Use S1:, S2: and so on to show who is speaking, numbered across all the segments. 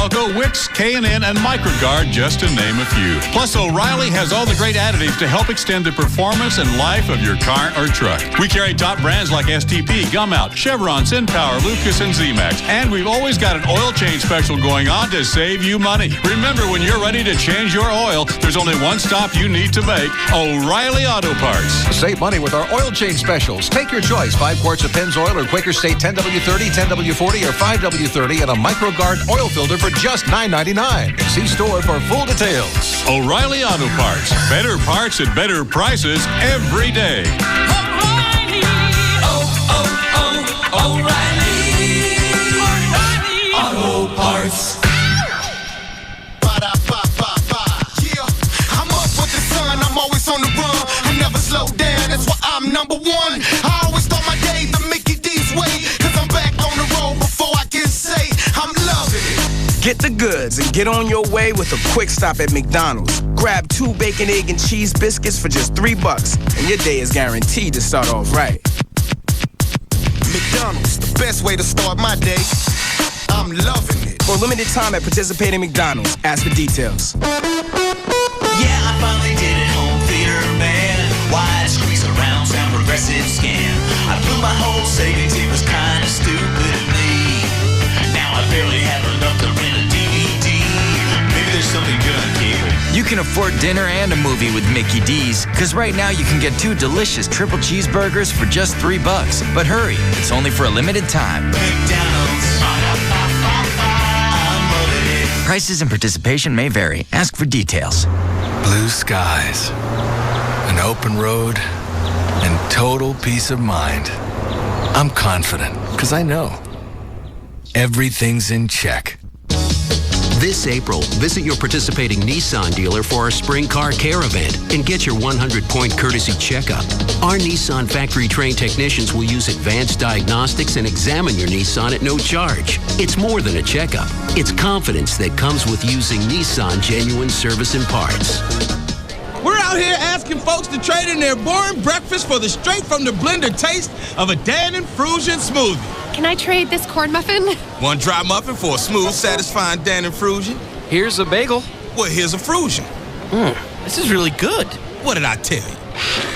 S1: Delco, Wix, K&N, and MicroGuard, just to name a few. Plus, O'Reilly has all the great additives to help extend the performance and life of your car or truck. We carry top brands like STP, Gumout, Chevron, SynPower, Lucas, and Z-Max. And we've always got an oil change special going on to save you money. Remember, when you're ready to change your oil, there's only one stop you need to make: O'Reilly Auto Parts.
S2: Save money with our oil change specials. Take your choice: 5 quarts of Pennzoil or Quaker State 10W30, 10W40, or 5W30, and a MicroGuard oil filter for just $9.99. See store for full details.
S1: O'Reilly Auto Parts. Better parts at better prices every day.
S3: O'Reilly. O'Reilly Auto Parts.
S4: I'm up with the sun. I'm always on the run. I never slow down. That's why I'm number one. I always start my day the Mickey D's way. Cause I'm back on the road before I can say I'm loving it.
S5: Get the goods and get on your way with a quick stop at McDonald's. Grab 2 bacon, egg, and cheese biscuits for just $3, and your day is guaranteed to start off right.
S4: McDonald's, the best way to start my day. I'm loving it.
S5: For a limited time at participating McDonald's, ask for details.
S3: Yeah, I finally did it. Home theater, man. Wide screen surround sound, progressive scan. I blew my whole savings. It was kind of stupid of me. Now I barely have enough to rent a DVD. Maybe there's something good on cable.
S6: You can afford dinner and a movie with Mickey D's, because right now you can get 2 delicious triple cheeseburgers for just $3. But hurry, it's only for a limited time.
S3: McDonald's. I'm loving it.
S6: Prices and participation may vary. Ask for details.
S7: Blue skies, an open road, and total peace of mind. I'm confident, because I know everything's in check.
S8: This April, visit your participating Nissan dealer for our Spring Car Care event and get your 100-point courtesy checkup. Our Nissan factory-trained technicians will use advanced diagnostics and examine your Nissan at no charge. It's more than a checkup. It's confidence that comes with using Nissan genuine service and parts.
S9: We're out here asking folks to trade in their boring breakfast for the straight-from-the-blender taste of a Dan and Frusion smoothie.
S10: Can I trade this corn muffin?
S9: One dry muffin for a smooth, satisfying Dan and Frusion?
S11: Here's a bagel.
S9: Well, here's a Frusion.
S11: This is really good.
S9: What did I tell you?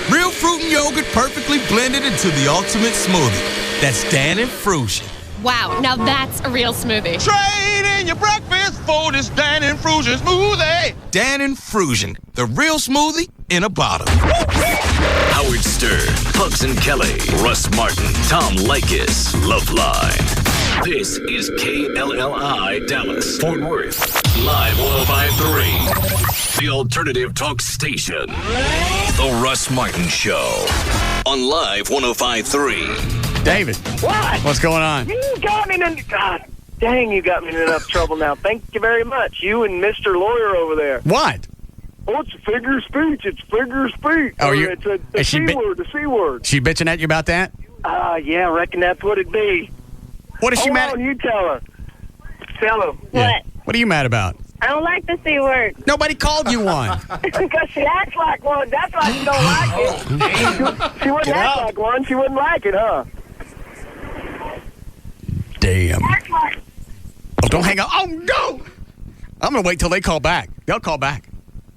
S9: Real fruit and yogurt perfectly blended into the ultimate smoothie. That's Dan and Frusion.
S10: Wow, now that's a real smoothie.
S9: Trade in your breakfast for this Dan and Frusion smoothie. Dan and Frusion, the real smoothie in a bottle.
S12: Howard Stern, Pugs and Kelly, Russ Martin, Tom Leykis, Loveline. This is KLLI Dallas, Fort Worth, Live 105.3, the alternative talk station. The Russ Martin Show on Live 105.3.
S13: David.
S14: What?
S13: What's going on?
S14: You got me in... God dang, you got me in enough trouble now. Thank you very much. You and Mr. Lawyer over there.
S13: What?
S14: Oh, it's a figure of speech. It's figure of speech.
S13: Oh,
S14: it's a C word, the C word.
S13: She bitching at you about that?
S14: Yeah, I reckon that's what it'd be.
S13: What is she mad
S14: at? You tell her. Tell her.
S13: Yeah. What are you mad about?
S15: I don't like the C word.
S13: Nobody called you one.
S14: Because she acts like one. That's why she don't like it. She wouldn't act like one. She wouldn't like it, huh?
S13: Damn. Oh, don't hang up. Oh, no! I'm going to wait till they call back. They'll call back.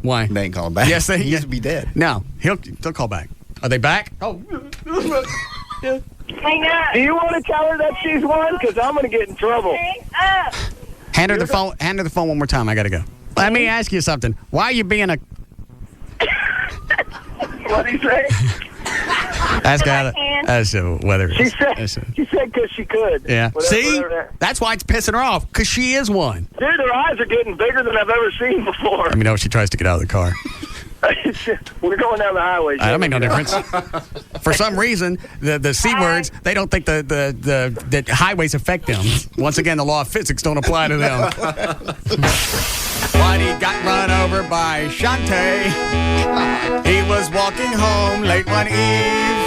S13: Why?
S16: They ain't calling back.
S13: Yes, they
S16: used to be dead.
S13: No, they'll call back. Are they back? Oh.
S14: Hang on. Do you want to tell her that she's one? Because I'm going to get in trouble.
S13: Hand her the phone. Hand her the phone one more time. I got to go. Let me ask you something. Why are you being a...
S14: What'd he say?
S13: That's got that's weather.
S14: She said because she could.
S13: Yeah. See?
S14: Whatever.
S13: That's why it's pissing her off, because she is one.
S14: Dude, her eyes are getting bigger than I've ever seen before.
S13: Let me know if she tries to get out of the car.
S14: We're going down the highway.
S13: That make no difference. For some reason, the C words, they don't think the highways affect them. Once again, the law of physics don't apply to them. Whitey got run over by Shantae. He was walking home late one eve.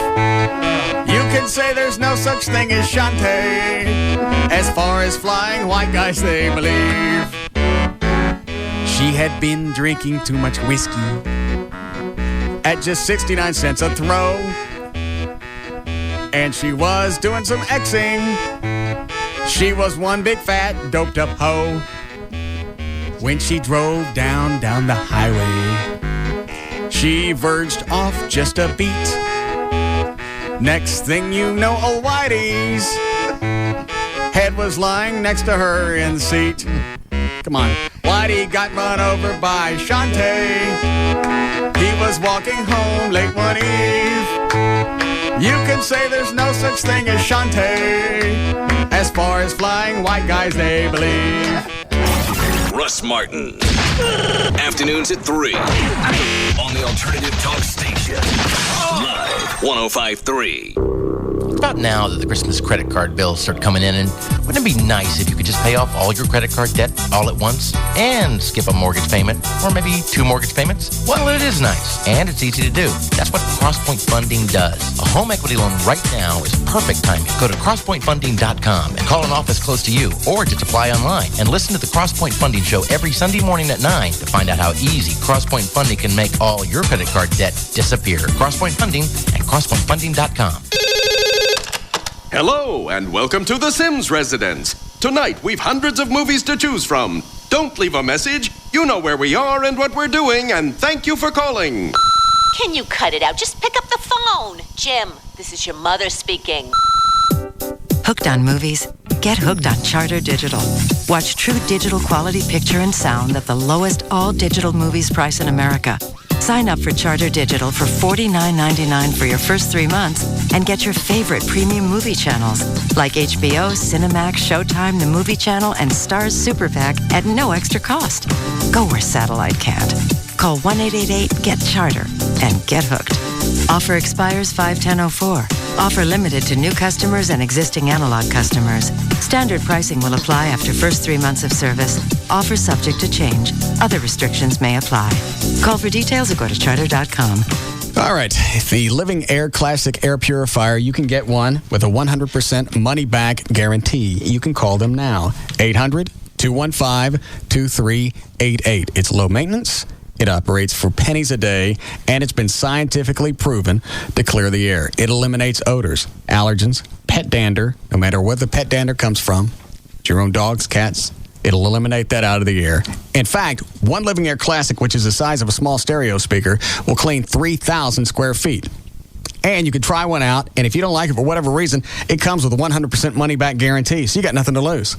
S13: You can say there's no such thing as Shantae. As far as flying white guys, they believe. She had been drinking too much whiskey at just 69 cents a throw. And she was doing some Xing. She was one big fat doped up hoe. when she drove down the highway. She verged off just a beat. Next thing you know, old Whitey's head was lying next to her in the seat. Come on. Whitey got run over by Shantae. He was walking home late one eve. You can say there's no such thing as Shantae. As far as flying white guys, they believe.
S12: Russ Martin. Afternoons at 3. On the Alternative Talk Station. Live 105.3.
S11: It's about now that the Christmas credit card bills start coming in, and wouldn't it be nice if you could just pay off all your credit card debt all at once and skip a mortgage payment, or maybe 2 mortgage payments? Well, it is nice, and it's easy to do. That's what CrossPoint Funding does. A home equity loan right now is perfect timing. Go to crosspointfunding.com and call an office close to you, or just apply online and listen to the CrossPoint Funding Show every Sunday morning at 9 to find out how easy CrossPoint Funding can make all your credit card debt disappear. CrossPoint Funding at crosspointfunding.com.
S15: Hello, and welcome to The Sims Residence. Tonight, we've hundreds of movies to choose from. Don't leave a message. You know where we are and what we're doing, and thank you for calling.
S16: Can you cut it out? Just pick up the phone. Jim, this is your mother speaking.
S17: Hooked on movies? Get hooked on Charter Digital. Watch true digital quality picture and sound at the lowest all-digital movies price in America. Sign up for Charter Digital for $49.99 for your first 3 months and get your favorite premium movie channels like HBO, Cinemax, Showtime, The Movie Channel, and Starz Super Pack at no extra cost. Go where satellite can't. Call 1-888-GET-CHARTER and get hooked. Offer expires 5/10/04. Offer limited to new customers and existing analog customers. Standard pricing will apply after first 3 months of service. Offer subject to change. Other restrictions may apply. Call for details or go to charter.com.
S13: All right, the Living Air Classic Air Purifier, you can get one with a 100% money-back guarantee. You can call them now, 800-215-2388. It's low maintenance. It operates for pennies a day, and it's been scientifically proven to clear the air. It eliminates odors, allergens, pet dander, no matter where the pet dander comes from. It's your own dogs, cats. It'll eliminate that out of the air. In fact, one Living Air Classic, which is the size of a small stereo speaker, will clean 3,000 square feet. And you can try one out, and if you don't like it for whatever reason, it comes with a 100% money-back guarantee, so you got nothing to lose.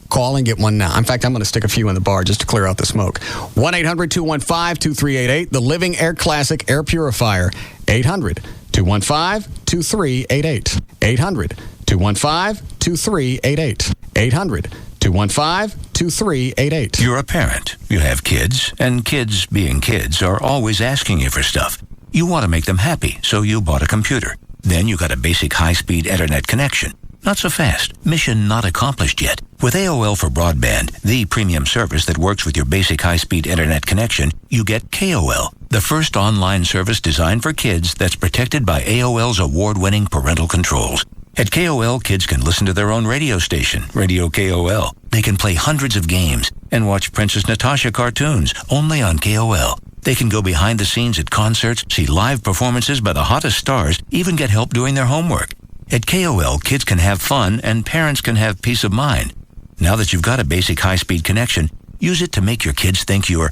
S13: Call and get one now. In fact, I'm going to stick a few in the bar just to clear out the smoke. 1-800-215-2388, the Living Air Classic Air Purifier. 800-215-2388. 800-215-2388. 800-215-2388.
S18: You're a parent. You have kids, and kids, being kids, are always asking you for stuff. You want to make them happy, so you bought a computer. Then you got a basic high-speed internet connection. Not so fast. Mission not accomplished yet. With AOL for Broadband, the premium service that works with your basic high-speed internet connection, you get KOL, the first online service designed for kids that's protected by AOL's award-winning parental controls. At KOL, kids can listen to their own radio station, Radio KOL. They can play hundreds of games and watch Princess Natasha cartoons only on KOL. They can go behind the scenes at concerts, see live performances by the hottest stars, even get help doing their homework. At KOL, kids can have fun and parents can have peace of mind. Now that you've got a basic high-speed connection, use it to make your kids think you're,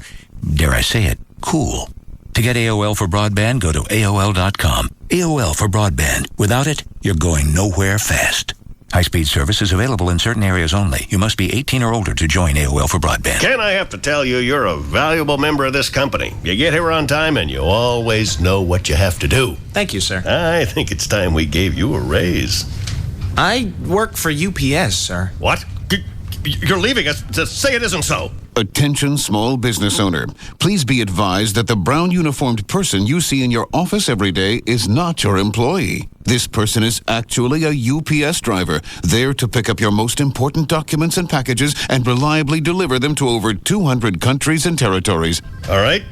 S18: dare I say it, cool. To get AOL for Broadband, go to AOL.com. AOL for Broadband. Without it, you're going nowhere fast. High-speed service is available in certain areas only. You must be 18 or older to join AOL for Broadband.
S19: Ken, I have to tell you, you're a valuable member of this company. You get here on time and you always know what you have to do.
S11: Thank you, sir.
S19: I think it's time we gave you a raise.
S11: I work for UPS, sir.
S19: What? You're leaving us to say it isn't so.
S20: Attention small business owner. Please be advised that the brown uniformed person you see in your office every day is not your employee. This person is actually a UPS driver, there to pick up your most important documents and packages and reliably deliver them to over 200 countries and territories.
S19: All right.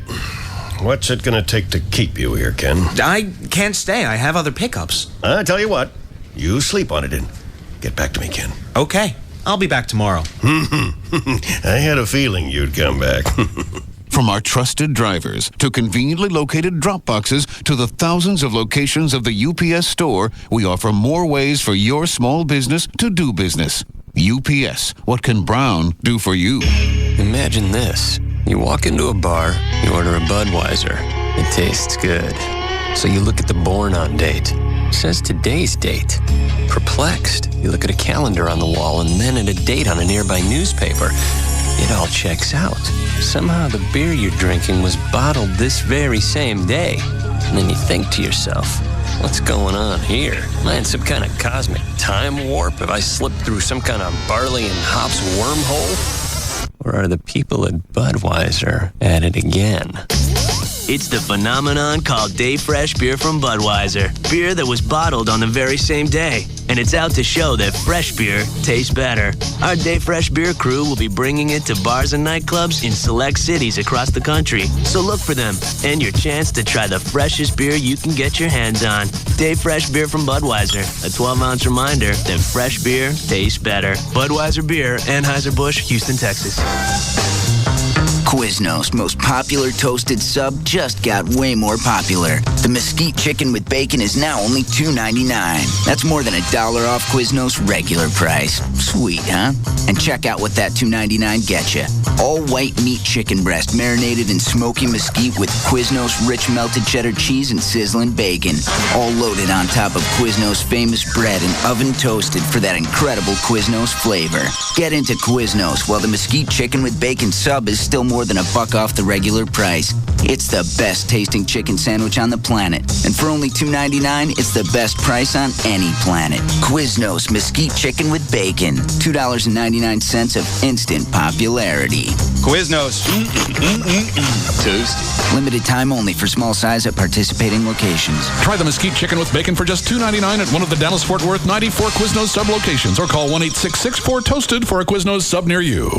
S19: What's it going to take to keep you here, Ken?
S11: I can't stay. I have other pickups.
S19: I tell you what, you sleep on it and get back to me, Ken.
S11: Okay. I'll be back tomorrow.
S19: I had a feeling you'd come back.
S20: From our trusted drivers to conveniently located drop boxes to the thousands of locations of the UPS store, we offer more ways for your small business to do business. UPS. What can Brown do for you?
S21: Imagine this. You walk into a bar, you order a Budweiser. It tastes good. So you look at the born on date. It says today's date. Perplexed, you look at a calendar on the wall and then at a date on a nearby newspaper. It all checks out. Somehow the beer you're drinking was bottled this very same day. And then you think to yourself, what's going on here? Am I in some kind of cosmic time warp? Have I slipped through some kind of barley and hops wormhole? Or are the people at Budweiser at it again?
S22: It's the phenomenon called Day Fresh Beer from Budweiser. Beer that was bottled on the very same day. And it's out to show that fresh beer tastes better. Our Day Fresh Beer crew will be bringing it to bars and nightclubs in select cities across the country. So look for them and your chance to try the freshest beer you can get your hands on. Day Fresh Beer from Budweiser. A 12-ounce reminder that fresh beer tastes better. Budweiser Beer, Anheuser-Busch, Houston, Texas.
S23: Quiznos' most popular toasted sub just got way more popular. The mesquite chicken with bacon is now only $2.99. That's more than $1 off Quiznos' regular price. Sweet, huh? And check out what that $2.99 gets you. All white meat chicken breast marinated in smoky mesquite with Quiznos' rich melted cheddar cheese and sizzling bacon. All loaded on top of Quiznos' famous bread and oven toasted for that incredible Quiznos flavor. Get into Quiznos while the mesquite chicken with bacon sub is still more than $1 off the regular price. It's the best tasting chicken sandwich on the planet. And for only $2.99, it's the best price on any planet. Quiznos mesquite chicken with bacon. $2.99 of instant popularity.
S24: Quiznos.
S23: Toasty. Limited time only for small size at participating locations.
S25: Try the mesquite chicken with bacon for just $2.99 at one of the Dallas-Fort Worth 94 Quiznos sub locations or call 1-866-4TOASTED for a Quiznos sub near you.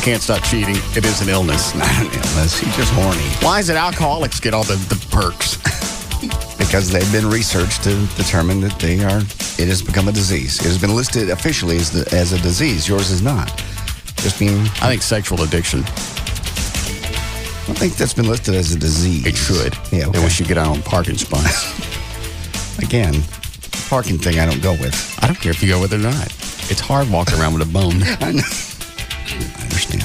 S13: Can't stop cheating. It is an illness. Not an illness. He's just horny. Why is it alcoholics get all the perks?
S24: Because they've been researched to determine that it has become a disease. It has been listed officially as a disease. Yours is not.
S13: I think sexual addiction.
S24: I think that's been listed as a disease.
S13: It should.
S24: Yeah. Okay.
S13: And we should get our own parking spots.
S24: Again, parking thing I don't go with.
S13: I don't care if you go with it or not. It's hard walking around with a bone.
S24: I know. I understand.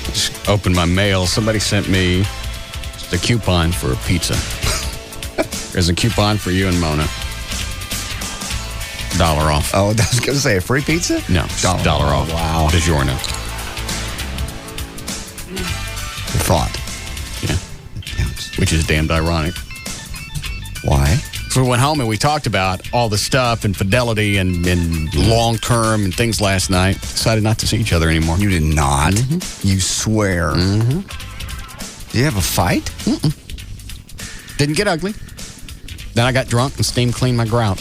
S13: Just opened my mail. Somebody sent me just a coupon for a pizza. There's a coupon for you and Mona. $1 off.
S24: Oh, I was going to say a free pizza?
S13: No, $1 off.
S24: Wow.
S13: DiGiorno.
S24: The thought.
S13: Yeah. Which is damned ironic.
S24: Why?
S13: So we went home and we talked about all the stuff and fidelity and long-term and things last night. Decided not to see each other anymore.
S24: You did not?
S13: Mm-hmm.
S24: You swear?
S13: Mm-hmm.
S24: Did you have a fight?
S13: Mm-mm. Didn't get ugly. Then I got drunk and steam cleaned my grout.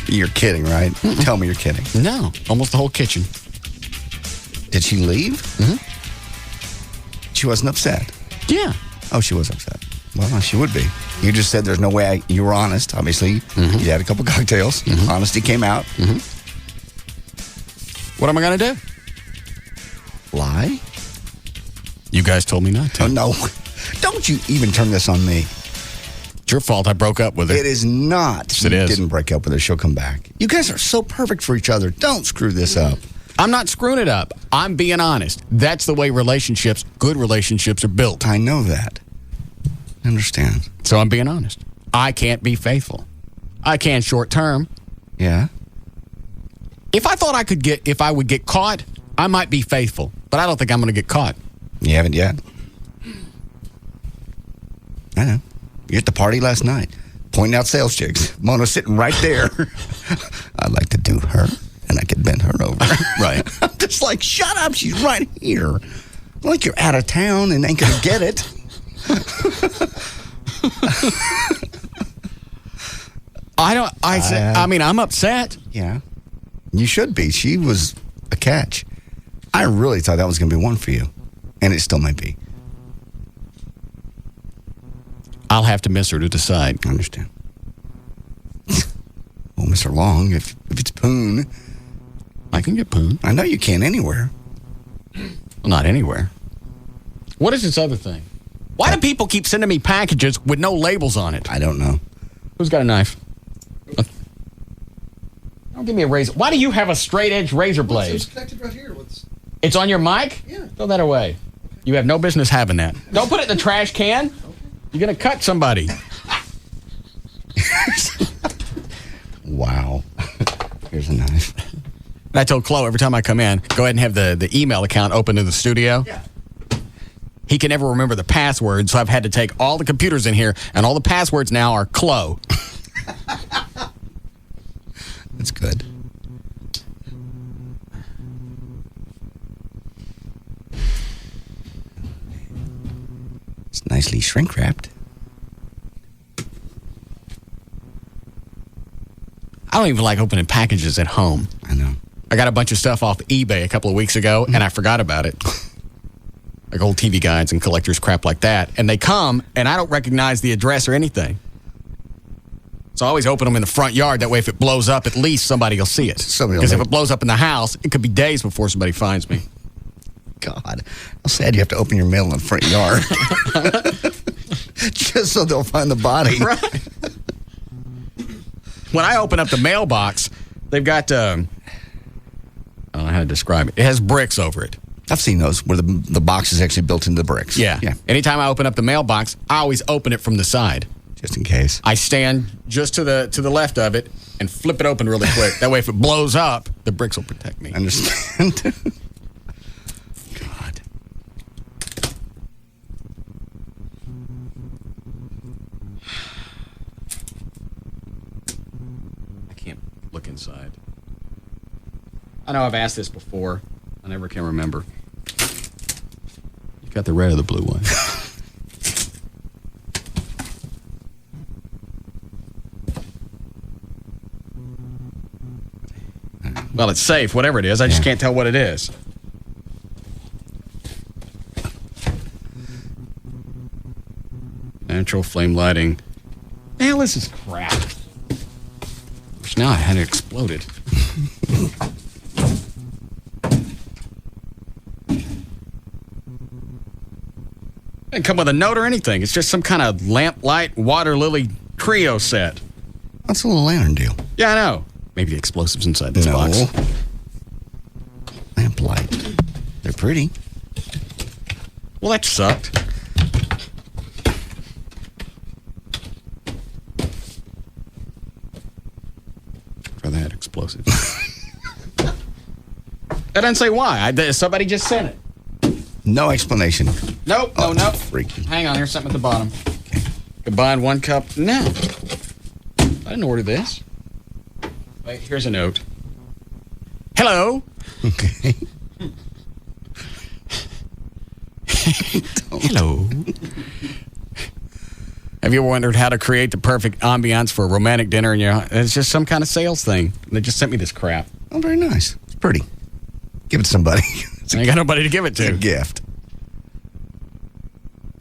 S24: You're kidding, right?
S13: Mm-mm.
S24: Tell me you're kidding.
S13: No. Almost the whole kitchen.
S24: Did she leave?
S13: Mm-hmm.
S24: She wasn't upset?
S13: Yeah.
S24: Oh, she was upset. Well, she would be. You just said there's no way you were honest, obviously.
S13: Mm-hmm.
S24: You had a couple cocktails. Mm-hmm. Honesty came out.
S13: Mm-hmm. What am I going to do?
S24: Lie?
S13: You guys told me not to.
S24: Oh, no. Don't you even turn this on me.
S13: It's your fault I broke up with her.
S24: It is not.
S13: Yes, it is.
S24: You didn't break up with her. She'll come back. You guys are so perfect for each other. Don't screw this up.
S13: I'm not screwing it up. I'm being honest. That's the way good relationships are built.
S24: I know that. I understand.
S13: So I'm being honest. I can't be faithful. I can short term.
S24: Yeah.
S13: If I thought if I would get caught, I might be faithful. But I don't think I'm going to get caught.
S24: You haven't yet. I know. You're at the party last night. pointing out sales chicks. Mona's sitting right there. I'd like to do her, and I could bend her over. Right. I'm just like, shut up. She's right here. Like you're out of town and ain't going to get it.
S13: I'm upset.
S24: Yeah. You should be. She was a catch. I really thought that was going to be one for you. And it still might be.
S13: I'll have to miss her to decide.
S24: I understand. We'll miss her long if it's Poon.
S13: I can get Poon.
S24: I know you can anywhere.
S13: Well, not anywhere. What is this other thing? Why do people keep sending me packages with no labels on it?
S24: I don't know.
S13: Who's got a knife? Don't give me a razor. Why do you have a straight edge razor blade?
S24: It's connected right here.
S13: It's on your mic? Yeah. Throw that away. You have no business having that. Don't put it in the trash can. You're going to cut somebody.
S24: Wow. Here's a knife.
S13: And I told Chloe every time I come in, go ahead and have the email account open to the studio. Yeah. He can never remember the password, so I've had to take all the computers in here, and all the passwords now are Chloe.
S24: That's good. It's nicely shrink wrapped.
S13: I don't even like opening packages at home.
S24: I know.
S13: I got a bunch of stuff off eBay a couple of weeks ago, and I forgot about it. Like old TV guides and collectors crap like that. And they come, and I don't recognize the address or anything. So I always open them in the front yard. That way, if it blows up, at least somebody will see it. Because if it blows up in the house, it could be days before somebody finds me.
S24: God, how sad you have to open your mail in the front yard. Just so they'll find the body.
S13: Right. When I open up the mailbox, they've got, I don't know how to describe it. It has bricks over it.
S24: I've seen those where the box is actually built into the bricks.
S13: Yeah. Anytime I open up the mailbox, I always open it from the side.
S24: Just in case.
S13: I stand just to the left of it and flip it open really quick. That way, if it blows up, the bricks will protect me.
S24: Understand?
S13: God. I can't look inside. I know I've asked this before. I never can remember. You got the red or the blue one? Well, it's safe, whatever it is. I just can't tell what it is. Natural flame lighting. Hell, this is crap. Wish now I had it exploded. Didn't come with a note or anything. It's just some kind of lamplight water lily trio set.
S24: That's a little lantern deal.
S13: Yeah, I know. Maybe the explosives inside this box.
S24: Lamplight. They're pretty.
S13: Well, that sucked. Rather had explosives. That doesn't say why. Somebody just sent it.
S24: No explanation.
S13: Nope.
S24: Freaky.
S13: Hang on, here's something at the bottom. Okay. Combine 1 cup. No. I didn't order this. Wait, here's a note. Hello.
S24: Okay.
S13: Hello. Have you ever wondered how to create the perfect ambiance for a romantic dinner in your house? It's just some kind of sales thing. They just sent me this crap.
S24: Oh, very nice. It's pretty. Give it to somebody.
S13: I ain't got nobody to give it to.
S24: It's a gift.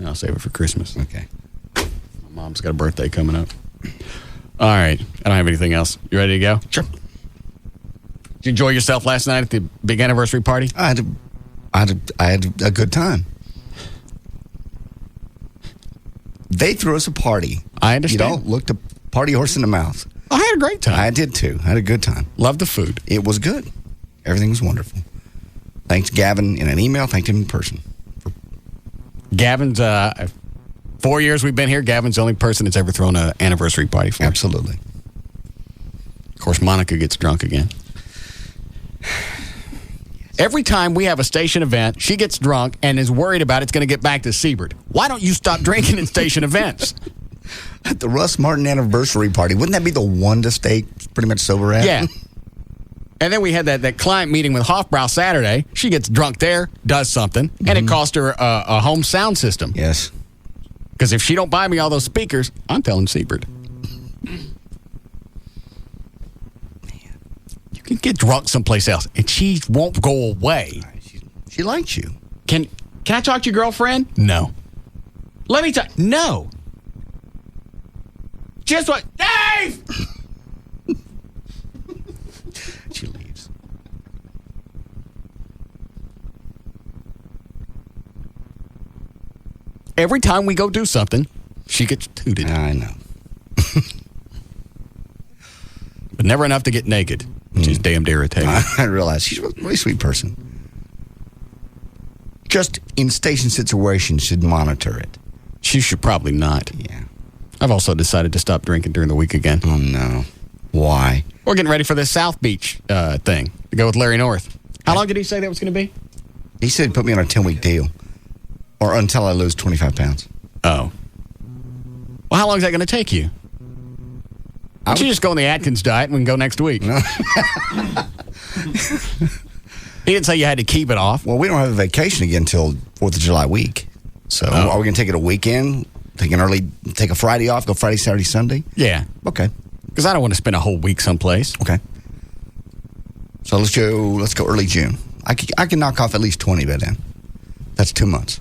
S13: I'll save it for Christmas.
S24: Okay.
S13: My mom's got a birthday coming up. All right. I don't have anything else. You ready to go?
S24: Sure.
S13: Did you enjoy yourself last night at the big anniversary party?
S24: I had a good time. They threw us a party.
S13: I understand.
S24: You don't look the party horse in the mouth.
S13: I had a great time.
S24: I did too. I had a good time.
S13: Loved the food.
S24: It was good. Everything was wonderful. Thanks, Gavin, in an email. Thanked him in person.
S13: Gavin's, 4 years we've been here, Gavin's the only person that's ever thrown an anniversary party for us.
S24: Absolutely.
S13: Of course, Monica gets drunk again. Every time we have a station event, she gets drunk and is worried about it's going to get back to Siebert. Why don't you stop drinking in station events?
S24: At the Russ Martin anniversary party. Wouldn't that be the one to stay pretty much sober at?
S13: Yeah. And then we had that client meeting with Hofbrau Saturday. She gets drunk there, does something, and it cost her a home sound system.
S24: Yes.
S13: Because if she don't buy me all those speakers, I'm telling Seabird. You can get drunk someplace else, and she won't go away.
S24: She likes you.
S13: Can I talk to your girlfriend? No. Let me talk. No. Just what? Dave!
S24: She leaves.
S13: Every time we go do something, she gets tooted.
S24: I know.
S13: But never enough to get naked, which is damned irritating.
S24: I realize she's a really sweet person. Just in station situations, should monitor it.
S13: She should probably not.
S24: Yeah.
S13: I've also decided to stop drinking during the week again.
S24: Oh, no. Why?
S13: We're getting ready for this South Beach thing to go with Larry North. How long did he say that was going to be?
S24: He said he'd put me on a 10-week deal. Or until I lose 25 pounds.
S13: Oh. Well, how long is that going to take you? Why don't you just go on the Atkins diet and we can go next week?
S24: No.
S13: He didn't say you had to keep it off.
S24: Well, we don't have a vacation again until 4th of July week. So are we going to take it a weekend? Take a Friday off, go Friday, Saturday, Sunday?
S13: Yeah.
S24: Okay.
S13: Because I don't want to spend a whole week someplace.
S24: Okay. So let's go early June. I can knock off at least 20 by then. That's 2 months.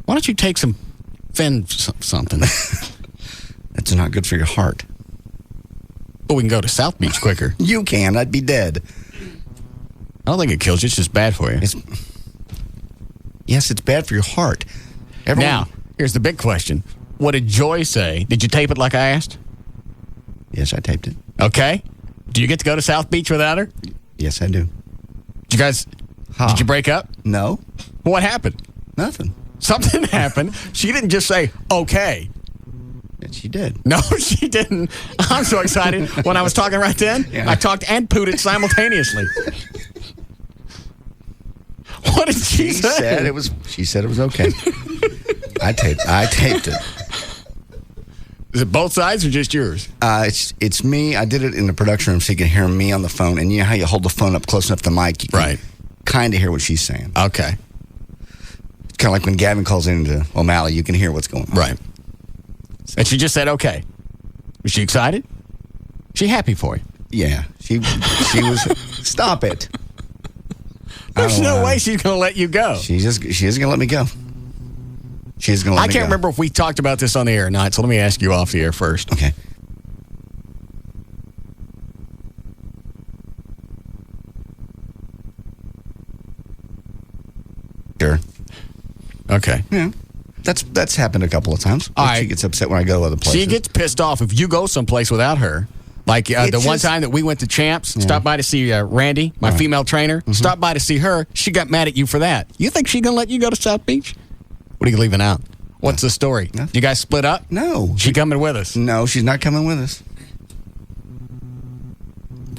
S13: Why don't you take some something?
S24: That's not good for your heart.
S13: But we can go to South Beach quicker.
S24: You can. I'd be dead.
S13: I don't think it kills you. It's just bad for you.
S24: Yes, it's bad for your heart.
S13: Now, here's the big question. What did Joy say? Did you tape it like I asked?
S24: Yes, I taped it.
S13: Okay. Do you get to go to South Beach without her?
S24: Yes, I do.
S13: Did you guys... Did you break up?
S24: No.
S13: What happened?
S24: Nothing.
S13: Something happened. She didn't just say, okay.
S24: Yeah, she did.
S13: No, she didn't. I'm so excited. When I was talking right then, I talked and pooed it simultaneously. What did she say?
S24: She said it was okay. I taped it.
S13: Is it both sides or just yours?
S24: It's me. I did it in the production room so you can hear me on the phone. And you know how you hold the phone up close enough to the mic? You can kind of hear what she's saying.
S13: Okay.
S24: It's kind of like when Gavin calls into O'Malley, you can hear what's going on.
S13: Right. And she just said, okay. Was she excited? She happy for you?
S24: Yeah. She was, stop it.
S13: There's no way she's going to let you go.
S24: She isn't going to let me go. She's going to let me go.
S13: I can't remember if we talked about this on the air or not, so let me ask you off the air first.
S24: Okay. Sure.
S13: Okay.
S24: Yeah. That's happened a couple of times. She gets upset when I go other places.
S13: She gets pissed off if you go someplace without her. Like the one time that we went to Champs, stopped by to see Randy, my female trainer, stopped by to see her. She got mad at you for that. You think she's going to let you go to South Beach? What are you leaving out? What's the story?
S24: Nothing.
S13: You guys split up?
S24: No.
S13: She coming with us?
S24: No, she's not coming with us.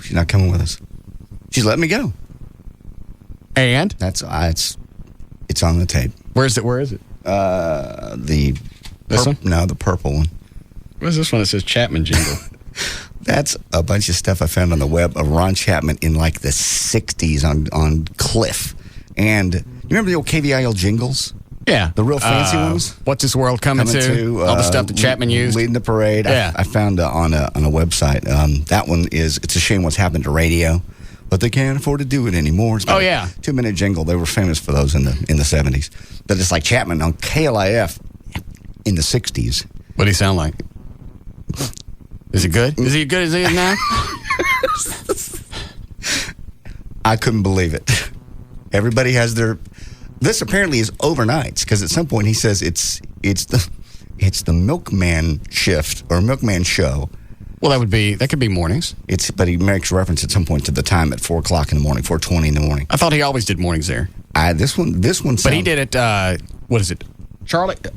S24: She's not coming with us. She's letting me go.
S13: And?
S24: That's it's on the tape.
S13: Where is it?
S24: This one? No, the purple one.
S13: What is this one that says Chapman jingle?
S24: That's a bunch of stuff I found on the web of Ron Chapman in like the 60s on Cliff. And you remember the old KVIL jingles?
S13: Yeah.
S24: The real fancy ones?
S13: What's this world coming to? All the stuff that Chapman used?
S24: Leading the parade.
S13: Yeah.
S24: I found on a website. That one it's a shame what's happened to radio, but they can't afford to do it anymore. It's about a 2-minute jingle. They were famous for those in the 70s. But it's like Chapman on KLIF in the 60s.
S13: What do he sound like? Is he good? Is he good as he is now?
S24: I couldn't believe it. Everybody has their... This apparently is overnights, because at some point he says it's the milkman shift or milkman show.
S13: Well, that could be mornings.
S24: But he makes reference at some point to the time at 4 o'clock in the morning, 4:20 in the morning.
S13: I thought he always did mornings there.
S24: This one.
S13: But he did it. What is it?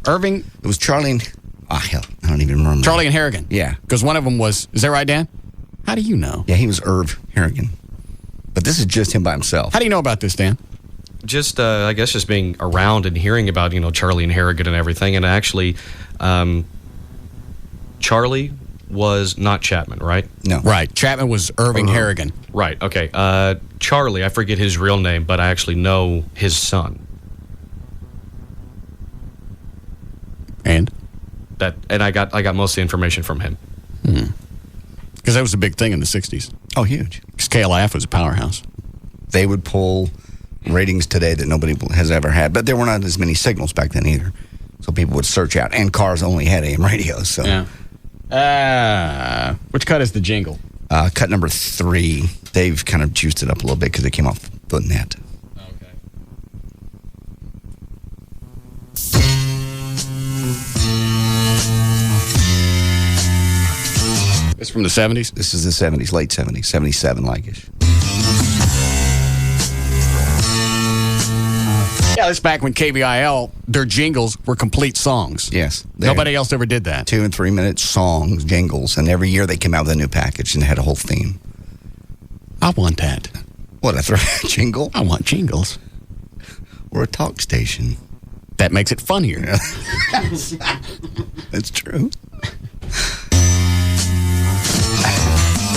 S13: Irving.
S24: It was Charlie and hell, I don't even remember.
S13: Charlie and Harrigan.
S24: Yeah,
S13: because one of them was. Is that right, Dan? How do you know?
S24: Yeah, he was Irv Harrigan. But this is just him by himself.
S13: How do you know about this, Dan?
S1: just I guess just being around and hearing about Charlie and Harrigan and everything, and actually, Charlie was not Chapman, right?
S24: No.
S13: Right. Chapman was Irving Harrigan.
S1: Right. Okay. Charlie, I forget his real name, but I actually know his son.
S13: And
S1: I got most of the information from him.
S13: Because that was a big thing in the 60s.
S24: Oh, huge.
S13: Because KLIF was a powerhouse.
S24: They would pull ratings today that nobody has ever had, but there were not as many signals back then either. So people would search out, and cars only had AM radios. So.
S13: Yeah. Which cut is the jingle?
S24: Cut number 3. They've kind of juiced it up a little bit because it came off the net.
S13: Okay. It's from the 70s?
S24: This is the 70s, late 70s, 77 like-ish.
S13: Yeah, that's back when KVIL, their jingles were complete songs.
S24: Yes.
S13: Nobody else ever did that.
S24: 2 and 3 minute songs, jingles, and every year they came out with a new package and had a whole theme.
S13: I want that.
S24: What, a jingle?
S13: I want jingles.
S24: Or a talk station.
S13: That makes it funnier.
S24: That's true.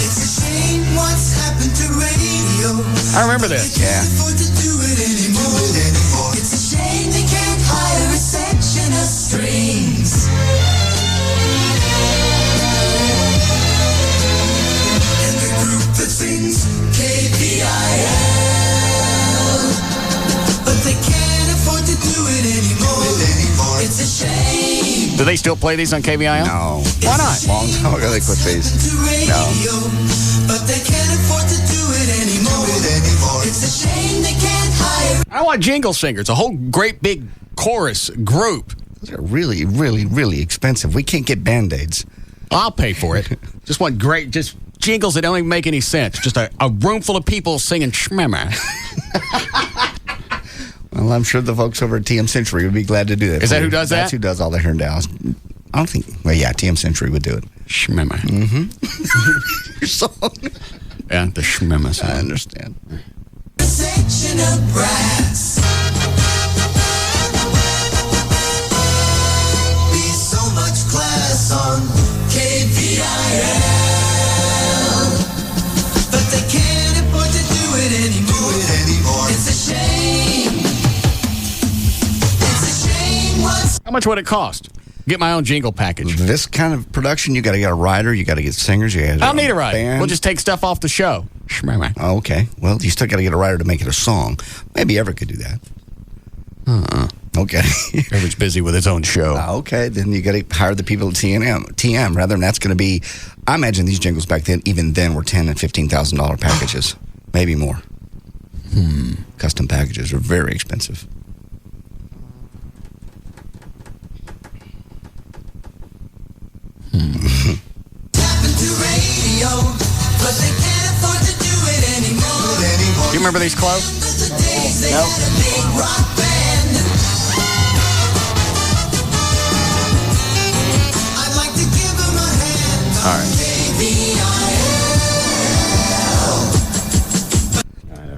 S2: It's a shame what's happened to radio.
S13: I remember this.
S24: Yeah.
S2: It's a shame they can't hire a section of strings. And the group that sings KPIL. But they can't afford to do it anymore. It's a shame.
S13: Do they still play these on KVIL?
S24: No.
S13: Why not?
S24: Long time ago they quit these. No.
S2: But they can't afford to do it anymore. It's a shame they can't hire.
S13: I want jingle singers, a whole great big chorus group.
S24: Those are really, really, really expensive. We can't get Band-Aids.
S13: I'll pay for it. Just want just jingles that don't even make any sense. Just a room full of people singing shmemmer.
S24: Well, I'm sure the folks over at TM Century would be glad to do that.
S13: Is that who does that?
S24: That's who does all that here in Dallas. I don't think, well, yeah, TM Century would do it.
S13: Shmemmer.
S24: Mm-hmm. Your song.
S13: Yeah, the shmemmer song.
S24: I understand.
S2: Section of brass. Be so much class on KVIL. But they can't afford to do it anymore. It's a shame. It's a shame what's...
S13: How much would it cost? Get my own jingle package.
S24: This kind of production, you got to get a writer, you got to get singers, you got to.
S13: I don't need a writer.
S24: Band.
S13: We'll just take stuff off the show.
S24: Oh, okay. Well, you still got to get a writer to make it a song. Maybe Everett could do that. Okay.
S13: Everett's busy with his own show.
S24: Okay, then you got to hire the people at TM. Rather, and that's going to be. I imagine these jingles back then, even then, were $10,000 and $15,000 packages, maybe more. Custom packages are very expensive.
S13: You remember these clothes?
S24: No.
S13: All right.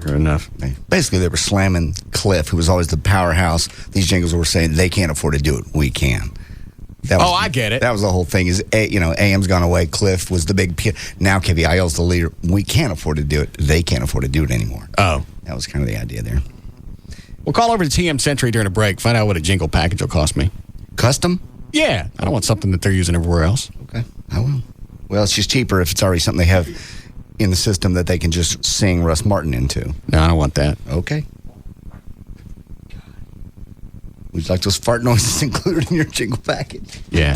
S13: Fair enough.
S24: Basically, they were slamming Cliff, who was always the powerhouse. These jingles were saying they can't afford to do it. We can.
S13: I get it.
S24: That was the whole thing. AM's gone away. Cliff was the big. Now KVIL's the leader. We can't afford to do it. They can't afford to do it anymore.
S13: Oh,
S24: that was kind of the idea there.
S13: We'll call over to TM Century during a break. Find out what a jingle package will cost me.
S24: Custom?
S13: Yeah, I don't want something that they're using everywhere else.
S24: Okay, I will. Well, it's just cheaper if it's already something they have in the system that they can just sing Russ Martin into.
S13: No, I don't want that.
S24: Okay. Would you like those fart noises included in your jingle package?
S13: Yeah.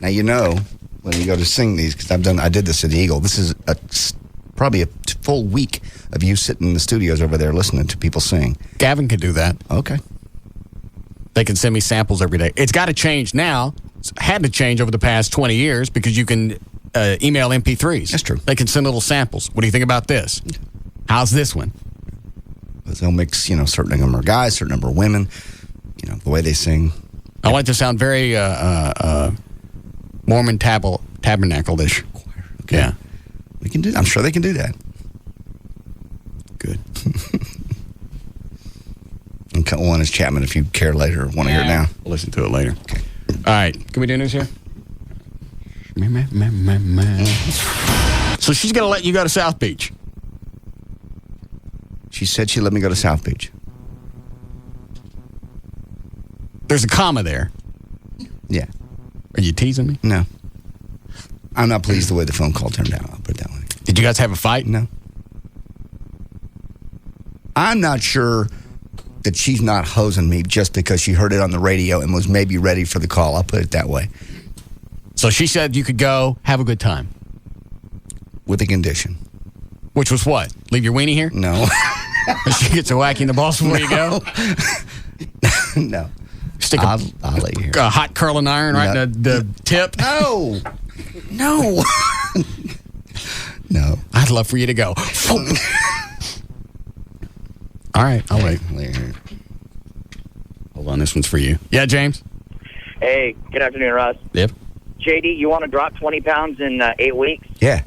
S24: Now, when you go to sing these, because I did this at the Eagle, this is probably a full week of you sitting in the studios over there listening to people sing.
S13: Gavin could do that.
S24: Okay.
S13: They can send me samples every day. It's got to change now. It's had to change over the past 20 years because you can email MP3s.
S24: That's true.
S13: They can send little samples. What do you think about this? How's this one?
S24: They'll mix, certain number of guys, certain number of women, the way they sing.
S13: I want it to sound very Mormon tabernacle-ish.
S24: Okay.
S13: Yeah.
S24: We can do that. I'm sure they can do that. Good. one is Chapman if you care later or want to hear it now.
S13: We'll listen to it later. Okay. All right. Can we do news here? So she's going to let you go to South Beach.
S24: She said she'd let me go to South Beach.
S13: There's a comma there.
S24: Yeah.
S13: Are you teasing me?
S24: No. I'm not pleased the way the phone call turned out. I'll put it that way.
S13: Did you guys have a fight?
S24: No. I'm not sure that she's not hosing me just because she heard it on the radio and was maybe ready for the call. I'll put it that way.
S13: So she said you could go have a good time.
S24: With a condition.
S13: Which was what? Leave your weenie here?
S24: No.
S13: She gets a whack in the balls before you go?
S24: No.
S13: Stick
S24: I'll let you hear.
S13: A hot curling iron right in the tip?
S24: No. No. No.
S13: I'd love for you to go. All right, I'll wait. Hold on, this one's for you. Yeah, James?
S3: Hey, good afternoon, Russ.
S13: Yep.
S3: JD, you want to drop 20 pounds in 8 weeks?
S24: Yeah.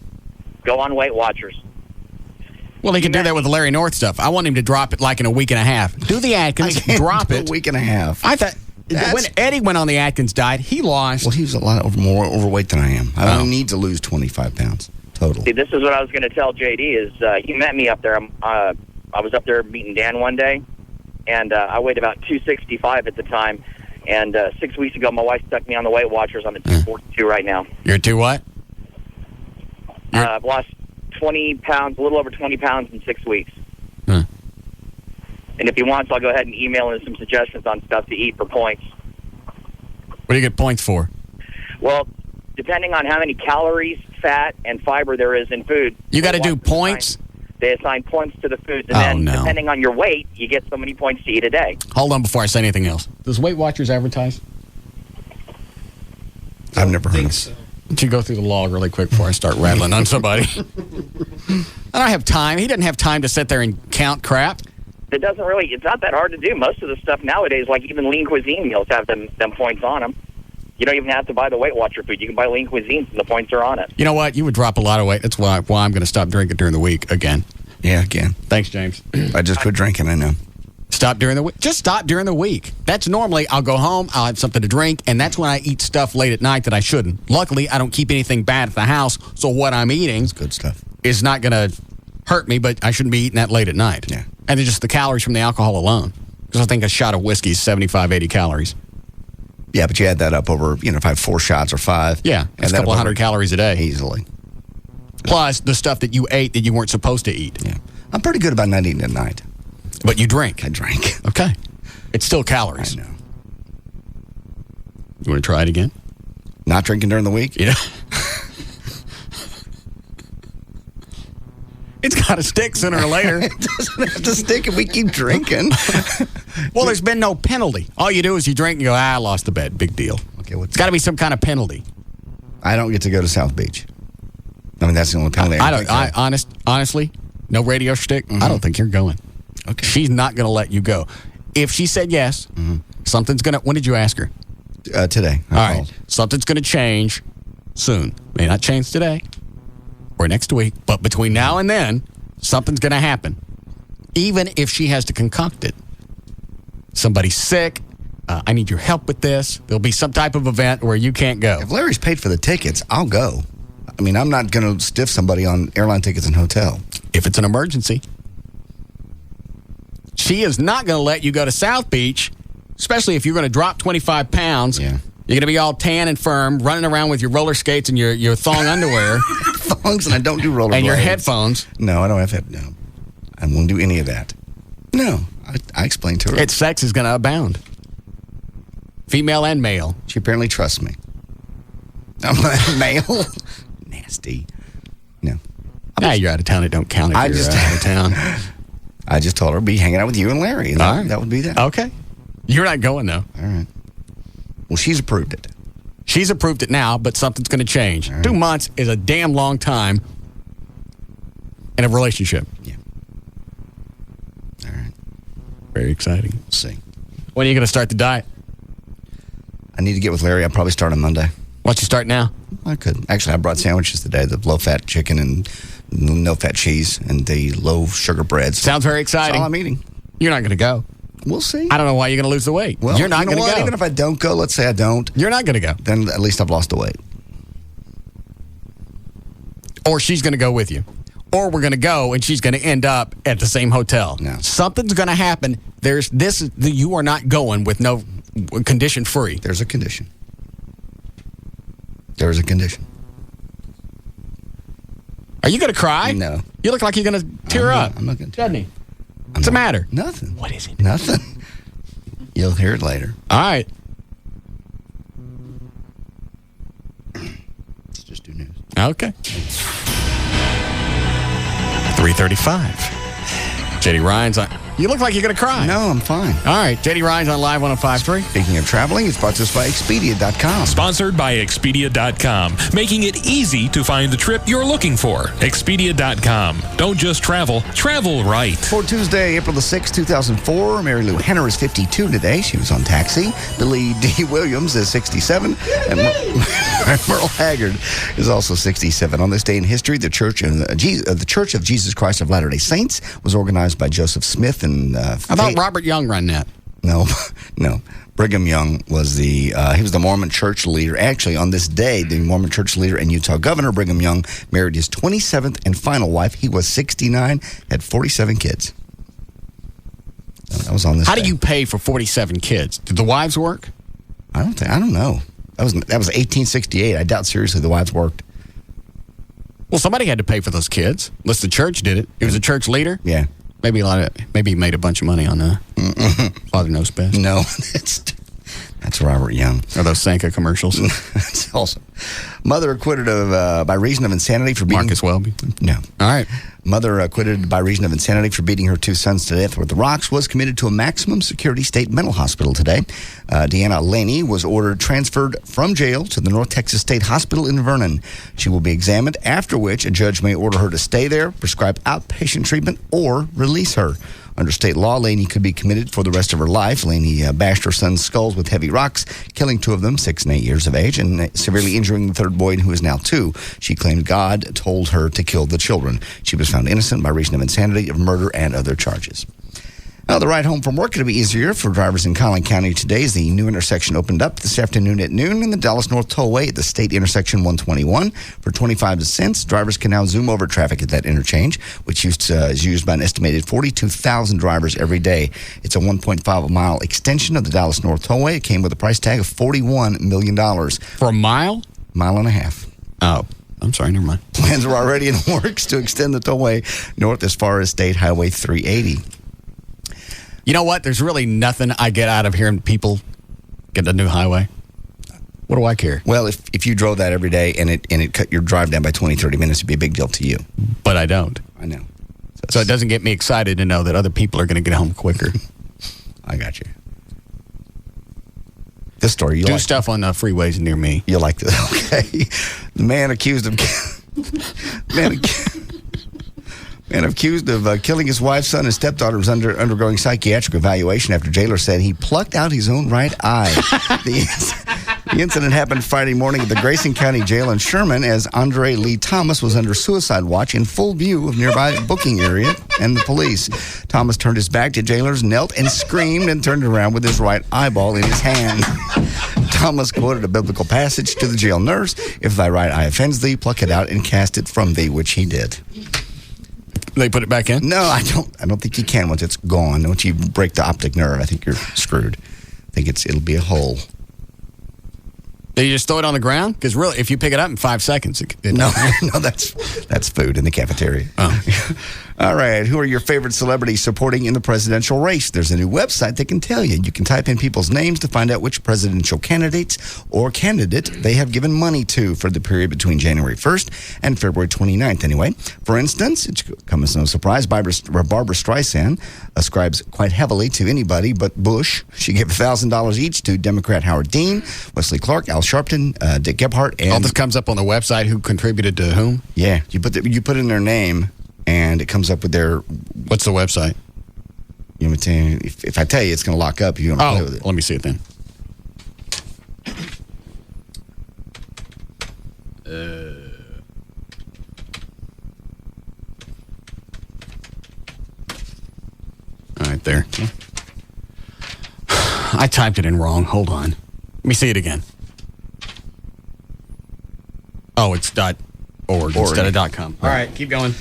S3: Go on Weight Watchers.
S13: Well, he can do that with the Larry North stuff. I want him to drop it like in a week and a half. Do the Atkins, drop it.
S24: A week and a half.
S13: I thought when Eddie went on the Atkins diet, he lost.
S24: Well, he was a lot more overweight than I am. I only need to lose 25 pounds total.
S3: See, this is what I was going to tell JD is he met me up there. I was up there meeting Dan one day, and I weighed about 265 at the time. And 6 weeks ago, my wife stuck me on the Weight Watchers. I'm at 242 right now.
S13: You're at 2 what?
S3: I've lost 20 pounds, a little over 20 pounds in 6 weeks.
S13: Huh.
S3: And if he wants, I'll go ahead and email him some suggestions on stuff to eat for points.
S13: What do you get points for?
S3: Well, depending on how many calories, fat, and fiber there is in food.
S13: You got to do points?
S3: They assign points to the foods, and then depending on your weight, you get so many points to eat a day.
S13: Hold on before I say anything else. Does Weight Watchers advertise?
S24: I've never heard of it.
S13: Why don't you go through the log really quick before I start rattling on somebody? I don't have time. He doesn't have time to sit there and count crap.
S3: It doesn't really, it's not that hard to do. Most of the stuff nowadays, like even lean cuisine meals, have them points on them. You don't even have to buy the Weight Watcher food. You can buy lean cuisines and the points are on it.
S13: You know what? You would drop a lot of weight. That's why I'm going to stop drinking during the week again.
S24: Yeah, again.
S13: Thanks, James.
S24: I just quit drinking, I know.
S13: Stop during the week. Just stop during the week. That's normally I'll go home, I'll have something to drink, and that's when I eat stuff late at night that I shouldn't. Luckily, I don't keep anything bad at the house, so what I'm eating
S24: good stuff.
S13: Is not going to hurt me, but I shouldn't be eating that late at night.
S24: Yeah.
S13: And then just the calories from the alcohol alone. Because I think a shot of whiskey is 75, 80 calories.
S24: Yeah, but you add that up over, if I have 4 shots or 5.
S13: Yeah, it's a couple of 100 calories a day.
S24: Easily.
S13: Plus the stuff that you ate that you weren't supposed to eat.
S24: Yeah. I'm pretty good about not eating at night.
S13: But you drink.
S24: I drink.
S13: Okay. It's still calories.
S24: I know.
S13: You want to try it again?
S24: Not drinking during the week?
S13: Yeah. It's got to stick sooner or later.
S24: It doesn't have to stick if we keep drinking.
S13: Well, there's been no penalty. All you do is you drink and you go, I lost the bet. Big deal.
S24: Okay,
S13: it's got to be some kind of penalty.
S24: I don't get to go to South Beach. I mean, that's the only penalty
S13: honestly, no radio shtick. I don't think you're going.
S24: Okay.
S13: She's not going to let you go. If she said yes, something's going to... When did you ask her?
S24: Today.
S13: All right. Something's going to change soon. May not change today or next week, but between now and then, something's going to happen. Even if she has to concoct it. Somebody's sick. I need your help with this. There'll be some type of event where you can't go.
S24: If Larry's paid for the tickets, I'll go. I mean, I'm not going to stiff somebody on airline tickets and hotel.
S13: If it's an emergency. She is not going to let you go to South Beach, especially if you're going to drop 25 pounds.
S24: Yeah.
S13: You're going to be all tan and firm, running around with your roller skates and your thong underwear.
S24: Thongs, and I don't do roller
S13: And your
S24: blades.
S13: headphones.
S24: No, I don't have no. I won't do any of that. No, I explained to her.
S13: Its sex is going to abound. Female and male.
S24: She apparently trusts me. I'm male? Nasty. No.
S13: You're out of town. It don't count if you're out of town.
S24: I just told her I'd be hanging out with you and Larry. And
S13: All right.
S24: That would be that.
S13: Okay. You're not going, though.
S24: All right. Well, she's approved it.
S13: She's approved it now, but something's going to change.
S24: Right.
S13: 2 months is a damn long time in a relationship.
S24: Yeah. All right.
S13: Very exciting.
S24: We'll see.
S13: When are you going to start the diet?
S24: I need to get with Larry. I'll probably start on Monday.
S13: Why don't you start now?
S24: I could. Actually, I brought sandwiches today. The low-fat chicken and no-fat cheese and the low-sugar breads.
S13: Sounds very exciting.
S24: That's all I'm eating.
S13: You're not going to go.
S24: We'll see.
S13: I don't know why you're going to lose the weight.
S24: Well,
S13: you're not going to go.
S24: Even if I don't go, let's say I don't.
S13: You're not going to go.
S24: Then at least I've lost the weight.
S13: Or she's going to go with you. Or we're going to go and she's going to end up at the same hotel.
S24: No.
S13: Something's going to happen. You are not going with no condition free.
S24: There's a condition. There's a condition.
S13: Are you going to cry?
S24: No.
S13: You look like you're going to tear up.
S24: I'm not going to.
S13: Doesn't he? What's the matter?
S24: Nothing.
S13: What is it?
S24: Nothing. You'll hear it later.
S13: All right.
S24: Let's just do news.
S13: Okay. 3:35. JD Ryan's on. You look like you're going to cry.
S24: No, I'm fine.
S13: All right. JD Ryan's on Live 105.3.
S24: Speaking of traveling, it's brought to us by Expedia.com.
S4: Sponsored by Expedia.com, making it easy to find the trip you're looking for. Expedia.com. Don't just travel, travel right.
S24: For Tuesday, April the 6th, 2004, Mary Lou Henner is 52 today. She was on Taxi. Billy D. Williams is 67. And Merle Haggard is also 67. On this day in history, the Church of Jesus Christ of Latter-day Saints was organized by Joseph Smith. And
S13: I thought Robert Young ran that.
S24: No. Brigham Young was he was the Mormon church leader. Actually, on this day, the Mormon church leader and Utah Governor Brigham Young married his 27th and final wife. He was 69, had 47 kids. That was on this
S13: How
S24: day.
S13: do you pay for 47 kids? Did the wives work?
S24: I don't know. That was 1868. I doubt seriously the wives worked.
S13: Well, somebody had to pay for those kids. Unless the church did it. It was a church leader?
S24: Yeah.
S13: Maybe he made a bunch of money on Father Knows Best.
S24: No, that's Robert Young.
S13: Are those Sanka commercials?
S24: That's also. Mother acquitted by reason of insanity for beating...
S13: Marcus Welby?
S24: No.
S13: All right.
S24: Mother acquitted by reason of insanity for beating her 2 sons to death with rocks was committed to a maximum security state mental hospital today. Deanna Laney was transferred from jail to the North Texas State Hospital in Vernon. She will be examined, after which a judge may order her to stay there, prescribe outpatient treatment, or release her. Under state law, Laney could be committed for the rest of her life. Laney bashed her son's skulls with heavy rocks, killing 2 of them, 6 and 8 years of age, and severely injuring the 3rd boy, who is now 2. She claimed God told her to kill the children. She was found innocent by reason of insanity, of murder, and other charges. Now, the ride home from work could be easier for drivers in Collin County today as the new intersection opened up this afternoon at noon in the Dallas North Tollway at the state intersection 121. For 25 cents, drivers can now zoom over traffic at that interchange, which is used by an estimated 42,000 drivers every day. It's a 1.5-mile extension of the Dallas North Tollway. It came with a price tag of $41 million.
S13: For a mile?
S24: Mile and a half.
S13: Oh. I'm sorry, never mind.
S24: Plans are already in the works to extend the tollway north as far as State Highway 380.
S13: You know what? There's really nothing I get out of hearing people get a new highway. What do I care?
S24: Well, if you drove that every day and it cut your drive down by 20, 30 minutes, it'd be a big deal to you.
S13: But I don't.
S24: I know.
S13: So it doesn't get me excited to know that other people are going to get home quicker.
S24: I got you. This story,
S13: do stuff on the freeways near me.
S24: You like this? Okay. The man accused of killing his wife, son, and stepdaughter was undergoing psychiatric evaluation after jailer said he plucked out his own right eye. The incident happened Friday morning at the Grayson County Jail in Sherman as Andre Lee Thomas was under suicide watch in full view of nearby booking area and the police. Thomas turned his back to jailers, knelt and screamed, and turned around with his right eyeball in his hand. Thomas quoted a biblical passage to the jail nurse, "If thy right eye offends thee, pluck it out and cast it from thee," which he did.
S13: They put it back in?
S24: No, I don't think you can once it's gone. Once you break the optic nerve, I think you're screwed. I think it'll be a hole.
S13: Do you just throw it on the ground? Because really, if you pick it up in 5 seconds,
S24: no, that's food in the cafeteria.
S13: Oh.
S24: All right, who are your favorite celebrities supporting in the presidential race? There's a new website that can tell you. You can type in people's names to find out which presidential candidates or candidate they have given money to for the period between January 1st and February 29th, anyway. For instance, it comes as no surprise, Barbara Streisand ascribes quite heavily to anybody but Bush. She gave $1,000 each to Democrat Howard Dean, Wesley Clark, Al Sharpton, Dick Gephardt, and...
S13: All this comes up on the website, who contributed to whom?
S24: Yeah, you put in their name, and it comes up with their...
S13: What's the website?
S24: You want me to, if I tell you, it's going to lock up. You want to play with it.
S13: Let me see it then. All right, there. I typed it in wrong. Hold on. Let me see it again. Oh, it's .org instead of .com. All right, keep going.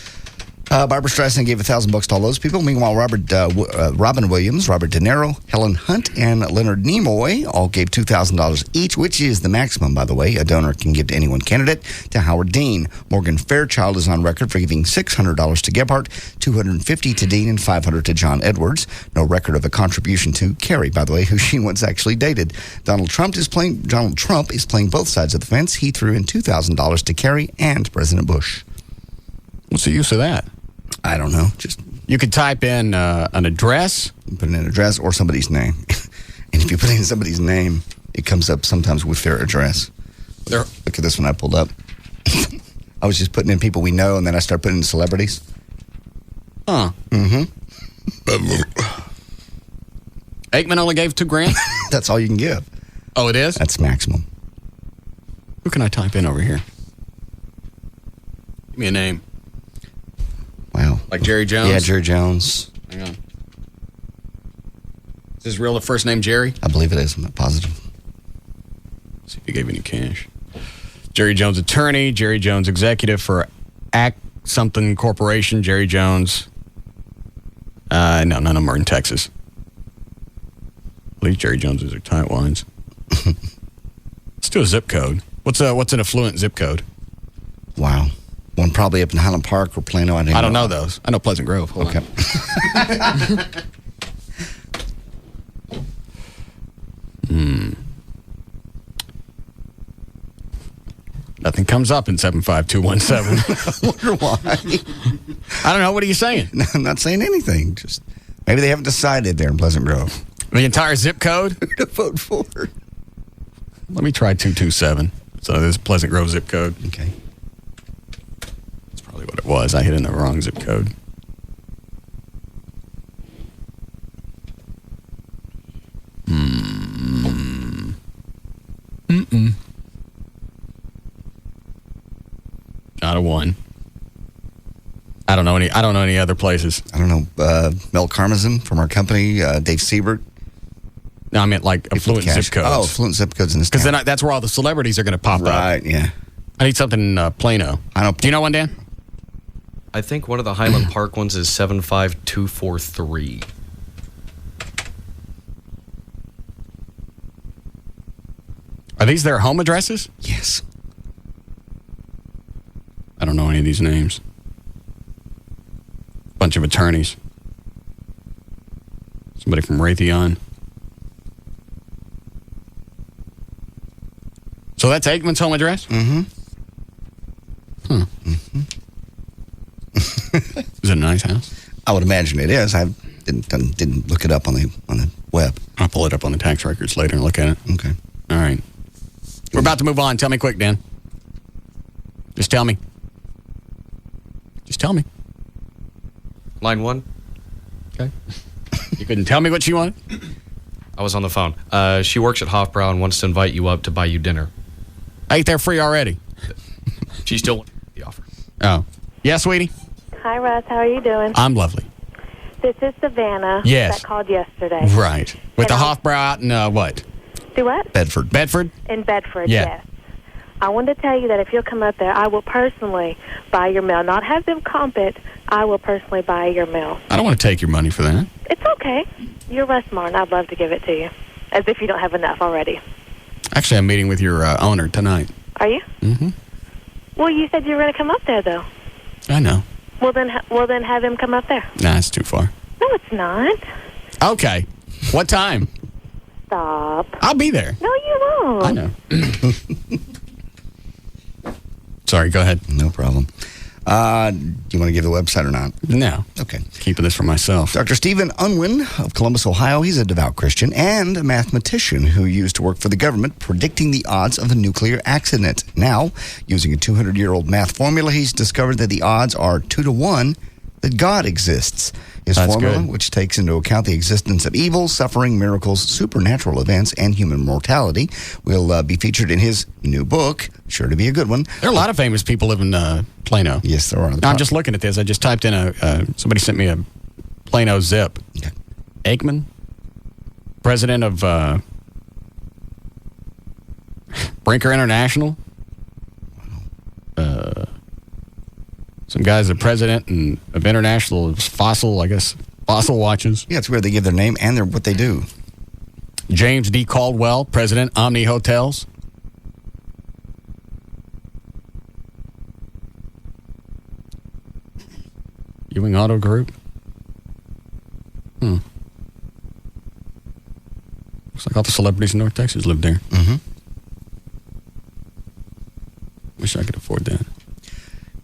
S24: Barbara Streisand gave $1,000 to all those people. Meanwhile, Robin Williams, Robert De Niro, Helen Hunt, and Leonard Nimoy all gave $2,000 each, which is the maximum, by the way, a donor can give to any one candidate. To Howard Dean, Morgan Fairchild is on record for giving $600 to Gebhardt, $250 to Dean, and $500 to John Edwards. No record of a contribution to Kerry, by the way, who she once actually dated. Donald Trump is playing both sides of the fence. He threw in $2,000 to Kerry and President Bush.
S13: What's the use of that?
S24: I don't know. Just
S13: you could type in an address.
S24: Put in an address or somebody's name. And if you put in somebody's name, it comes up sometimes with their address. Look at this one I pulled up. I was just putting in people we know, and then I started putting in celebrities.
S13: Huh.
S24: Mm-hmm.
S13: Aikman only gave $2,000?
S24: That's all you can give.
S13: Oh, it is?
S24: That's maximum.
S13: Who can I type in over here? Give me a name.
S24: Wow.
S13: Like Jerry Jones?
S24: Yeah, Jerry Jones.
S13: Hang on. Is his real first name Jerry?
S24: I believe it is. I'm not positive.
S13: Let's see if he gave any cash. Jerry Jones attorney, Jerry Jones executive for Act Something Corporation, Jerry Jones. No, none of them are in Texas. At least Jerry Jones's are tightwads. Let's do a zip code. What's an affluent zip code?
S24: Wow. One probably up in Highland Park or Plano.
S13: I don't know those. I know Pleasant Grove. Hold on. Nothing comes up in 75217.
S24: I wonder why.
S13: I don't know. What are you saying?
S24: No, I'm not saying anything. Just maybe they haven't decided there in Pleasant Grove.
S13: The entire zip code?
S24: Who to vote for?
S13: Let me try 227. So this is Pleasant Grove zip code.
S24: Okay.
S13: That's probably what it was. I hit in the wrong zip code. Not a one. I don't know any other places.
S24: I don't know. Mel Karmazin from our company, Dave Siebert.
S13: No, I meant like affluent zip codes.
S24: Oh, affluent zip codes in this town.
S13: Because then that's where all the celebrities are going to pop up.
S24: Right, yeah.
S13: I need something in Plano. Do you know one, Dan?
S1: I think one of the Highland Park ones is 75243.
S13: Are these their home addresses?
S24: Yes.
S13: I don't know any of these names. Bunch of attorneys. Somebody from Raytheon. So that's Aikman's home address?
S24: Mm-hmm.
S13: Is it a nice house?
S24: I would imagine it is. I didn't look it up on the web.
S13: I'll pull it up on the tax records later and look at it.
S24: Okay.
S13: All right. We're about to move on. Tell me quick, Dan. Just tell me. Just tell me.
S1: Line 1.
S13: Okay. You couldn't tell me what she wanted?
S1: I was on the phone. She works at Hofbrau and wants to invite you up to buy you dinner.
S13: I ate there free already.
S1: She still wants the offer.
S13: Oh. Yeah, sweetie?
S5: Hi, Russ. How are you doing?
S13: I'm lovely.
S5: This is Savannah.
S13: Yes.
S5: That called yesterday.
S13: Right. With the Hofbrau out in what?
S5: Do what?
S24: Bedford.
S13: Bedford?
S5: In Bedford,
S13: Yeah.
S5: yes. I wanted to tell you that if you'll come up there, I will personally buy your mail. Not have them comp it. I will personally buy your mail.
S13: I don't want to take your money for that.
S5: It's okay. You're Russ Martin. I'd love to give it to you. As if you don't have enough already.
S13: Actually, I'm meeting with your owner tonight.
S5: Are you?
S13: Mm-hmm.
S5: Well, you said you were going to come up there, though.
S13: I know.
S5: Well, then have him come up there.
S13: Nah, it's too far.
S5: No, it's not.
S13: Okay. What time?
S5: Stop.
S13: I'll be there.
S5: No, you won't.
S13: I know. Sorry, go ahead.
S24: No problem. Do you want to give the website or not?
S13: No.
S24: Okay.
S13: Keeping this for myself.
S24: Dr. Stephen Unwin of Columbus, Ohio. He's a devout Christian and a mathematician who used to work for the government predicting the odds of a nuclear accident. Now, using a 200-year-old math formula, he's discovered that the odds are 2 to 1 that God exists. His formula, which takes into account the existence of evil, suffering, miracles, supernatural events, and human mortality, will be featured in his new book. Sure to be a good one.
S13: There are a lot of famous people live in Plano.
S24: Yes, there are.
S13: I'm just looking at this. I just typed in somebody sent me a Plano zip.
S24: Okay.
S13: Aikman,
S6: president of Brinker International. Some guy's the president of International Fossil Watches.
S24: Yeah, it's where they give their name and what they do.
S6: James D. Caldwell, president, Omni Hotels. Ewing Auto Group. Looks like all the celebrities in North Texas live there.
S24: Mm-hmm.
S6: Wish I could afford that.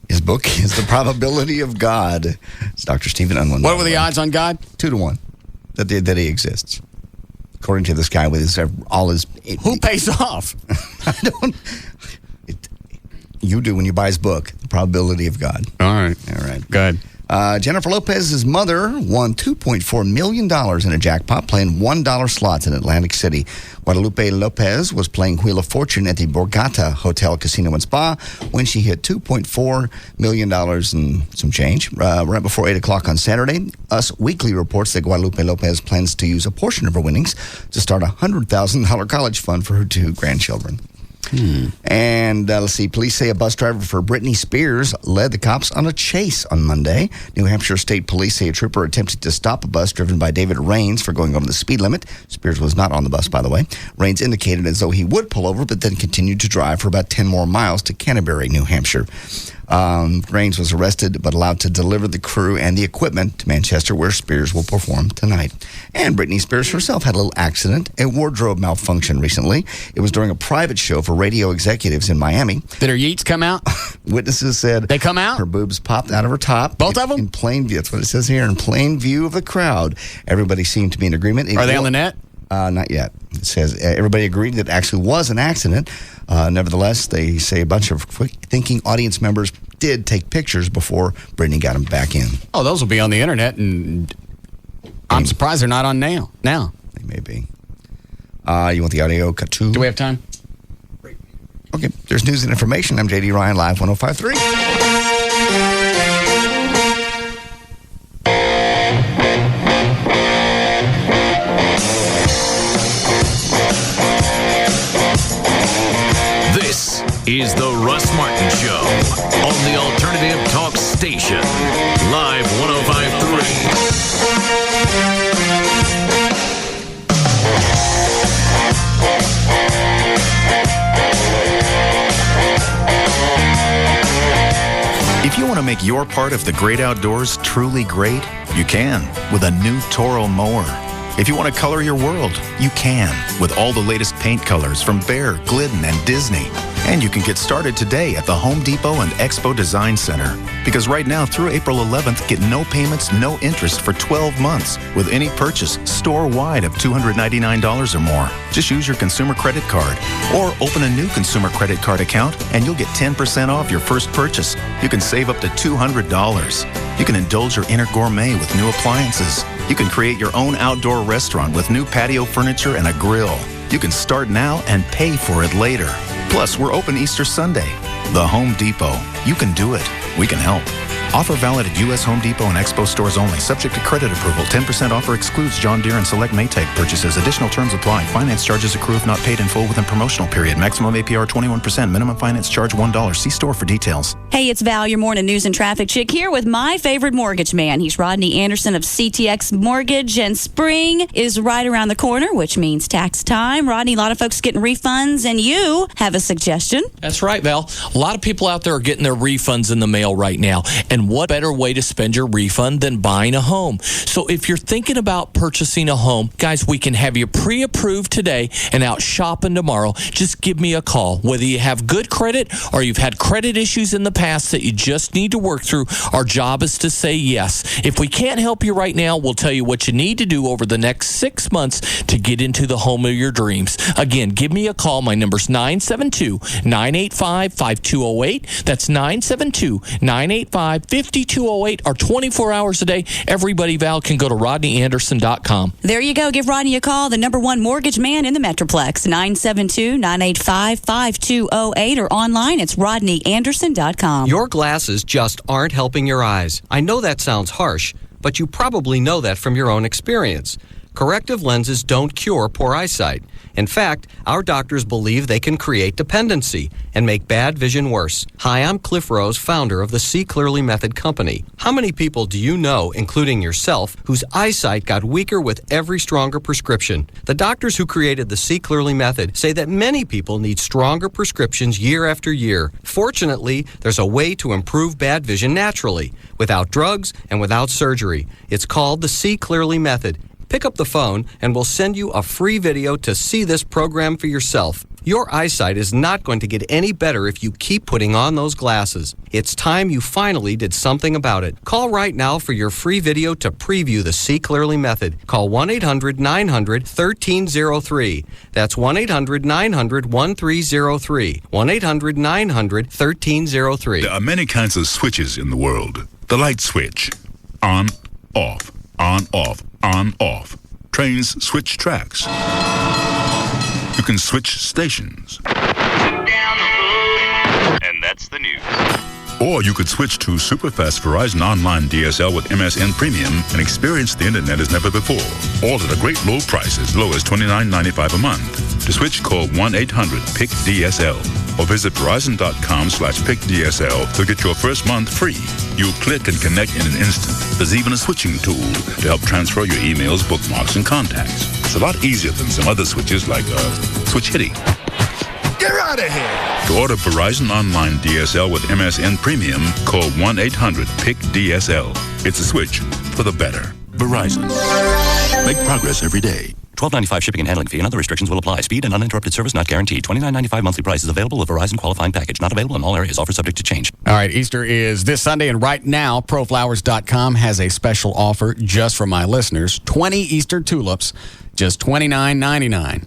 S24: His book is The Probability of God. It's Dr. Stephen Unwin.
S6: What were the odds on God?
S24: 2-1 that he exists. According to this guy with
S6: who pays off?
S24: You do when you buy his book, The Probability of God.
S6: All right. Good.
S24: Jennifer Lopez's mother won $2.4 million in a jackpot playing $1 slots in Atlantic City. Guadalupe Lopez was playing Wheel of Fortune at the Borgata Hotel, Casino, and Spa when she hit $2.4 million and some change right before 8 o'clock on Saturday. Us Weekly reports that Guadalupe Lopez plans to use a portion of her winnings to start a $100,000 college fund for her 2 grandchildren. And let's see, police say a bus driver for Britney Spears led the cops on a chase on Monday. New Hampshire State Police say a trooper attempted to stop a bus driven by David Rains for going over the speed limit. Spears was not on the bus, by the way. Rains indicated as though he would pull over, but then continued to drive for about 10 more miles to Canterbury, New Hampshire. Rains was arrested but allowed to deliver the crew and the equipment to Manchester, where Spears will perform tonight. And Britney Spears herself had a little accident, a wardrobe malfunction recently. It was during a private show for radio executives in Miami.
S6: Did her yeets come out?
S24: Witnesses said
S6: they come out.
S24: Her boobs popped out of her top.
S6: Both of them?
S24: In plain view. That's what it says here. In plain view of the crowd. Everybody seemed to be in agreement.
S6: Are they on the net?
S24: Not yet. It says everybody agreed that it actually was an accident. Nevertheless, they say a bunch of quick-thinking audience members did take pictures before Britney got them back in.
S6: Oh, those will be on the internet, and I'm surprised they're not on now.
S24: They may be. You want the audio cut too?
S6: Do we have time?
S24: Okay. There's news and information. I'm J.D. Ryan, Live 105.3.
S12: This is the Russ Martin Show on the Alternative Talk Station, Live 105.3.
S7: If you want to make your part of the great outdoors truly great, you can with a new Toro mower. If you want to color your world, you can with all the latest paint colors from Behr, Glidden, and Disney. And you can get started today at the Home Depot and Expo Design Center. Because right now through April 11th, get no payments, no interest for 12 months with any purchase store-wide of $299 or more. Just use your consumer credit card or open a new consumer credit card account and you'll get 10% off your first purchase. You can save up to $200. You can indulge your inner gourmet with new appliances. You can create your own outdoor restaurant with new patio furniture and a grill. You can start now and pay for it later. Plus, we're open Easter Sunday. The Home Depot. You can do it. We can help. Offer valid at U.S. Home Depot and Expo stores only. Subject to credit approval. 10% offer excludes John Deere and select Maytag purchases. Additional terms apply. Finance charges accrue if not paid in full within promotional period. Maximum APR 21%. Minimum finance charge $1. See store for details.
S8: Hey, it's Val, your morning news and traffic chick, here with my favorite mortgage man. He's Rodney Anderson of CTX Mortgage, and spring is right around the corner, which means tax time. Rodney, a lot of folks getting refunds, and you have a suggestion.
S9: That's right, Val. A lot of people out there are getting their refunds in the mail right now. And what better way to spend your refund than buying a home? So if you're thinking about purchasing a home, guys, we can have you pre-approved today and out shopping tomorrow. Just give me a call. Whether you have good credit or you've had credit issues in the past that you just need to work through, our job is to say yes. If we can't help you right now, we'll tell you what you need to do over the next 6 months to get into the home of your dreams. Again, give me a call. My number's 972-985-5208. That's 972-985-5208, or 24 hours a day. Everybody, Val, can go to RodneyAnderson.com.
S8: There you go. Give Rodney a call, the #1 mortgage man in the Metroplex. 972-985-5208, or online, it's RodneyAnderson.com.
S10: Your glasses just aren't helping your eyes. I know that sounds harsh, but you probably know that from your own experience. Corrective lenses don't cure poor eyesight. In fact, our doctors believe they can create dependency and make bad vision worse. Hi, I'm Cliff Rose, founder of the See Clearly Method Company. How many people do you know, including yourself, whose eyesight got weaker with every stronger prescription? The doctors who created the See Clearly Method say that many people need stronger prescriptions year after year. Fortunately, there's a way to improve bad vision naturally, without drugs and without surgery. It's called the See Clearly Method. Pick up the phone and we'll send you a free video to see this program for yourself. Your eyesight is not going to get any better if you keep putting on those glasses. It's time you finally did something about it. Call right now for your free video to preview the See Clearly Method. Call 1-800-900-1303. That's 1-800-900-1303. 1-800-900-1303.
S14: There are many kinds of switches in the world. The light switch. On, off, on, off. On, off. Trains switch tracks. You can switch stations.
S12: And that's the news.
S14: Or you could switch to super-fast Verizon Online DSL with MSN Premium and experience the internet as never before. All at a great low price, as low as $29.95 a month. To switch, call 1-800-PIC-DSL or visit Verizon.com/PICDSL to get your first month free. You click and connect in an instant. There's even a switching tool to help transfer your emails, bookmarks, and contacts. It's a lot easier than some other switches like switch hitting. Get out of here! To order Verizon Online DSL with MSN Premium, call 1-800-PIC-DSL. It's a switch for the better. Verizon. Make progress every day.
S15: $12.95 shipping and handling fee and other restrictions will apply. Speed and uninterrupted service not guaranteed. $29.95 monthly price is available with Verizon qualifying package. Not available in all areas. Offer subject to change.
S6: All right, Easter is this Sunday, and right now, ProFlowers.com has a special offer just for my listeners. 20 Easter tulips, just $29.99.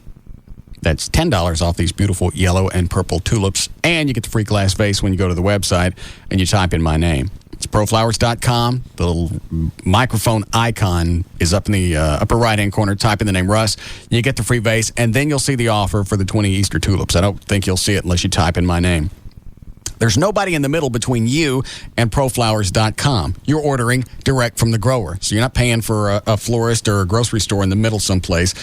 S6: That's $10 off these beautiful yellow and purple tulips, and you get the free glass vase when you go to the website and you type in my name. It's ProFlowers.com. The little microphone icon is up in the upper right-hand corner. Type in the name Russ. You get the free vase, and then you'll see the offer for the 20 Easter tulips. I don't think you'll see it unless you type in my name. There's nobody in the middle between you and ProFlowers.com. You're ordering direct from the grower, so you're not paying for a florist or a grocery store in the middle someplace.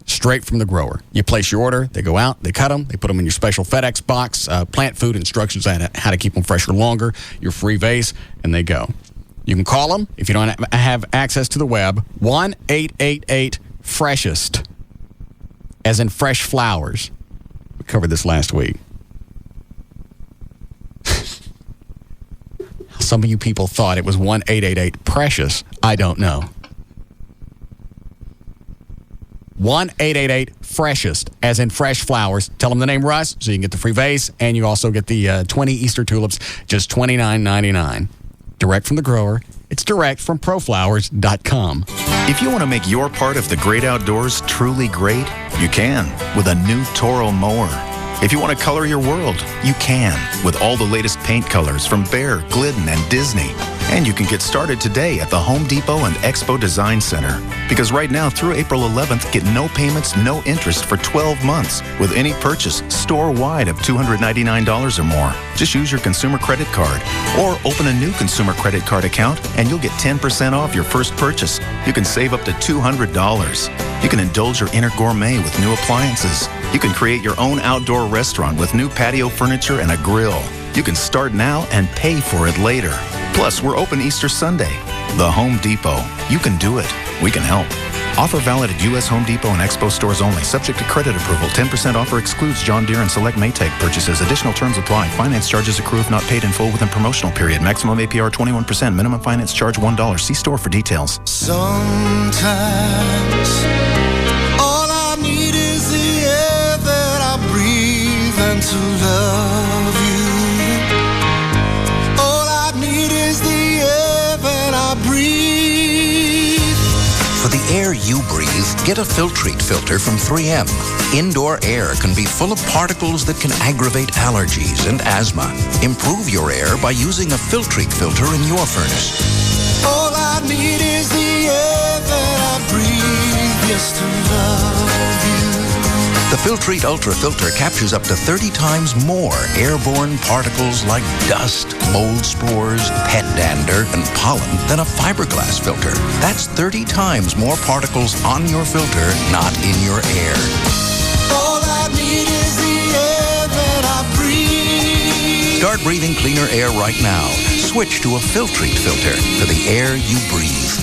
S6: Straight from the grower. You place your order, they go out, they cut them, they put them in your special FedEx box, plant food instructions on how to keep them fresher longer, your free vase, and they go. You can call them if you don't have access to the web, 1-888-FRESHEST, as in fresh flowers. We covered this last week. Some of you people thought it was 1-888-PRECIOUS. I don't know. 1-888-FRESHEST, as in fresh flowers. Tell them the name Russ, so you can get the free vase, and you also get the 20 Easter tulips, just $29.99. Direct from the grower. It's direct from ProFlowers.com.
S7: If you want to make your part of the great outdoors truly great, you can with a new Toro mower. If you want to color your world, you can with all the latest paint colors from Behr, Glidden, and Disney. And you can get started today at the Home Depot and Expo Design Center. Because right now through April 11th, get no payments, no interest for 12 months with any purchase store-wide of $299 or more. Just use your consumer credit card or open a new consumer credit card account and you'll get 10% off your first purchase. You can save up to $200. You can indulge your inner gourmet with new appliances. You can create your own outdoor restaurant with new patio furniture and a grill. You can start now and pay for it later. Plus, we're open Easter Sunday. The Home Depot. You can do it. We can help. Offer valid at U.S. Home Depot and Expo stores only. Subject to credit approval. 10% offer excludes John Deere and select Maytag purchases. Additional terms apply. Finance charges accrue if not paid in full within promotional period. Maximum APR 21%. Minimum finance charge $1. See store for details.
S2: Sometimes all I need is the air that I breathe and to love you. All I need is the air that I breathe.
S16: For the air you breathe, get a Filtrete filter from 3M. Indoor air can be full of particles that can aggravate allergies and asthma. Improve your air by using a Filtrete filter in your furnace.
S2: All I need is the air that I breathe, just to love you.
S16: The Filtrete Ultra filter captures up to 30 times more airborne particles like dust, mold spores, pet dander, and pollen than a fiberglass filter. That's 30 times more particles on your filter, not in your air.
S2: All I need is the air that I breathe.
S16: Start breathing cleaner air right now. Switch to a Filtrete filter for the air you breathe.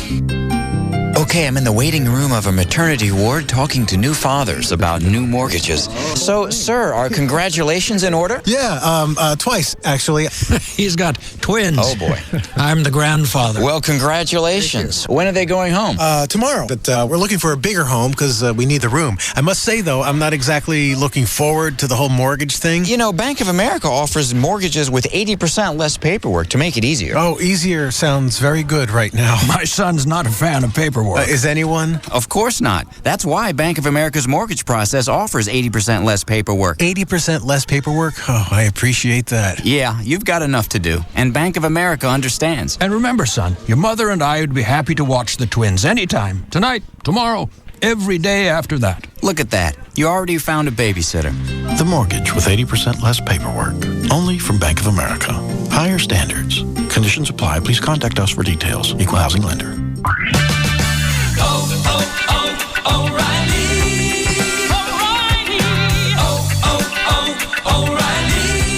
S11: Okay, I'm in the waiting room of a maternity ward talking to new fathers about new mortgages. So, sir, are congratulations in order?
S17: Yeah, twice, actually. He's got twins.
S11: Oh, boy.
S17: I'm the grandfather.
S11: Well, congratulations. When are they going home?
S17: Tomorrow. But we're looking for a bigger home because we need the room. I must say, though, I'm not exactly looking forward to the whole mortgage thing.
S11: You know, Bank of America offers mortgages with 80% less paperwork to make it easier.
S17: Oh, easier sounds very good right now. My son's not a fan of paperwork. Is anyone?
S11: Of course not. That's why Bank of America's mortgage process offers 80% less paperwork.
S17: 80% less paperwork? Oh, I appreciate that.
S11: Yeah, you've got enough to do. And Bank of America understands.
S17: And remember, son, your mother and I would be happy to watch the twins anytime. Tonight, tomorrow, every day after that.
S11: Look at that. You already found a babysitter.
S18: The mortgage with 80% less paperwork. Only from Bank of America. Higher standards. Conditions apply. Please contact us for details. Equal housing lender.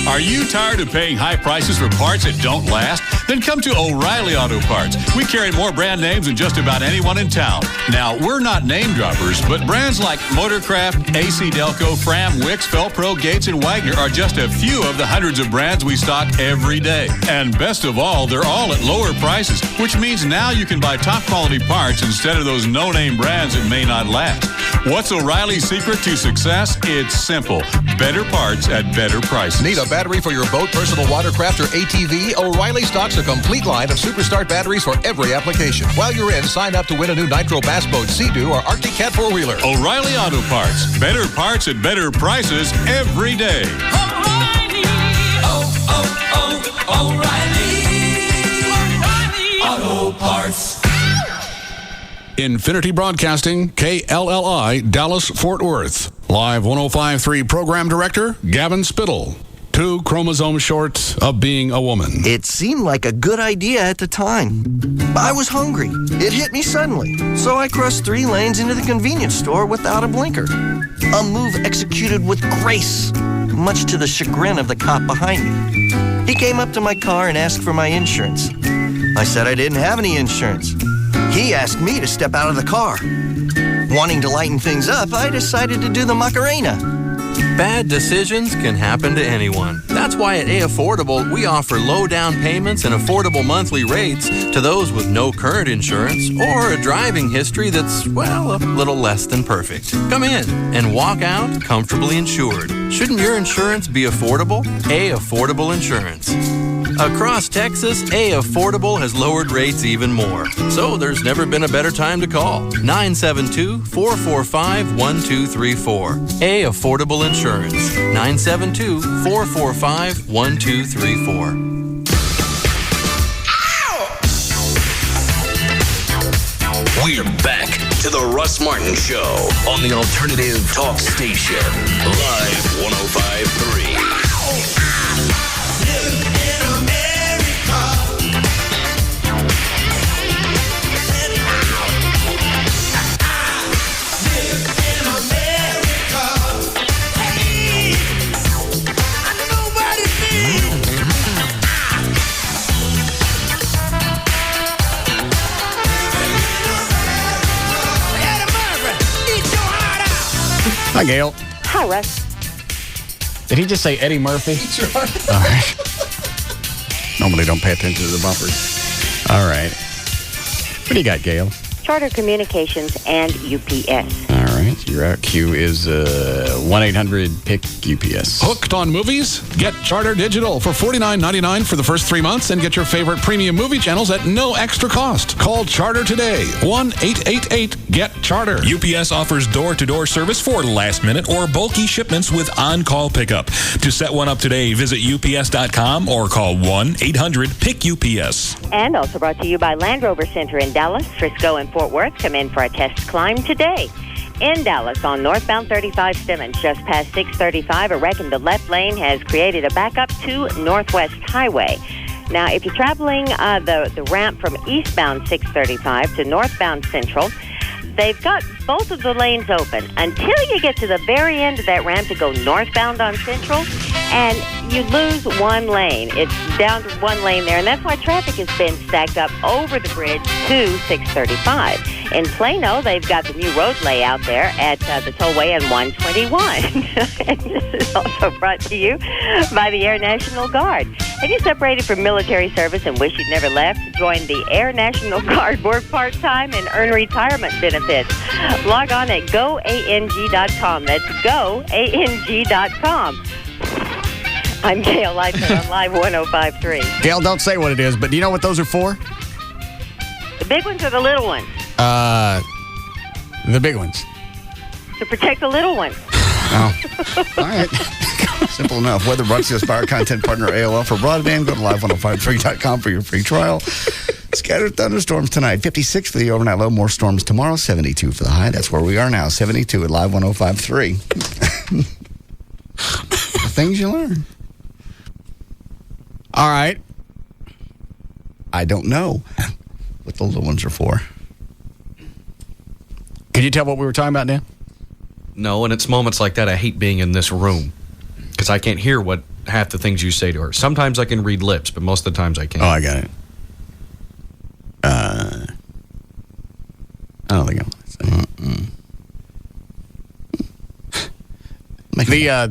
S19: Are you tired of paying high prices for parts that don't last? Then come to O'Reilly Auto Parts. We carry more brand names than just about anyone in town. Now, we're not name droppers, but brands like Motorcraft, AC Delco, Fram, Wix, Felpro, Gates, and Wagner are just a few of the hundreds of brands we stock every day. And best of all, they're all at lower prices, which means now you can buy top quality parts instead of those no-name brands that may not last. What's O'Reilly's secret to success? It's simple. Better parts at better prices.
S20: Need a battery for your boat, personal watercraft, or ATV? O'Reilly stocks a complete line of Superstart batteries for every application. While you're in, sign up to win a new Nitro Bass Boat, Sea-Doo, or Arctic Cat 4-wheeler.
S19: O'Reilly Auto Parts. Better parts at better prices every day.
S2: O'Reilly Auto Parts.
S25: Infinity Broadcasting, KLLI, Dallas, Fort Worth. Live 105.3 Program Director, Gavin Spittle. 2 chromosomes short of being a woman.
S26: It seemed like a good idea at the time. I was hungry. It hit me suddenly. So I crossed 3 lanes into the convenience store without a blinker. A move executed with grace, much to the chagrin of the cop behind me. He came up to my car and asked for my insurance. I said I didn't have any insurance. He asked me to step out of the car. Wanting to lighten things up, I decided to do the Macarena.
S27: Bad decisions can happen to anyone. That's why at A Affordable, we offer low down payments and affordable monthly rates to those with no current insurance or a driving history that's, well, a little less than perfect. Come in and walk out comfortably insured. Shouldn't your insurance be affordable? A Affordable Insurance. Across Texas, A Affordable has lowered rates even more. So there's never been a better time to call. 972-445-1234. A Affordable Insurance. 972-445-1234.
S12: We're back to the Russ Martin Show on the Alternative Talk Station. Live 105.3.
S6: Hi, Gail.
S5: Hi, Russ.
S6: Did he just say Eddie Murphy?
S5: That's right.
S6: All right. Normally don't pay attention to the bumpers. All right. What do you got, Gail?
S5: Charter Communications and UPS.
S6: All right. Your out cue is 1-800-PIC-UPS.
S25: Hooked on movies? Get Charter Digital for $49.99 for the first 3 months and get your favorite premium movie channels at no extra cost. Call Charter today. 1-888-GET-CHARTER.
S4: UPS offers door-to-door service for last-minute or bulky shipments with on-call pickup. To set one up today, visit UPS.com or call 1-800-PIC-UPS.
S5: And also brought to you by Land Rover Center in Dallas, Frisco, and Fort Worth. Come in for a test climb today.
S1: in Dallas on northbound 35 Simmons. Just past 635, a wreck in the left lane has created a backup to Northwest Highway. Now, if you're traveling the ramp from eastbound 635 to northbound Central, they've got both of the lanes open until you get to the very end of that ramp to go northbound on Central, and you lose one lane. It's down to one lane there, and that's why traffic has been stacked up over the bridge to 635. In Plano, they've got the new road layout there at the tollway and 121. And this is also brought to you by the Air National Guard. If you separated from military service and wish you'd never left, join the Air National Guard. Work part-time and earn retirement benefits. Log on at goang.com. That's goang.com. I'm Gail Lightfoot on Live 105.3.
S6: Gail, don't say what it is, but do you know what those are for?
S1: The big ones or the little ones?
S6: The big ones.
S1: To protect the little ones.
S3: Oh. All right. Simple enough. Weather brought to you by our content partner, AOL. For broadband, go to live1053.com for your free trial. Scattered thunderstorms tonight. 56 for the overnight low. More storms tomorrow. 72 for the high. That's where we are now. 72 at Live 105.3. The things you learn.
S6: All right.
S3: I don't know what the little ones are for.
S6: Could you tell what we were talking about, Dan?
S13: No, and it's moments like that I hate being in this room because I can't hear what half the things you say to her. Sometimes I can read lips, but most of the times I can't.
S6: Oh, I got it. I don't think I'm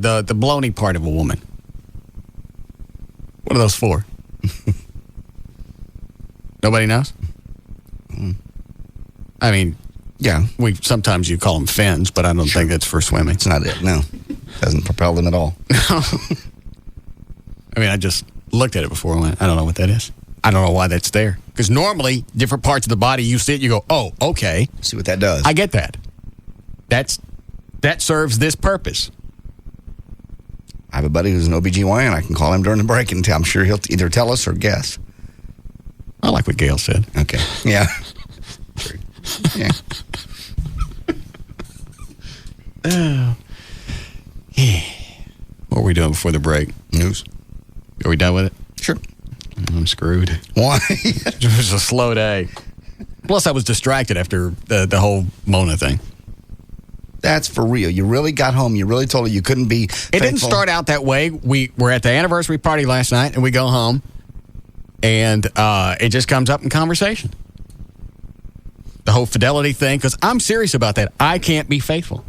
S6: the baloney part of a woman. What are those for? Nobody knows? I mean, yeah, sometimes you call them fins, but I don't think that's for swimming.
S3: It's not it, no. Doesn't propel them at all.
S6: I mean, I just looked at it before and went, I don't know what that is. I don't know why that's there. Because normally, different parts of the body, you see it, you go, oh, okay.
S3: See what that does.
S6: I get that. That serves this purpose.
S3: I have a buddy who's an OBGYN. I can call him during the break and I'm sure he'll either tell us or guess.
S6: I like what Gail said.
S3: Okay. Yeah. Yeah.
S6: What are we doing before the break?
S3: News.
S6: Are we done with it?
S3: Sure.
S6: I'm screwed.
S3: Why?
S6: It was a slow day. Plus, I was distracted after the whole Mona thing.
S3: That's for real. You really got home. You really told her you couldn't be faithful.
S6: It didn't start out that way. We were at the anniversary party last night, and we go home, and it just comes up in conversation. The whole fidelity thing, because I'm serious about that. I can't be faithful.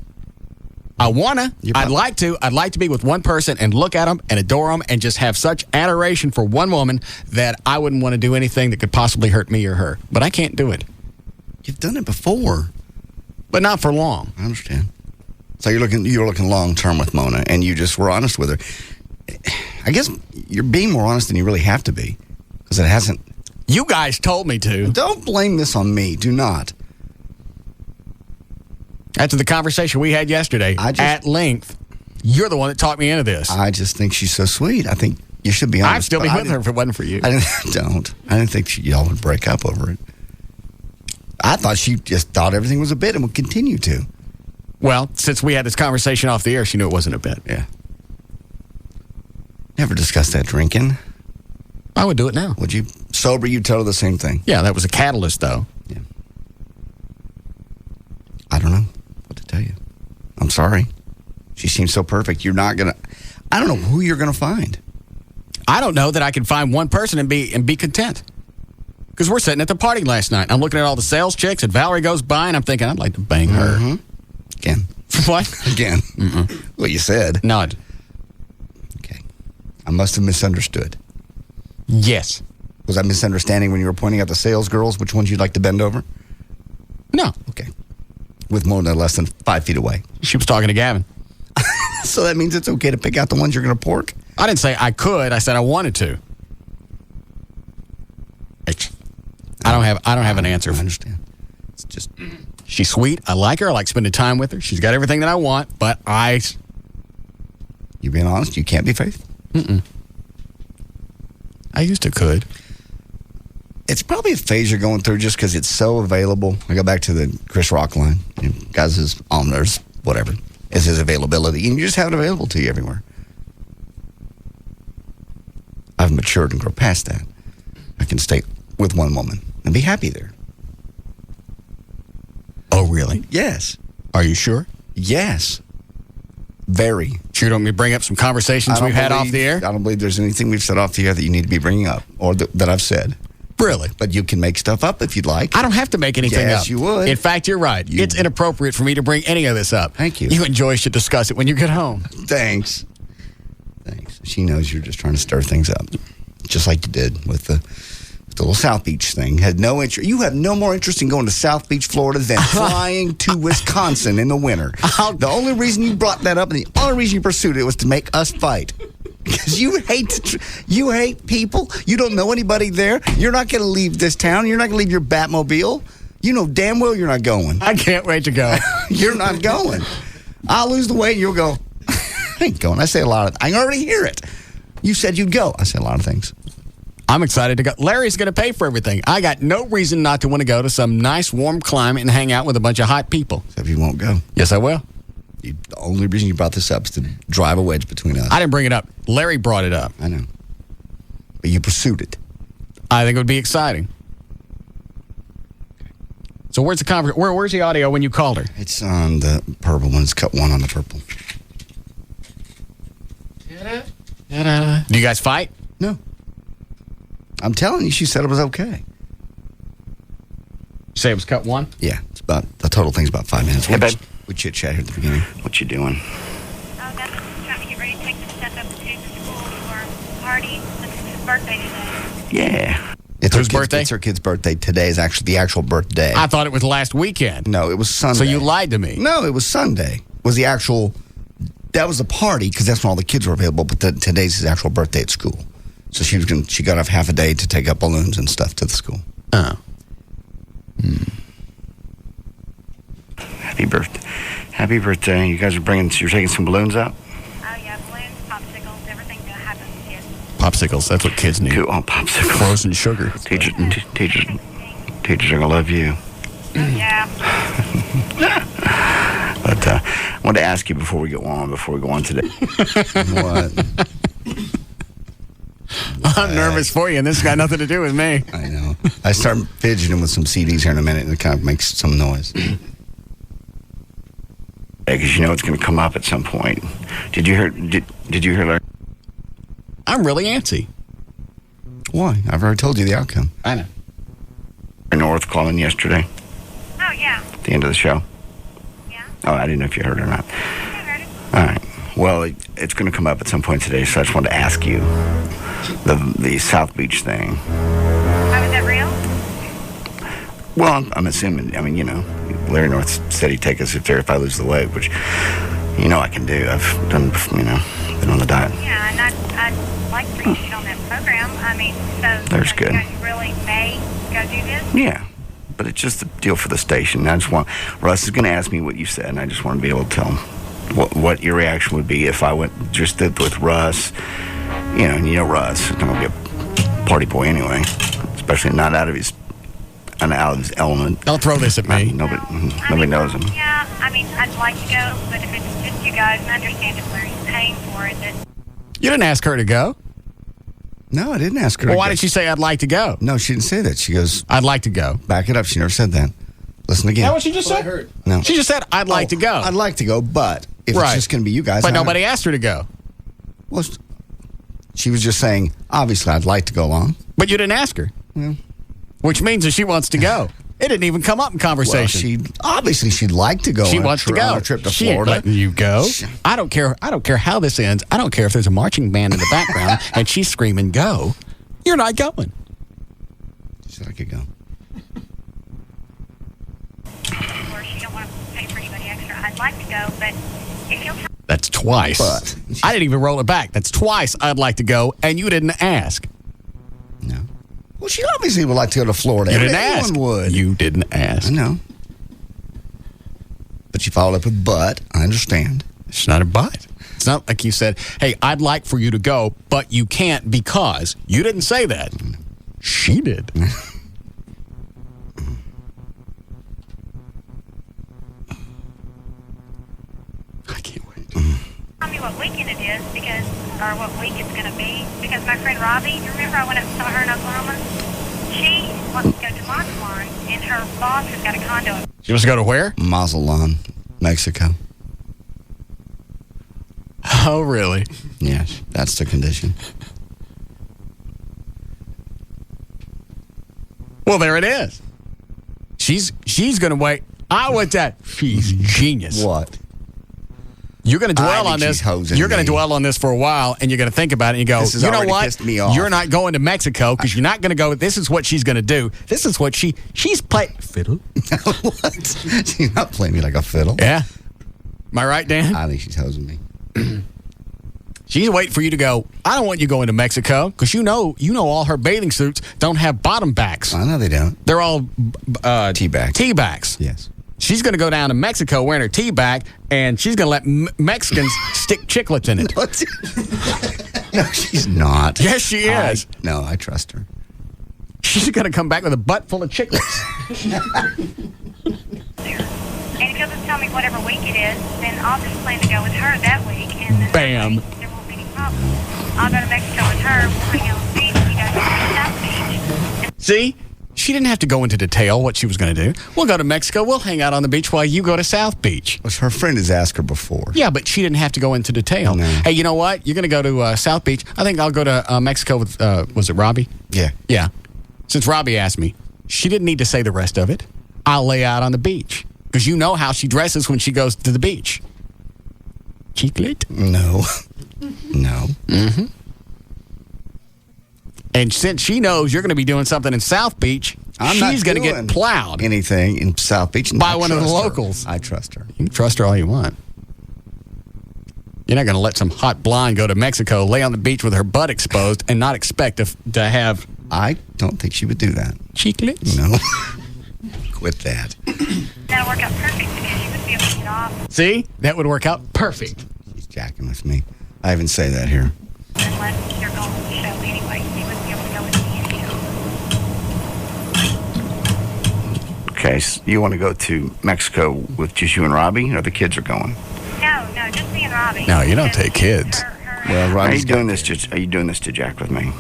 S6: I wanna. I'd like to. I'd like to be with one person and look at them and adore them and just have such adoration for one woman that I wouldn't want to do anything that could possibly hurt me or her. But I can't do it.
S3: You've done it before,
S6: but not for long.
S3: I understand. So you're looking long term with Mona, and you just were honest with her. I guess you're being more honest than you really have to be, because it hasn't.
S6: You guys told me to.
S3: Don't blame this on me. Do not.
S6: After the conversation we had yesterday, at length, you're the one that talked me into this.
S3: I just think she's so sweet. I think you should be honest.
S6: I'd still be with her if it wasn't for you.
S3: I didn't think y'all would break up over it. I thought she just thought everything was a bit and would continue to.
S6: Well, since we had this conversation off the air, she knew it wasn't a bit.
S3: Yeah. Never discussed that drinking.
S6: I would do it now.
S3: Would you? Sober, you'd tell her the same thing.
S6: Yeah, that was a catalyst, though.
S3: Yeah. I don't know what to tell you. I'm sorry. She seems so perfect. You're not going to... I don't know who you're going to find.
S6: I don't know that I can find one person and be content. Because we're sitting at the party last night. I'm looking at all the sales chicks, and Valerie goes by, and I'm thinking, I'd like to bang her.
S3: Mm-hmm. Again.
S6: What?
S3: Again. What you said.
S6: No.
S3: Okay. I must have misunderstood.
S6: Yes.
S3: Was I misunderstanding when you were pointing out the sales girls, which ones you'd like to bend over?
S6: No.
S3: Okay. With Mona less than 5 feet away.
S6: She was talking to Gavin.
S3: So that means it's okay to pick out the ones you're going to pork?
S6: I didn't say I could. I said I wanted to. I don't have an answer.
S3: I understand. It's just...
S6: She's sweet. I like her. I like spending time with her. She's got everything that I want, but
S3: You being honest, you can't be faithful?
S6: I used to could.
S3: It's probably a phase you're going through just because it's so available. I go back to the Chris Rock line. You know, guys is on there's whatever is his availability, and you just have it available to you everywhere. I've matured and grown past that. I can stay with one woman and be happy there.
S6: Oh, really?
S3: Yes.
S6: Are you sure?
S3: Yes. Very.
S6: Sure, don't we bring up some conversations we've had off the air?
S3: I don't believe there's anything we've said off the air that you need to be bringing up or that I've said.
S6: Really?
S3: But you can make stuff up if you'd like.
S6: I don't have to make anything up.
S3: Yes, you would.
S6: In fact, you're right. It's inappropriate for me to bring any of this up.
S3: Thank you.
S6: You and Joy should discuss it when you get home.
S3: Thanks. She knows you're just trying to stir things up, just like you did with the little South Beach thing. Had no interest. You have no more interest in going to South Beach, Florida, than flying to Wisconsin in the winter. The only reason you brought that up and the only reason you pursued it was to make us fight. Because you hate people. You don't know anybody there. You're not going to leave this town. You're not going to leave your Batmobile. You know damn well you're not going.
S6: I can't wait to go.
S3: You're not going. I'll lose the weight and you'll go, I ain't going. I say a lot of I already hear it. You said you'd go. I say a lot of things.
S6: I'm excited to go. Larry's going to pay for everything. I got no reason not to want to go to some nice warm climate and hang out with a bunch of hot people.
S3: Except you won't go.
S6: Yes, I will.
S3: The only reason you brought this up is to drive a wedge between us.
S6: I didn't bring it up. Larry brought it up.
S3: I know. But you pursued it.
S6: I think it would be exciting. So where's the where's the audio when you called her?
S3: It's on the purple one. It's cut one on the purple.
S6: Do you guys fight?
S3: No. I'm telling you, she said it was okay.
S6: You say it was cut one?
S3: Yeah. It's about the total thing's about 5 minutes.
S8: Hey, babe.
S3: We chit chat here at the beginning.
S8: What you doing?
S9: Oh, nothing. Just trying to get ready to take the stuff up to the school for a party. It's his birthday today.
S8: Yeah.
S3: It's
S6: whose birthday?
S3: It's her kid's birthday. Today is actually the actual birthday.
S6: I thought it was last weekend.
S3: No, it was Sunday.
S6: So you lied to me.
S3: No, it was Sunday. Was the actual... That was the party because that's when all the kids were available. But today's his actual birthday at school. So she got off half a day to take up balloons and stuff to the school.
S6: Oh.
S8: Happy birthday. Happy birthday. You guys are you're taking some balloons out?
S9: Oh, yeah, balloons, popsicles, everything that happens to kids.
S6: Popsicles, that's what kids need.
S8: Cool. Oh, popsicles.
S6: Frozen sugar.
S8: Teachers are going to love you.
S9: Yeah.
S8: But I wanted to ask you before we go on today.
S3: What?
S6: I'm nervous for you, and this has got nothing to do with me.
S3: I know. I start fidgeting with some CDs here in a minute, and it kind of makes some noise.
S8: Because you know it's going to come up at some point. Did you hear? Did you hear? Larry?
S6: I'm really antsy.
S3: Why? I've already told you the outcome.
S6: I know.
S8: North calling yesterday.
S9: Oh, yeah.
S8: At the end of the show.
S9: Yeah.
S8: Oh, I didn't know if you heard it or not.
S9: I heard it.
S8: All right. Well, it's going to come up at some point today, so I just wanted to ask you the South Beach thing.
S9: Oh, is that real?
S8: Well, I'm assuming. I mean, you know, Larry North said he'd take us if I lose the weight, which you know I can do. I've done, you know, been on the diet.
S9: Yeah, and I'd like for you to get on that program. I mean, so
S8: There's good.
S9: You guys really may go do this?
S8: Yeah, but it's just a deal for the station. I just want Russ is going to ask me what you said, and I just want to be able to tell him what your reaction would be if I went just did with Russ. You know, and you know Russ is not going to be a party boy anyway, especially not out of his element.
S6: Don't throw this at me.
S8: Nobody knows him.
S9: Yeah, I mean, I'd like to go, but if it's just you guys, and understand if Larry's paying for it, that...
S6: You didn't ask her to go.
S3: No, I didn't ask her.
S6: Well, why did she say I'd like to go?
S3: No, she didn't say that. She goes,
S6: I'd like to go.
S3: Back it up. She never said that. Listen again.
S6: Is that what she just said? I heard.
S3: No.
S6: She just said, I'd like to go.
S3: I'd like to go, but if it's just going to be you guys.
S6: But nobody asked her to go.
S3: Well, she was just saying, obviously, I'd like to go along.
S6: But you didn't ask her.
S3: Yeah.
S6: Which means that she wants to go. It didn't even come up in conversation.
S3: Well, she'd like to go.
S6: She wants to go
S3: on a trip to
S6: she
S3: Florida.
S6: Ain't letting you go. I don't care. I don't care how this ends. I don't care if there's a marching band in the background and she's screaming, "Go!" You're not going.
S3: She said I could go.
S9: Of course, you don't want to pay for anybody extra. I'd like to go, but if you'll...
S6: That's twice.
S3: But
S6: I didn't even roll it back. That's twice I'd like to go, and you didn't ask.
S3: No. Well, she obviously would like to go to Florida.
S6: You didn't
S3: Anyone
S6: ask.
S3: would.
S6: You didn't ask.
S3: I know. But she followed up with, but, I understand.
S6: It's not a but. It's not like you said, hey, I'd like for you to go, but you can't because. You didn't say that. She did.
S9: is or what week it's going to be. Because my friend Robbie, you remember I went up and saw her in Oklahoma? She wants to go to Mazatlan, and her boss has got a condo.
S6: She wants to go to where?
S3: Mazatlan, Mexico.
S6: Oh, really?
S3: Yes, that's the condition.
S6: Well, there it is. She's going to wait. I want that. She's genius.
S3: What?
S6: You're going to dwell on this. You're going to dwell on this for a while, and you're going to think about it, and you go, you know what?
S3: Pissed me off.
S6: You're not going to Mexico because you're not going to go. This is what she's going to do. This is what she's playing. Fiddle?
S3: What? She's not playing me like a fiddle.
S6: Yeah. Am I right, Dan?
S3: I think she's hosing me.
S6: She's waiting for you to go, I don't want you going to Mexico because you know all her bathing suits don't have bottom backs.
S3: I know they don't.
S6: They're all
S3: tea backs.
S6: Tea backs.
S3: Yes.
S6: She's going to go down to Mexico wearing her tea bag, and she's going to let Mexicans stick chiclets in it.
S3: No, she's not.
S6: Yes, she is.
S3: No, I trust her.
S6: She's going to come back with a butt full of chiclets.
S9: And if you'll just tell me whatever week it is, then I'll just plan to go with her that week. And then
S6: Bam.
S9: There won't be any problem. I'll go to Mexico with her. We'll hang out on the beach. You guys will go to South Beach.
S6: See? She didn't have to go into detail what she was going to do. We'll go to Mexico. We'll hang out on the beach while you go to South Beach.
S3: Well, her friend has asked her before.
S6: Yeah, but she didn't have to go into detail.
S3: No.
S6: Hey, you know what? You're going to go to South Beach. I think I'll go to Mexico with, was it Robbie?
S3: Yeah.
S6: Yeah. Since Robbie asked me, she didn't need to say the rest of it. I'll lay out on the beach. Because you know how she dresses when she goes to the beach. Chiclet?
S3: No. No.
S6: Mm-hmm. And since she knows you're going to be doing something in South Beach, she's going to get plowed.
S3: Anything in South Beach.
S6: By one of the locals.
S3: I trust her.
S6: You can trust her all you want. You're not going to let some hot blonde go to Mexico, lay on the beach with her butt exposed, and not expect to have...
S3: I don't think she would do that.
S6: Chiclets?
S3: No. Quit that.
S9: That'll work out perfect because you would be able to get off.
S6: See? That would work out perfect.
S3: She's jacking with me. I even say that here.
S9: Unless you're going to the show anyway. You wouldn't be able to go with me anyhow.
S8: Okay, so you want to go to Mexico with just you and Robbie, or the kids are going?
S9: No, just me and Robbie.
S6: No, you don't take kids.
S3: Well,
S8: Are
S3: Robbie's
S8: you doing this to jack with me?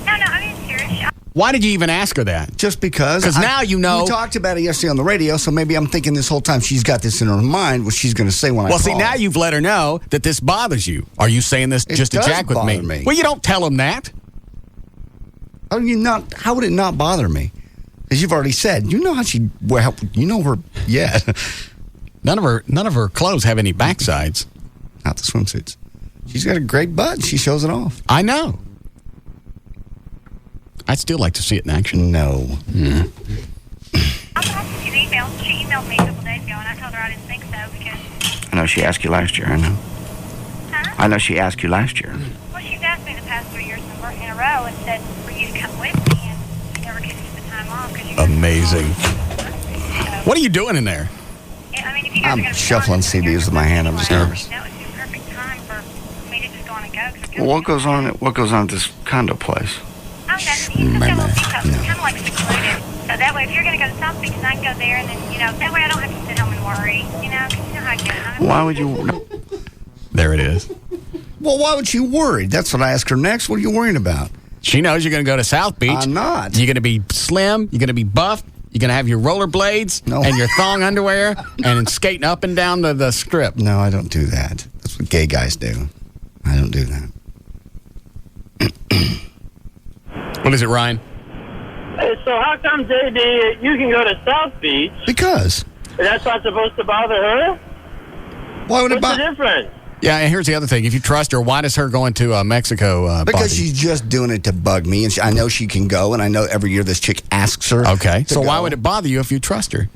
S9: No, I mean serious.
S6: Why did you even ask her that?
S3: Just because.
S6: Because now you know.
S3: We talked about it yesterday on the radio, so maybe I'm thinking this whole time she's got this in her mind, what she's going to say when I call.
S6: Well, see, now you've let her know that this bothers you. Are you saying this just to jack with me? Well, you don't tell him that.
S3: How would it not bother me? Because you've already said, you know how she, well, you know her, yeah.
S6: None of her clothes have any backsides.
S3: Not the swimsuits. She's got a great butt. She shows it off.
S6: I know. I'd still like to see it in action.
S3: No.
S6: Mm.
S9: I'll talk to you email. She emailed me a couple days ago, and I told her I didn't think so because...
S8: I know she asked you last year, I know.
S9: Huh?
S8: I know she asked you last year.
S9: Well, she's asked me the past 3 years in a row and said for you to come with me, and you never gave me the time off.
S6: Amazing. What are you doing in there?
S9: I mean, if you guys are
S3: I'm
S9: gonna be
S3: shuffling CDs with my hand. I'm just nervous.
S9: That would be a perfect time for me to just go on and go.
S8: Well, what goes on at this condo place?
S9: Oh, that's neat. It's kind of like secluded. So that way, if you're going to go to South Beach, and I can go there, and then, that way I don't have to sit home and worry, because you know how I get.
S8: Why would you?
S6: There it is.
S3: Well, why would she worry? That's what I asked her next. What are you worrying about?
S6: She knows you're going to go to South Beach.
S3: I'm not.
S6: You're going to be slim. You're going to be buff. You're going to have your rollerblades and your thong underwear and skating up and down the strip.
S3: No, I don't do that. That's what gay guys do. I don't do that.
S6: What is it, Ryan?
S10: Hey, so how come, JD, you can go to South Beach?
S3: Because.
S10: That's not supposed to bother her?
S3: Why would it
S10: What's the difference?
S6: Yeah, and here's the other thing. If you trust her, why does her going to Mexico bother
S3: Because
S6: you?
S3: she's just doing it to bug me, and I know she can go, and I know every year this chick asks her.
S6: Okay, so why would it bother you if you trust her?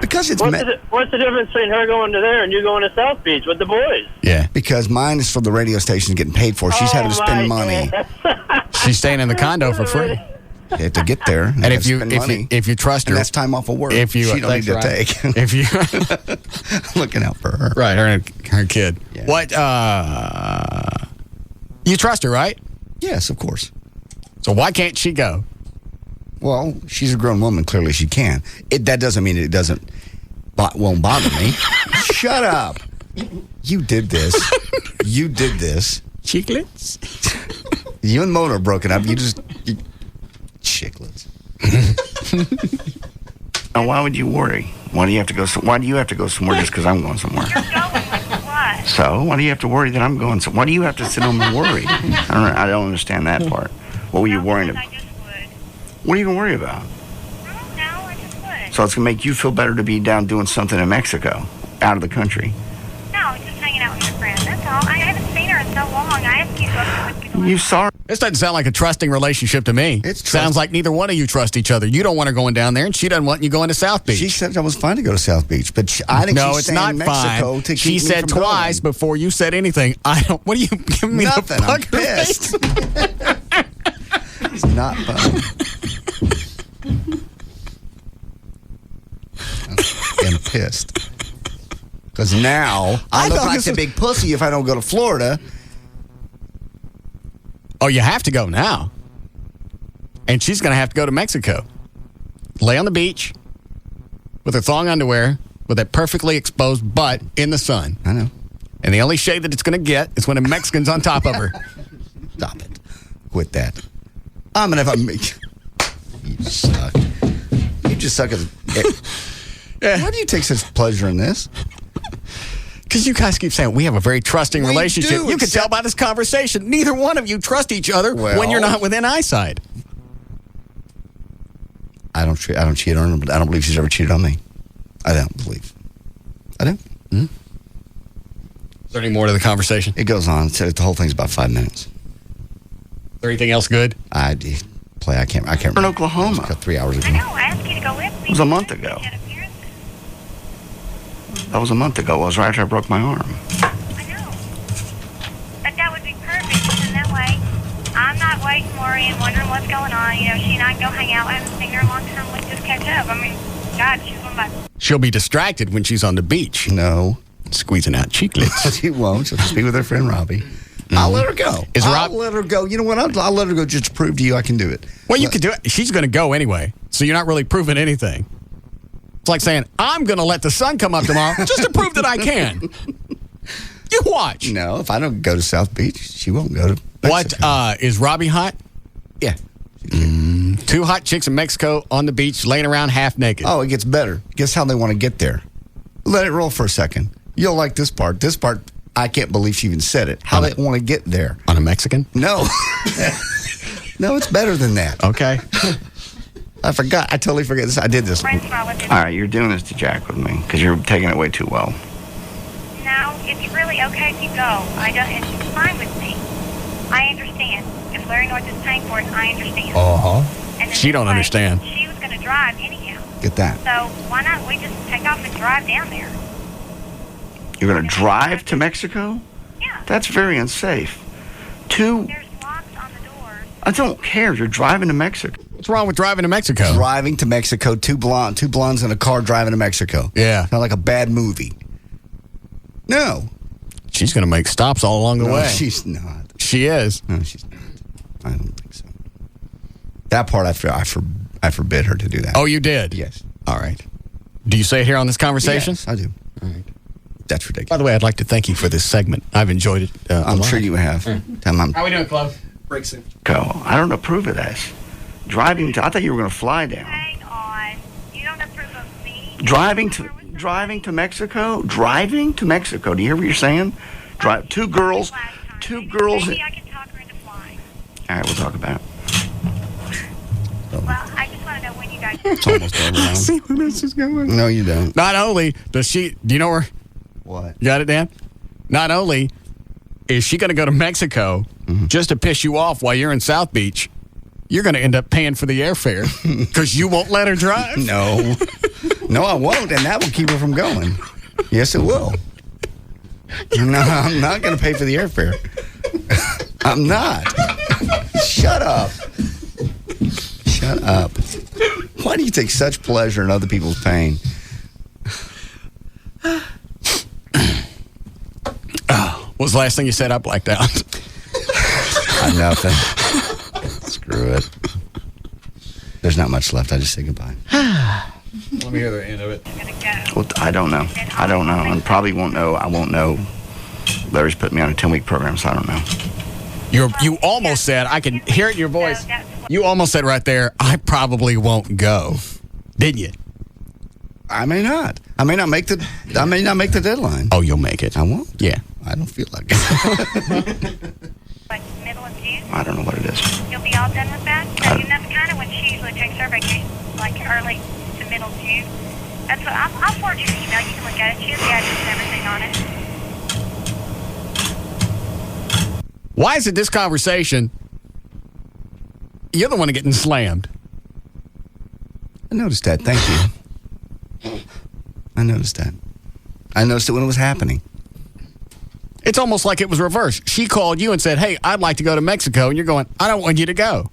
S3: Because it's...
S10: What's the difference between her going to there and you going to South Beach with the boys?
S6: Yeah.
S3: Because mine is for the radio station getting paid for. She's having to spend money.
S6: She's staying in the condo for free.
S3: You have to get there.
S6: And if you trust her,
S3: and that's time off of work.
S6: If you
S3: she don't need to take.
S6: If you
S3: looking out for her,
S6: right? Her and her kid. Yeah. What? You trust her, right?
S3: Yes, of course.
S6: So why can't she go?
S3: Well, she's a grown woman. Clearly, she can. That doesn't mean it won't bother me. Shut up. You did this. You did this.
S6: Chiclets?
S3: You and Mona are broken up. Chiclets.
S8: Now, why would you worry? Why do you have to go somewhere just because I'm going somewhere?
S9: What?
S8: So, why do you have to worry that I'm going somewhere? Why do you have to sit home and worry? I don't understand that part. What were you worrying about? What are you going to worry about? So it's going to make you feel better to be down doing something in Mexico, out of the country.
S9: No, just hanging out with your friend. That's all. I haven't seen her in so long. I asked you to go with me.
S8: You saw her.
S6: This doesn't sound like a trusting relationship to me. It sounds like neither one of you trust each other. You don't want her going down there, and she doesn't want you going to South Beach.
S3: She said I was fine to go to South Beach, but I think
S6: no,
S3: she's
S6: it's
S3: saying
S6: not
S3: Mexico
S6: fine.
S3: to
S6: She
S3: keep me
S6: said
S3: from
S6: twice
S3: going.
S6: before you said anything. I don't. What are you giving me?
S3: Nothing.
S6: The
S3: I'm
S6: bugger
S3: pissed.
S6: face?
S3: It's not fun. I'm pissed. Because now I look like the big pussy if I don't go to Florida.
S6: Oh, you have to go now. And she's going to have to go to Mexico. Lay on the beach with her thong underwear with that perfectly exposed butt in the sun.
S3: I know.
S6: And the only shade that it's going to get is when a Mexican's on top of her.
S3: Stop it. Quit that. I'm going to have a... You suck. You just suck as... Why do you take such pleasure in this?
S6: Because you guys keep saying we have a very trusting relationship. You can tell by this conversation. Neither one of you trust each other when you're not within eyesight.
S3: I don't cheat on her, but I don't believe she's ever cheated on me. I don't believe. I don't.
S6: Mm-hmm. Is there any more to the conversation?
S3: It goes on. The whole thing's about 5 minutes.
S6: Is there anything else good?
S3: I can't remember.
S8: In Oklahoma.
S3: 3 hours ago.
S9: I know. I asked you to go with me.
S8: It was a month ago. That was a month ago. It was right after I broke my arm.
S9: I know. But that would be perfect. And that way, I'm not waiting, worrying, wondering what's going on. You know, she and I can go hang out. I haven't seen her in a long time. We just catch up. I mean, God, she's one of my...
S6: She'll be distracted when she's on the beach.
S3: No.
S6: Squeezing out cheeklets.
S3: She won't. She'll just be with her friend Robbie. Mm-hmm. I'll let her go. I'll let her go. You know what? I'll let her go just to prove to you I can do it.
S6: Well, you can do it. She's going to go anyway, so you're not really proving anything. It's like saying, I'm going to let the sun come up tomorrow just to prove that I can. You watch.
S3: No, if I don't go to South Beach, she won't go to Mexico.
S6: What, is Robbie hot?
S3: Yeah.
S6: 2 hot chicks in Mexico on the beach laying around half naked.
S3: Oh, it gets better. Guess how they want to get there? Let it roll for a second. You'll like this part. This part, I can't believe she even said it. How they want to get there.
S6: On a Mexican?
S3: No. No, it's better than that.
S6: Okay.
S3: I forgot. I totally forget this. I did this.
S8: All right, you're doing this to Jack with me because you're taking it way too well.
S9: No, it's really okay if you go. It's fine with me. I understand. If Larry North is paying for it, I understand.
S3: Uh-huh.
S6: She don't understand.
S9: She was going to drive anyhow.
S3: Get that.
S9: So why not we just take off and drive down there?
S8: You're going to drive to Mexico?
S9: Yeah.
S8: That's very unsafe.
S9: There's locks on the doors.
S8: I don't care. You're driving to Mexico.
S6: What's wrong with driving to Mexico?
S3: Driving to Mexico, two blondes in a car driving to Mexico.
S6: Yeah.
S3: Not like a bad movie. No.
S6: She's going to make stops all along the way.
S3: She's not.
S6: She is.
S3: No, she's not. I don't think so. That part, I forbid her to do that.
S6: Oh, you did?
S3: Yes.
S6: All right. Do you say it here on this conversation?
S3: Yes, I do. All right. That's ridiculous.
S6: By the way, I'd like to thank you for this segment. I've enjoyed it.
S3: I'm sure you have.
S6: How we doing, Club?
S13: Break soon.
S8: Go. I don't approve of this. Driving to, I thought you were going to fly down.
S9: Hang on. You don't approve of me?
S8: Driving to Mexico? Driving to Mexico. Do you hear what you're saying? Drive two girls.
S9: Maybe I can talk her into flying.
S8: All right, we'll talk about it.
S9: Well, I just want to know when you guys...
S3: It's almost over now.
S6: See where this is going.
S3: No, you don't.
S6: Not only does she... Do you know her?
S3: What?
S6: You got it, Dan? Not only is she going to go to Mexico just to piss you off while you're in South Beach, you're going to end up paying for the airfare because you won't let her drive.
S3: No. No, I won't, and that will keep her from going. Yes, it will. No, I'm not going to pay for the airfare. I'm not. Shut up. Shut up. Why do you take such pleasure in other people's pain?
S6: What was the last thing you said? I blacked out.
S3: Nothing. Screw it. There's not much left. I just say goodbye.
S6: Let me hear the end of it.
S8: Well, I don't know. And probably won't know. I won't know. Larry's put me on a 10-week program, so I don't know.
S6: You almost said, I can hear it in your voice. You almost said right there, I probably won't go. Didn't you?
S3: I may not. I may not make the deadline.
S6: Oh, you'll make it.
S3: I won't?
S6: Yeah.
S3: I don't feel like it.
S9: Like middle of June?
S8: I don't know what it is.
S9: You'll be all done with that? Because that's kind of when she usually takes her vacation, like early to middle June. That's what I'll forward you an email. You can look at it. She has the address and everything on it.
S6: Why is it this conversation? You're the one getting slammed.
S3: I noticed that. Thank you. I noticed that. I noticed it when it was happening.
S6: It's almost like it was reversed. She called you and said, hey, I'd like to go to Mexico. And you're going, I don't want you to go.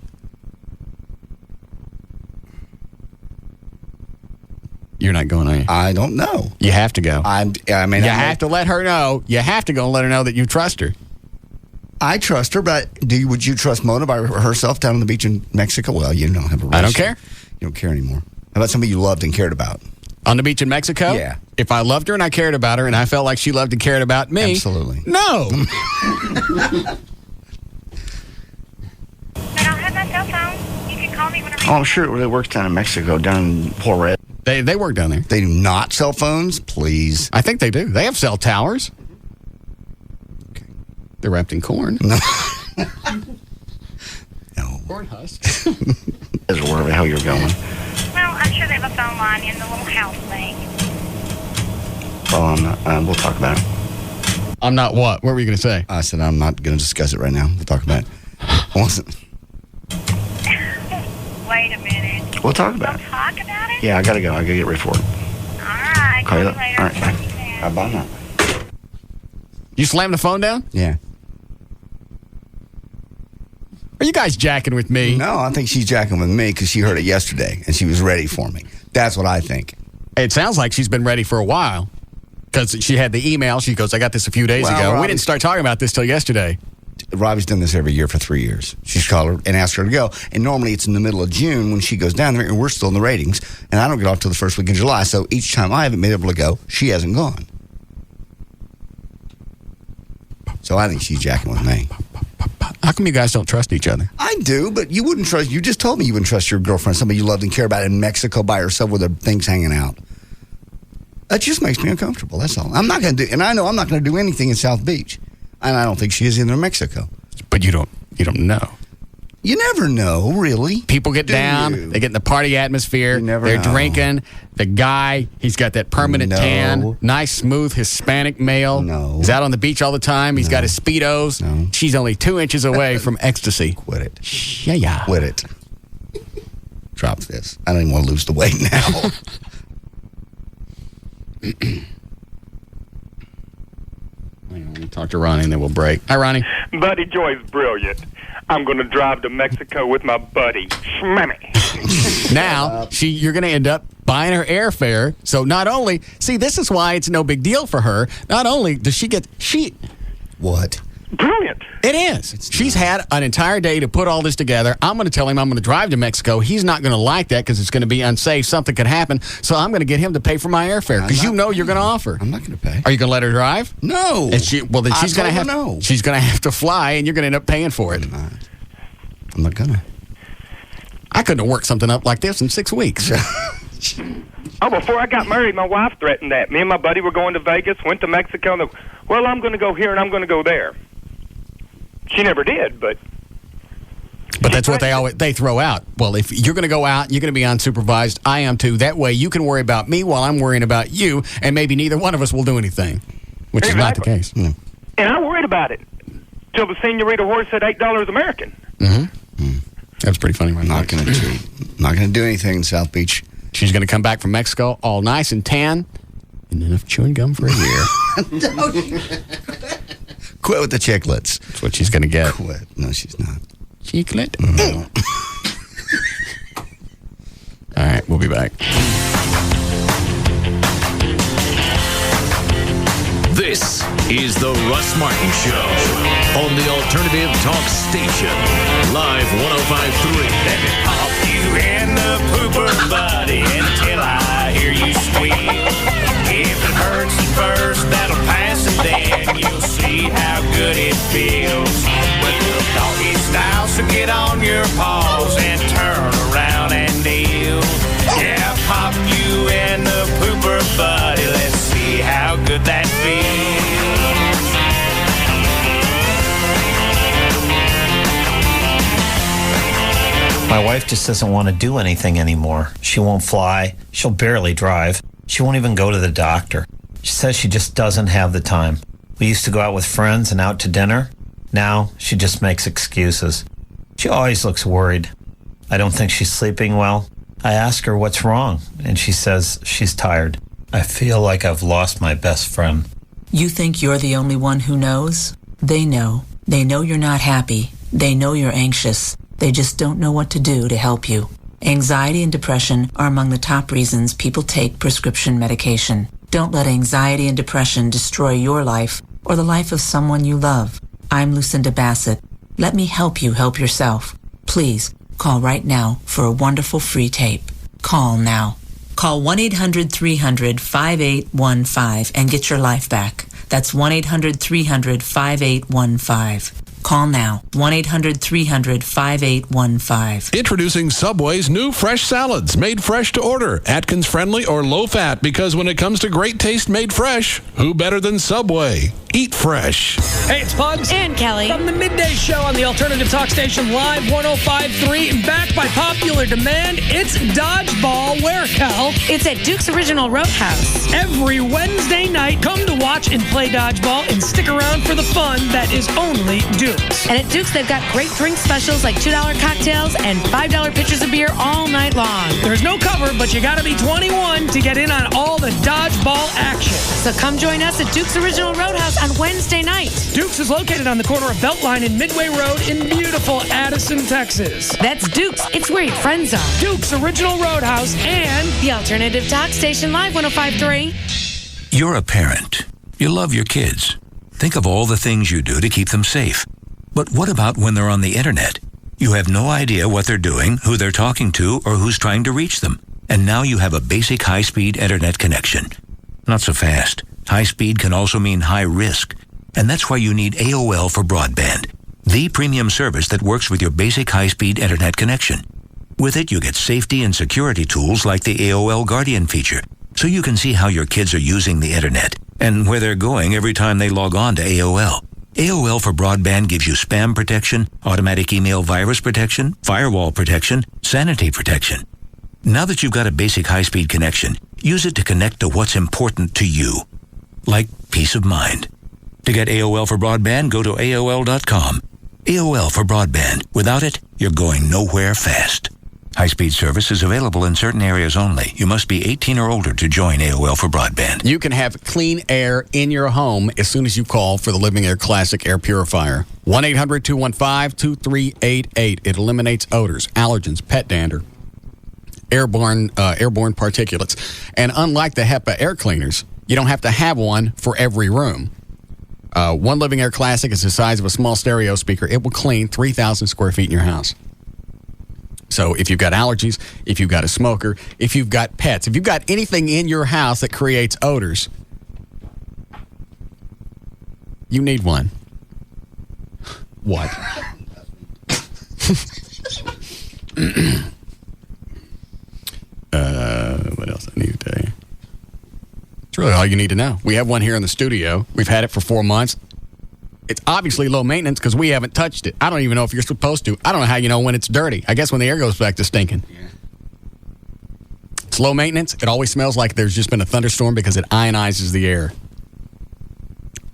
S6: You're not going, are you?
S3: I don't know.
S6: You have to go.
S3: You
S6: have to let her know. You have to go and let her know that you trust her.
S3: I trust her, but would you trust Mona by herself down on the beach in Mexico? Well, you don't have a relationship.
S6: I don't care.
S3: You don't care anymore. How about somebody you loved and cared about?
S6: On the beach in Mexico?
S3: Yeah.
S6: If I loved her and I cared about her and I felt like she loved and cared about me.
S3: Absolutely.
S6: No.
S9: I don't have my cell phone. You can call me whenever you
S8: Oh, I'm sure it works down in Mexico, down in Juarez.
S6: They work down there.
S3: They do not cell phones? Please.
S6: I think they do. They have cell towers.
S3: Okay.
S6: They're wrapped in corn.
S3: No.
S6: Corn husks.
S8: Or wherever the hell you're going.
S9: Well, I'm sure they have a phone line in the little house thing.
S8: Well, I'm not. We'll talk about it.
S6: I'm not what? What were you going to say?
S3: I said I'm not going to discuss it right now. We'll talk about it. I wasn't.
S9: Wait a minute.
S8: We'll talk about
S9: We'll
S8: it.
S9: talk about it?
S8: Yeah, I gotta go. I gotta get ready for it.
S9: All right.
S8: Call you
S9: Talk
S8: later.
S9: later.
S8: All right, bye. Bye now.
S6: You slammed the phone down?
S3: Yeah.
S6: Are you guys jacking with me?
S3: No, I think she's jacking with me because she heard it yesterday and she was ready for me. That's what I think.
S6: It sounds like she's been ready for a while because she had the email. She goes, I got this a few days ago.
S3: Robbie,
S6: we didn't start talking about this till yesterday.
S3: Robbie's done this every year for 3 years. She's called her and asked her to go. And normally it's in the middle of June when she goes down there and we're still in the ratings. And I don't get off till the first week in July. So each time I haven't been able to go, she hasn't gone. So I think she's jacking with me.
S6: How come you guys don't trust each other?
S3: I do, but you wouldn't trust. You just told me you wouldn't trust your girlfriend, somebody you loved and care about in Mexico by herself with her things hanging out. That just makes me uncomfortable. That's all. I'm not going to do, and I know I'm not going to do anything in South Beach, and I don't think she is either in Mexico.
S6: But you don't know.
S3: You never know, really.
S6: People get down. They get in the party atmosphere. They're
S3: know.
S6: drinking. The guy, he's got that permanent tan. Nice, smooth Hispanic male.
S3: No.
S6: He's out on the beach all the time. He's got his Speedos.
S3: No.
S6: She's only 2 inches away from ecstasy.
S3: Quit it.
S6: Yeah.
S3: Quit it. Drop this. I don't even want to lose the weight now.
S6: Let me talk to Ronnie and then we'll break. Hi, Ronnie.
S7: Buddy Joy's brilliant. I'm going to drive to Mexico with my buddy. Shmammy.
S6: Now, you're going to end up buying her airfare. So not only, this is why it's no big deal for her. Not only does she get,
S3: What?
S7: Brilliant.
S6: It is. She's had an entire day to put all this together. I'm going to tell him I'm going to drive to Mexico. He's not going to like that because it's going to be unsafe. Something could happen. So I'm going to get him to pay for my airfare because you know you're going to offer.
S3: I'm not going to pay.
S6: Are you going to let her drive?
S3: No.
S6: And she's going to have
S3: no.
S6: She's going to have to fly, and you're going to end up paying for it.
S3: I'm not going to.
S6: I couldn't have worked something up like this in 6 weeks.
S7: Oh, before I got married, my wife threatened that. Me and my buddy were going to Vegas, went to Mexico, and well, I'm going to go here and I'm going to go there. She never did, but
S6: that's what they throw out. Well, if you're going to go out, you're going to be unsupervised. I am too. That way you can worry about me while I'm worrying about you, and maybe neither one of us will do anything, which is not the case.
S7: And I worried about it till the senorita horse said $8 American.
S6: That's pretty funny.
S3: I'm not going to do anything in South Beach.
S6: She's going to come back from Mexico all nice and tan and enough chewing gum for a year.
S3: Quit with the chiclets.
S6: That's what she's going to get.
S3: Quit. No, she's not.
S6: Chiclet? No. All right, we'll be back.
S12: This is the Russ Martin Show on the Alternative Talk Station. Live 105.3.
S2: Let me pop you in the pooper, buddy, until I
S14: wife just doesn't want to do anything anymore. She won't fly. She'll barely drive. She won't even go to the doctor. She says she just doesn't have the time. We used to go out with friends and out to dinner. Now, she just makes excuses. She always looks worried. I don't think she's sleeping well. I ask her what's wrong, and she says she's tired. I feel like I've lost my best friend.
S15: You think you're the only one who knows? They know. They know you're not happy. They know you're anxious. They just don't know what to do to help you. Anxiety and depression are among the top reasons people take prescription medication. Don't let anxiety and depression destroy your life or the life of someone you love. I'm Lucinda Bassett. Let me help you help yourself. Please, call right now for a wonderful free tape. Call now. Call 1-800-300-5815 and get your life back. That's 1-800-300-5815. Call now. 1-800-300-5815.
S25: Introducing Subway's new fresh salads, made fresh to order, Atkins friendly or low fat, because when it comes to great taste made fresh, who better than Subway? Eat fresh.
S16: Hey, it's Pugs.
S1: And Kelly.
S16: From the Midday Show on the Alternative Talk Station Live 105.3. And back by popular demand, it's Dodgeball. Where, Cal?
S1: It's at Duke's Original Roadhouse.
S16: Every Wednesday night, come to watch and play dodgeball and stick around for the fun that is only Duke's.
S1: And at Duke's, they've got great drink specials like $2 cocktails and $5 pitchers of beer all night long.
S16: There's no cover, but you gotta be 21 to get in on all the dodgeball action.
S1: So come join us at Duke's Original Roadhouse on Wednesday night.
S16: Duke's is located on the corner of Beltline and Midway Road in beautiful Addison, Texas.
S1: That's Duke's. It's where your friends are.
S16: Duke's Original Roadhouse and
S1: the Alternative Talk Station Live 105.3.
S21: You're a parent. You love your kids. Think of all the things you do to keep them safe. But what about when they're on the internet? You have no idea what they're doing, who they're talking to, or who's trying to reach them. And now you have a basic high-speed internet connection. Not so fast. High speed can also mean high risk. And that's why you need AOL for broadband, the premium service that works with your basic high-speed internet connection. With it, you get safety and security tools like the AOL Guardian feature, so you can see how your kids are using the internet and where they're going every time they log on to AOL. AOL for broadband gives you spam protection, automatic email virus protection, firewall protection, sanity protection. Now that you've got a basic high-speed connection, use it to connect to what's important to you, like peace of mind. To get AOL for broadband, go to AOL.com. AOL for broadband. Without it, you're going nowhere fast. High-speed service is available in certain areas only. You must be 18 or older to join AOL for broadband.
S6: You can have clean air in your home as soon as you call for the Living Air Classic Air Purifier. 1-800-215-2388. It eliminates odors, allergens, pet dander, airborne particulates. And unlike the HEPA air cleaners, you don't have to have one for every room. One Living Air Classic is the size of a small stereo speaker. It will clean 3,000 square feet in your house. So if you've got allergies, if you've got a smoker, if you've got pets, if you've got anything in your house that creates odors, you need one. What? What else I need to tell you? It's really all you need to know. We have one here in the studio. We've had it for 4 months. It's obviously low maintenance because we haven't touched it. I don't even know if you're supposed to. I don't know how you know when it's dirty. I guess when the air goes back to stinking. Yeah. It's low maintenance. It always smells like there's just been a thunderstorm because it ionizes the air.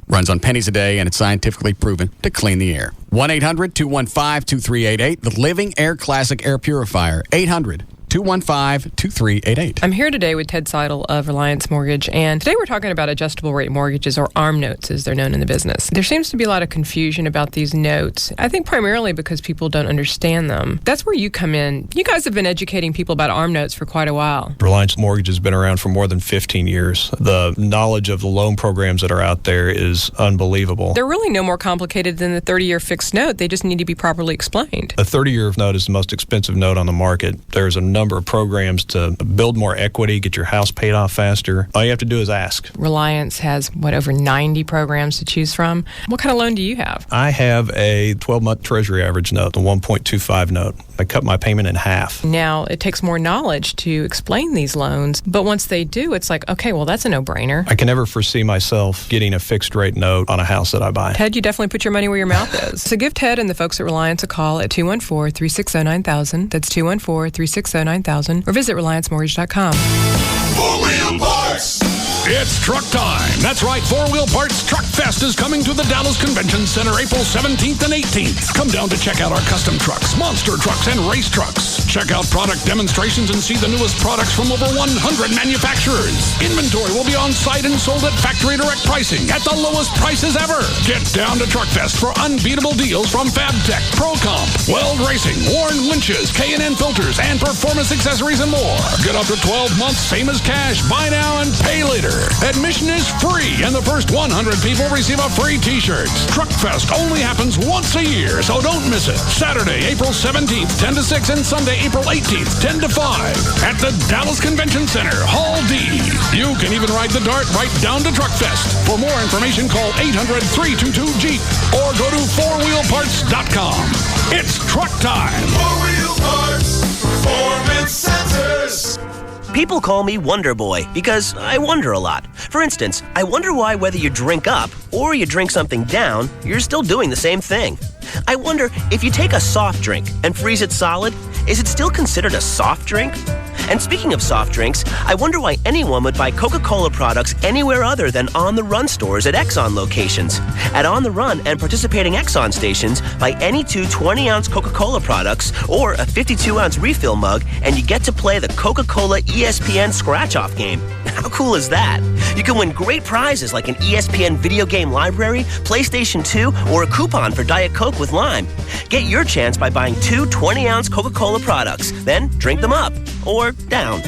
S6: Runs on pennies a day, and it's scientifically proven to clean the air. 1-800-215-2388. The Living Air Classic Air Purifier. 800-215-2388.
S22: I'm here today with Ted Seidel of Reliance Mortgage, and today we're talking about adjustable rate mortgages, or ARM notes as they're known in the business. There seems to be a lot of confusion about these notes, I think primarily because people don't understand them. That's where you come in. You guys have been educating people about ARM notes for quite a while.
S23: Reliance Mortgage has been around for more than 15 years. The knowledge of the loan programs that are out there is unbelievable.
S22: They're really no more complicated than the 30-year fixed note. They just need to be properly explained.
S23: A 30-year note is the most expensive note on the market. There's a number of programs to build more equity, get your house paid off faster. All you have to do is ask.
S22: Reliance has, over 90 programs to choose from. What kind of loan do you have?
S23: I have a 12-month Treasury average note, the 1.25 note. I cut my payment in half.
S22: Now, it takes more knowledge to explain these loans, but once they do, it's like, okay, well, that's a no-brainer.
S23: I can never foresee myself getting a fixed rate note on a house that I buy.
S22: Ted, you definitely put your money where your mouth is. So give Ted and the folks at Reliance a call at 214-360-9000. That's 214-360-9000. Or visit RelianceMortgage.com.
S25: Four-Wheel Parts! It's truck time. That's right, Four Wheel Parts Truck Fest is coming to the Dallas Convention Center April 17th and 18th. Come down to check out our custom trucks, monster trucks, and race trucks. Check out product demonstrations and see the newest products from over 100 manufacturers. Inventory will be on site and sold at factory direct pricing at the lowest prices ever. Get down to Truck Fest for unbeatable deals from FabTech, ProComp, Weld Racing, Warren Winches, K&N Filters, and Performance Accessories and more. Get up to 12 months, same as cash. Buy now and pay later. Admission is free, and the first 100 people receive a free t-shirt. Truck Fest only happens once a year, so don't miss it. Saturday, April 17th, 10 to 6, and Sunday, April 18th, 10 to 5, at the Dallas Convention Center, Hall D. You can even ride the Dart right down to Truck Fest. For more information, call 800-322-JEEP or go to fourwheelparts.com. It's truck time.
S2: Four-Wheel Parts, Performance Centers.
S11: People call me Wonder Boy because I wonder a lot. For instance, I wonder why whether you drink up or you drink something down, you're still doing the same thing. I wonder if you take a soft drink and freeze it solid, is it still considered a soft drink? And speaking of soft drinks, I wonder why anyone would buy Coca-Cola products anywhere other than On the Run stores at Exxon locations. At On the Run and participating Exxon stations, buy any two 20-ounce Coca-Cola products or a 52-ounce refill mug, and you get to play the Coca-Cola ESPN Scratch-Off game. How cool is that? You can win great prizes like an ESPN video game library, PlayStation 2, or a coupon for Diet Coke with lime. Get your chance by buying two 20-ounce Coca-Cola products, then drink them up or down.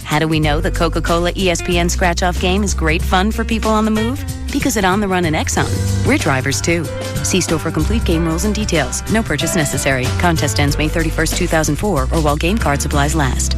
S17: How do we know the Coca-Cola ESPN Scratch-Off game is great fun for people on the move? Because at On the Run and Exxon, we're drivers too. See store for complete game rules and details. No purchase necessary. Contest ends May 31st, 2004, or while game card supplies last.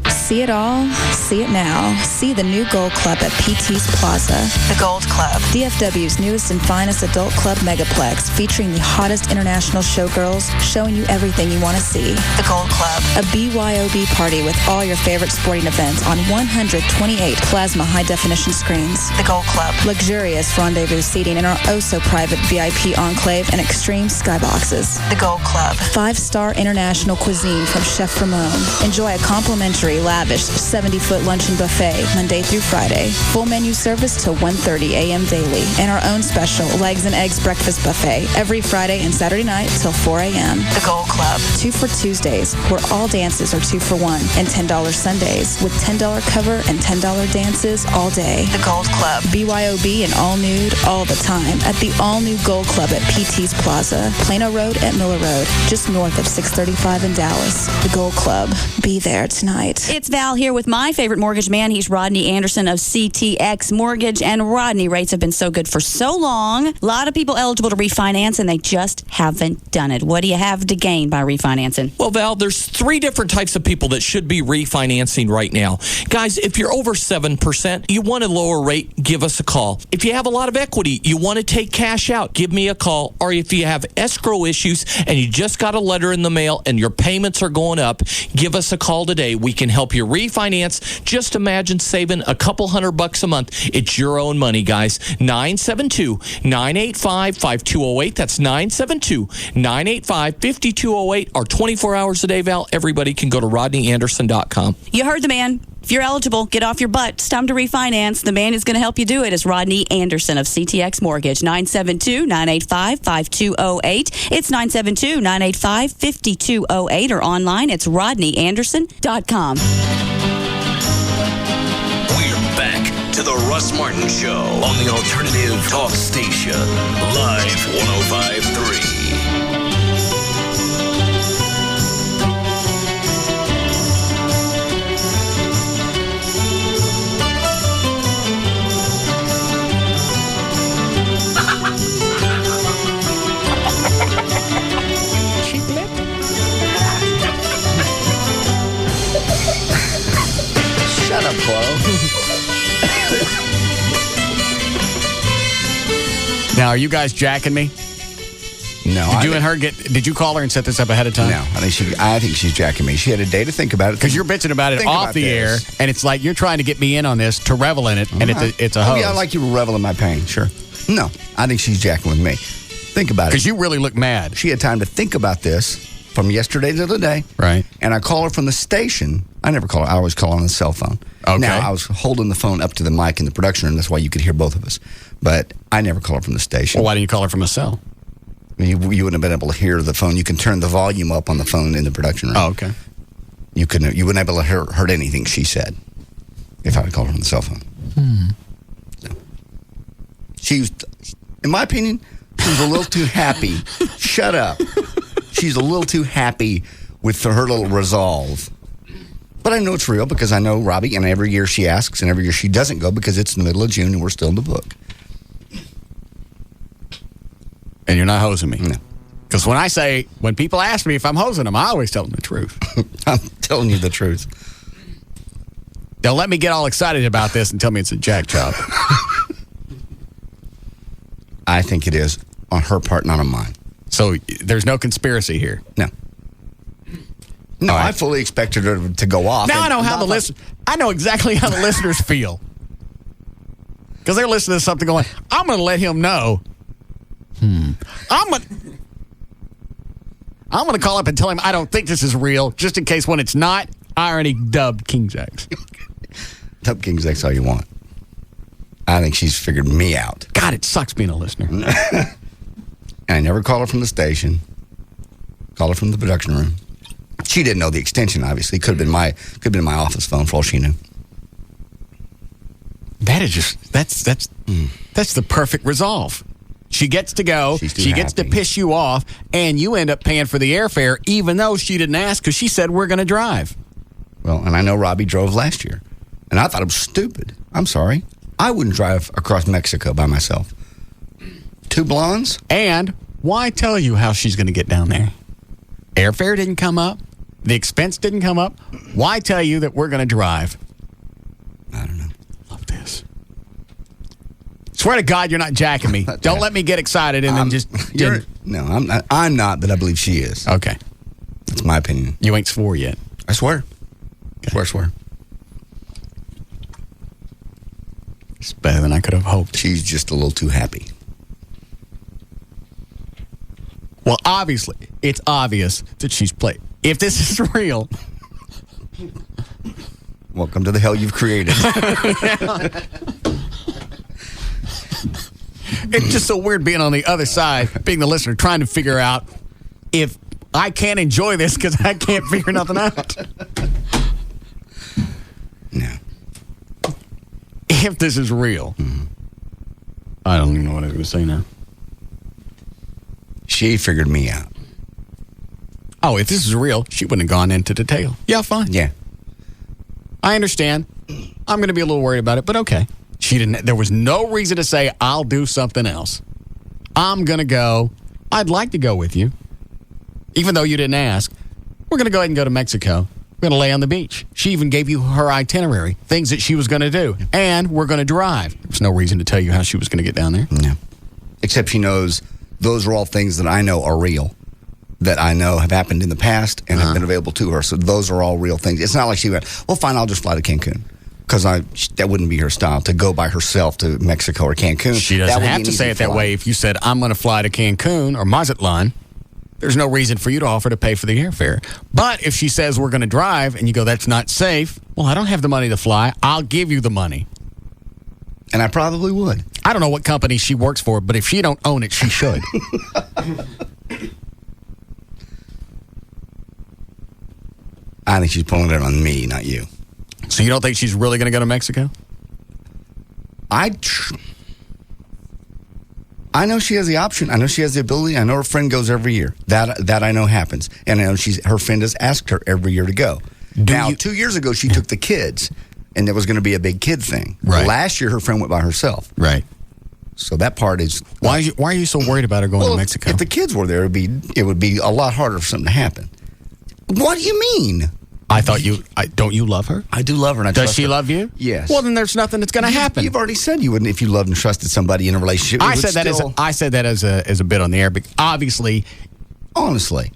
S18: See it all, see it now. See the new Gold Club at PT's Plaza. The Gold Club, DFW's newest and finest adult club megaplex, featuring the hottest international showgirls, showing you everything you want to see. The Gold Club, a BYOB party with all your favorite sporting events on 128 plasma high-definition screens. The Gold Club, luxurious rendezvous seating in our oh-so-private VIP enclave and extreme skyboxes. The Gold Club, 5-star international cuisine from Chef Ramon. Enjoy a complimentary lavish 70-foot luncheon buffet Monday through Friday. Full menu service till 1:30 a.m. daily. And our own special legs and eggs breakfast buffet every Friday and Saturday night till 4 a.m. The Gold Club. 2 for Tuesdays, where all dances are 2 for 1. And $10 Sundays with $10 cover and $10 dances all day. The Gold Club. BYOB and all nude all the time at the all-new Gold Club at PT's Plaza, Plano Road at Miller Road, just north of 635 in Dallas. The Gold Club. Be there tonight.
S19: It's Val here with my favorite mortgage man. He's Rodney Anderson of CTX Mortgage. And Rodney, rates have been so good for so long. A lot of people eligible to refinance, and they just haven't done it. What do you have to gain by refinancing?
S20: Well, Val, there's 3 different types of people that should be refinancing right now. Guys, if you're over 7%, you want a lower rate, give us a call. If you have a lot of equity, you want to take cash out, give me a call. Or if you have escrow issues and you just got a letter in the mail and your payments are going up, give us a call today. We can help you refinance. Just imagine saving a couple $100 a month. It's your own money, guys. 972-985-5208. That's 972-985-5208. Or 24 hours a day, Val. Everybody can go to rodneyanderson.com.
S19: You heard the man. If you're eligible, get off your butt. It's time to refinance. The man who's going to help you do it is Rodney Anderson of CTX Mortgage. 972-985-5208. It's 972-985-5208. Or online, it's rodneyanderson.com.
S12: We're back to the Russ Martin Show on the Alternative Talk Station. Live 105.3.
S3: Shut up, Chloe.
S6: Now, are you guys jacking me?
S3: No.
S6: Did you call her and set this up ahead of time?
S3: No. I think she's jacking me. She had a day to think about it.
S6: Because you're bitching about it off the air, and it's like you're trying to get me in on this to revel in it, and it's a hose.
S3: Yeah, I like you to revel in my pain. Sure. No, I think she's jacking with me. Think about it.
S6: Because you really look mad.
S3: She had time to think about this from yesterday to today.
S6: Right.
S3: And I call her from the station. I never call her. I always call her on the cell phone.
S6: Okay.
S3: Now, I was holding the phone up to the mic in the production room. That's why you could hear both of us. But I never call her from the station.
S6: Well, why didn't you call her from a cell?
S3: You wouldn't have been able to hear the phone. You can turn the volume up on the phone in the production room.
S6: Oh, okay.
S3: You wouldn't be able to heard anything she said if I had called her from the cell phone. So. She was, in my opinion, she was a little too happy. Shut up. She's a little too happy with her little resolve. But I know it's real because I know Robbie, and every year she asks, and every year she doesn't go because it's the middle of June and we're still in the book.
S6: And you're not hosing me?
S3: No.
S6: Because when people ask me if I'm hosing them, I always tell them the truth.
S3: I'm telling you the truth.
S6: Don't let me get all excited about this and tell me it's a jack job.
S3: I think it is on her part, not on mine.
S6: So there's no conspiracy here?
S3: No. No, right. I fully expected her to go off.
S6: Now I know how I know exactly how the listeners feel. Because they're listening to something going, I'm going to let him know. I'm going to call up and tell him I don't think this is real, just in case when it's not, I already dubbed King X.
S3: Dub King X all you want. I think she's figured me out.
S6: God, it sucks being a listener.
S3: And I never call her from the station. Call her from the production room. She didn't know the extension, obviously. Could have been my office phone for all she knew.
S6: That is just that's the perfect resolve. She gets to go. She gets to piss you off, and you end up paying for the airfare, even though she didn't ask because she said we're going to drive.
S3: Well, and I know Robbie drove last year, and I thought it was stupid. I'm sorry. I wouldn't drive across Mexico by myself. Two blondes?
S6: And why tell you how she's going to get down there? Airfare didn't come up. The expense didn't come up. Why tell you that we're going to drive?
S3: I don't know.
S6: Love this. Swear to God, you're not jacking me. Don't let me get excited and then just...
S3: No, I'm not. I'm not, but I believe she is.
S6: Okay.
S3: That's my opinion.
S6: You ain't swore yet.
S3: I swear. Okay. I swear.
S6: It's better than I could have hoped.
S3: She's just a little too happy.
S6: Well, obviously, it's obvious that she's played. If this is real...
S3: Welcome to the hell you've created.
S6: It's just so weird being on the other side, being the listener, trying to figure out if I can't enjoy this because I can't figure nothing out.
S3: No.
S6: If this is real. Mm-hmm. I don't even know what I was going to say now.
S3: She figured me out.
S6: Oh, if this is real, she wouldn't have gone into detail. Yeah, fine.
S3: Yeah.
S6: I understand. I'm going to be a little worried about it, but okay. There was no reason to say, I'll do something else. I'm going to go. I'd like to go with you. Even though you didn't ask. We're going to go ahead and go to Mexico. We're going to lay on the beach. She even gave you her itinerary, things that she was going to do. And we're going to drive. There's no reason to tell you how she was going to get down there.
S3: No. Except she knows those are all things that I know are real. That I know have happened in the past and have been available to her. So those are all real things. It's not like she went, well, fine, I'll just fly to Cancun. Because that wouldn't be her style, to go by herself to Mexico or Cancun.
S6: She doesn't have to say it that way. If you said, I'm going to fly to Cancun or Mazatlan, there's no reason for you to offer to pay for the airfare. But if she says we're going to drive and you go, that's not safe, well, I don't have the money to fly. I'll give you the money.
S3: And I probably would.
S6: I don't know what company she works for, but if she don't own it, she should.
S3: I think she's pulling it on me, not you.
S6: So you don't think she's really going to go to Mexico?
S3: I know she has the option. I know she has the ability. I know her friend goes every year. That I know happens. And I know her friend has asked her every year to go. 2 years ago, she took the kids, and there was going to be a big kid thing.
S6: Right.
S3: Last year, her friend went by herself.
S6: Right.
S3: So that part is...
S6: Why are you so worried about her going to Mexico?
S3: If the kids were there, it would be a lot harder for something to happen. What do you mean?
S6: I thought don't you love her?
S3: I do love her. And I
S6: Does
S3: trust
S6: she
S3: her.
S6: love you?
S3: Yes.
S6: Well, then there's nothing that's going to happen.
S3: You've already said you wouldn't if you loved and trusted somebody in a relationship.
S6: I said that as a bit on the air, but obviously,
S3: honestly,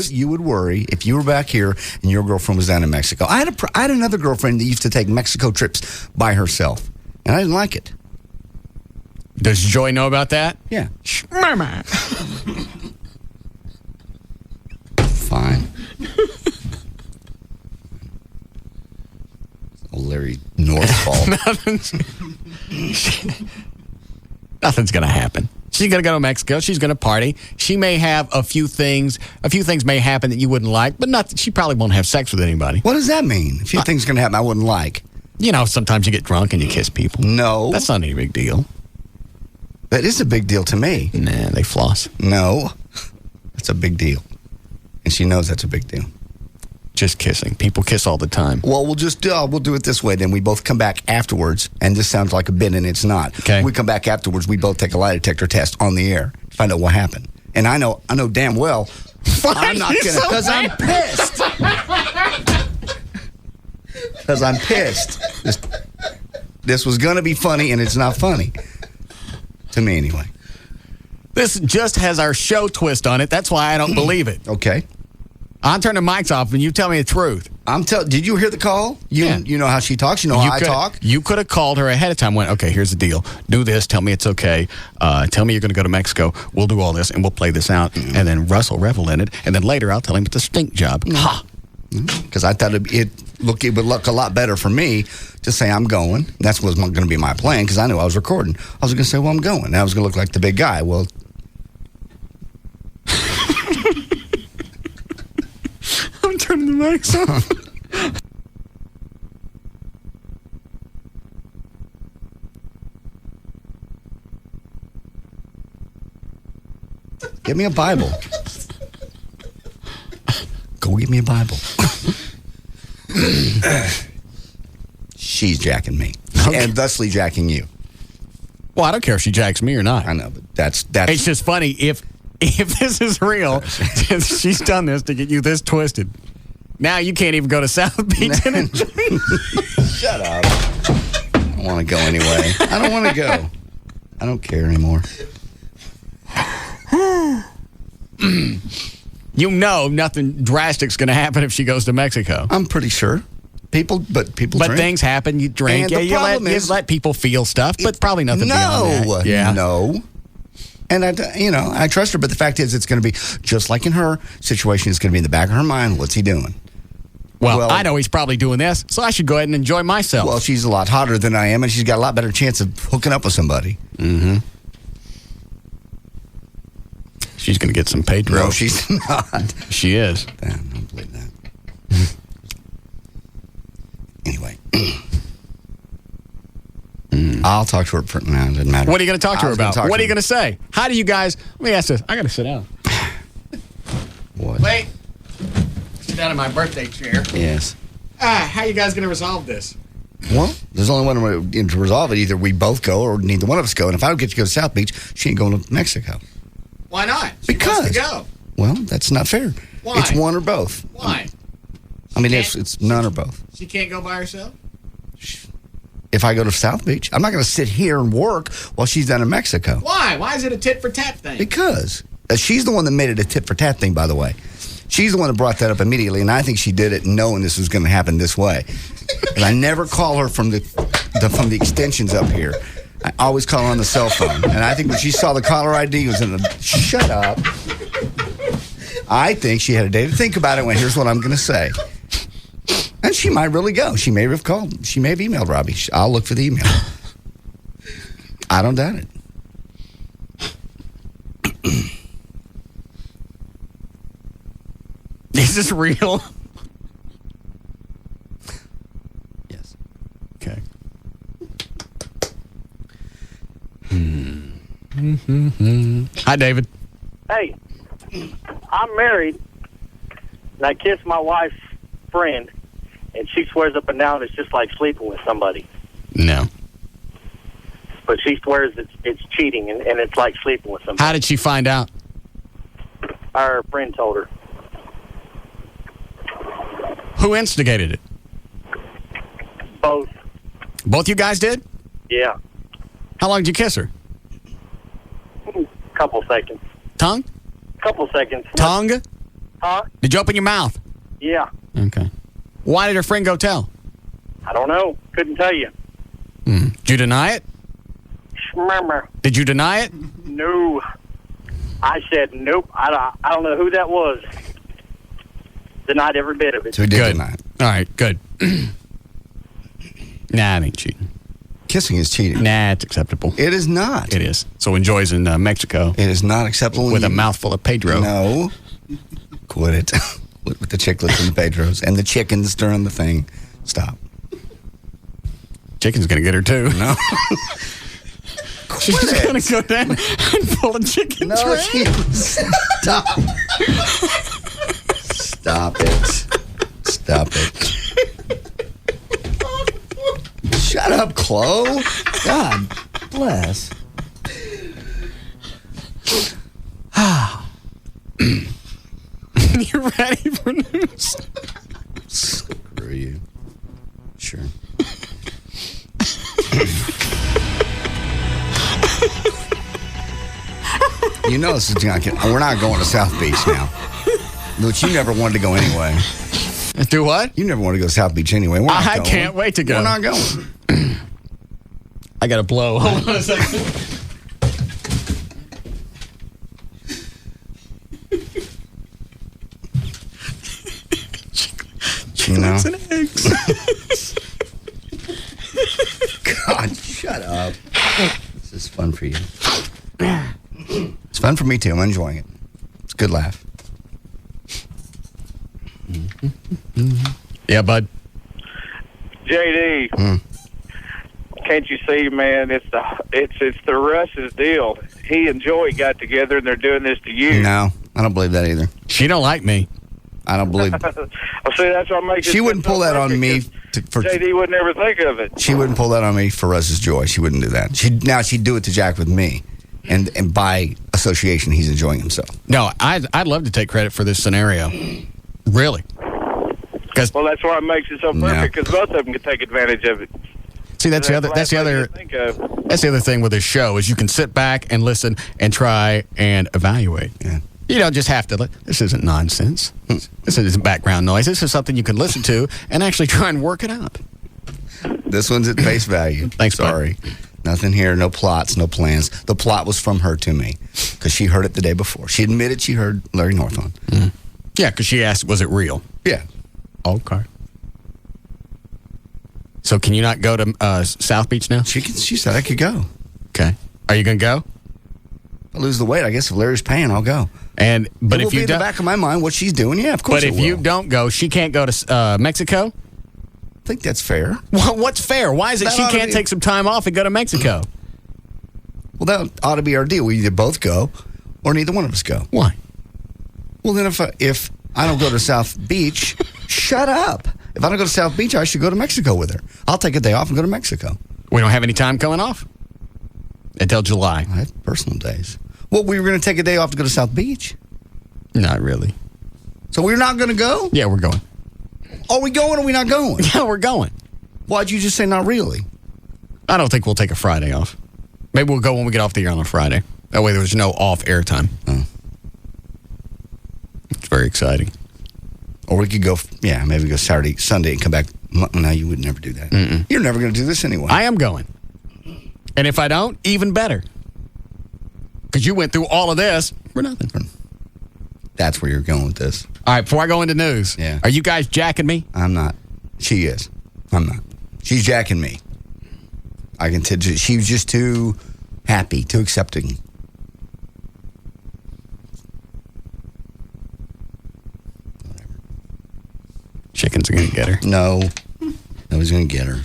S3: you would worry if you were back here and your girlfriend was down in Mexico. I had another girlfriend that used to take Mexico trips by herself, and I didn't like it.
S6: Does Joy know about that?
S3: Yeah.
S6: Mama.
S3: Fine. Larry Northfall.
S6: Nothing's going to happen. She's going to go to Mexico. She's going to party. She may have a few things may happen that you wouldn't like, but she probably won't have sex with anybody.
S3: What does that mean? A few things going to happen I wouldn't like.
S6: You know, sometimes you get drunk and you kiss people.
S3: No.
S6: That's not any big deal.
S3: That is a big deal to me.
S6: Nah, they floss.
S3: No. That's a big deal. And she knows that's a big deal.
S6: Just kissing. People kiss all the time.
S3: Well, we'll do it this way. Then we both come back afterwards, and this sounds like a bit, and it's not.
S6: Okay.
S3: We come back afterwards. We both take a lie detector test on the air to find out what happened. And I know damn well I'm not gonna because I'm pissed. Because I'm pissed. This was gonna be funny, and it's not funny to me anyway.
S6: This just has our show twist on it. That's why I don't believe it.
S3: Okay.
S6: I'll turn the mics off and you tell me the truth.
S3: Did you hear the call? You know how she talks? You know how I talk?
S6: You could have called her ahead of time. Went, okay, here's the deal. Do this. Tell me it's okay. Tell me you're going to go to Mexico. We'll do all this and we'll play this out. Mm-hmm. And then Russ will revel in it. And then later I'll tell him it's a stink job.
S3: Mm-hmm. Ha! Because I thought it would look a lot better for me to say I'm going. That's what was going to be my plan because I knew I was recording. I was going to say, well, I'm going. And I was going to look like the big guy. Well,
S6: I'm turning the mics off.
S3: Get me a Bible. Go get me a Bible. She's jacking me. Okay. And thusly jacking you.
S6: Well, I don't care if she jacks me or not.
S3: I know, but that's
S6: It's just funny if this is real, she's done this to get you this twisted. Now you can't even go to South Beach and enjoy.
S3: Shut up. I don't want to go anyway. I don't want to go. I don't care anymore.
S6: You know nothing drastic's going to happen if she goes to Mexico.
S3: I'm pretty sure. People
S6: But
S3: drink.
S6: things happen. You drink.
S3: And
S6: You let people feel stuff, but probably nothing beyond that. Yeah.
S3: No. And I trust her, but the fact is it's going to be just like in her situation. It's going to be in the back of her mind. What's he doing?
S6: Well, I know he's probably doing this, so I should go ahead and enjoy myself.
S3: Well, she's a lot hotter than I am, and she's got a lot better chance of hooking up with somebody.
S6: Mm-hmm. She's going to get some Pedro.
S3: No, she's not.
S6: She is.
S3: Damn, I don't believe that. Anyway. I'll talk to her for now. It doesn't matter.
S6: What are you going to talk to her about? What are you going to say? How do you guys... Let me ask this. I got to sit down.
S3: What?
S6: Wait. Sit down in my birthday chair.
S3: Yes.
S6: How you guys going to resolve this?
S3: Well, there's only one way to resolve it. Either we both go or neither one of us go. And if I don't get to go to South Beach, she ain't going to Mexico.
S6: Why not? She
S3: Because.
S6: wants to go.
S3: Well, that's not fair.
S6: Why?
S3: It's one or both.
S6: Why?
S3: I mean, it's none or both.
S6: She can't go by herself?
S3: If I go to South Beach, I'm not going to sit here and work while she's down in Mexico.
S6: Why? Why is it a tit-for-tat thing?
S3: Because. She's the one that made it a tit-for-tat thing, by the way. She's the one that brought that up immediately, and I think she did it knowing this was going to happen this way. And I never call her from the extensions up here. I always call her on the cell phone. And I think when she saw the caller ID, it was in the... Shut up. I think she had a day to think about it and went, here's what I'm going to say. And she might really go. She may have called. She may have emailed Robbie. I'll look for the email. I don't doubt it.
S6: Is this real?
S3: Yes.
S6: Okay. Hi, David.
S4: Hey, I'm married, and I kiss my wife's friend, and she swears up and down it's just like sleeping with somebody.
S6: No.
S4: But she swears it's cheating, and it's like sleeping with somebody.
S6: How did she find out?
S4: Our friend told her.
S6: Who instigated it?
S4: Both.
S6: Both you guys did?
S4: Yeah.
S6: How long did you kiss her?
S4: Couple seconds.
S6: Tongue?
S4: Couple seconds.
S6: Tongue?
S4: Huh?
S6: Did you open your mouth?
S4: Yeah.
S6: Okay. Why did her friend go tell?
S4: I don't know. Couldn't tell you.
S6: Did you deny it?
S4: Schmurmer.
S6: Did you deny it?
S4: No. I said nope. I don't know who that was. Denied every bit of it.
S3: So he did
S6: Good.
S3: deny it.
S6: All right, good. Nah, it ain't cheating.
S3: Kissing is cheating.
S6: Nah, it's acceptable.
S3: It is not.
S6: It is. So enjoy's in Mexico.
S3: It is not acceptable.
S6: With a mouthful of Pedro.
S3: No. Quit it. With the chiclets and the Pedros and the chickens during the thing. Stop.
S6: Chicken's going to get her too.
S3: No.
S6: She's going to go down and pull a chicken
S3: No,
S6: tray.
S3: Stop. Stop it. Stop it. Shut up, Chloe. God bless.
S6: You ready for news?
S3: Screw you. Sure. You know this is not. We're not going to South Beach now. Which you never wanted to go anyway.
S6: Do what?
S3: You never wanted to go to South Beach anyway. We're not
S6: I
S3: going.
S6: can't wait to go.
S3: We're not going.
S6: I got to blow. Hold on a second.
S3: You know?
S6: Chickens and eggs.
S3: God, shut up. This is fun for you. It's fun for me too. I'm enjoying it. It's a good laugh.
S6: Yeah, bud.
S7: JD, can't you see, man? It's the Russ's deal. He and Joey got together and they're doing this to you.
S3: No, I don't believe that either.
S6: She don't like me.
S3: I don't believe.
S7: Well, see, that's what makes it.
S3: She wouldn't pull that on me.
S7: JD would never think of it.
S3: She wouldn't pull that on me for Russ's joy. She wouldn't do that. She'd do it to Jack with me, and by association, he's enjoying himself.
S6: No, I'd love to take credit for this scenario. Really.
S7: Well, that's why it makes it so perfect because both of them can take advantage of it.
S6: See, that's the other thing with this show is you can sit back and listen and try and evaluate.
S3: Yeah.
S6: You don't just have to. This isn't nonsense. This isn't background noise. This is something you can listen to and actually try and work it out.
S3: This one's at face value.
S6: Thanks,
S3: sorry. Nothing here. No plots. No plans. The plot was from her to me because she heard it the day before. She admitted she heard Larry Northon.
S6: Yeah, because she asked, was it real?
S3: Yeah.
S6: Okay. So can you not go to South Beach now?
S3: She said I could go.
S6: Okay. Are you going to go?
S3: I lose the weight. I guess if Larry's paying, I'll go.
S6: But if you
S3: in the back of my mind what she's doing, yeah, of course.
S6: But if you don't go, she can't go to Mexico.
S3: I think that's fair.
S6: Well, what's fair? Why is it she can't take some time off and go to Mexico?
S3: Well, that ought to be our deal. We either both go, or neither one of us go.
S6: Why?
S3: Well, then if I don't go to South Beach, shut up. If I don't go to South Beach, I should go to Mexico with her. I'll take a day off and go to Mexico.
S6: We don't have any time coming off until July.
S3: I have personal days. Well, we were going to take a day off to go to South Beach.
S6: Not really.
S3: So we're not going to go?
S6: Yeah, we're going.
S3: Are we going or are we not going?
S6: Yeah, we're going.
S3: Why'd you just say not really?
S6: I don't think we'll take a Friday off. Maybe we'll go when we get off the air on a Friday. That way there's no off-air time.
S3: Oh.
S6: It's very exciting.
S3: Or we could go, maybe go Saturday, Sunday and come back. No, you would never do that.
S6: Mm-mm.
S3: You're never going to do this anyway.
S6: I am going. And if I don't, even better. Because you went through all of this for nothing.
S3: That's where you're going with this.
S6: All right, before I go into news,
S3: Yeah.
S6: Are you guys jacking me?
S3: I'm not. She is. I'm not. She's jacking me. I can tell she was just too happy, too accepting.
S6: Chicken's going to get her.
S3: No. Nobody's going to get her.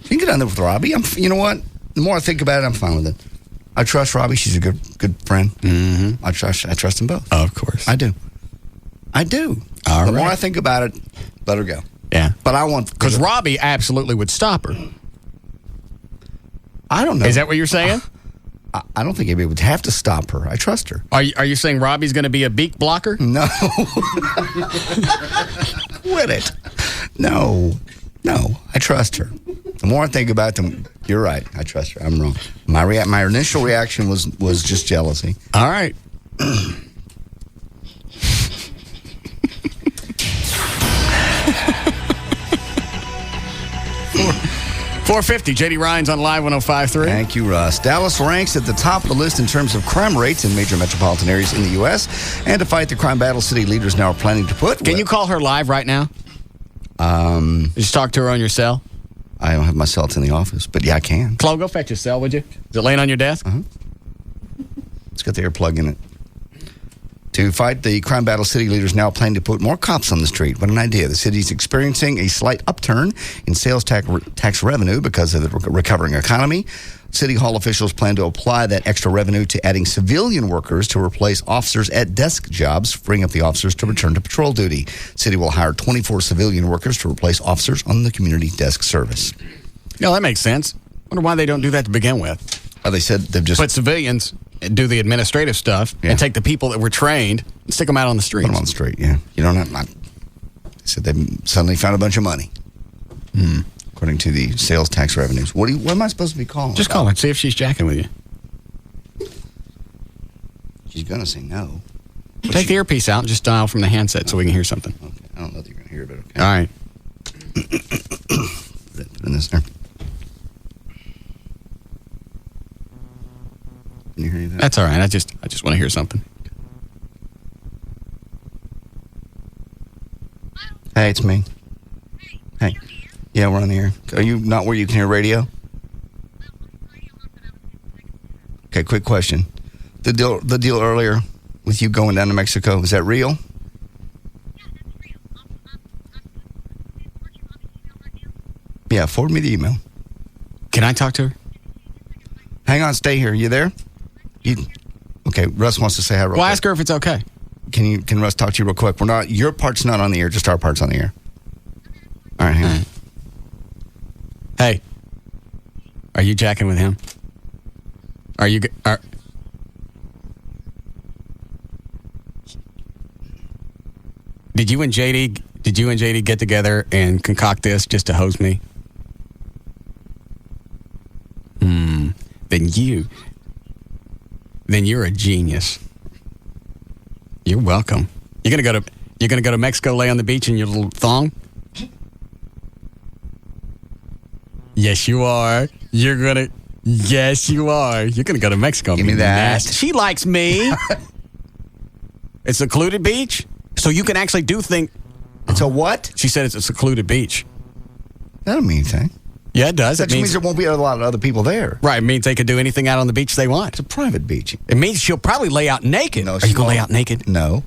S3: She can get on there with Robbie. You know what? The more I think about it, I'm fine with it. I trust Robbie. She's a good friend.
S6: Mm-hmm.
S3: I trust them both.
S6: Of course.
S3: I do. The more I think about it, let her go.
S6: Yeah.
S3: But I want...
S6: Because Robbie absolutely would stop her.
S3: I don't know.
S6: Is that what you're saying?
S3: I don't think anybody would have to stop her. I trust her.
S6: Are you saying Robbie's going to be a beak blocker?
S3: No. Quit it. No, I trust her. The more I think about them, you're right. I trust her. I'm wrong. My initial reaction was just jealousy.
S6: All right. 450. J.D. Ryan's on Live 105.3.
S3: Thank you, Russ. Dallas ranks at the top of the list in terms of crime rates in major metropolitan areas in the U.S. And to fight the crime battle, city leaders now are planning to put...
S6: Can you call her live right now? Just talk to her on your cell?
S3: I don't have my cell. It's in the office, but yeah, I can.
S6: Chloe, go fetch your cell, would you? Is it laying on your desk?
S3: Uh-huh. It's got the earplug in it. To fight the crime battle, city leaders now plan to put more cops on the street. What an idea. The city's experiencing a slight upturn in sales tax revenue because of the recovering economy. City Hall officials plan to apply that extra revenue to adding civilian workers to replace officers at desk jobs, freeing up the officers to return to patrol duty. City will hire 24 civilian workers to replace officers on the community desk service.
S6: No, that makes sense. Wonder why they don't do that to begin with.
S3: They said they've just...
S6: Put civilians... do the administrative stuff and take the people that were trained and stick them out on the streets.
S3: Put them on the street, yeah. You don't have... They said they suddenly found a bunch of money, according to the sales tax revenues. What am I supposed to be calling?
S6: Just call her. See if she's jacking with you.
S3: She's going to say no.
S6: Take the earpiece out and just dial from the handset so we can hear something.
S3: Okay. I don't know if you're going to hear it, but okay.
S6: All right.
S3: Put in this there. Can you hear that?
S6: That's all right. I just want to hear something.
S3: Hey, it's me. Hey. Yeah, we're on the air. Are you not where you can hear radio? Okay, quick question. The deal earlier with you going down to Mexico, is that real? Yeah, forward me the email.
S6: Can I talk to her?
S3: Hang on, stay here. You there? Okay, Russ wants to say hi real quick.
S6: Ask her if it's okay.
S3: Can Russ talk to you real quick? Your part's not on the air, just our part's on the air. All right, hang on.
S6: Hey, are you jacking with him? Did you and JD get together and concoct this just to hose me? Then you're a genius. You're welcome. You're gonna go to Mexico, lay on the beach in your little thong? Yes, you are. Yes, you are. You're gonna go to Mexico.
S3: Give me that.
S6: Nasty. She likes me. It's a secluded beach, so you can actually do things.
S3: It's a what?
S6: She said it's a secluded beach.
S3: That don't mean anything.
S6: Yeah, it does.
S3: That just means there won't be a lot of other people there.
S6: Right. It means they could do anything out on the beach they want.
S3: It's a private beach.
S6: It means she'll probably lay out naked.
S3: No,
S6: Are you going to lay out naked?
S3: No.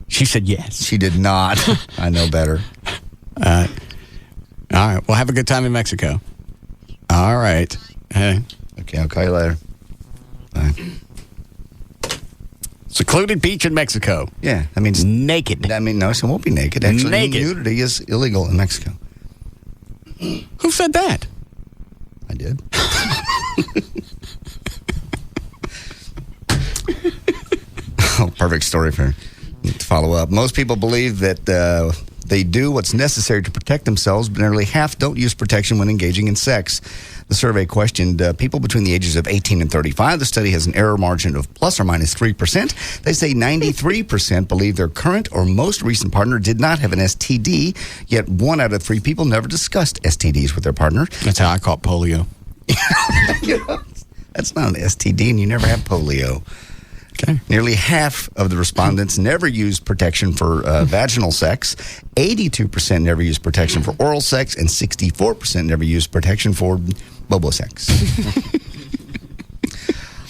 S6: She said yes.
S3: She did not. I know better.
S6: All right. Well, have a good time in Mexico. All right. Hey.
S3: Okay, I'll call you later. Bye.
S6: Secluded beach in Mexico.
S3: Yeah, that means
S6: naked.
S3: That means no, it won't be naked. Actually,
S6: naked.
S3: Nudity is illegal in Mexico.
S6: Who said that?
S3: I did. Oh, perfect story to follow up. Most people believe that they do what's necessary to protect themselves, but nearly half don't use protection when engaging in sex. The survey questioned people between the ages of 18 and 35. The study has an error margin of plus or minus 3%. They say 93% believe their current or most recent partner did not have an STD, yet 1 out of 3 people never discussed STDs with their partner.
S6: That's how I caught polio.
S3: That's not an STD, and you never had polio.
S6: Okay.
S3: Nearly half of the respondents never used protection for vaginal sex. 82% never used protection for oral sex, and 64% never used protection for bobo sex.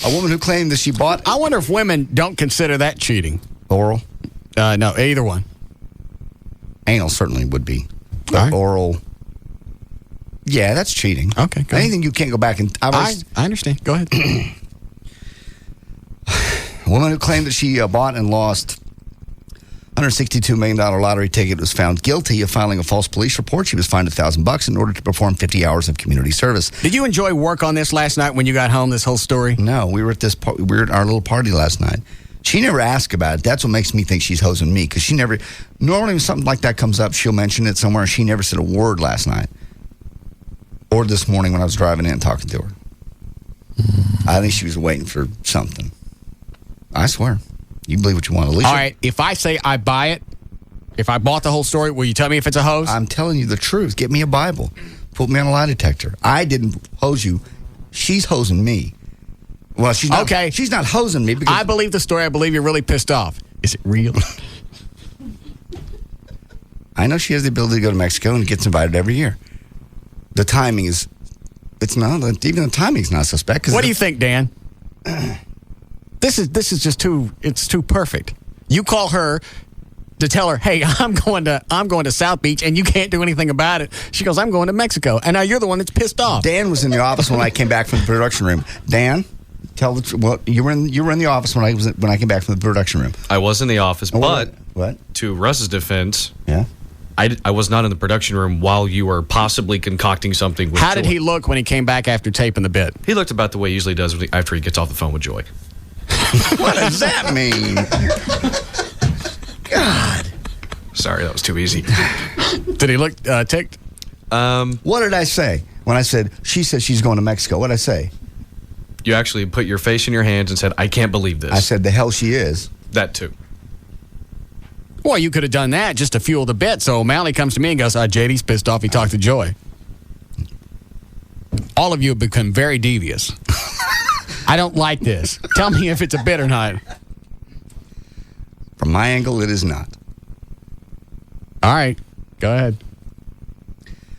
S3: A woman who claimed that she bought...
S6: I wonder if women don't consider that cheating.
S3: Oral?
S6: No, either one.
S3: Anal certainly would be. But
S6: right.
S3: Oral... Yeah, that's cheating.
S6: Okay, go
S3: Anything you can't go back and...
S6: I understand. Go ahead.
S3: A woman who claimed that she bought and lost $162 million lottery ticket was found guilty of filing a false police report. She was fined $1,000 in order to perform 50 hours of community service.
S6: Did you enjoy work on this last night when you got home, this whole story?
S3: No, we were at our little party last night. She never asked about it. That's what makes me think she's hosing me, because she never, normally when something like that comes up, she'll mention it somewhere, and she never said a word last night or this morning when I was driving in and talking to her. I think she was waiting for something. I swear. You believe what you want, Alicia.
S6: All right, if I say I buy it, if I bought the whole story, will you tell me if it's a hose?
S3: I'm telling you the truth. Get me a Bible. Put me on a lie detector. I didn't hose you. She's hosing me. Well, she's not. Okay. She's not hosing me because
S6: I believe the story. I believe you're really pissed off. Is it real?
S3: I know she has the ability to go to Mexico and gets invited every year. The timing is, it's not, even the timing's not suspect.
S6: What do you think, Dan? This is just it's too perfect. You call her to tell her, hey, I'm going to South Beach, and you can't do anything about it. She goes, I'm going to Mexico, and now you're the one that's pissed off.
S3: Dan was in the office when I came back from the production room. Dan, tell the truth. Well, you were in the office when I came back from the production room.
S5: I was in the office, but
S3: what?
S5: To Russ's defense,
S3: yeah,
S5: I was not in the production room while you were possibly concocting something with
S6: How
S5: Joy.
S6: did he look when he came back after taping the bit?
S5: He looked about the way he usually does after he gets off the phone with Joy.
S3: What does that mean? God.
S5: Sorry, that was too easy.
S6: Did he look ticked?
S3: What did I say when I said, she said she's going to Mexico? What did I say?
S5: You actually put your face in your hands and said, I can't believe this.
S3: I said, the hell she is.
S5: That too.
S6: Well, you could have done that just to fuel the bit. So O'Malley comes to me and goes, JD's pissed off. He talked to Joy. All of you have become very devious. I don't like this. Tell me if it's a bit or not.
S3: From my angle, it is not.
S6: All right. Go ahead.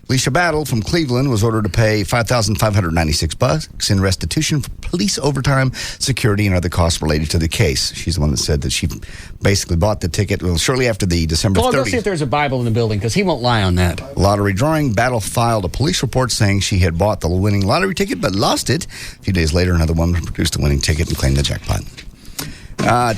S3: Alicia Battle from Cleveland was ordered to pay $5,596 in restitution for police overtime, security, and other costs related to the case. She's the one that said that she basically bought the ticket shortly after the December 30th.
S6: Go see if there's a Bible in the building, because he won't lie on that.
S3: Lottery drawing. Battle filed a police report saying she had bought the winning lottery ticket but lost it. A few days later, another woman produced the winning ticket and claimed the jackpot.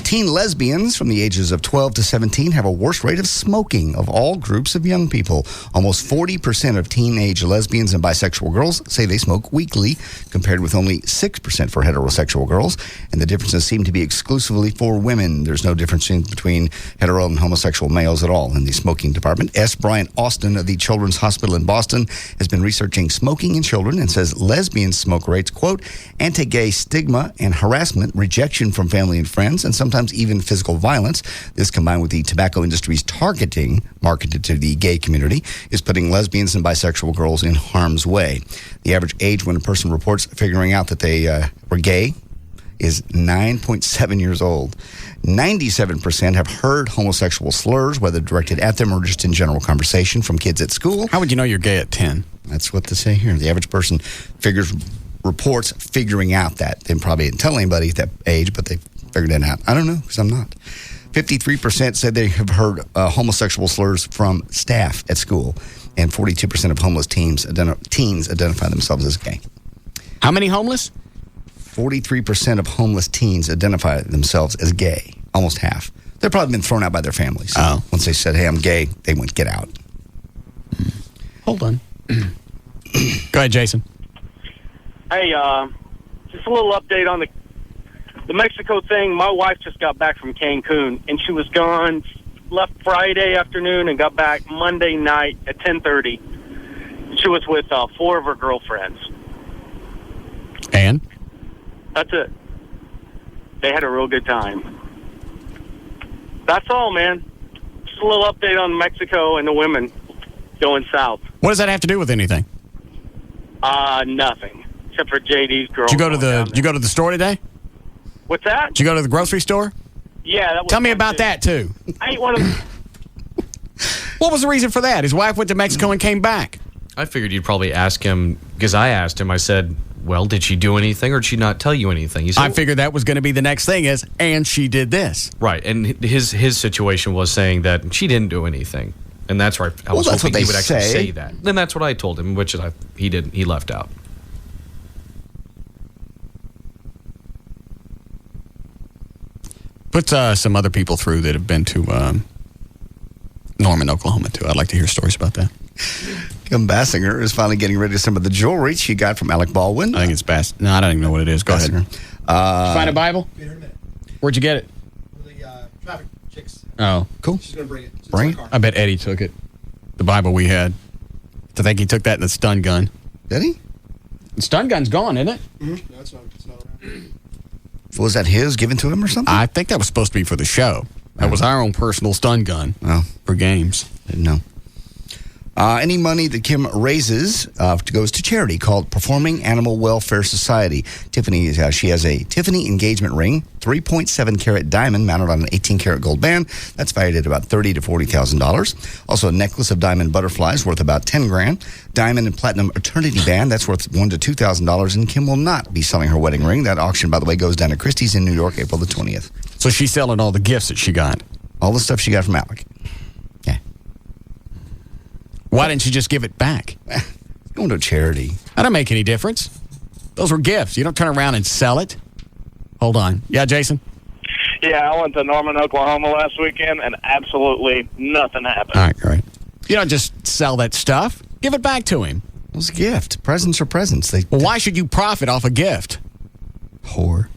S3: Teen lesbians from the ages of 12 to 17 have a worse rate of smoking of all groups of young people. Almost 40% of teenage lesbians and bisexual girls say they smoke weekly, compared with only 6% for heterosexual girls. And the differences seem to be exclusively for women. There's no difference between hetero and homosexual males at all in the smoking department. S. Bryant Austin of the Children's Hospital in Boston has been researching smoking in children and says lesbian smoke rates, quote, anti-gay stigma and harassment, rejection from family and friends, and sometimes even physical violence. This, combined with the tobacco industry's targeting marketed to the gay community, is putting lesbians and bisexual girls in harm's way. The average age when a person reports figuring out that they were gay is 9.7 years old. 97% have heard homosexual slurs, whether directed at them or just in general conversation from kids at school.
S6: How would you know you're gay at 10?
S3: That's what they say here. The average person reports figuring out that. They probably didn't tell anybody at that age, but they figured it out. I don't know, because I'm not. 53% said they have heard homosexual slurs from staff at school, and 42% of homeless teens identify themselves as gay.
S6: How many homeless?
S3: 43% of homeless teens identify themselves as gay. Almost half. They've probably been thrown out by their families. Once they said, hey, I'm gay, they went, get out.
S6: Hold on. Go ahead, Jason.
S4: Hey, just a little update on the Mexico thing. My wife just got back from Cancun, and she was gone, left Friday afternoon and got back Monday night at 10:30. She was with 4 of her girlfriends.
S6: And?
S4: That's it. They had a real good time. That's all, man. Just a little update on Mexico and the women going south.
S6: What does that have to do with anything?
S4: Nothing. Except for JD's girl.
S6: Did you go to the store today?
S4: What's that?
S6: Did you go to the grocery store?
S4: Yeah. That was
S6: Tell me about that, too.
S4: I ain't one of them.
S6: What was the reason for that? His wife went to Mexico and came back.
S5: I figured you'd probably ask him, because I asked him, I said, well, did she do anything or did she not tell you anything? He said,
S6: I figured that was going to be the next thing and she did this.
S5: Right, and his situation was saying that she didn't do anything. And that's right. I was hoping he would actually say that. Then that's what I told him, which he didn't. He left out.
S6: Put some other people through that have been to Norman, Oklahoma, too. I'd like to hear stories about that.
S3: Kim Basinger is finally getting rid of some of the jewelry she got from Alec Baldwin.
S6: I think it's No, I don't even know what it is. Go ahead. Did you find a Bible? Where'd you get it?
S8: Traffic chicks.
S6: Oh, cool.
S8: She's going to bring it. It's
S6: Bring
S8: in
S6: it?
S8: her car.
S6: I bet Eddie took it. The Bible we had. I think he took that in the stun gun.
S3: Did he?
S6: The stun gun's gone, isn't it?
S8: Mm-hmm. No, it's not around.
S3: Was that his given to him or something?
S6: I think that was supposed to be for the show. That was our own personal stun gun for games.
S3: Didn't know. Any money that Kim raises goes to charity called Performing Animal Welfare Society. Tiffany, she has a Tiffany engagement ring, 3.7 carat diamond mounted on an 18 carat gold band. That's valued at about $30,000 to $40,000. Also, a necklace of diamond butterflies worth about $10,000. Diamond and platinum eternity band that's worth $1,000 to $2,000. And Kim will not be selling her wedding ring. That auction, by the way, goes down to Christie's in New York, April the 20th.
S6: So she's selling all the gifts that she got.
S3: All the stuff she got from Alec.
S6: Why didn't you just give it back?
S3: Going to charity.
S6: That don't make any difference. Those were gifts. You don't turn around and sell it. Hold on. Yeah, Jason?
S9: Yeah, I went to Norman, Oklahoma last weekend, and absolutely nothing happened.
S6: All right, great. You don't just sell that stuff. Give it back to him.
S3: It was a gift. Presents are presents.
S6: Well, why should you profit off a gift?
S3: Whore.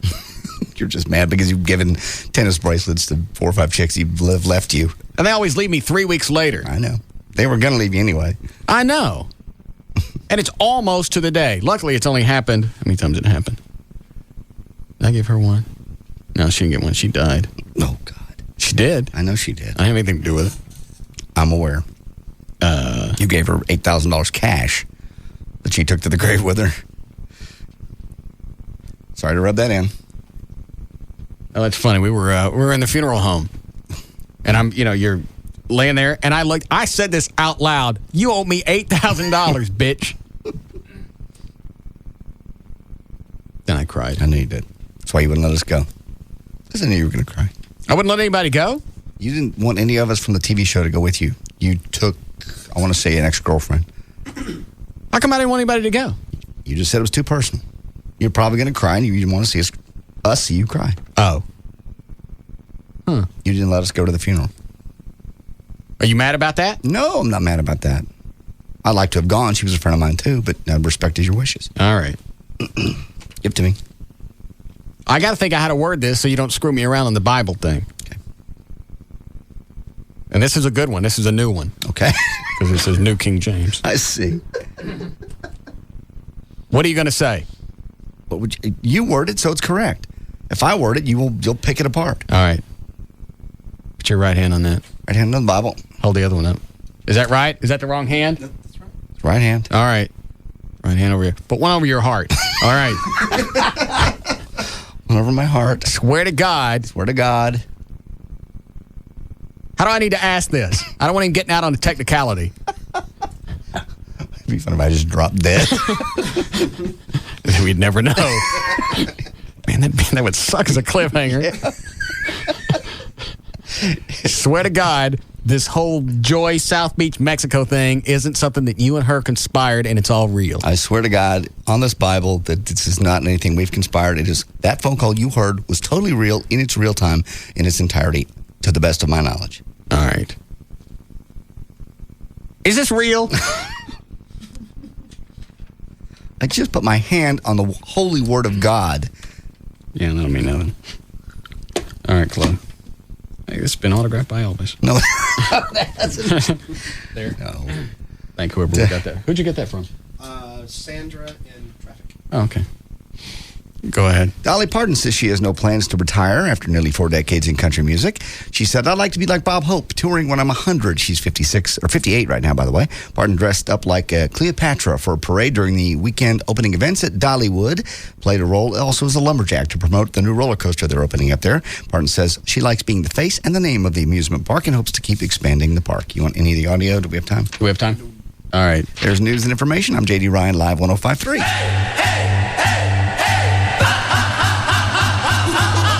S3: You're just mad because you've given tennis bracelets to 4 or 5 chicks you've left you.
S6: And they always leave me 3 weeks later.
S3: I know. They were going to leave you anyway.
S6: I know. And it's almost to the day. Luckily, it's only happened. How many times did it happen? Did I give her one? No, she didn't get one. She died.
S3: Oh, God.
S6: She did.
S3: I know she did.
S6: I didn't have anything to do with it.
S3: I'm aware. You gave her $8,000 cash that she took to the grave with her. Sorry to rub that in.
S6: Oh, that's funny. We were in the funeral home. And you're laying there, and I said this out loud. You owe me $8,000, bitch. Then I cried.
S3: I knew you did. That's why you wouldn't let us go. Because I knew you were going to cry.
S6: I wouldn't let anybody go?
S3: You didn't want any of us from the TV show to go with you. You took, I want to say, an ex-girlfriend.
S6: How come I didn't want anybody to go?
S3: You just said it was too personal. You're probably going to cry, and you didn't want to see us see you cry.
S6: Oh. Huh.
S3: You didn't let us go to the funeral.
S6: Are you mad about that?
S3: No, I'm not mad about that. I'd like to have gone. She was a friend of mine, too, but I respected your wishes.
S6: All right.
S3: Give it to me.
S6: I got to think I had to word this so you don't screw me around on the Bible thing.
S3: Okay.
S6: And this is a good one. This is a new one.
S3: Okay.
S6: Because this is New King James.
S3: I see.
S6: What are you going to say?
S3: You word it so it's correct. If I word it, you'll pick it apart.
S6: All right. Put your right hand on that.
S3: Right hand on the Bible.
S6: Hold the other one up. Is that right? Is that the wrong hand?
S8: That's right.
S3: It's right hand.
S6: All right. Right hand over here. Put one over your heart. All right.
S3: One over my heart.
S6: Swear to God.
S3: Swear to God.
S6: How do I need to ask this? I don't want him getting out on the technicality.
S3: It'd be fun if I just dropped dead.
S6: We'd never know. Man, that would suck as a cliffhanger.
S3: Yeah.
S6: Swear to God, this whole Joy South Beach, Mexico thing isn't something that you and her conspired, and it's all real.
S3: I swear to God, on this Bible, that this is not anything we've conspired. It is that phone call you heard was totally real in its real time, in its entirety, to the best of my knowledge.
S6: All right. Is this real?
S3: I just put my hand on the holy word of God.
S6: Yeah, that don't mean nothing. All right, Chloe. Hey, this has been autographed by Elvis.
S3: No. That's
S6: there.
S3: No.
S6: Thank whoever got that. Who'd you get that from?
S8: Sandra in traffic.
S6: Oh, okay. Go ahead.
S3: Dolly Parton says she has no plans to retire after nearly 4 decades in country music. She said, I'd like to be like Bob Hope, touring when I'm 100. She's 56 or 58 right now, by the way. Parton dressed up like Cleopatra for a parade during the weekend opening events at Dollywood. Played a role also as a lumberjack to promote the new roller coaster they're opening up there. Parton says she likes being the face and the name of the amusement park and hopes to keep expanding the park. You want any of the audio? Do we have time?
S6: Do we have time? All right.
S3: There's news and information. I'm J.D. Ryan, Live 105.3.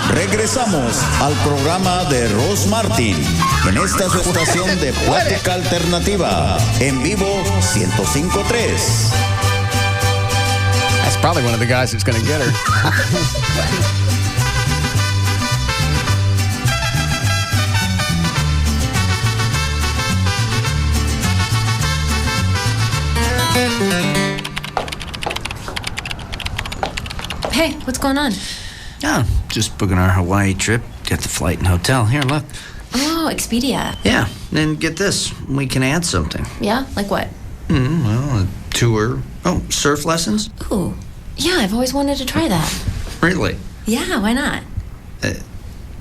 S10: Regresamos al programa de Russ Martin en esta su estación de plática alternativa en vivo 105.3.
S6: That's probably one of the guys that's going to get her.
S13: Hey, what's going on?
S24: Yeah, just booking our Hawaii trip.
S13: get the flight and hotel. Here, look.
S14: Oh, Expedia.
S13: Yeah, and get this. We can add something.
S14: Yeah? Like what?
S13: Well, a tour. Oh, surf lessons?
S14: Ooh. Yeah, I've always wanted to try that.
S13: Really?
S14: Yeah, why not?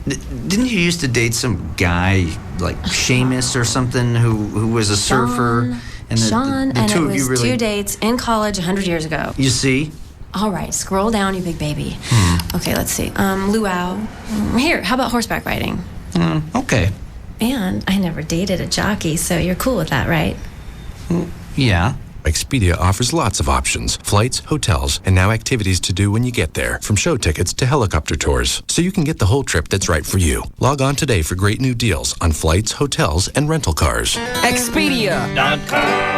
S13: Didn't you used to date some guy, like Seamus or something, who was a surfer? And
S14: Sean,
S13: the
S14: and
S13: two
S14: it
S13: of you
S14: was
S13: really...
S14: 2 dates in college 100 years ago.
S13: You see?
S14: All right, scroll down, you big baby. Okay, let's see. Luau. Here, how about horseback riding?
S13: Okay.
S14: And I never dated a jockey, so you're cool with that, right?
S13: Yeah.
S15: Expedia offers lots of options, flights, hotels, and now activities to do when you get there, from show tickets to helicopter tours, so you can get the whole trip that's right for you. Log on today for great new deals on flights, hotels, and rental cars.
S16: Expedia.com.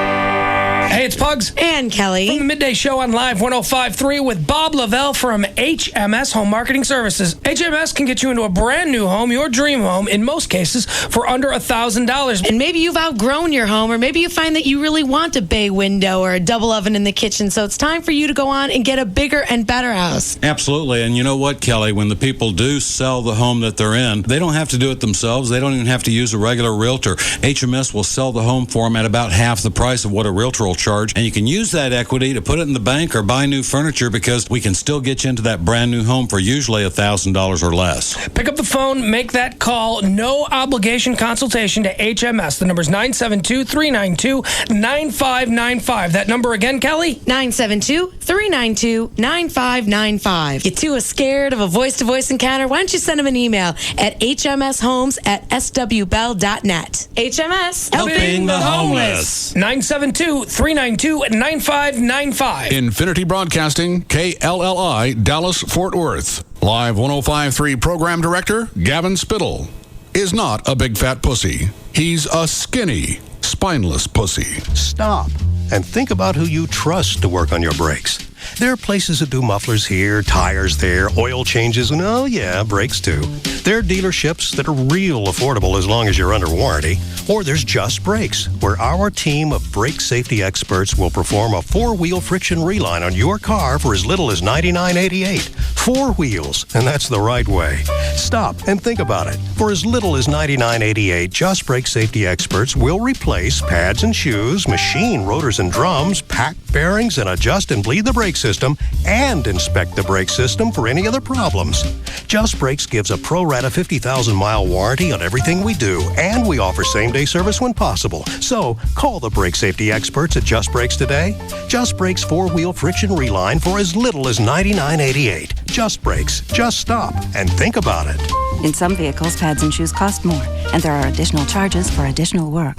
S16: Hey, it's Pugs.
S24: And Kelly.
S16: From the Midday Show on Live 105.3 with Bob Lavelle from HMS Home Marketing Services. HMS can get you into a brand new home, your dream home, in most cases, for under $1,000.
S24: And maybe you've outgrown your home, or maybe you find that you really want a bay window or a double oven in the kitchen, so it's time for you to go on and get a bigger and better house.
S26: Absolutely. And you know what, Kelly? When the people do sell the home that they're in, they don't have to do it themselves. They don't even have to use a regular realtor. HMS will sell the home for them at about half the price of what a realtor will charge, and you can use that equity to put it in the bank or buy new furniture, because we can still get you into that brand new home for usually $1,000 or less.
S16: Pick up the phone, make that call, no obligation consultation to HMS. The number is 972-392-9595. That number again, Kelly?
S24: 972-392-9595. You two are scared of a voice-to-voice encounter? Why don't you send them an email at hmshomes@swbell.net. HMS.
S26: Helping the homeless.
S16: 972-392-9595.
S25: Infinity Broadcasting, KLLI, Dallas, Fort Worth. Live 105.3 Program Director Gavin Spittle is not a big fat pussy. He's a skinny, spineless pussy.
S27: Stop and think about who you trust to work on your brakes. There are places that do mufflers here, tires there, oil changes, and oh yeah, brakes too. There are dealerships that are real affordable as long as you're under warranty. Or there's Just Brakes, where our team of brake safety experts will perform a 4-wheel friction reline on your car for as little as $99.88. 4 wheels, and that's the right way. Stop and think about it. For as little as $99.88, Just Brake safety experts will replace pads and shoes, machine rotors and drums, pack bearings, and adjust and bleed the brake system, and inspect the brake system for any other problems. Just Brakes gives a pro rata 50,000-mile warranty on everything we do, and we offer same-day service when possible. So, call the brake safety experts at Just Brakes today. Just Brakes 4-wheel friction reline for as little as $99.88. Just Brakes. Just stop and think about it.
S17: In some vehicles, pads and shoes cost more, and there are additional charges for additional work.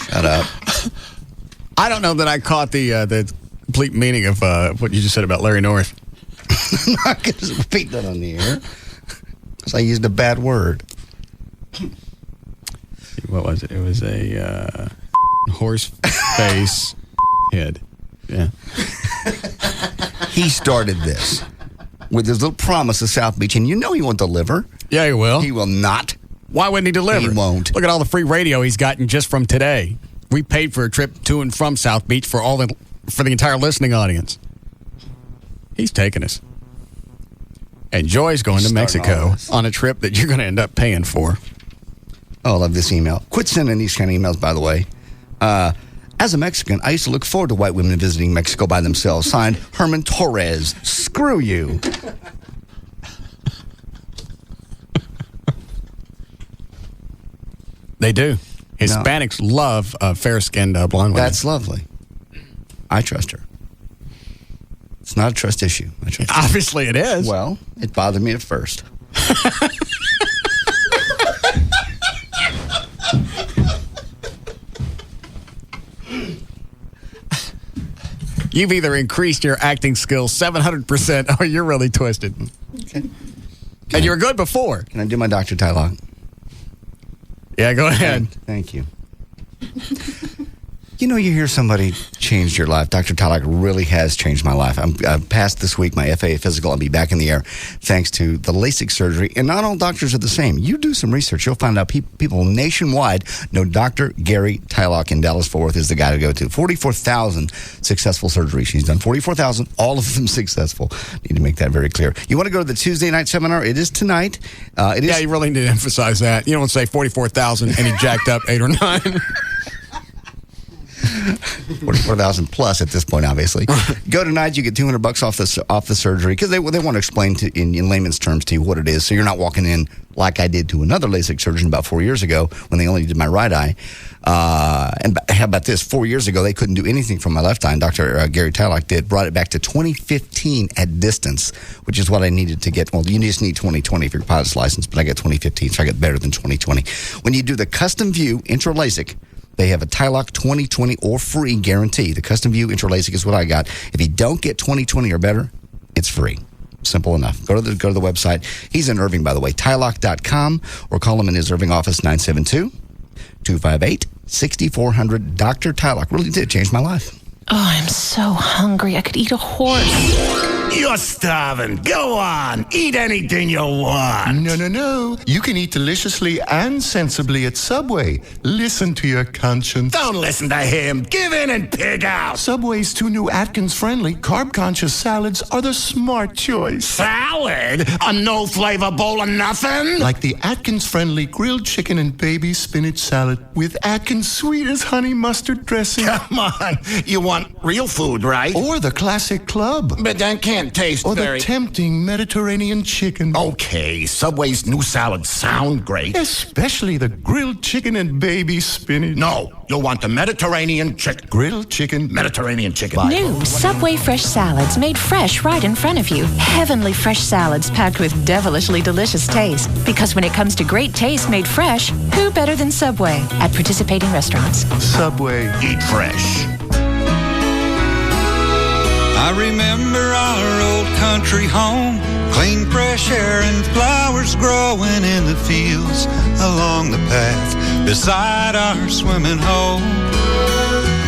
S3: Shut up.
S6: I don't know that I caught the complete meaning of what you just said about Larry North.
S3: I'm not going to repeat that on the air because I used a bad word.
S6: What was it? It was a horse face head. Yeah.
S3: He started this with his little promise of South Beach, and you know he won't deliver.
S6: Yeah, he will.
S3: He will not.
S6: Why wouldn't he deliver?
S3: He won't.
S6: Look at all the free radio he's gotten just from today. We paid for a trip to and from South Beach for the entire listening audience. He's taking us. And Joy's going to Mexico on a trip that you're going to end up paying for.
S3: Oh, I love this email. Quit sending these kind of emails, by the way. As a Mexican, I used to look forward to white women visiting Mexico by themselves. Signed, Herman Torres. Screw you.
S6: They do. Hispanics love fair-skinned blonde women.
S3: That's lovely. I trust her. It's not a trust issue. I trust her.
S6: Obviously it is.
S3: Well, it bothered me at first.
S6: You've either increased your acting skills 700% or you're really twisted.
S3: Okay.
S6: And you were good before.
S3: Can I do my Dr. Tylock?
S6: Yeah, go ahead.
S3: Thank you. You know, you hear somebody changed your life. Dr. Talak really has changed my life. I'm passed this week my FAA physical. I'll be back in the air thanks to the LASIK surgery. And not all doctors are the same. You do some research. You'll find out people nationwide know Dr. Gary Talak in Dallas-Fort Worth is the guy to go to. 44,000 successful surgeries. He's done 44,000, all of them successful. Need to make that very clear. You want to go to the Tuesday night seminar? It is tonight.
S6: Yeah, you really need to emphasize that. You don't say 44,000 and he jacked up 8 or 9.
S3: 44,000 plus at this point, obviously. Go tonight, you get $200 off the surgery because they want to explain in layman's terms to you what it is, so you're not walking in like I did to another LASIK surgeon about 4 years ago when they only did my right eye. And how about this? 4 years ago, they couldn't do anything from my left eye, and Dr. Gary Talak brought it back to 2015 at distance, which is what I needed to get. Well, you just need 2020 for your pilot's license, but I got 2015, so I got better than 2020. When you do the Custom View Intro LASIK, they have a Talak 2020 or free guarantee. The Custom View Intro LASIK is what I got. If you don't get 2020 or better, it's free. Simple enough. Go to the website. He's in Irving, by the way, Talak.com, or call him in his Irving office, 972-258-6400. Dr. Talak really did change my life.
S24: Oh, I'm so hungry. I could eat a horse.
S1: You're starving. Go on. Eat anything you want.
S2: No. You can eat deliciously and sensibly at Subway. Listen to your conscience.
S1: Don't listen to him. Give in and pig out.
S2: Subway's 2 new Atkins-friendly, carb-conscious salads are the smart choice.
S1: Salad? A no-flavor bowl of nothing?
S2: Like the Atkins-friendly grilled chicken and baby spinach salad with Atkins' sweetest honey mustard dressing.
S1: Come on. You want real food, right?
S2: Or the classic club.
S1: But that can't taste
S2: or
S1: very...
S2: the tempting Mediterranean chicken.
S1: Okay, Subway's new salads sound great.
S2: Especially the grilled chicken and baby spinach.
S1: No, you'll want the Mediterranean chicken.
S2: Grilled chicken.
S1: Mediterranean chicken.
S11: New Subway fresh salads made fresh right in front of you. Heavenly fresh salads packed with devilishly delicious taste. Because when it comes to great taste made fresh, who better than Subway? At participating restaurants.
S2: Subway.
S1: Eat fresh.
S18: I remember our old country home, clean fresh air and flowers growing in the fields along the path beside our swimming hole.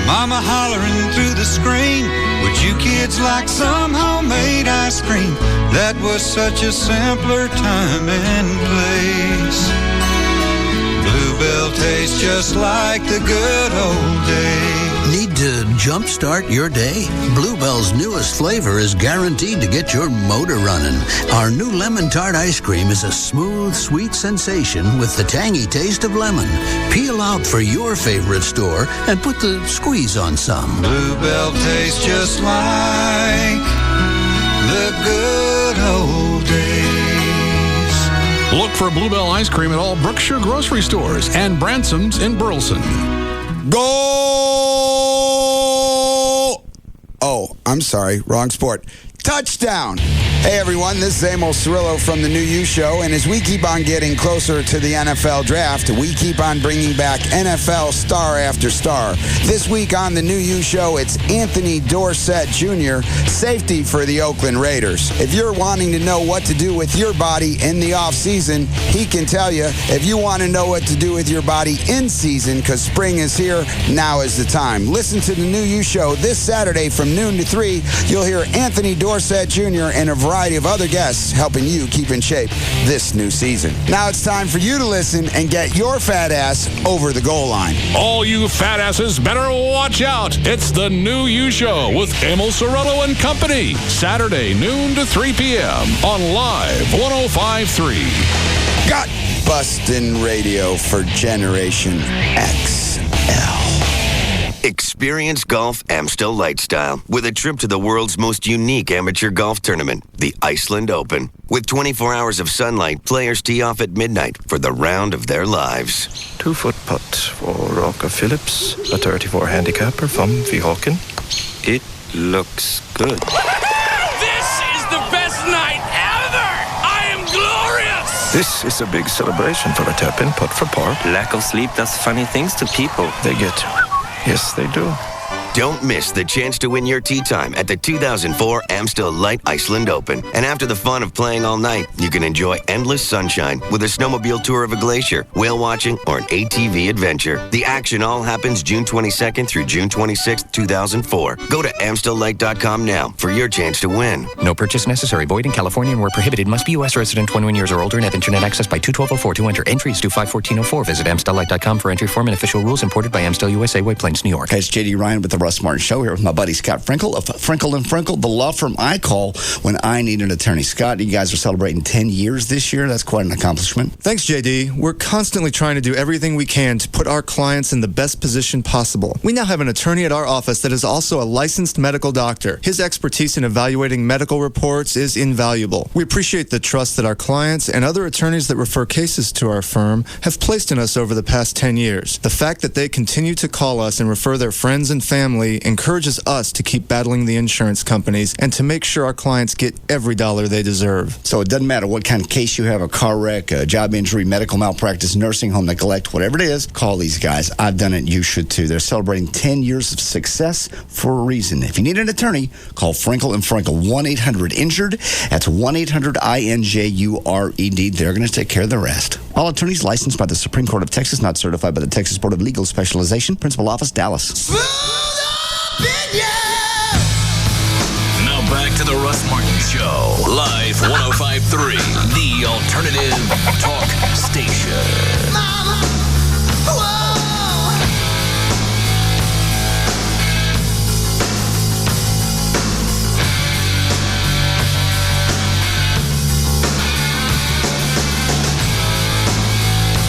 S18: Mama hollering through the screen, would you kids like some homemade ice cream? That was such a simpler time and place. Bluebell tastes just like the good old days.
S21: Need to jumpstart your day? Bluebell's newest flavor is guaranteed to get your motor running. Our new lemon tart ice cream is a smooth, sweet sensation with the tangy taste of lemon. Peel out for your favorite store and put the squeeze on some.
S18: Bluebell tastes just like the good old days.
S25: Look for Bluebell ice cream at all Brookshire grocery stores and Bransom's in Burleson.
S22: Goal! Oh, I'm sorry. Wrong sport. Touchdown! Hey, everyone. This is Emil Cirillo from The New You Show. And as we keep on getting closer to the NFL Draft, we keep on bringing back NFL star after star. This week on The New You Show, it's Anthony Dorsett Jr., safety for the Oakland Raiders. If you're wanting to know what to do with your body in the offseason, he can tell you. If you want to know what to do with your body in season, because spring is here, now is the time. Listen to The New You Show this Saturday from noon to 3. You'll hear Anthony Dorsett Jr. and a variety of other guests helping you keep in shape this new season. Now it's time for you to listen and get your fat ass over the goal line.
S25: All you fat asses better watch out. It's The New You Show with Emil Cirillo and Company. Saturday, noon to 3 p.m. on Live 105.3.
S22: Gut bustin' radio for Generation XL.
S23: Experience golf Amstel Lifestyle with a trip to the world's most unique amateur golf tournament, the Iceland Open. With 24 hours of sunlight, players tee off at midnight for the round of their lives.
S28: 2-foot putt for Rocker Phillips, a 34 handicapper from Weehawken. It looks good.
S29: This is the best night ever! I am glorious!
S28: This is a big celebration for a tap-in putt for par.
S29: Lack of sleep does funny things to people.
S28: They get... Yes, they do.
S23: Don't miss the chance to win your tee time at the 2004 Amstel Light Iceland Open. And after the fun of playing all night, you can enjoy endless sunshine with a snowmobile tour of a glacier, whale watching, or an ATV adventure. The action all happens June 22nd through June 26th, 2004. Go to AmstelLight.com now for your chance to win.
S28: No purchase necessary. Void in California and where prohibited. Must be U.S. resident 21 years or older and have internet access by 2/12/04. To enter entries due 5/14/04. Visit AmstelLight.com for entry form and official rules. Imported by Amstel USA, White Plains, New York.
S3: Hey, it's J.D. Ryan with the Russ Martin Show here with my buddy Scott Frinkle of Frinkle & Frinkle, the law firm I call when I need an attorney. Scott, you guys are celebrating 10 years this year. That's quite an accomplishment.
S4: Thanks, JD. We're constantly trying to do everything we can to put our clients in the best position possible. We now have an attorney at our office that is also a licensed medical doctor. His expertise in evaluating medical reports is invaluable. We appreciate the trust that our clients and other attorneys that refer cases to our firm have placed in us over the past 10 years. The fact that they continue to call us and refer their friends and family encourages us to keep battling the insurance companies and to make sure our clients get every dollar they deserve.
S3: So it doesn't matter what kind of case you have, a car wreck, a job injury, medical malpractice, nursing home neglect, whatever it is, call these guys. I've done it. You should too. They're celebrating 10 years of success for a reason. If you need an attorney, call Frinkle & Frinkle, 1-800-INJURED. That's 1-800-INJURED. They're going to take care of the rest. All attorneys licensed by the Supreme Court of Texas, not certified by the Texas Board of Legal Specialization. Principal Office, Dallas.
S5: Now back to the Russ Martin Show. Live 105.3, the alternative talk station. Mama,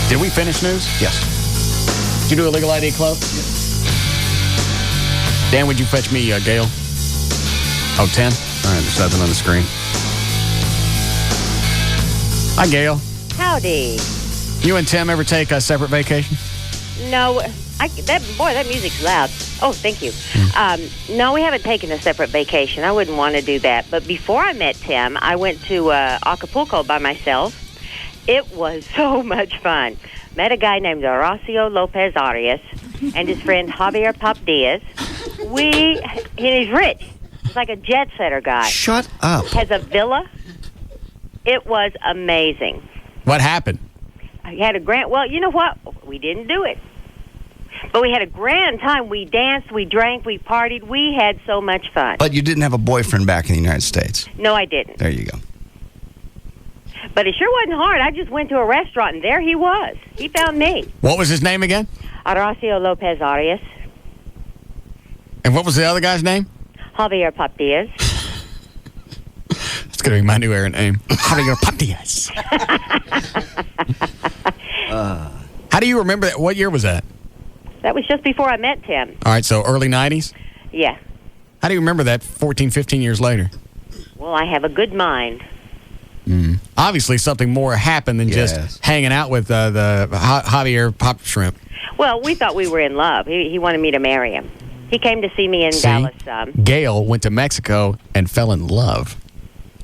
S6: Did we finish news?
S3: Yes.
S6: Did you do a legal ID club?
S3: Yes.
S6: Dan, would you fetch me Gail? Oh, 10? All right, there's nothing on the screen. Hi, Gail.
S7: Howdy.
S6: You and Tim ever take a separate vacation?
S7: No, that music's loud. Oh, thank you. No, we haven't taken a separate vacation. I wouldn't want to do that. But before I met Tim, I went to Acapulco by myself. It was so much fun. Met a guy named Horacio Lopez Arias and his friend Javier Pop Diaz. He's rich. He's like a jet setter guy.
S3: Shut up.
S7: Has a villa. It was amazing.
S6: What happened?
S7: I had a grand. Well, you know what? We didn't do it. But we had a grand time. We danced, we drank, we partied. We had so much fun.
S3: But you didn't have a boyfriend back in the United States.
S7: No, I didn't.
S3: There you go.
S7: But it sure wasn't hard. I just went to a restaurant, and there he was. He found me.
S6: What was his name again?
S7: Horacio Lopez Arias.
S6: And what was the other guy's name?
S7: Javier Pop Diaz.
S6: It's going to be my new name. Javier Pop Diaz. How do you remember that? What year was that?
S7: That was just before I met Tim.
S6: All right, so early 90s?
S7: Yeah.
S6: How do you remember that 14, 15 years later?
S7: Well, I have a good mind.
S6: Obviously, something more happened than just hanging out with the Javier Pop Shrimp.
S7: Well, we thought we were in love. He wanted me to marry him. He came to see me in Dallas.
S6: Gail went to Mexico and fell in love.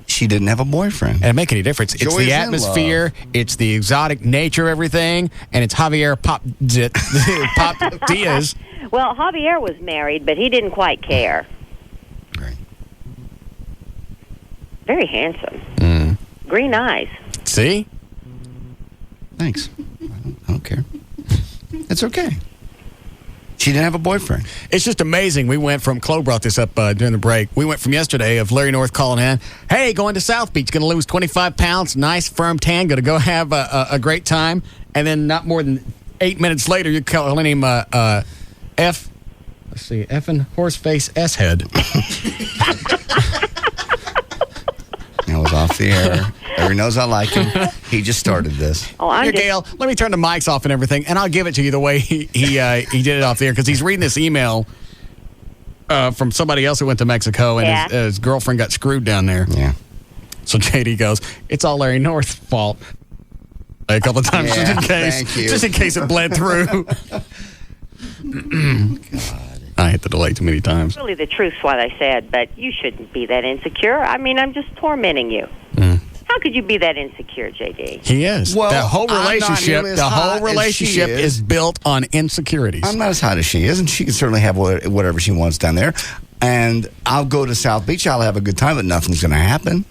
S3: She didn't have a boyfriend.
S6: And it make any difference. It's
S3: Joy
S6: the
S3: is in
S6: atmosphere, it's the exotic nature of everything, and it's Javier Pop Diaz.
S7: Well, Javier was married, but he didn't quite care.
S3: Right.
S7: Very handsome. Green eyes.
S6: See?
S3: Thanks. I don't care. It's okay. She didn't have a boyfriend.
S6: It's just amazing. We went from, Chloe brought this up during the break. We went from yesterday of Larry North calling in, hey, going to South Beach, going to lose 25 pounds, nice firm tan, going to go have a great time. And then not more than 8 minutes later, you're calling him effing horseface S-head.
S3: That was off the air. Larry knows I like him. He just started this.
S7: Oh,
S6: Here, Gail, let me turn the mics off and everything, and I'll give it to you the way he did it off the air, because he's reading this email from somebody else who went to Mexico, and his girlfriend got screwed down there.
S3: Yeah.
S6: So JD goes, it's all Larry North's fault. A couple of times, just in case it bled through.
S3: God.
S6: I hit the delay too many times.
S7: Really, the truth's what I said, but you shouldn't be that insecure. I mean, I'm just tormenting you. How How could you be that insecure, JD?
S6: He is.
S3: Well,
S6: the whole
S3: I'm not
S6: relationship,
S3: nearly as hot as she
S6: is built on insecurities.
S3: I'm not as hot as she is, and she can certainly have whatever she wants down there. And I'll go to South Beach. I'll have a good time, but nothing's going to happen.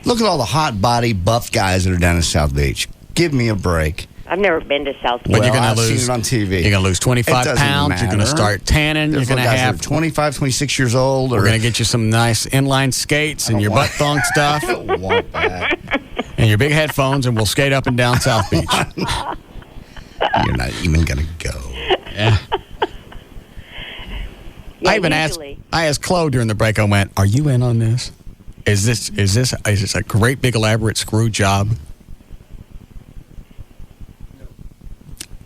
S3: Look at all the hot body, buff guys that are down in South Beach. Give me a break.
S7: I've never been to South Beach.
S6: When you're going to
S3: I've
S6: lose,
S3: seen it on TV.
S6: You're going to lose 25 pounds. You're going to start tanning.
S3: There's
S6: you're going to
S3: guys that
S6: have
S3: are 25, 26 years old.
S6: We're going to get you some nice inline skates and your butt thong stuff.
S3: I don't want that.
S6: And your big headphones, and we'll skate up and down South Beach.
S3: You're not even going to go.
S6: Yeah.
S7: Yeah,
S6: I asked Chloe during the break. I went, "Are you in on this? Is this a great big elaborate screw job?"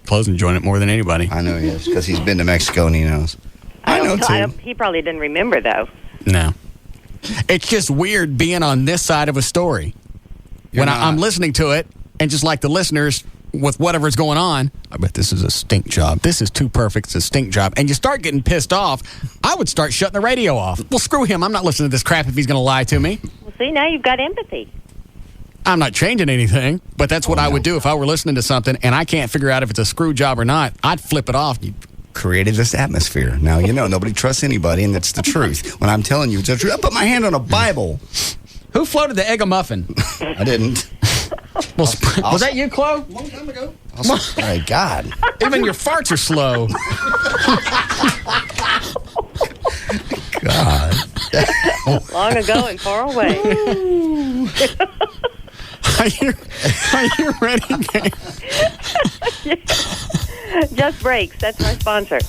S6: Chloe's enjoying it more than anybody.
S3: I know he is because he's been to Mexico and he knows. I know too.
S7: He probably didn't remember though.
S6: No, it's just weird being on this side of a story. When I'm listening to it, and just like the listeners with whatever's going on, I bet this is a stink job. This is too perfect. It's a stink job. And you start getting pissed off. I would start shutting the radio off. Well, screw him. I'm not listening to this crap if he's going to lie to me.
S7: Well, see, now you've got empathy.
S6: I'm not changing anything, but that's what I would do if I were listening to something and I can't figure out if it's a screw job or not. I'd flip it off.
S3: Created this atmosphere. Now, nobody trusts anybody, and that's the truth. When I'm telling you it's the truth, I put my hand on a Bible.
S6: Who floated the egg muffin?
S3: I didn't.
S6: Was that you, Chloe?
S3: A long time ago. Oh, my God.
S6: Even your farts are slow.
S3: God.
S7: Long ago and far away.
S6: Are you ready, gang?
S7: Just Brakes. That's my sponsor.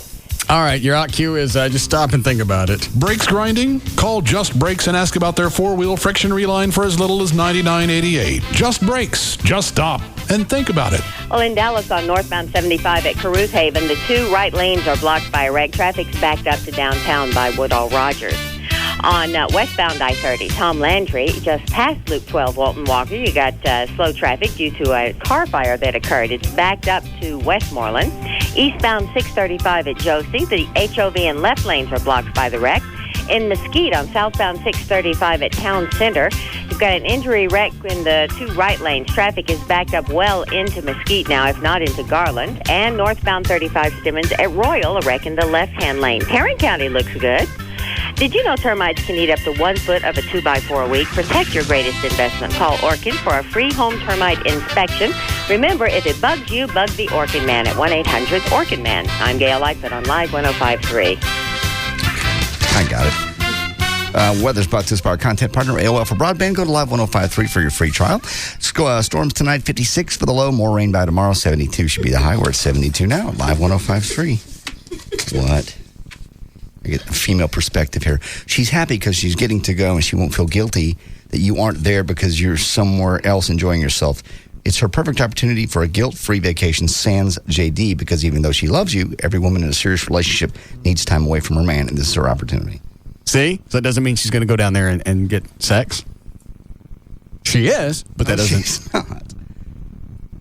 S6: All right, your out cue is just stop and think about it.
S25: Brakes grinding? Call Just Brakes and ask about their 4-wheel friction reline for as little as $99.88. Just Brakes. Just stop and think about it.
S7: Well, in Dallas on northbound 75 at Caruth Haven, the two right lanes are blocked by a wreck. Traffic's backed up to downtown by Woodall Rogers. On westbound I-30, Tom Landry, just past Loop 12, Walton Walker, you got slow traffic due to a car fire that occurred. It's backed up to Westmoreland. Eastbound 635 at Josie, the HOV and left lanes are blocked by the wreck. In Mesquite on southbound 635 at Town Center, you've got an injury wreck in the two right lanes. Traffic is backed up well into Mesquite now, if not into Garland. And northbound 35 Stemmons at Royal, a wreck in the left-hand lane. Tarrant County looks good. Did you know termites can eat up to 1 foot of a 2x4 a week? Protect your greatest investment. Call Orkin for a free home termite inspection. Remember, if it bugs you, bug the Orkin Man at 1-800-ORKIN-MAN. I'm Gail Lightfoot on Live 105.3.
S3: I got it. Weather's brought to us by our content partner, AOL for broadband. Go to Live 105.3 for your free trial. Storms tonight, 56 for the low. More rain by tomorrow, 72 should be the high. We're at 72 now, Live 105.3. What? I get a female perspective here. She's happy because she's getting to go and she won't feel guilty that you aren't there because you're somewhere else enjoying yourself. It's her perfect opportunity for a guilt-free vacation, sans JD, because even though she loves you, every woman in a serious relationship needs time away from her man, and this is her opportunity.
S6: See? So that doesn't mean she's going to go down there and get sex. She is, but that doesn't.
S3: She's not.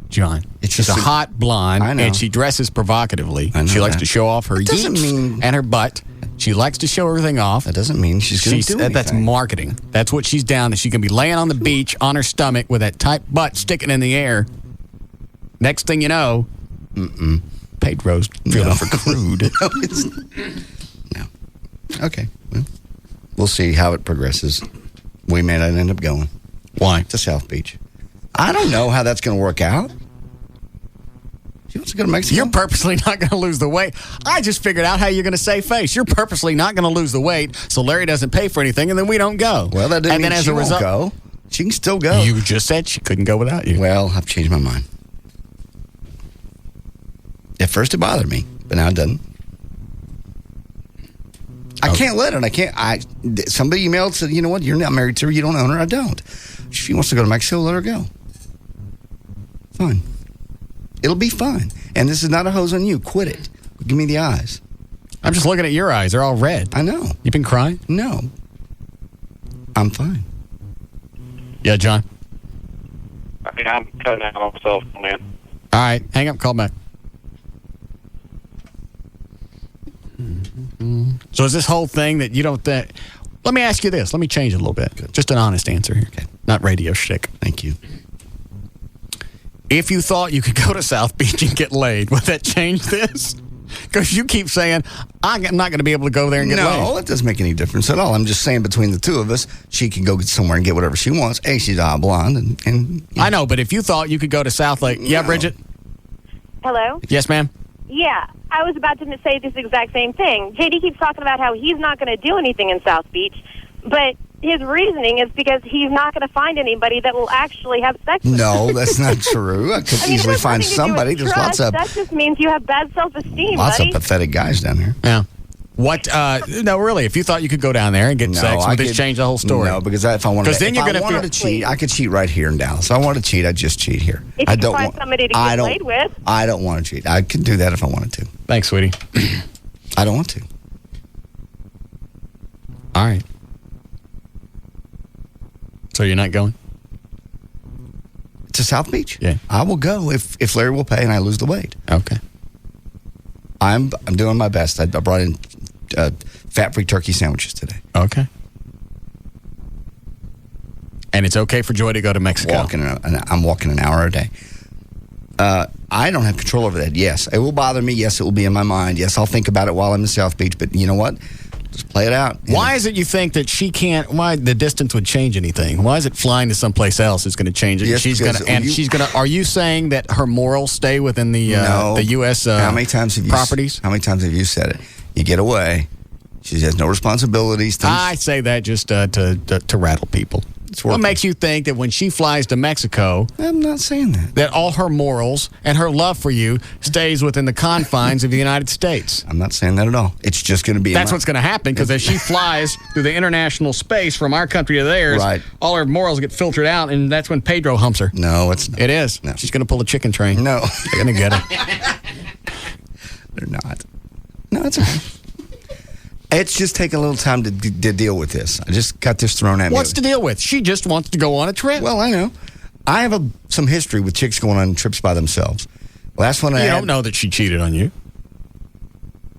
S6: John, she's a hot blonde, and she dresses provocatively. She likes to show off her yeets and her butt. She likes to show everything off.
S3: That doesn't mean she's going to do anything.
S6: That's marketing. That's what she's down. That she can be laying on the beach on her stomach with that tight butt sticking in the air. Next thing you know, Pedro's feeling for crude.
S3: No. Okay. Well, we'll see how it progresses. We may not end up going.
S6: Why?
S3: To South Beach. I don't know how that's going to work out. She wants to go to Mexico.
S6: You're purposely not going to lose the weight. I just figured out how you're going to save face. You're purposely not going to lose the weight, so Larry doesn't pay for anything, and then we don't go.
S3: Well, that doesn't mean she won't go. She can still go.
S6: You just said she couldn't go without you.
S3: Well, I've changed my mind. At first, it bothered me, but now it doesn't. I can't let it. Somebody emailed and said, you know what? You're not married to her. You don't own her. I don't. If she wants to go to Mexico, let her go. Fine. It'll be fine. And this is not a hose on you. Quit it. Give me the eyes.
S6: I'm just looking at your eyes. They're all red.
S3: I know.
S6: You been crying?
S3: No. I'm fine.
S6: Yeah, John?
S8: I mean, I'm cutting out on myself, man.
S6: All right. Hang up. Call back. So is this whole thing that you don't think... Let me ask you this. Let me change it a little bit. Just an honest answer here.
S3: Okay.
S6: Not radio shtick.
S3: Thank you.
S6: If you thought you could go to South Beach and get laid, would that change this? Because you keep saying, I'm not going to be able to go there and get laid.
S3: No, it doesn't make any difference at all. I'm just saying between the two of us, she can go get somewhere and get whatever she wants. A, she's blonde. And
S6: I know, but if you thought you could go to South Lake. Yeah, Bridget?
S9: Hello?
S6: Yes, ma'am?
S9: Yeah, I was about to say this exact same thing. JD keeps talking about how he's not going to do anything in South Beach, but his reasoning is because he's not going to find anybody that will actually have sex with him.
S3: No, that's not true. I could easily find somebody. There's lots of
S9: That just means you have bad self-esteem,
S3: lots
S9: buddy.
S3: of pathetic guys down here.
S6: Yeah. What? No, really. If you thought you could go down there and get sex, would this change the whole story?
S3: No, because if I wanted,
S6: then you're
S3: to cheat, I could cheat right here in Dallas. If I wanted to cheat, I'd just cheat here.
S9: If
S3: I
S9: you
S3: don't
S9: find
S3: want
S9: somebody to get laid with.
S3: I don't want to cheat. I could do that if I wanted to.
S6: Thanks, sweetie.
S3: I don't want to.
S6: All right. So you're not going
S3: to South Beach?
S6: Yeah,
S3: I will go if Larry will pay and I lose the weight.
S6: Okay.
S3: I'm doing my best. I brought in fat-free turkey sandwiches today.
S6: Okay. And it's okay for Joy to go to Mexico.
S3: I'm walking an hour a day. I don't have control over that. Yes, it will bother me. Yes, it will be in my mind. Yes, I'll think about it while I'm in South Beach. But you know what? Just play it out.
S6: Why is it you think that she can't? Why the distance would change anything? Why is it flying to someplace else is going to change it?
S3: Yes,
S6: she's going to. Are you saying that her morals stay within the U.S.
S3: How many times have you
S6: properties?
S3: How many times have you said it? You get away. She has no responsibilities.
S6: I say that just to rattle people. What makes you think that when she flies to Mexico,
S3: I'm not saying
S6: that all her morals and her love for you stays within the confines of the United States?
S3: I'm not saying that at all. It's just going to be.
S6: That's what's going to happen because as she flies through the international space from our country to theirs,
S3: right,
S6: all her morals get filtered out, and that's when Pedro humps her.
S3: No, it's not.
S6: It is.
S3: No.
S6: She's going to pull a chicken train.
S3: No,
S6: they're going to get her.
S3: They're not. No, it's okay. It's just taking a little time to deal with this. I just got this thrown at me.
S6: What's to deal with? She just wants to go on a trip.
S3: Well, I know. I have some history with chicks going on trips by themselves. Last one I had.
S6: You don't know that she cheated on you?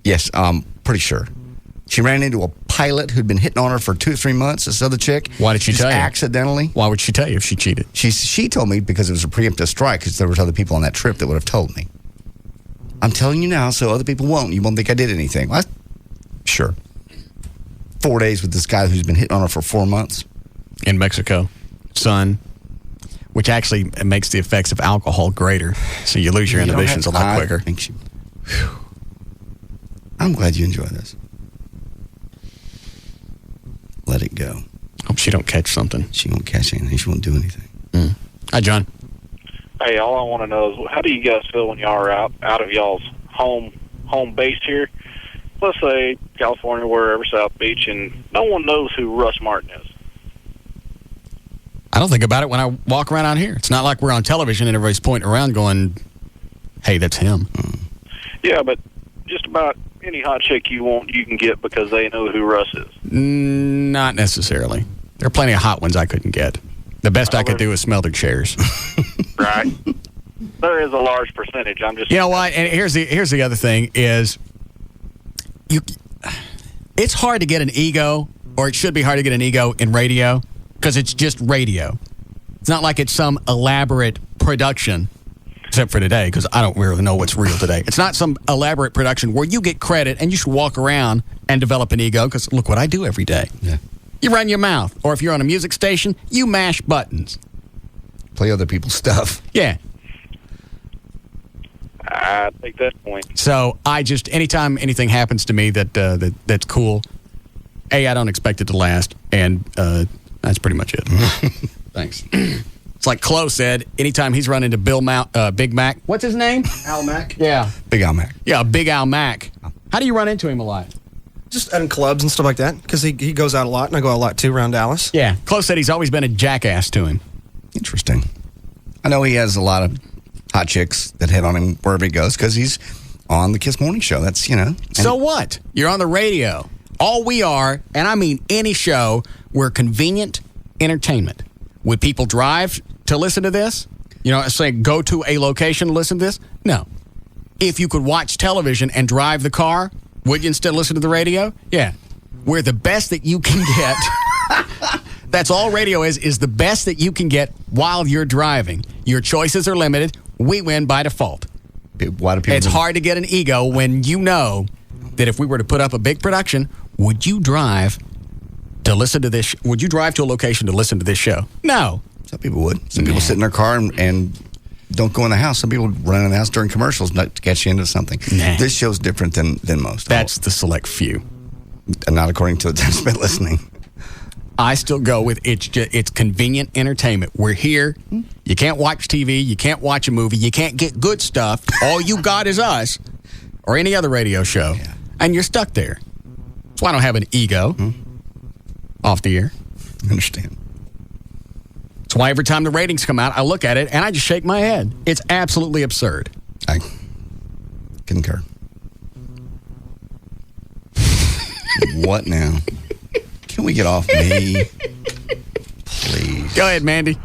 S3: Yes, pretty sure. She ran into a pilot who'd been hitting on her for 2 or 3 months, this other chick.
S6: Why did she tell you?
S3: Accidentally.
S6: Why would she tell you if she cheated?
S3: She told me because it was a preemptive strike because there was other people on that trip that would have told me. I'm telling you now so other people won't. You won't think I did anything. Well, sure. 4 days with this guy who's been hitting on her for 4 months.
S6: In Mexico. Sun. Which actually makes the effects of alcohol greater. So you lose your inhibitions a lot quicker.
S3: I'm glad you enjoy this. Let it go.
S6: Hope she don't catch something.
S3: She won't catch anything. She won't do anything.
S6: Hi, John.
S8: Hey, all I want to know is how do you guys feel when y'all are out of y'all's home base here? Let's say California, wherever, South Beach, and no one knows who Russ Martin is.
S6: I don't think about it when I walk around out here. It's not like we're on television and everybody's pointing around going, hey, that's him.
S8: Yeah, but just about any hot chick you want, you can get because they know who Russ is.
S6: Not necessarily. There are plenty of hot ones I couldn't get. The best I could do is smell their chairs.
S8: Right. There is a large percentage. I'm just.
S6: You know what? And here's the other thing is, it's hard to get an ego, or it should be hard to get an ego in radio because it's just radio. It's not like it's some elaborate production, except for today because I don't really know what's real today. It's not some elaborate production where you get credit and you should walk around and develop an ego because look what I do every day.
S3: Yeah.
S6: You run your mouth, or if you're on a music station, you mash buttons.
S3: Play other people's stuff.
S6: Yeah.
S8: I take that point.
S6: So I just, anytime anything happens to me that's cool, I don't expect it to last, and that's pretty much it. Thanks. It's like Chloe said, anytime he's run into Big Mac, what's his name?
S10: Al Mac?
S6: Yeah.
S3: Big Al Mac.
S6: Yeah, Big Al Mac. How do you run into him a lot?
S10: Just in clubs and stuff like that, because he goes out a lot, and I go out a lot too around Dallas.
S6: Yeah. Chloe said he's always been a jackass to him.
S3: Interesting. I know he has a lot of hot chicks that hit on him wherever he goes because he's on the Kiss Morning Show. That's,
S6: So what? You're on the radio. All we are, and I mean any show, we're convenient entertainment. Would people drive to listen to this? Say go to a location to listen to this? No. If you could watch television and drive the car, would you instead listen to the radio? Yeah. We're the best that you can get. That's all radio is the best that you can get while you're driving. Your choices are limited. We win by default.
S3: Why do people
S6: It's hard to get an ego when you know that if we were to put up a big production, would you drive to listen to this? Would you drive to a location to listen to this show? No.
S3: Some people would. Some people sit in their car and don't go in the house. Some people run in the house during commercials not to get you into something.
S6: Nah.
S3: This show's different than most.
S6: That's the select few.
S3: And not according to the time spent listening.
S6: I still go with it's convenient entertainment. We're here. You can't watch TV. You can't watch a movie. You can't get good stuff. All you got is us or any other radio show. Yeah. And you're stuck there. That's why I don't have an ego off the air.
S3: I understand.
S6: That's why every time the ratings come out, I look at it and I just shake my head. It's absolutely absurd.
S3: I concur. What now? Can we get off me? Please.
S6: Go ahead, Mandy.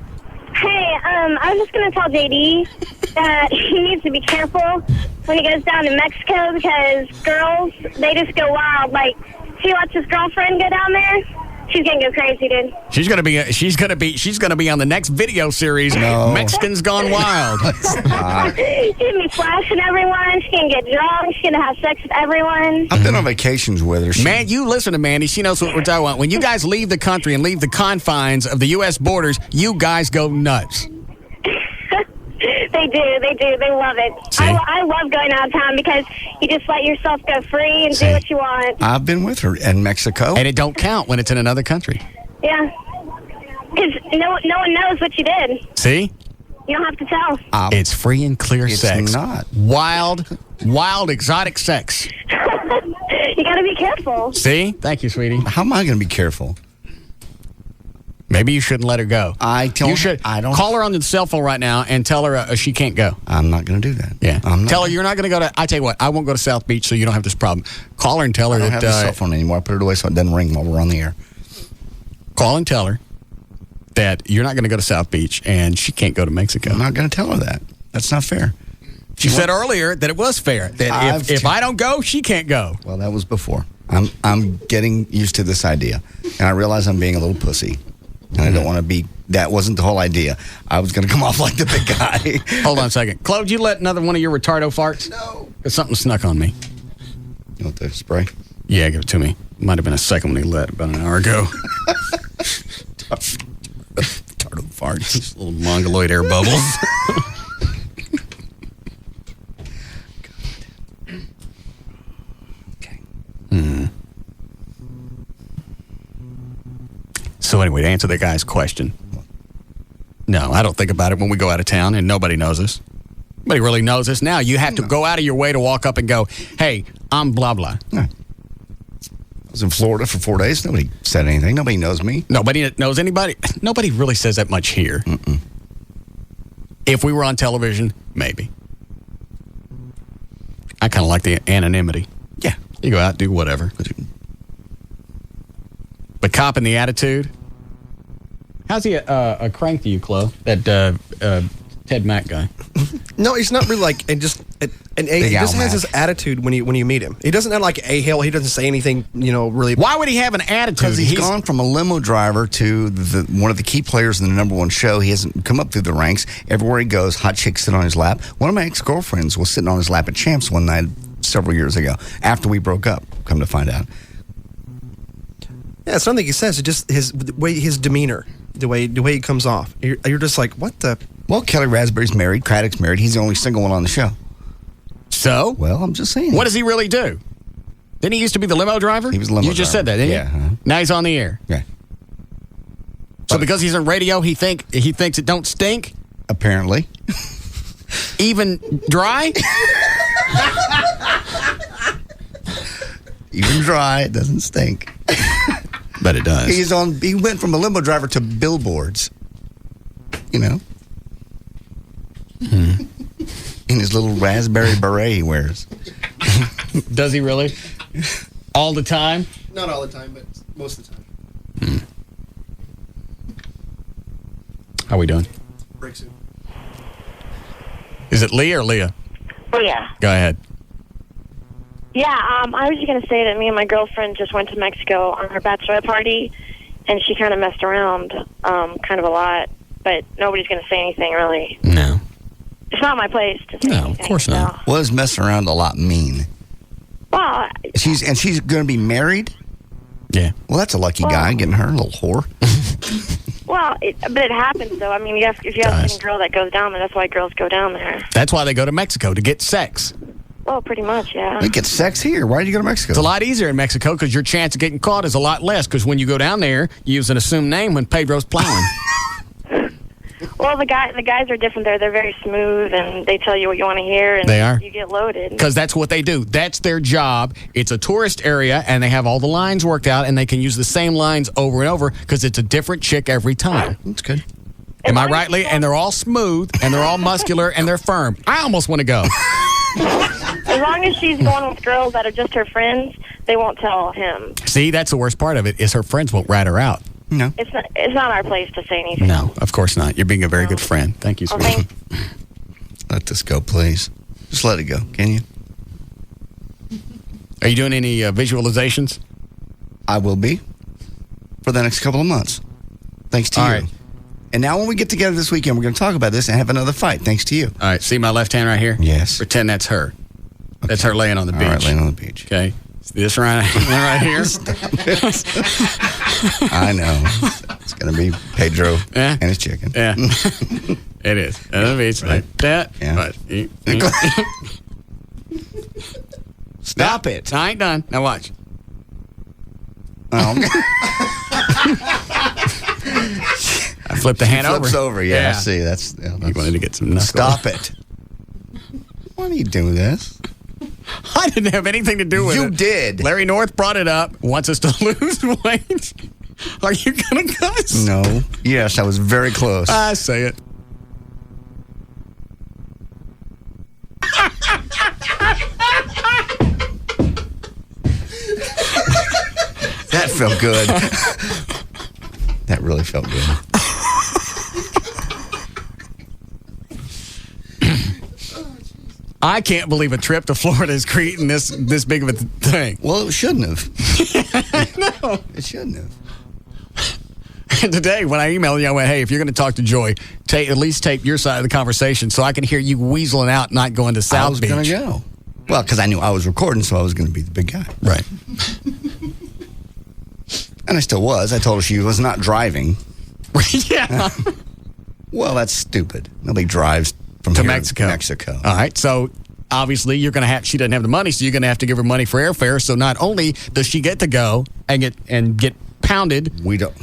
S9: Hey, I was just going to tell JD that he needs to be careful when he goes down to Mexico because girls, they just go wild. Like, he lets his girlfriend go down there. She's gonna go crazy, dude.
S6: She's gonna be on the next video series.
S3: No.
S6: Mexicans Gone Wild.
S9: She's gonna be flashing everyone. She's gonna get drunk. She's gonna have sex with everyone.
S3: I've been on vacations with her.
S6: Man, you listen to Mandy. She knows what we're talking about. When you guys leave the country and leave the confines of the U.S. borders, you guys go nuts.
S9: They do. They love it. I love going out of town because you just let yourself go free and do what you want.
S3: I've been with her in Mexico.
S6: And it don't count when it's in another country.
S9: Yeah. Because no one knows what you did.
S6: See?
S9: You don't have to tell.
S6: It's free and clear sex.
S3: It's not.
S6: Wild, exotic sex.
S9: You got to be careful.
S6: See? Thank you, sweetie.
S3: How am I going to be careful?
S6: Maybe you shouldn't let her go.
S3: I don't.
S6: Call her on the cell phone right now and tell her she can't go.
S3: I'm not going to do that.
S6: Yeah. Tell her you're not going to go to. I tell you what, I won't go to South Beach, so you don't have this problem. Call her and tell her
S3: I don't
S6: that.
S3: have the cell phone anymore. I put it away so it doesn't ring while we're on the air.
S6: Call and tell her that you're not going to go to South Beach and she can't go to Mexico.
S3: I'm not going to tell her that. That's not fair.
S6: She said earlier that it was fair. That if I don't go, she can't go.
S3: Well, that was before. I'm getting used to this idea, and I realize I'm being a little pussy. And I don't want to be. That wasn't the whole idea. I was going to come off like the big guy.
S6: Hold on a second. Chloe, did you let another one of your retardo farts?
S3: No.
S6: Because something snuck on me.
S3: You want the spray?
S6: Yeah, give it to me. Might have been a second when he let about an hour ago.
S3: Retardo farts.
S6: Little mongoloid air bubbles.
S3: Okay.
S6: So anyway, to answer the guy's question, no, I don't think about it when we go out of town, and nobody knows us. Nobody really knows us now. You have to go out of your way to walk up and go, hey, I'm blah, blah.
S3: No. I was in Florida for 4 days. Nobody said anything. Nobody knows me.
S6: Nobody knows anybody. Nobody really says that much here.
S3: Mm-mm.
S6: If we were on television, maybe. I kind of like the anonymity.
S3: Yeah.
S6: You go out, do whatever. But copping the attitude. How's he a crank to you, Chloe? That Ted Mack guy.
S10: No, he's not really like. He just has his attitude when you meet him. He doesn't have like a hail. He doesn't say anything. Really.
S6: Why would he have an attitude?
S3: Because he's gone from a limo driver to one of the key players in the #1 show. He hasn't come up through the ranks. Everywhere he goes, hot chicks sit on his lap. One of my ex-girlfriends was sitting on his lap at Champs one night several years ago after we broke up. Come to find out.
S10: Yeah, it's nothing he says. It's just his demeanor, the way he comes off. You're just like, what the?
S3: Well, Kelly Raspberry's married. Craddock's married. He's the only single one on the show.
S6: So?
S3: Well, I'm just saying.
S6: What does he really do? Didn't he used to be the limo driver?
S3: He was the limo driver.
S6: You just said that, didn't
S3: you?
S6: Yeah. Now he's on the air.
S3: Yeah.
S6: So because he's on radio, he thinks it don't stink?
S3: Apparently.
S6: Even dry?
S3: Even dry, it doesn't stink.
S6: But it does.
S3: He went from a limo driver to billboards. You know? In his little raspberry beret he wears.
S6: Does he really? All the time?
S10: Not all the time, but most of the time.
S6: How we doing?
S10: Break soon.
S6: Is it Leah or Leah?
S12: Leah.
S6: Go ahead.
S9: Yeah, I was just going to say that me and my girlfriend just went to Mexico on her bachelorette party, and she kind of messed around kind of a lot, but nobody's going to say anything, really.
S6: No.
S9: It's not my place to say anything.
S6: Of course not.
S3: What does messing around a lot mean?
S9: Well,
S3: she's going to be married?
S6: Yeah.
S3: Well, that's a lucky guy getting her, a little whore.
S9: but it happens, though. I mean, if you have any girl that goes down there, that's why girls go down there.
S6: That's why they go to Mexico, to get sex.
S9: Well, pretty much, yeah.
S3: They get sex here. Why did you go to Mexico?
S6: It's a lot easier in Mexico because your chance of getting caught is a lot less because when you go down there, you use an assumed name when Pedro's plowing.
S9: Well, the guys are different there. They're very smooth, and they tell you what you want to hear, and
S6: They are.
S9: you get loaded.
S6: Because that's what they do. That's their job. It's a tourist area, and they have all the lines worked out, and they can use the same lines over and over because it's a different chick every time.
S3: That's good.
S6: Am I right, Lee? And they're all smooth, and they're all muscular, and they're firm. I almost want to go.
S9: As long as she's going with girls that are just her friends, they won't tell him.
S6: See, that's the worst part of it, is her friends won't rat her out.
S3: No.
S9: It's not our place to say anything.
S6: No, of course not. You're being a very good friend. Thank you, sweetie.
S3: Let this go, please. Just let it go, can you?
S6: Are you doing any visualizations?
S3: I will be for the next couple of months. Thanks to you.
S6: Right.
S3: And now when we get together this weekend, we're going to talk about this and have another fight, thanks to you.
S6: All right, see my left hand right here?
S3: Yes.
S6: Pretend that's her. Okay. That's her laying on the beach.
S3: All right, laying on the beach.
S6: Okay. This right here.
S3: I know. It's going to be Pedro and his chicken.
S6: Yeah. It is. On the beach like that.
S3: Yeah.
S6: But
S3: Stop it.
S6: I ain't done. Now watch.
S3: Oh.
S6: I flipped the hand over.
S3: Flips over, yeah. See, that's
S6: you wanted to get some knuckles.
S3: Stop it. Why do you do this?
S6: I didn't have anything to do with it.
S3: You did.
S6: Larry North brought it up. Wants us to lose weight. Are you going to cuss?
S3: No. Yes, I was very close.
S6: I say it.
S3: That felt good. That really felt good.
S6: I can't believe a trip to Florida is creating this big of a thing.
S3: Well, it shouldn't have.
S6: No.
S3: It shouldn't have.
S6: And today, when I emailed you, I went, hey, if you're going to talk to Joy, at least tape your side of the conversation so I can hear you weaseling out, not going to South Beach.
S3: I was going to go. Well, because I knew I was recording, so I was going to be the big guy.
S6: Right.
S3: And I still was. I told her she was not driving.
S6: Yeah.
S3: Well, that's stupid. Nobody drives from
S6: to
S3: here
S6: Mexico. All right. So obviously she doesn't have the money, so you're going to have to give her money for airfare. So not only does she get to go and get pounded.
S3: We don't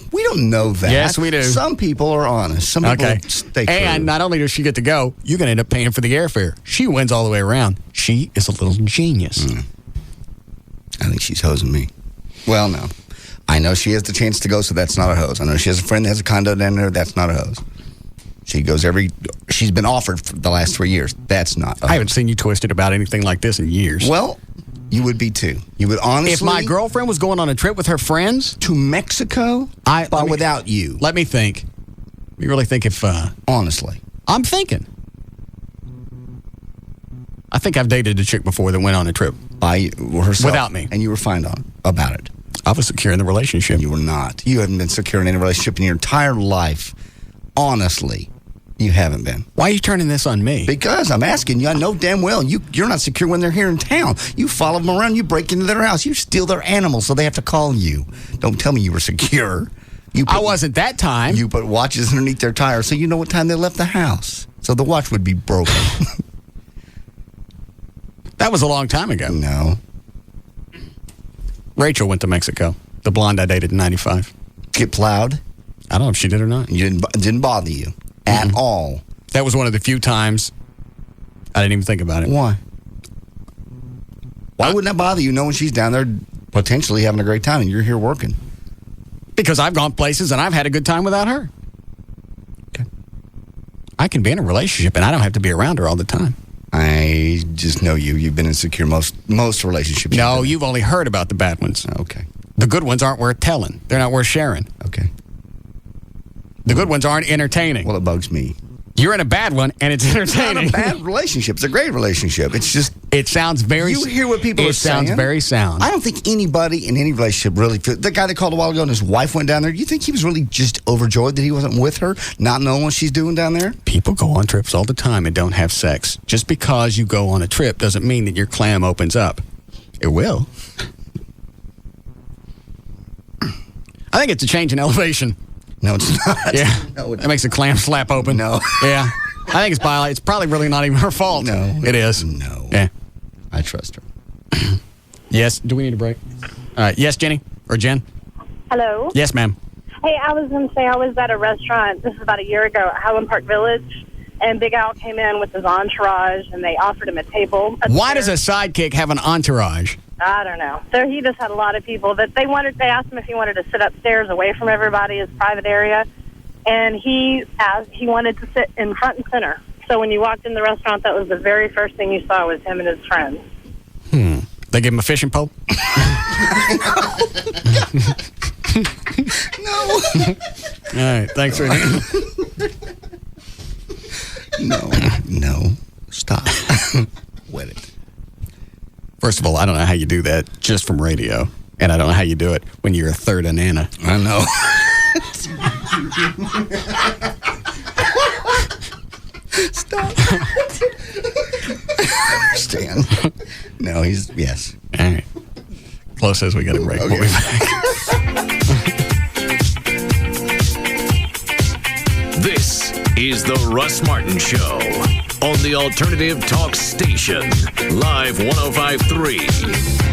S3: know that.
S6: Yes, we do.
S3: Some people are honest. Some people stay true.
S6: And not only does she get to go, you're going to end up paying for the airfare. She wins all the way around. She is a little genius.
S3: I think she's hosing me. Well, no. I know she has the chance to go, so that's not a hose. I know she has a friend that has a condo down there. That's not a hose. She goes she's been offered for the last 3 years. That's not a hose.
S6: I haven't seen you twisted about anything like this in years.
S3: Well, you would be too. You would honestly.
S6: If my girlfriend was going on a trip with her friends
S3: to Mexico, without you.
S6: Let me think. Let me really think if.
S3: Honestly.
S6: I'm thinking. I think I've dated a chick before that went on a trip.
S3: By herself.
S6: Without me.
S3: And you were fine about it.
S6: I was secure in the relationship.
S3: You were not. You haven't been secure in any relationship in your entire life. Honestly, you haven't been.
S6: Why are you turning this on me?
S3: Because I'm asking you. I know damn well you're not secure when they're here in town. You follow them around. You break into their house. You steal their animals so they have to call you. Don't tell me you were secure.
S6: I wasn't that time.
S3: You put watches underneath their tires so you know what time they left the house. So the watch would be broken.
S6: That was a long time ago.
S3: No.
S6: Rachel went to Mexico. The blonde I dated in 95.
S3: Get plowed?
S6: I don't know if she did or not.
S3: You didn't bother you at all.
S6: That was one of the few times I didn't even think about it.
S3: Why? Why wouldn't that bother you knowing she's down there potentially having a great time and you're here working?
S6: Because I've gone places and I've had a good time without her.
S3: Okay.
S6: I can be in a relationship and I don't have to be around her all the time.
S3: I just know you. You've been insecure most relationships.
S6: No, you've only heard about the bad ones.
S3: Okay.
S6: The good ones aren't worth telling. They're not worth sharing.
S3: Okay.
S6: The good ones aren't entertaining.
S3: Well, it bugs me.
S6: You're in a bad one, and it's entertaining.
S3: It's not a bad relationship. It's a great relationship. It's just...
S6: It sounds very...
S3: You hear what people are saying.
S6: It sounds very sound.
S3: I don't think anybody in any relationship really... The guy that called a while ago and his wife went down there, do you think he was really just overjoyed that he wasn't with her, not knowing what she's doing down there?
S6: People go on trips all the time and don't have sex. Just because you go on a trip doesn't mean that your clam opens up. It will. I think it's a change in elevation.
S3: No, it's not.
S6: Yeah.
S3: No,
S6: it makes a clam slap open.
S3: No.
S6: Yeah. I think it's biology. It's probably really not even her fault.
S3: No.
S6: It is.
S3: No.
S6: Yeah.
S3: I trust her.
S6: Yes. Do we need a break? Yes, Jenny? Or Jen?
S9: Hello?
S6: Yes, ma'am.
S9: Hey, I was going to say I was at a restaurant, this is about a year ago, at Highland Park Village, and Big Al came in with his entourage, and they offered him a table.
S6: Why does a sidekick have an entourage?
S9: I don't know. So he just had a lot of people that they asked him if he wanted to sit upstairs away from everybody, his private area, and he wanted to sit in front and center. So when you walked in the restaurant, that was the very first thing you saw was him and his friends.
S6: They give him a fishing pole?
S3: No.
S6: All right, thanks for
S3: No. Stop. Wet it.
S6: First of all, I don't know how you do that just from radio. And I don't know how you do it when you're a third Anana.
S3: I know. Stop. I understand. No, yes.
S6: All right. Close says we got a break.
S3: Okay.
S6: We'll be back.
S5: This is the Russ Martin Show on the Alternative Talk Station, Live 105.3.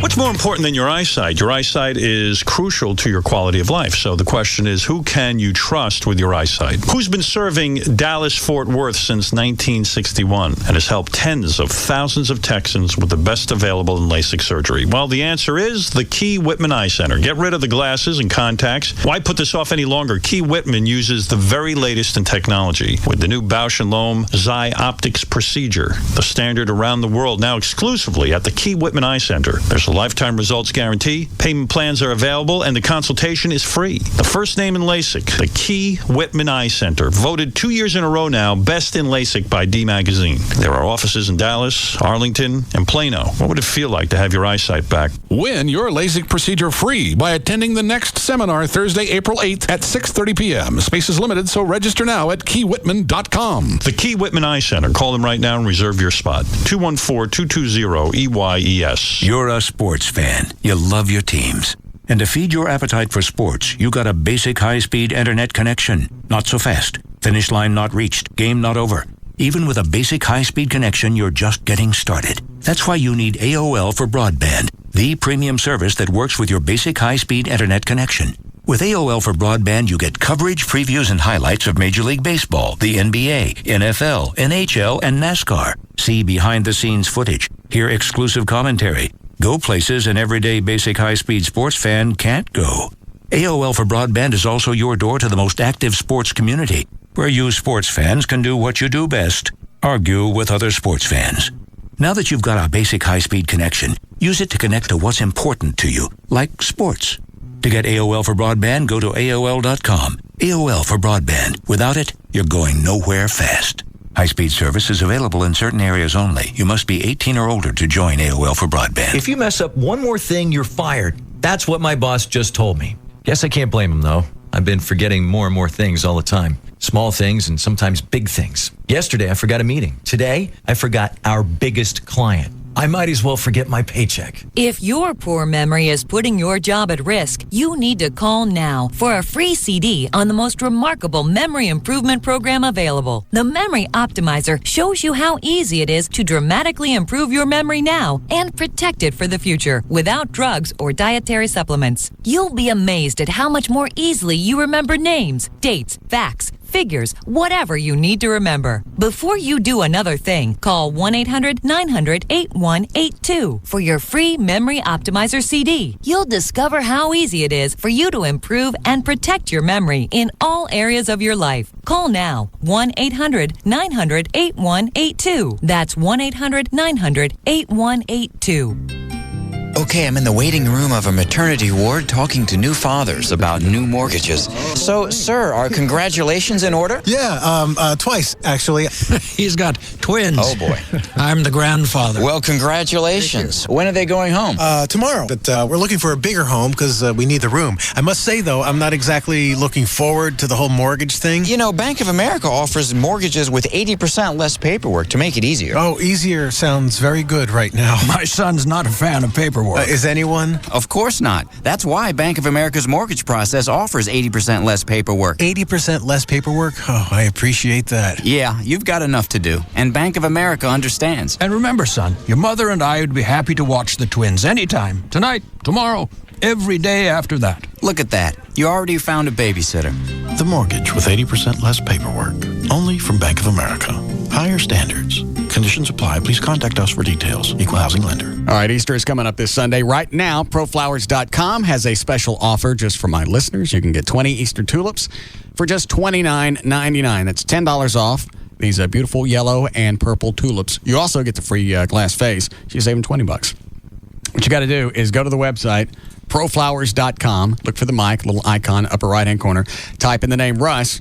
S12: What's more important than your eyesight? Your eyesight is crucial to your quality of life. So the question is, who can you trust with your eyesight? Who's been serving Dallas-Fort Worth since 1961 and has helped tens of thousands of Texans with the best available in LASIK surgery? Well, the answer is the Key Whitman Eye Center. Get rid of the glasses and contacts. Why put this off any longer? Key Whitman uses the very latest in technology with the new Bausch & Lomb Xi Optics procedure, the standard around the world, now exclusively at the Key Whitman Eye Center. There's a lifetime results guarantee, payment plans are available, and the consultation is free. The first name in LASIK, the Key Whitman Eye Center, voted 2 years in a row now best in LASIK by D Magazine. There are offices in Dallas, Arlington, and Plano. What would it feel like to have your eyesight back?
S25: Win your LASIK procedure free by attending the next seminar Thursday, April 8th at 6:30 p.m. Space is limited, so register now at keywhitman.com.
S12: The Key Whitman Eye Center. Call them right now and reserve your spot. 214-220-EYES.
S13: You're a sports fan. You love your teams. And to feed your appetite for sports, you got a basic high-speed internet connection. Not so fast. Finish line not reached. Game not over. Even with a basic high-speed connection, you're just getting started. That's why you need AOL for Broadband, the premium service that works with your basic high-speed internet connection. With AOL for Broadband, you get coverage, previews, and highlights of Major League Baseball, the NBA, NFL, NHL, and NASCAR. See behind-the-scenes footage. Hear exclusive commentary. Go places an everyday basic high-speed sports fan can't go. AOL for Broadband is also your door to the most active sports community, where you sports fans can do what you do best, argue with other sports fans. Now that you've got a basic high-speed connection, use it to connect to what's important to you, like sports. To get AOL for Broadband, go to AOL.com. AOL for Broadband. Without it, you're going nowhere fast. High-speed service is available in certain areas only. You must be 18 or older to join AOL for Broadband.
S14: If you mess up one more thing, you're fired. That's what my boss just told me. Guess I can't blame him, though. I've been forgetting more and more things all the time. Small things and sometimes big things. Yesterday, I forgot a meeting. Today, I forgot our biggest client. I might as well forget my paycheck.
S15: If your poor memory is putting your job at risk, you need to call now for a free CD on the most remarkable memory improvement program available. The Memory Optimizer shows you how easy it is to dramatically improve your memory now and protect it for the future without drugs or dietary supplements. You'll be amazed at how much more easily you remember names, dates, facts, figures, whatever you need to remember. Before you do another thing, call 1-800-900-8182 for your free Memory Optimizer CD. You'll discover how easy it is for you to improve and protect your memory in all areas of your life. Call now, 1-800-900-8182. That's 1-800-900-8182.
S2: Okay, I'm in the waiting room of a maternity ward talking to new fathers about new mortgages. So, sir, are congratulations in order?
S11: Yeah, twice, actually. He's got twins.
S2: Oh, boy.
S11: I'm the grandfather.
S2: Well, congratulations. When are they going home?
S11: Tomorrow. But we're looking for a bigger home because we need the room. I must say, though, I'm not exactly looking forward to the whole mortgage thing.
S2: You know, Bank of America offers mortgages with 80% less paperwork to make it easier.
S11: Oh, easier sounds very good right now.
S2: My son's not a fan of paperwork.
S11: Is anyone?
S2: Of course not. That's why Bank of America's mortgage process offers 80% less paperwork.
S11: 80% less paperwork? Oh, I appreciate that.
S2: Yeah, you've got enough to do. And Bank of America understands.
S11: And remember, son, your mother and I would be happy to watch the twins anytime. Tonight, tomorrow, every day after that.
S2: Look at that. You already found a babysitter.
S11: The mortgage with 80% less paperwork. Only from Bank of America. Higher standards. Conditions apply. Please contact us for details. Equal housing lender.
S6: All right, Easter is coming up this Sunday. Right now, ProFlowers.com has a special offer just for my listeners. You can get 20 Easter tulips for just $29.99. That's $10 off these beautiful yellow and purple tulips. You also get the free glass vase. So you're saving $20. What you got to do is go to the website, ProFlowers.com. Look for the mic, little icon, upper right-hand corner. Type in the name Russ.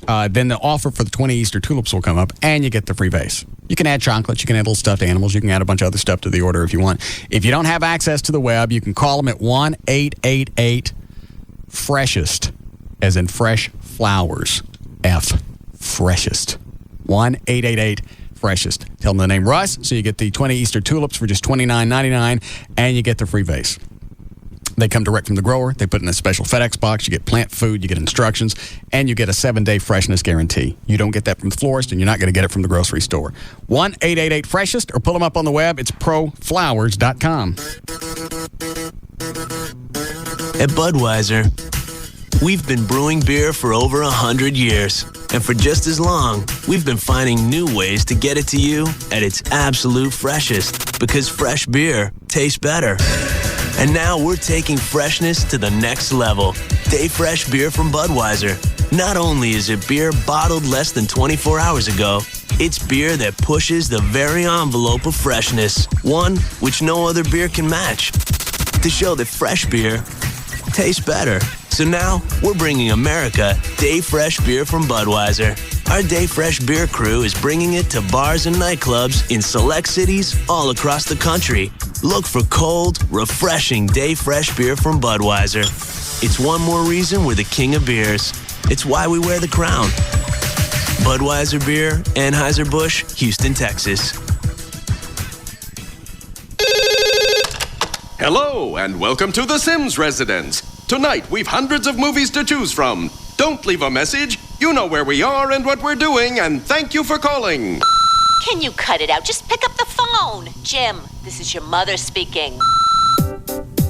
S6: Then the offer for the 20 Easter tulips will come up, and you get the free vase. You can add chocolates, you can add little stuffed animals, you can add a bunch of other stuff to the order if you want. If you don't have access to the web, you can call them at 1-888-FRESHEST, as in fresh flowers. Freshest. 1-888-FRESHEST. Tell them the name Russ, so you get the 20 Easter tulips for just $29.99, and you get the free vase. They come direct from the grower. They put in a special FedEx box. You get plant food, you get instructions, and you get a 7-day freshness guarantee. You don't get that from the florist, and you're not going to get it from the grocery store. 1-888-FRESHEST, or pull them up on the web. It's ProFlowers.com.
S16: At Budweiser, we've been brewing beer for over 100 years. And for just as long, we've been finding new ways to get it to you at its absolute freshest. Because fresh beer tastes better. And now we're taking freshness to the next level. Day Fresh beer from Budweiser. Not only is it beer bottled less than 24 hours ago, it's beer that pushes the very envelope of freshness, one which no other beer can match. To show that fresh beer tastes better. So now we're bringing America Day Fresh beer from Budweiser. Our Day Fresh beer crew is bringing it to bars and nightclubs in select cities all across the country. Look for cold, refreshing Day Fresh beer from Budweiser. It's one more reason we're the king of beers. It's why we wear the crown. Budweiser Beer, Anheuser-Busch, Houston, Texas.
S17: Hello, and welcome to The Sims Residence. Tonight, we've hundreds of movies to choose from. Don't leave a message. You know where we are and what we're doing, and thank you for calling.
S19: Can you cut it out? Just pick up the phone. Jim, this is your mother speaking.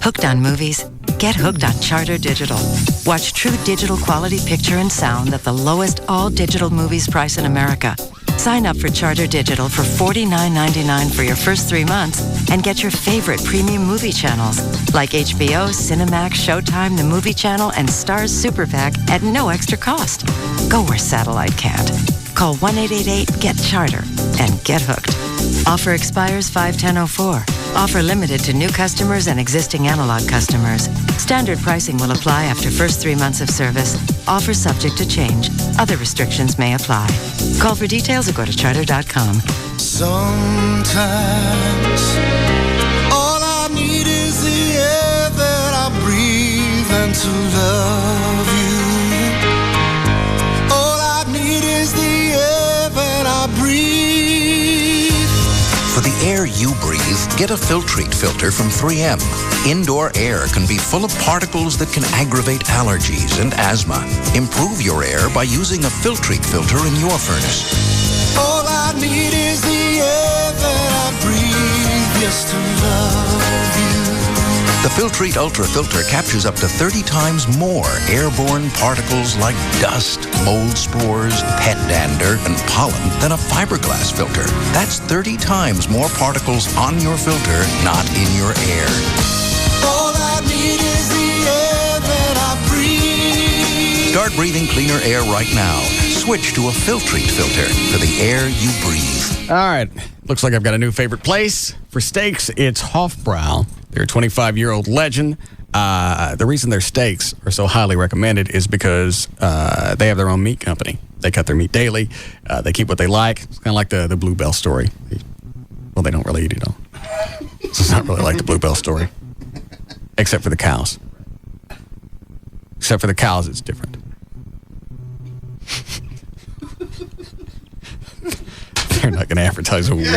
S20: Hooked on movies? Get hooked on Charter Digital. Watch true digital quality picture and sound at the lowest all-digital movies price in America. Sign up for Charter Digital for $49.99 for your first 3 months and get your favorite premium movie channels like HBO, Cinemax, Showtime, The Movie Channel, and Starz Super Pack at no extra cost. Go where satellite can't. Call 1-888-GET-CHARTER and get hooked. Offer expires 5/10/04. Offer limited to new customers and existing analog customers. Standard pricing will apply after first 3 months of service. Offer subject to change. Other restrictions may apply. Call for details or go to charter.com.
S24: Sometimes all I need is the air that I breathe and to love you. All I need is the air that I breathe.
S26: For the air you breathe, get a Filtrete filter from 3M. Indoor air can be full of particles that can aggravate allergies and asthma. Improve your air by using a Filtrete filter in your furnace.
S24: All I need is the air that I breathe, just to love you.
S26: The Filtrete Ultra filter captures up to 30 times more airborne particles like dust, mold spores, pet dander, and pollen than a fiberglass filter. That's 30 times more particles on your filter, not in your air.
S24: All I need is the air that I breathe.
S26: Start breathing cleaner air right now. Switch to a Filtrete filter for the air you breathe.
S6: All right. Looks like I've got a new favorite place for steaks. It's Hofbrau. They're a 25-year-old legend. The reason their steaks are so highly recommended is because they have their own meat company. They cut their meat daily. They keep what they like. It's kind of like the Bluebell story. Well, they don't really eat it all. It's not really like the Bluebell story. Except for the cows. Except for the cows, it's different. They're not going to advertise a week.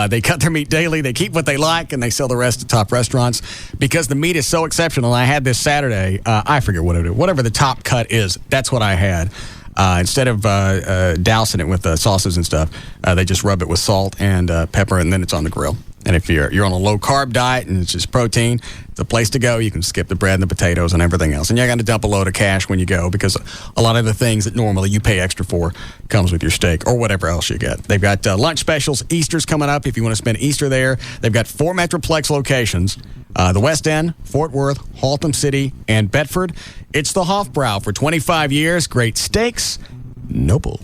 S6: They cut their meat daily. They keep what they like, and they sell the rest to top restaurants because the meat is so exceptional. I had this Saturday. I forget what it is. Whatever the top cut is, that's what I had. Instead of dousing it with sauces and stuff, they just rub it with salt and pepper, and then it's on the grill. And if you're on a low-carb diet and it's just protein, it's a place to go. You can skip the bread and the potatoes and everything else. And you're going to dump a load of cash when you go because a lot of the things that normally you pay extra for comes with your steak or whatever else you get. They've got lunch specials. Easter's coming up if you want to spend Easter there. They've got 4 Metroplex locations, the West End, Fort Worth, Haltom City, and Bedford. It's the Hofbrau for 25 years. Great steaks, no bull.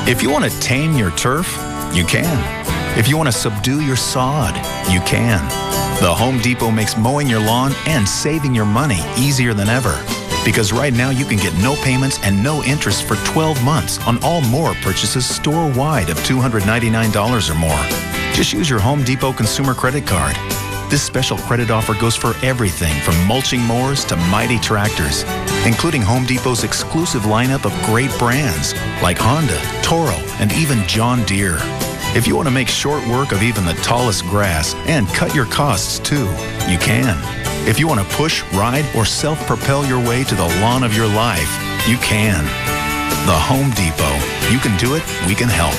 S1: If you want to tame your turf, you can. If you want to subdue your sod, you can. The Home Depot makes mowing your lawn and saving your money easier than ever. Because right now you can get no payments and no interest for 12 months on all mower purchases store-wide of $299 or more. Just use your Home Depot consumer credit card. This special credit offer goes for everything from mulching mowers to mighty tractors, including Home Depot's exclusive lineup of great brands like Honda, Toro, and even John Deere. If you want to make short work of even the tallest grass and cut your costs too, you can. If you want to push, ride, or self-propel your way to the lawn of your life, you can. The Home Depot. You can do it, we can help.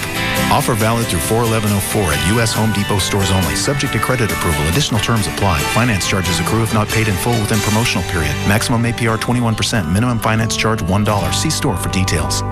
S1: Offer valid through 4/11/04 at U.S. Home Depot stores only, subject to credit approval. Additional terms apply. Finance charges accrue if not paid in full within promotional period. Maximum APR 21%. Minimum finance charge $1. See store for details.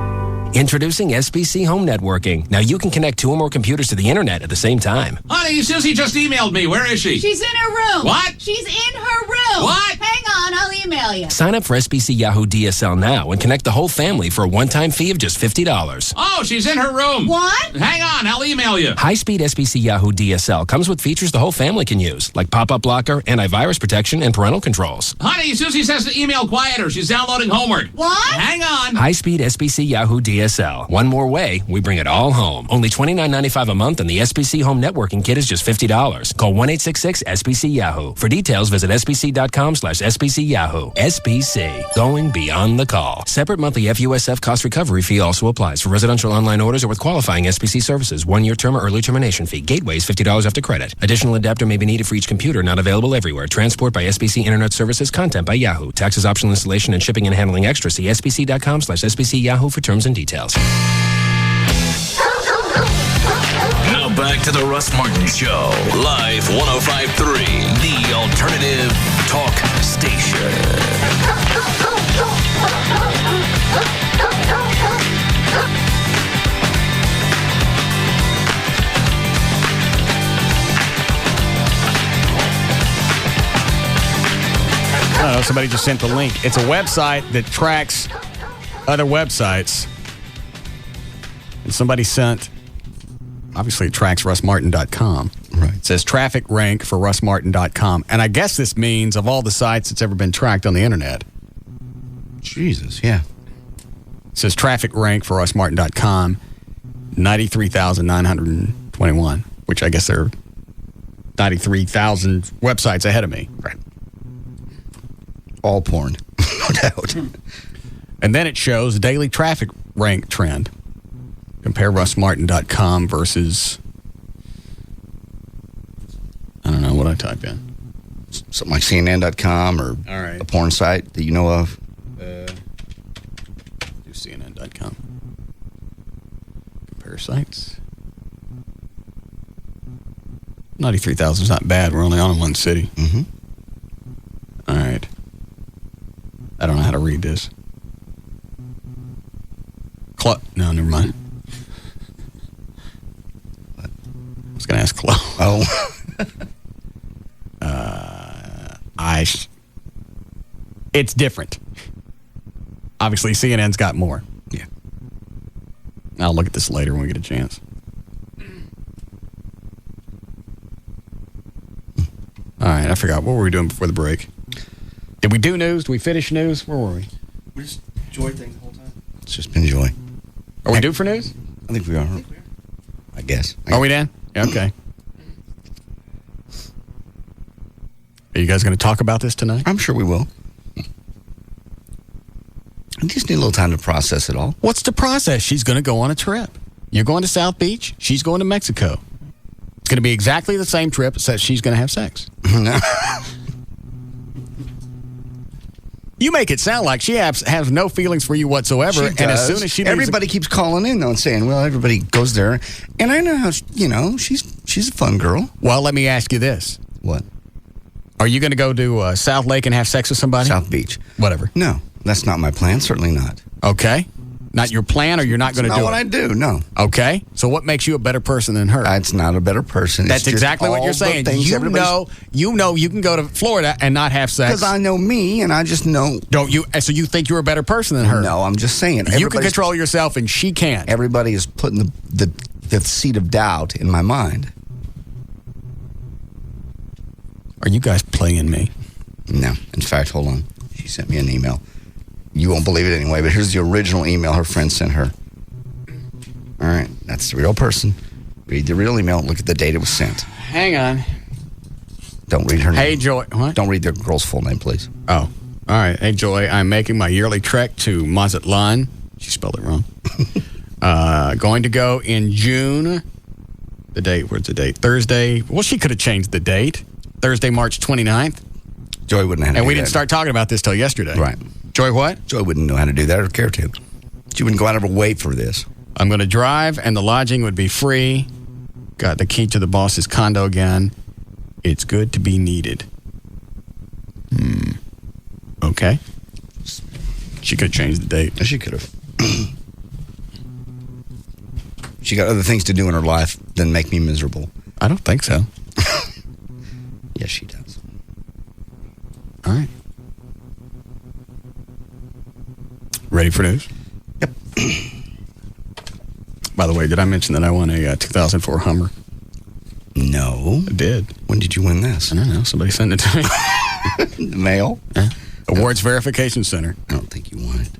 S4: Introducing SBC Home Networking. Now you can connect 2 or more computers to the internet at the same time.
S18: Honey, Susie just emailed me. Where is she?
S21: She's in her room.
S18: What?
S21: She's in her room.
S18: What?
S21: Hang on, I'll email you.
S4: Sign up for SBC Yahoo DSL now and connect the whole family for a one-time fee of just $50.
S18: Oh, she's in her room.
S21: What?
S18: Hang on, I'll email you.
S4: High-speed SBC Yahoo DSL comes with features the whole family can use, like pop-up blocker, antivirus protection, and parental controls.
S18: Honey, Susie says to email quieter. She's downloading homework.
S21: What?
S18: Hang on.
S4: High-speed SBC Yahoo DSL. One more way, we bring it all home. Only $29.95 a month, and the SBC Home Networking Kit is just $50. Call 1-866-SBC-YAHOO. For details, visit sbc.com/SBC-YAHOO. SBC, going beyond the call. Separate monthly FUSF cost recovery fee also applies for residential online orders or with qualifying SBC services. 1-year term or early termination fee. Gateway is $50 after credit. Additional adapter may be needed for each computer, not available everywhere. Transport by SBC Internet Services. Content by Yahoo. Taxes, optional installation, and shipping and handling extra. See sbc.com/SBC-YAHOO for terms and details.
S5: Now back to the Russ Martin Show. Live 105.3, the alternative talk station.
S6: I don't know, somebody just sent the link. It's a website that tracks other websites. And somebody sent, obviously it tracks russmartin.com.
S3: Right.
S6: It says traffic rank for russmartin.com. And I guess this means of all the sites that's ever been tracked on the internet.
S3: Jesus, yeah.
S6: It says traffic rank for russmartin.com, 93,921, which I guess there are 93,000 websites ahead of me.
S3: Right. All porn, no doubt.
S6: And then it shows daily traffic rank trend. Compare russmartin.com versus, I don't know what I type in.
S3: Something like CNN.com or
S6: all right.
S3: A porn site that you know of.
S6: Do CNN.com. Compare sites. 93,000 is not bad. We're only on in one city.
S3: Mm-hmm.
S6: All right. I don't know how to read this. No, never mind. I was going to ask Chloe.
S3: Oh.
S6: It's different. Obviously, CNN's got more.
S3: Yeah.
S6: I'll look at this later when we get a chance. All right, I forgot. What were we doing before the break? Did we do news? Did we finish news? Where were we?
S7: We just enjoy things the whole time.
S3: It's just been joy.
S6: Are we due for news?
S3: I think we are. I guess.
S6: Are we, Dan? Yeah, okay. Are you guys going to talk about this tonight?
S3: I'm sure we will. I just need a little time to process it all.
S6: What's the process? She's going to go on a trip. You're going to South Beach. She's going to Mexico. It's going to be exactly the same trip, except she's going to have sex.
S3: No.
S6: You make it sound like she has no feelings for you whatsoever.
S3: She does.
S6: And as soon as she
S3: everybody keeps calling in though and saying, "Well, everybody goes there," and I know how she's a fun girl.
S6: Well, let me ask you this:
S3: What?
S6: Are you going to go to South Lake and have sex with somebody?
S3: South Beach.
S6: Whatever.
S3: No, that's not my plan. Certainly not.
S6: Okay. Not your plan, or you're not going to do it?
S3: Not what I do, no.
S6: Okay. So what makes you a better person than her?
S3: It's not a better person.
S6: That's exactly what you're saying. You know you can go to Florida and not have sex.
S3: Because I know me, and I just know.
S6: Don't you? So you think you're a better person than her?
S3: No, I'm just saying.
S6: You can control yourself, and she can't.
S3: Everybody is putting the seed of doubt in my mind.
S6: Are you guys playing me?
S3: No. In fact, hold on. She sent me an email. You won't believe it anyway, but here's the original email her friend sent her. All right, that's the real person. Read the real email. Look at the date it was sent.
S6: Hang on.
S3: Don't read her name.
S6: Hey, Joy. What?
S3: Don't read the girl's full name, please.
S6: Oh, all right. Hey, Joy, I'm making my yearly trek to Mazatlan. She spelled it wrong. Going to go in June. The date, where's the date? Thursday. Well, she could have changed the date. Thursday, March 29th.
S3: Joy wouldn't have to
S6: And
S3: do
S6: we
S3: that.
S6: didn't start talking about this till yesterday.
S3: Right.
S6: Joy what?
S3: Joy wouldn't know how to do that or care to. She wouldn't go out of her way for this.
S6: I'm going to drive, and the lodging would be free. Got the key to the boss's condo again. It's good to be needed. Okay. She could have changed the date.
S3: She could have. She got other things to do in her life than make me miserable.
S6: I don't think so.
S3: Yes, she does.
S6: All right. Ready for news?
S3: Yep.
S6: By the way, did I mention that I won a 2004 Hummer?
S3: No.
S6: I did.
S3: When did you win this?
S6: I don't know. Somebody sent it to me.
S3: The mail?
S6: Yeah. Awards Verification Center.
S3: I don't think you won it.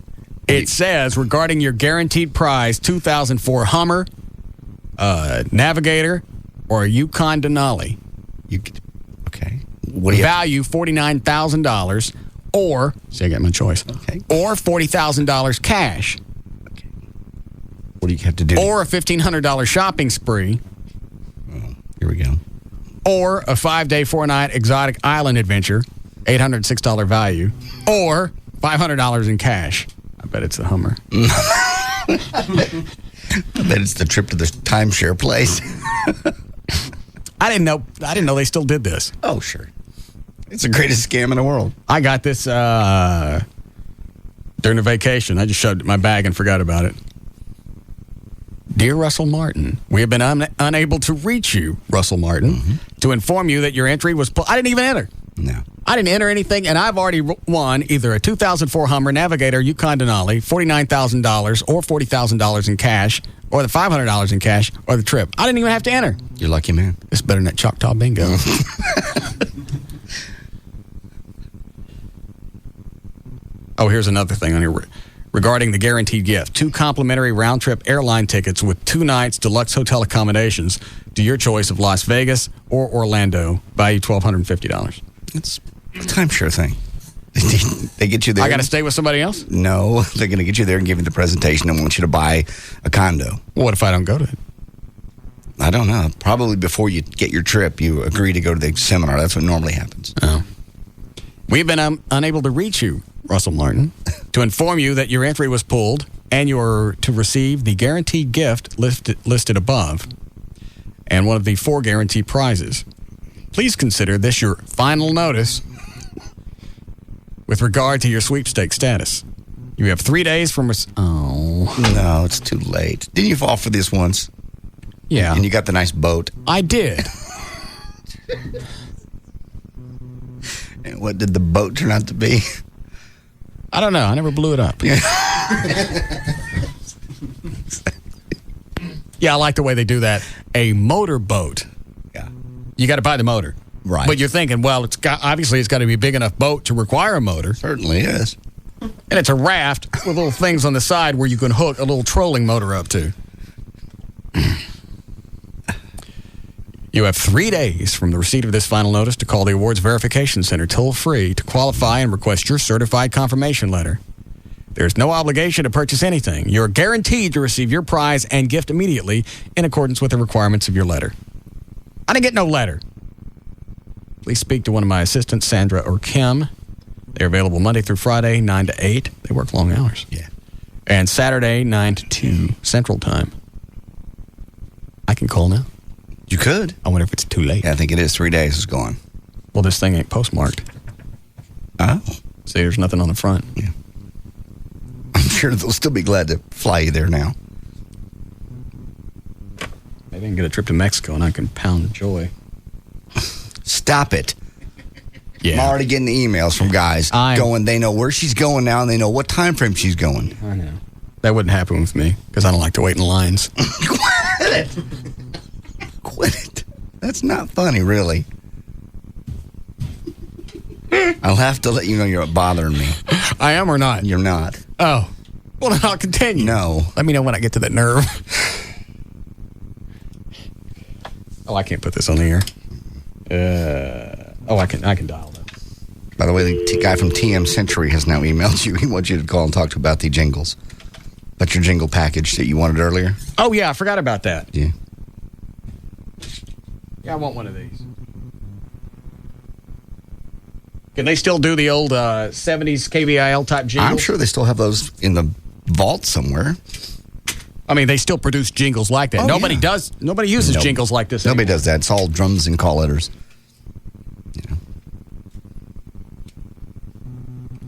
S6: It says, regarding your guaranteed prize, 2004 Hummer, Navigator, or Yukon Denali.
S3: Okay. What do you
S6: value $49,000, or, see, I got my choice.
S3: Okay.
S6: Or $40,000 cash.
S3: Okay. What do you have to do?
S6: Or a $1,500 shopping spree.
S3: Oh, here we go.
S6: Or a 5-day, 4-night exotic island adventure, $806 value. Or $500 in cash. I bet it's the Hummer.
S3: I bet it's the trip to the timeshare place.
S6: I didn't know they still did this.
S3: Oh, sure. It's the greatest scam in the world.
S6: I got this during the vacation. I just shoved it in my bag and forgot about it. Dear Russell Martin, we have been unable to reach you, Russell Martin, to inform you that your entry was... I didn't even enter.
S3: No.
S6: I didn't enter anything, and I've already won either a 2004 Hummer, Navigator, Yukon Denali, $49,000 or $40,000 in cash, or the $500 in cash, or the trip. I didn't even have to enter.
S3: You're lucky, man.
S6: It's better than that Choctaw Bingo. Oh, here's another thing on here. Regarding the guaranteed gift, 2 complimentary round-trip airline tickets with 2 nights deluxe hotel accommodations to your choice of Las Vegas or Orlando, value $1,250.
S3: It's a timeshare thing. They get you there.
S6: I got to stay with somebody else?
S3: No, they're going to get you there and give you the presentation and want you to buy a condo.
S6: What if I don't go to it?
S3: I don't know. Probably before you get your trip, you agree to go to the seminar. That's what normally happens.
S6: Oh. We've been unable to reach you, Russell Martin, to inform you that your entry was pulled and you're to receive the guaranteed gift listed above. and one of the 4 guaranteed prizes. Please consider this your final notice with regard to your sweepstakes status. You have 3 days from...
S3: No, it's too late. Didn't you fall for this once?
S6: Yeah.
S3: And you got the nice boat.
S6: I did.
S3: And what did the boat turn out to be?
S6: I don't know. I never blew it up. Yeah, I like the way they do that. A motorboat.
S3: Yeah.
S6: You got to buy the motor.
S3: Right.
S6: But you're thinking, well, obviously it's got to be a big enough boat to require a motor.
S3: Certainly is.
S6: And it's a raft with little things on the side where you can hook a little trolling motor up to. You have 3 days from the receipt of this final notice to call the Awards Verification Center toll-free to qualify and request your certified confirmation letter. There's no obligation to purchase anything. You're guaranteed to receive your prize and gift immediately in accordance with the requirements of your letter. I didn't get no letter. Please speak to one of my assistants, Sandra or Kim. They're available Monday through Friday, 9 to 8. They work long hours.
S3: Yeah.
S6: And Saturday, 9 to 2 Central Time. I can call now.
S3: You could.
S6: I wonder if it's too late.
S3: Yeah, I think it is. 3 days is gone.
S6: Well, this thing ain't postmarked.
S3: Oh.
S6: See, there's nothing on the front.
S3: Yeah. I'm sure they'll still be glad to fly you there now.
S6: Maybe I can get a trip to Mexico and I can pound joy.
S3: Stop it.
S6: Yeah.
S3: I'm already getting emails from guys going, they know where she's going now and they know what time frame she's going.
S6: I know. That wouldn't happen with me because I don't like to wait in lines.
S3: Quit it. Quit it. That's not funny, really. I'll have to let you know you're bothering me.
S6: I am or not?
S3: You're not.
S6: Oh. Well, then I'll continue.
S3: No.
S6: Let me know when I get to that nerve. Oh, I can't put this on the air. I can dial that.
S3: By the way, the guy from TM Century has now emailed you. He wants you to call and talk to about the jingles. About your jingle package that you wanted earlier.
S6: Oh, yeah, I forgot about that.
S3: Yeah.
S6: Yeah, I want one of these. Can they still do the old 70s KVIL type jingles?
S3: I'm sure they still have those in the vault somewhere.
S6: I mean, they still produce jingles like that.
S3: Oh,
S6: Nobody
S3: yeah.
S6: does. Nobody uses jingles like this
S3: Nobody
S6: anymore.
S3: does that. It's all drums and call letters. Yeah.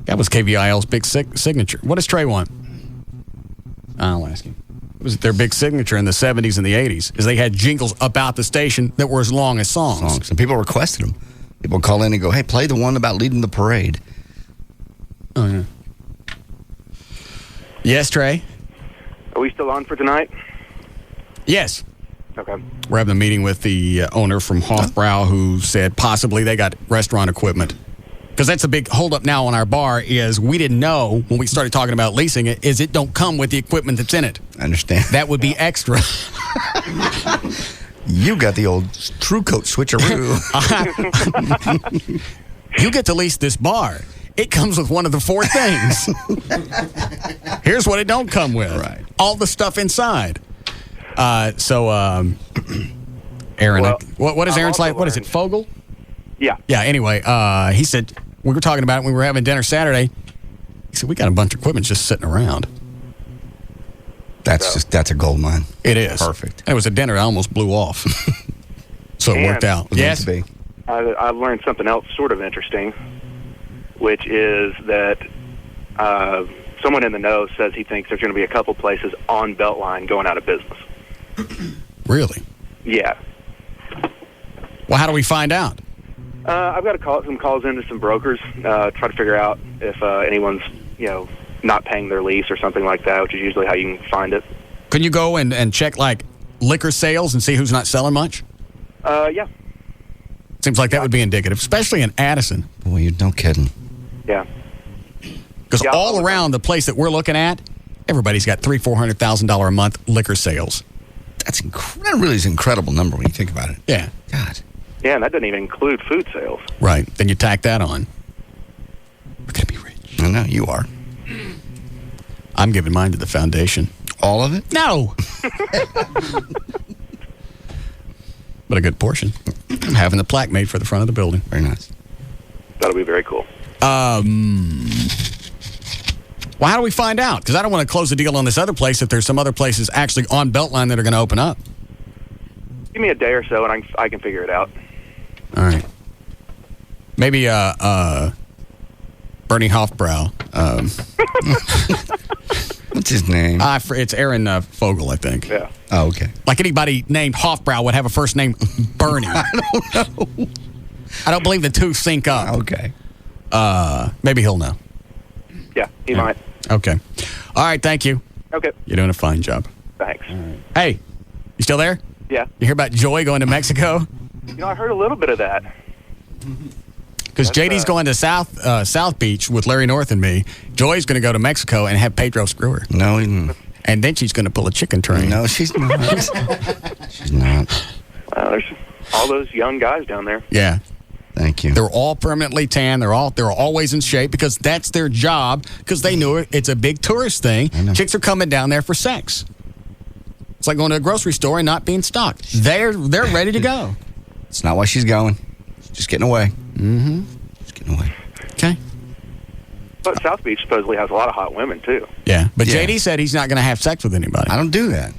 S6: That was KVIL's big signature. What does Trey want? I'll ask him. It was their big signature in the 70s and the 80s, is they had jingles about the station that were as long as songs.
S3: And people requested them. People call in and go, hey, play the one about leading the parade.
S6: Oh, yeah. Yes, Trey?
S8: Are we still on for tonight?
S6: Yes.
S8: Okay.
S6: We're having a meeting with the owner from Hofbrau who said possibly they got restaurant equipment. Because that's a big holdup now on our bar is we didn't know when we started talking about leasing it is it don't come with the equipment that's in it.
S3: I understand.
S6: That would be extra.
S3: You got the old True Coat switcheroo.
S6: You get to lease this bar. It comes with one of the 4 things. Here's what it don't come with.
S3: Right.
S6: All the stuff inside. Aaron,
S8: Well,
S6: what is
S8: I'm
S6: Aaron's
S8: also
S6: like? What is it, Fogel?
S8: Yeah.
S6: Yeah, anyway, he said, we were talking about it when we were having dinner Saturday. He said, we got a bunch of equipment just sitting around.
S3: That's a gold mine.
S6: It is.
S3: Perfect.
S6: And it was a dinner I almost blew off. So it worked out. Yes?
S8: I've learned something else sort of interesting, which is that someone in the know says he thinks there's going to be a couple places on Beltline going out of business.
S6: Really?
S8: Yeah.
S6: Well, how do we find out?
S8: I've got some calls into some brokers, try to figure out if anyone's, not paying their lease or something like that, which is usually how you can find it.
S6: Can you go and check, like, liquor sales and see who's not selling much?
S8: Yeah.
S6: Seems like that would be indicative, especially in Addison.
S3: Boy, you're no kidding.
S8: Yeah.
S6: Because all around the place that we're looking at, everybody's got $300,000-$400,000 a month liquor sales.
S3: That really is an incredible number when you think about it.
S6: Yeah.
S3: God.
S8: Yeah, and that doesn't even include food sales.
S6: Right. Then you tack that on.
S3: We're going to be rich. I know, you are.
S6: I'm giving mine to the foundation.
S3: All of it?
S6: No. But a good portion. I'm having the plaque made for the front of the building.
S3: Very nice.
S8: That'll be very cool.
S6: Well, how do we find out? Because I don't want to close the deal on this other place if there's some other places actually on Beltline that are going to open up.
S8: Give me a day or so, and I can figure it out.
S6: All right. Maybe Bernie Hofbrau.
S3: What's his name?
S6: It's Aaron Fogel, I think.
S8: Yeah.
S3: Oh, okay.
S6: Like anybody named Hofbrau would have a first name Bernie.
S3: I don't know.
S6: I don't believe the two sync up.
S3: Okay.
S6: Maybe he'll know.
S8: Yeah, he might.
S6: Okay. All right, thank you.
S8: Okay.
S6: You're doing a fine job.
S8: Thanks.
S6: Hey, you still there?
S8: Yeah.
S6: You hear about Joy going to Mexico?
S8: I heard a little bit of that.
S6: Because JD's going to South Beach with Larry North and me. Joy's going to go to Mexico and have Pedro screw her.
S3: No,
S6: and then she's going to pull a chicken train.
S3: No, she's not. She's not.
S8: There's all those young guys down there.
S6: Yeah.
S3: Thank you.
S6: They're all permanently tan. They're always in shape because that's their job. Because they knew it. It's a big tourist thing. Chicks are coming down there for sex. It's like going to a grocery store and not being stocked. They're ready to go.
S3: It's not why she's going. She's just getting away.
S6: Mm-hmm.
S3: Just getting away.
S6: Okay.
S8: But South Beach supposedly has a lot of hot women, too.
S6: Yeah. But JD said he's not going to have sex with anybody.
S3: I don't do that.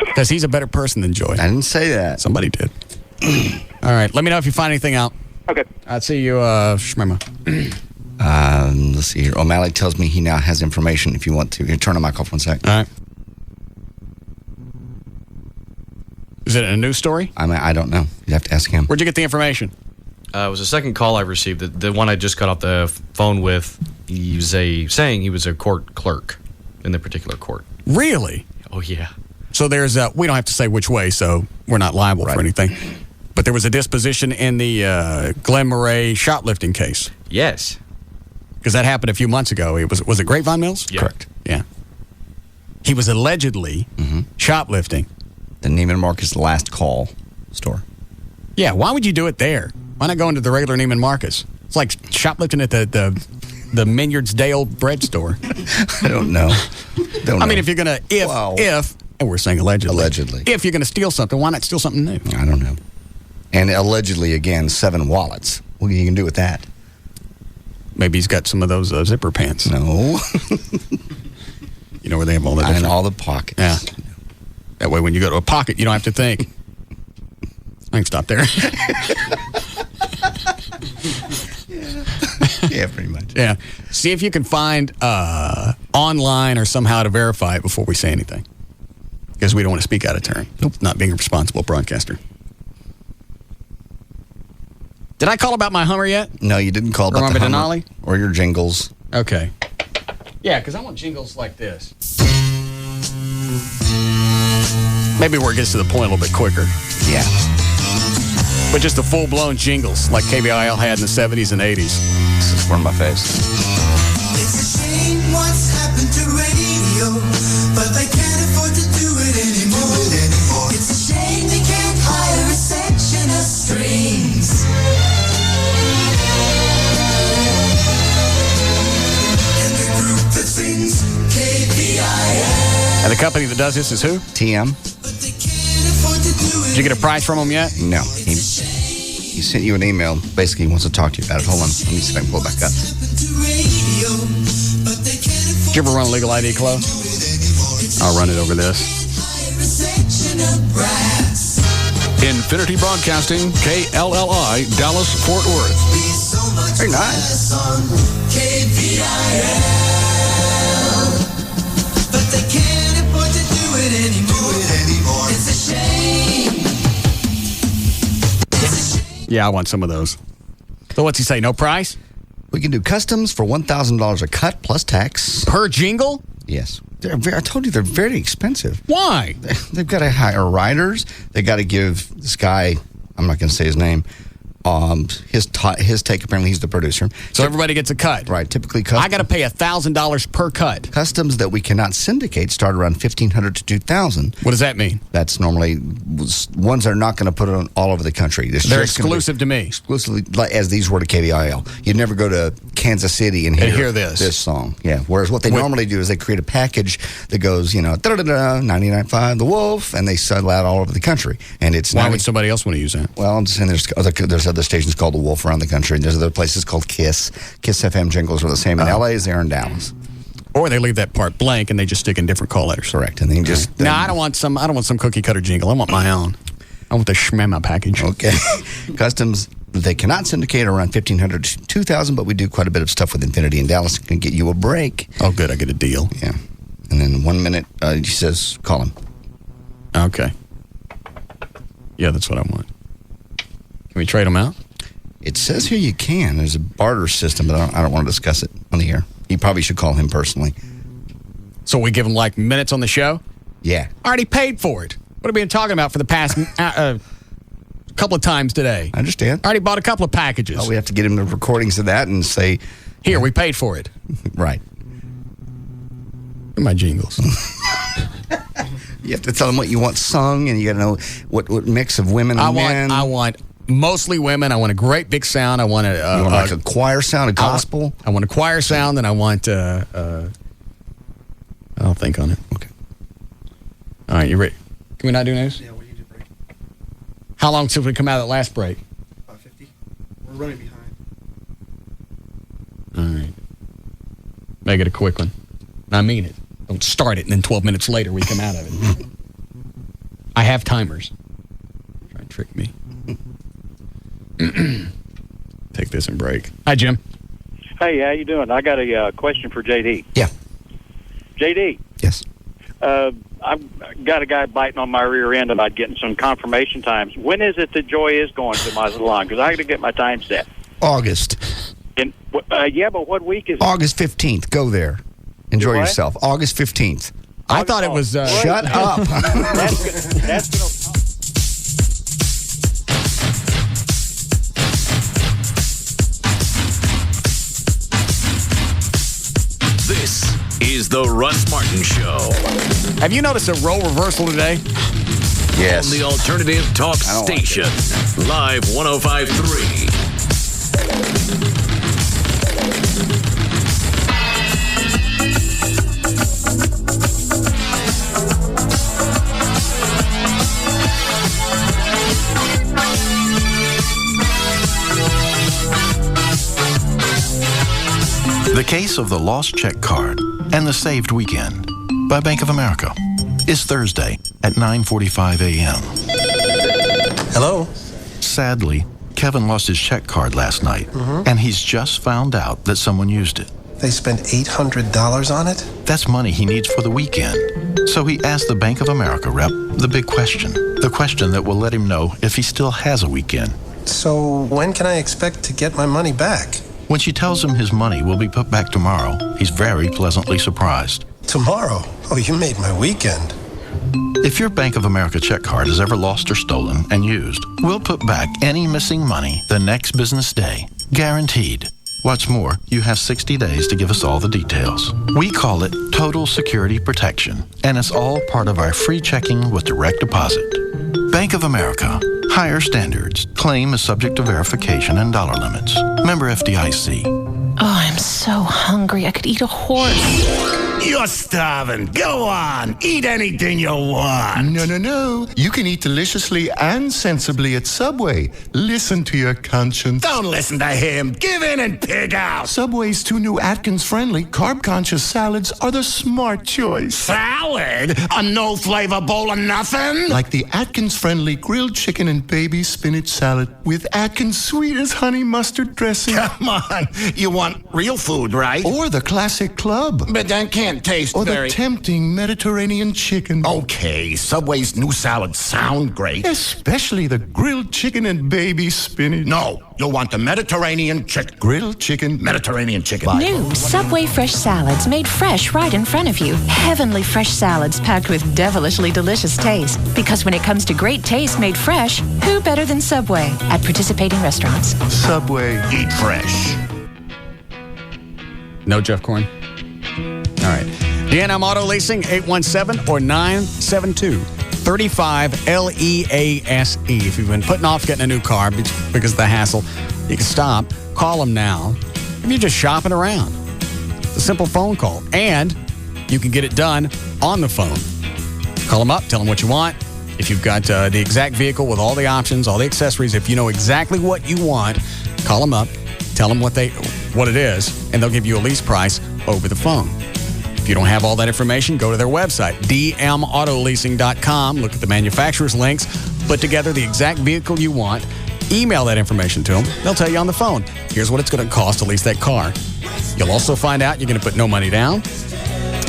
S6: Because he's a better person than Joy.
S3: I didn't say that.
S6: Somebody did. All right. Let me know if you find anything out.
S8: Okay.
S6: I'll see you, Shmema.
S3: Let's see here. O'Malley tells me he now has information if you want to. Here, turn the mic off 1 sec.
S6: All right. Is it a news story?
S3: I don't know. You'd have to ask him.
S6: Where'd you get the information?
S9: It was the second call I received. The one I just got off the phone with, he was saying he was a court clerk in the particular court.
S6: Really?
S9: Oh, yeah.
S6: So there's we don't have to say which way, so we're not liable for anything. But there was a disposition in the Glen Murray shoplifting case.
S9: Yes. Because
S6: that happened a few months ago. Was it Grapevine Mills?
S9: Yeah.
S6: Correct. Yeah. He was allegedly shoplifting.
S3: The Neiman Marcus Last Call store.
S6: Yeah, why would you do it there? Why not go into the regular Neiman Marcus? It's like shoplifting at the Minyards Dale bread store.
S3: I don't know.
S6: I mean, if you're going to, if, and we're saying allegedly. If you're going to steal something, why not steal something new?
S3: I don't know. And allegedly, again, 7 wallets. What are you going to do with that?
S6: Maybe he's got some of those zipper pants.
S3: No.
S6: You know where they have all the
S3: in all the pockets.
S6: Yeah. That way, when you go to a pocket, you don't have to think. I can stop there.
S3: Yeah, pretty much.
S6: Yeah. See if you can find online or somehow to verify it before we say anything. Because we don't want to speak out of turn. Nope. Not being a responsible broadcaster. Did I call about my Hummer yet?
S3: No, you didn't call about the Hummer or your jingles.
S6: Okay. Yeah, because I want jingles like this. Maybe where it gets to the point a little bit quicker.
S3: Yeah.
S6: But just the full-blown jingles like KBIL had in the 70s and 80s.
S3: This is for my face.
S24: It's a shame what's happened to radio, but they can't afford to do it anymore. It's a shame they can't hire a section of strings. And the group that sings KBIL.
S6: And the company that does this is who?
S3: TM.
S6: Did you get a price from him yet?
S3: No. He sent you an email. Basically, he wants to talk to you about it. Hold on. Let me see if I can pull it back up.
S6: Did you ever run a legal ID, Chloe? I'll run it over this.
S10: Infinity Broadcasting, KLLI, Dallas, Fort Worth.
S3: Very nice.
S24: But they can't afford to do it anymore. It's a shame.
S6: Yeah, I want some of those. So what's he say, no price?
S3: We can do customs for $1,000 a cut plus tax.
S6: Per jingle?
S3: Yes. I told you they're very expensive.
S6: Why?
S3: They've got to hire writers. They got to give this guy, I'm not going to say his name, his take. Apparently, he's the producer.
S6: So everybody gets a cut.
S3: Right. Typically, I
S6: got to pay $1,000 per cut.
S3: Customs that we cannot syndicate start around $1,500 to $2,000.
S6: What does that mean?
S3: That's normally ones that are not going to put it on all over the country.
S6: They're exclusive to me.
S3: Exclusively, as these were to KBIL. You'd never go to Kansas City and hear
S6: this
S3: song. Yeah. Whereas what they normally do is they create a package that goes, 99.5 The Wolf, and they sell out all over the country. And it's
S6: why would somebody else want to use that?
S3: Well, I'm just saying there's other stations called The Wolf around the country, and there's other places called Kiss. Kiss FM jingles are the same in LA as they are in Dallas.
S6: Or they leave that part blank and they just stick in different call letters.
S3: Correct. And then just
S6: no, I don't want some cookie cutter jingle. I want my own. I want the Schmemma package.
S3: Okay. Customs, they cannot syndicate around 1,500 to 2,000, but we do quite a bit of stuff with Infinity in Dallas. Can get you a break.
S6: Oh, good. I get a deal.
S3: Yeah. And then 1 minute, he says, call him.
S6: Okay. Yeah, that's what I want. Can we trade them out?
S3: It says here you can. There's a barter system, but I don't want to discuss it on the air. You probably should call him personally.
S6: So we give him like minutes on the show?
S3: Yeah.
S6: I already paid for it. What have we been talking about for the past couple of times today?
S3: I understand.
S6: I already bought a couple of packages.
S3: Oh, we have to get him the recordings of that and say,
S6: here, we paid for it.
S3: Right.
S6: My jingles.
S3: You have to tell them what you want sung, and you got to know what mix of women and men.
S6: I want mostly women. I want a great big sound. I want
S3: like a choir sound, a gospel.
S6: I want a choir sound, and I want. I'll think on it.
S3: Okay.
S6: All right, you ready? Can we not do news?
S7: Yeah, we need a break.
S6: How long since we come out of that last break?
S7: 50. We're running behind.
S6: All right. Make it a quick one. I mean it. Don't start it, and then 12 minutes later we come out of it. I have timers. Try and trick me. Take this and break. Hi, Jim.
S12: Hey, how you doing? I got a question for JD.
S3: Yeah.
S12: JD.
S3: Yes.
S12: I've got a guy biting on my rear end about getting some confirmation times. When is it that Joy is going to Mazatlan? Because I got to get my time set.
S3: August.
S12: Yeah, but what week is it?
S3: August 15th. Go there. Enjoy yourself. August 15th.
S6: I thought it was...
S3: Shut up.
S12: That's going to...
S5: This is the Russ Martin Show.
S6: Have you noticed a role reversal today?
S3: Yes.
S5: On the Alternative Talk Station. Live 105.3.
S11: The Case of the Lost Check Card and the Saved Weekend by Bank of America is Thursday at 9:45 a.m.
S13: Hello?
S11: Sadly, Kevin lost his check card last night, and he's just found out that someone used it.
S13: They spent $800 on it?
S11: That's money he needs for the weekend. So he asked the Bank of America rep the big question, the question that will let him know if he still has a weekend.
S13: So when can I expect to get my money back?
S11: When she tells him his money will be put back tomorrow, he's very pleasantly surprised.
S13: Tomorrow? Oh, you made my weekend.
S11: If your Bank of America check card is ever lost or stolen and used, we'll put back any missing money the next business day. Guaranteed. What's more, you have 60 days to give us all the details. We call it Total Security Protection, and it's all part of our free checking with direct deposit. Bank of America. Higher standards. Claim is subject to verification and dollar limits. Member FDIC.
S14: Oh, I'm so hungry. I could eat a horse.
S22: You're starving. Go on. Eat anything you want.
S23: No. You can eat deliciously and sensibly at Subway. Listen to your conscience.
S22: Don't listen to him. Give in and pig out.
S23: Subway's 2 new Atkins-friendly, carb-conscious salads are the smart choice.
S22: Salad? A no-flavor bowl of nothing?
S23: Like the Atkins-friendly grilled chicken and baby spinach salad with Atkins sweet as honey mustard dressing.
S22: Come on. You want real food, right?
S23: Or the classic club.
S22: But that can't taste
S23: or
S22: very...
S23: the tempting Mediterranean chicken.
S22: Okay, Subway's new salads sound great.
S23: Especially the grilled chicken and baby spinach.
S22: No, you'll want the Mediterranean chicken.
S23: Grilled chicken.
S22: Mediterranean chicken.
S14: New Subway fresh salads made fresh right in front of you. Heavenly fresh salads packed with devilishly delicious taste. Because when it comes to great taste made fresh, who better than Subway at participating restaurants?
S23: Subway.
S22: Eat fresh.
S6: No Jeff Corn? All right. DNM Auto Leasing, 817 or 972-35-LEASE. If you've been putting off getting a new car because of the hassle, you can stop, call them now. If you're just shopping around, it's a simple phone call. And you can get it done on the phone. Call them up, tell them what you want. If you've got the exact vehicle with all the options, all the accessories, if you know exactly what you want, call them up, tell them what it is, and they'll give you a lease price over the phone. If you don't have all that information, go to their website, dmautoleasing.com. Look at the manufacturer's links. Put together the exact vehicle you want. Email that information to them. They'll tell you on the phone, here's what it's going to cost to lease that car. You'll also find out you're going to put no money down.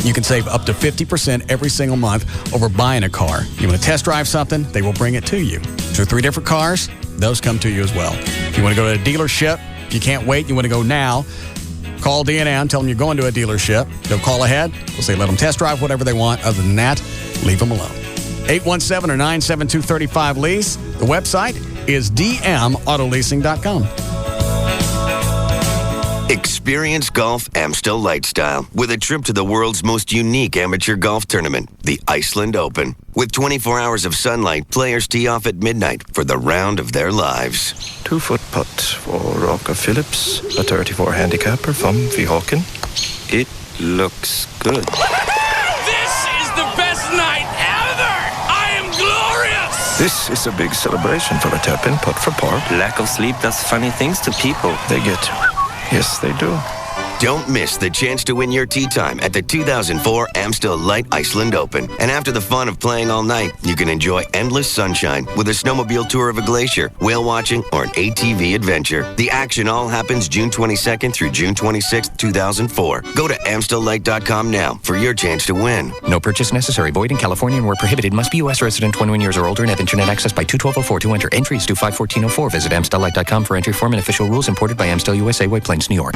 S6: You can save up to 50% every single month over buying a car. You want to test drive something, they will bring it to you. 2 or 3 different cars, those come to you as well. If you want to go to a dealership, you can't wait, you want to go now, call DNA, tell them you're going to a dealership. They'll call ahead. They'll say let them test drive whatever they want. Other than that, leave them alone. 817 or 972-35-LEASE. The website is dmautoleasing.com.
S2: Experience golf Amstel Light Style with a trip to the world's most unique amateur golf tournament, the Iceland Open. With 24 hours of sunlight, players tee off at midnight for the round of their lives.
S15: 2-foot putt for Roger Phillips, a 34 handicapper from Weehawken. It looks good.
S16: This is the best night ever! I am glorious!
S15: This is a big celebration for a tap-in putt for par.
S17: Lack of sleep does funny things to people.
S15: They get... Yes, they do.
S2: Don't miss the chance to win your tee time at the 2004 Amstel Light Iceland Open. And after the fun of playing all night, you can enjoy endless sunshine with a snowmobile tour of a glacier, whale watching, or an ATV adventure. The action all happens June 22nd through June 26th, 2004. Go to AmstelLight.com now for your chance to win.
S19: No purchase necessary. Void in California and where prohibited. Must be U.S. resident 21 years or older and have internet access by 2/12/04 to enter. Entry is due 5/14/04. Visit AmstelLight.com for entry form and official rules. Imported by Amstel USA, White Plains, New York.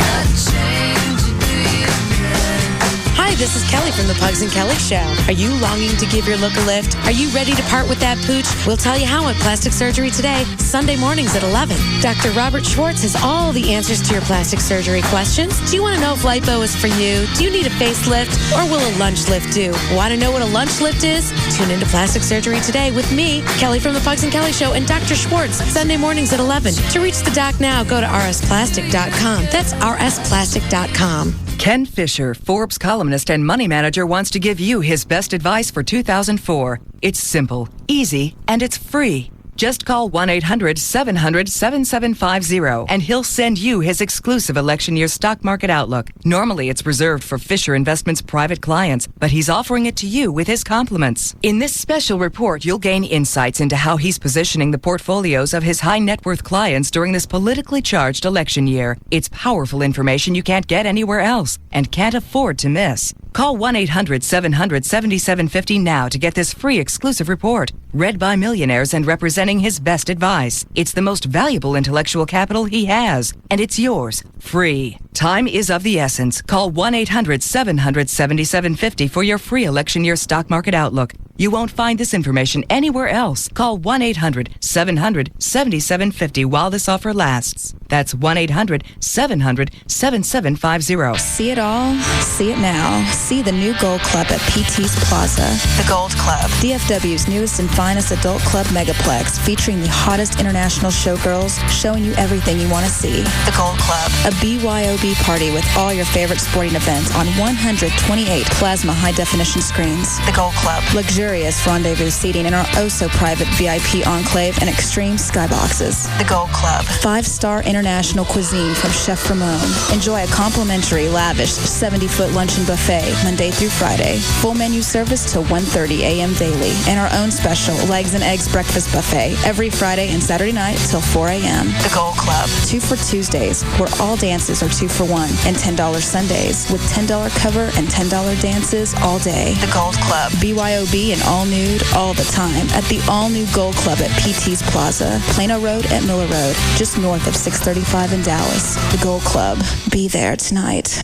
S25: Hi, this is Kelly from the Pugs and Kelly Show. Are you longing to give your look a lift? Are you ready to part with that pooch? We'll tell you how at Plastic Surgery Today, Sunday mornings at 11. Dr. Robert Schwartz has all the answers to your plastic surgery questions. Do you want to know if lipo is for you? Do you need a facelift? Or will a lunch lift do? Want to know what a lunch lift is? Tune into Plastic Surgery Today with me, Kelly from the Pugs and Kelly Show, and Dr. Schwartz, Sunday mornings at 11. To reach the doc now, go to rsplastic.com. That's rsplastic.com.
S27: Ken Fisher, Forbes columnist and money manager, wants to give you his best advice for 2004. It's simple, easy, and it's free. Just call 1-800-700-7750 and he'll send you his exclusive election year stock market outlook. Normally, it's reserved for Fisher Investments private clients, but he's offering it to you with his compliments. In this special report, you'll gain insights into how he's positioning the portfolios of his high net worth clients during this politically charged election year. It's powerful information you can't get anywhere else and can't afford to miss. Call 1-800-700-7750 now to get this free exclusive report, read by millionaires and representing his best advice. It's the most valuable intellectual capital he has, and it's yours, free. Time is of the essence. Call 1-800-700-7750 for your free election year stock market outlook. You won't find this information anywhere else. Call 1-800-700-7750 while this offer lasts. That's 1-800-700-7750.
S28: See it all, see it now. See the new Gold Club at PT's Plaza.
S25: The Gold Club.
S28: DFW's newest and finest adult club megaplex, featuring the hottest international showgirls, showing you everything you want to see.
S25: The Gold Club.
S28: A BYOB party with all your favorite sporting events on 128 plasma high-definition screens.
S25: The Gold Club.
S28: Luxurious rendezvous seating in our oh-so-private VIP enclave and extreme skyboxes.
S25: The Gold Club.
S28: 5-star international cuisine from Chef Ramon. Enjoy a complimentary, lavish 70-foot luncheon buffet Monday through Friday. Full menu service till 1:30 a.m. daily. And our own special legs and eggs breakfast buffet every Friday and Saturday night till 4 a.m.
S25: The Gold Club.
S28: 2 for Tuesdays, where all dances are 2 for 1. And $10 Sundays, with $10 cover and $10 dances all day.
S25: The Gold Club.
S28: BYOB and all nude all the time at the all-new Gold Club at PT's Plaza, Plano Road at Miller Road, just north of 635 in Dallas. The Gold Club. Be there tonight.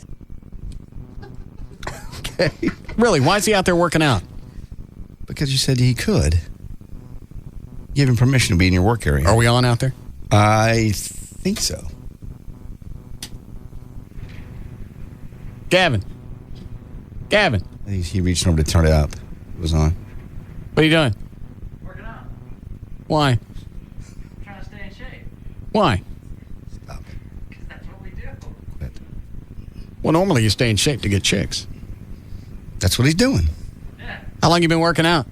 S6: Okay. Really, why is he out there working out?
S3: Because you said he could. Give him permission to be in your work area.
S6: Are we on out there?
S3: I think so.
S6: Gavin.
S3: I think he reached over to turn it up. It was on.
S6: What are you doing?
S29: Working out.
S6: Why?
S29: I'm trying to stay in shape.
S6: Why?
S3: Stop it.
S29: Because that's what we do.
S6: Well, normally you stay in shape to get chicks.
S3: That's what he's doing.
S29: Yeah.
S6: How long you been working out?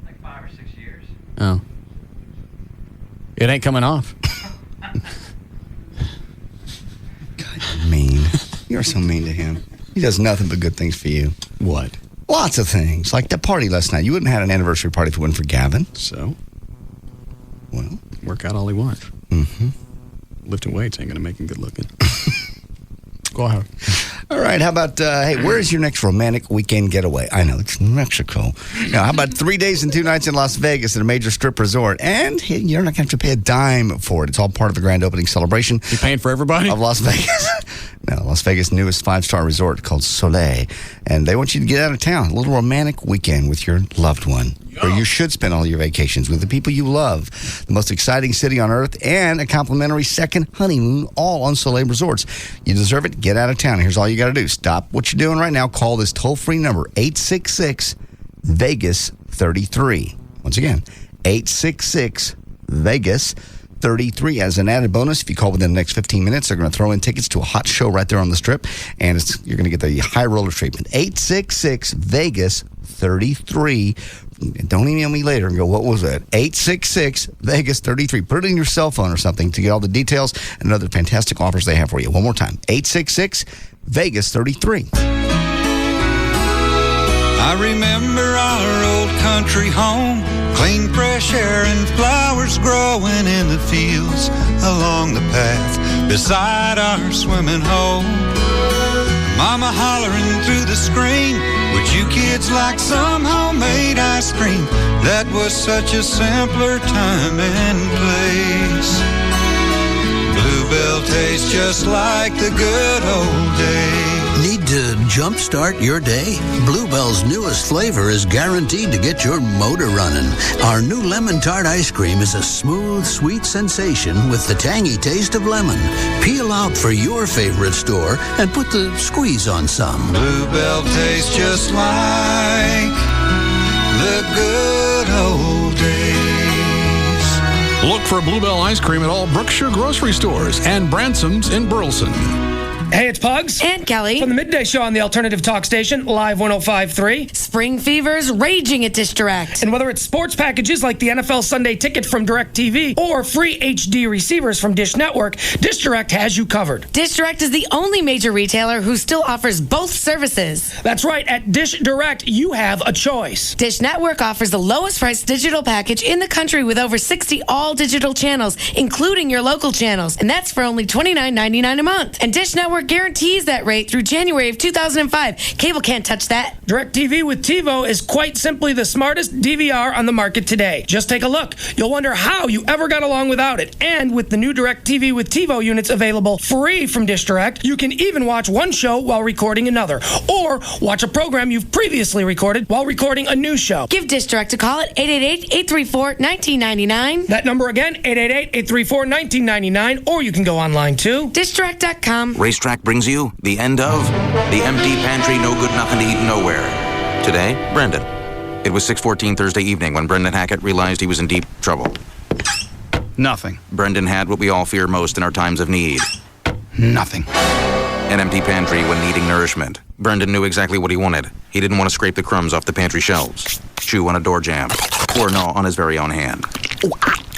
S29: Like 5 or 6 years.
S6: Oh. It ain't coming off.
S3: God, you're mean. You're so mean to him. He does nothing but good things for you.
S6: What?
S3: Lots of things. Like the party last night. You wouldn't have had an anniversary party if it wasn't for Gavin.
S6: So?
S3: Well.
S6: Work out all he wants.
S3: Mm-hmm.
S6: Lifting weights ain't going to make him good looking. Go ahead.
S3: All right, how about, hey, where is your next romantic weekend getaway? I know, it's Mexico. Now, how about 3 days and 2 nights in Las Vegas at a major strip resort? And hey, you're not going to have to pay a dime for it. It's all part of the grand opening celebration.
S6: You paying for everybody?
S3: Of Las Vegas. No, Las Vegas' newest 5-star resort called Soleil. And they want you to get out of town. A little romantic weekend with your loved one. Or you should spend all your vacations with the people you love. The most exciting city on earth and a complimentary second honeymoon, all on Soleil Resorts. You deserve it. Get out of town. Here's all you got to do. Stop what you're doing right now. Call this toll-free number, 866-VEGAS-33. Once again, 866-VEGAS-33. As an added bonus, if you call within the next 15 minutes, they're going to throw in tickets to a hot show right there on the strip, and you're going to get the high roller treatment. 866-VEGAS-33. Don't email me later and go, what was that? 866-VEGAS-33. Put it in your cell phone or something to get all the details and other fantastic offers they have for you. One more time, 866-VEGAS-33.
S1: I remember our old country home, clean fresh air and flowers growing in the fields along the path beside our swimming hole. Mama hollering through the screen, would you kids like some homemade ice cream? That was such a simpler time and place. Bluebell tastes just like the good old days.
S4: Need to jumpstart your day? Bluebell's newest flavor is guaranteed to get your motor running. Our new lemon tart ice cream is a smooth, sweet sensation with the tangy taste of lemon. Peel out for your favorite store and put the squeeze on some.
S1: Bluebell tastes just like the good old days.
S8: Look for Bluebell ice cream at all Brookshire grocery stores and Bransom's in Burleson.
S9: Hey, it's Pugs.
S25: And Kelly.
S9: From the Midday Show on the Alternative Talk Station, Live 105.3.
S25: Spring fever's raging at Dish Direct.
S9: And whether it's sports packages like the NFL Sunday Ticket from DirecTV or free HD receivers from Dish Network, Dish Direct has you covered.
S25: Dish Direct is the only major retailer who still offers both services.
S9: That's right. At Dish Direct, you have a choice.
S25: Dish Network offers the lowest priced digital package in the country with over 60 all-digital channels, including your local channels. And that's for only $29.99 a month. And Dish Network guarantees that rate through January of 2005. Cable can't touch that.
S9: DirecTV with TiVo is quite simply the smartest DVR on the market today. Just take a look. You'll wonder how you ever got along without it. And with the new DirecTV with TiVo units available free from Dish Direct, you can even watch one show while recording another. Or watch a program you've previously recorded while recording a new show.
S25: Give Dish Direct a call at 888-834-1999.
S9: That number again, 888-834-1999. Or you can go online to
S25: dishdirect.com.
S10: Racetrack brings you the end of the empty pantry, no good nothing to eat nowhere. Today, Brendan. It was 6:14 Thursday evening when Brendan Hackett realized he was in deep trouble.
S3: Nothing.
S10: Brendan had what we all fear most in our times of need.
S3: Nothing.
S10: An empty pantry when needing nourishment. Brendan knew exactly what he wanted. He didn't want to scrape the crumbs off the pantry shelves, chew on a door jamb, or gnaw on his very own hand.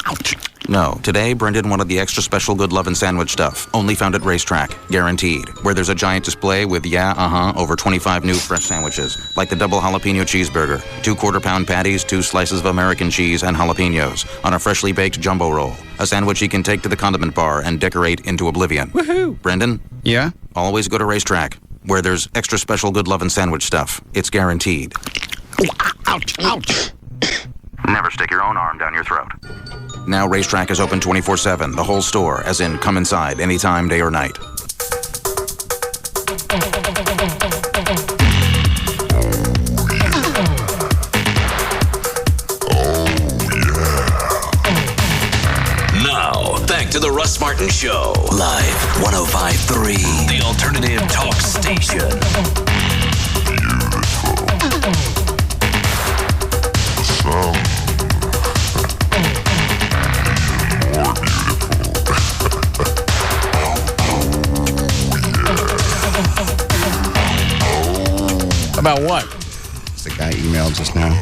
S3: Ouch.
S10: No, today Brendan wanted the extra special good lovin' sandwich stuff, only found at Racetrack, guaranteed, where there's a giant display with over 25 new fresh sandwiches, like the double jalapeno cheeseburger, 2 quarter-pound patties, 2 slices of American cheese and jalapenos, on a freshly baked jumbo roll, a sandwich he can take to the condiment bar and decorate into oblivion.
S3: Woohoo!
S10: Brendan?
S3: Yeah?
S10: Always go to Racetrack, where there's extra special good lovin' sandwich stuff. It's guaranteed.
S3: Ouch! Ouch!
S10: Never stick your own arm down your throat. Now Racetrack is open 24/7, the whole store, as in come inside anytime, day or night.
S5: Now, back to the Russ Martin Show.
S4: Live 105.3.
S5: The Alternative Talk Station.
S6: About what?
S3: It's the guy emailed just now.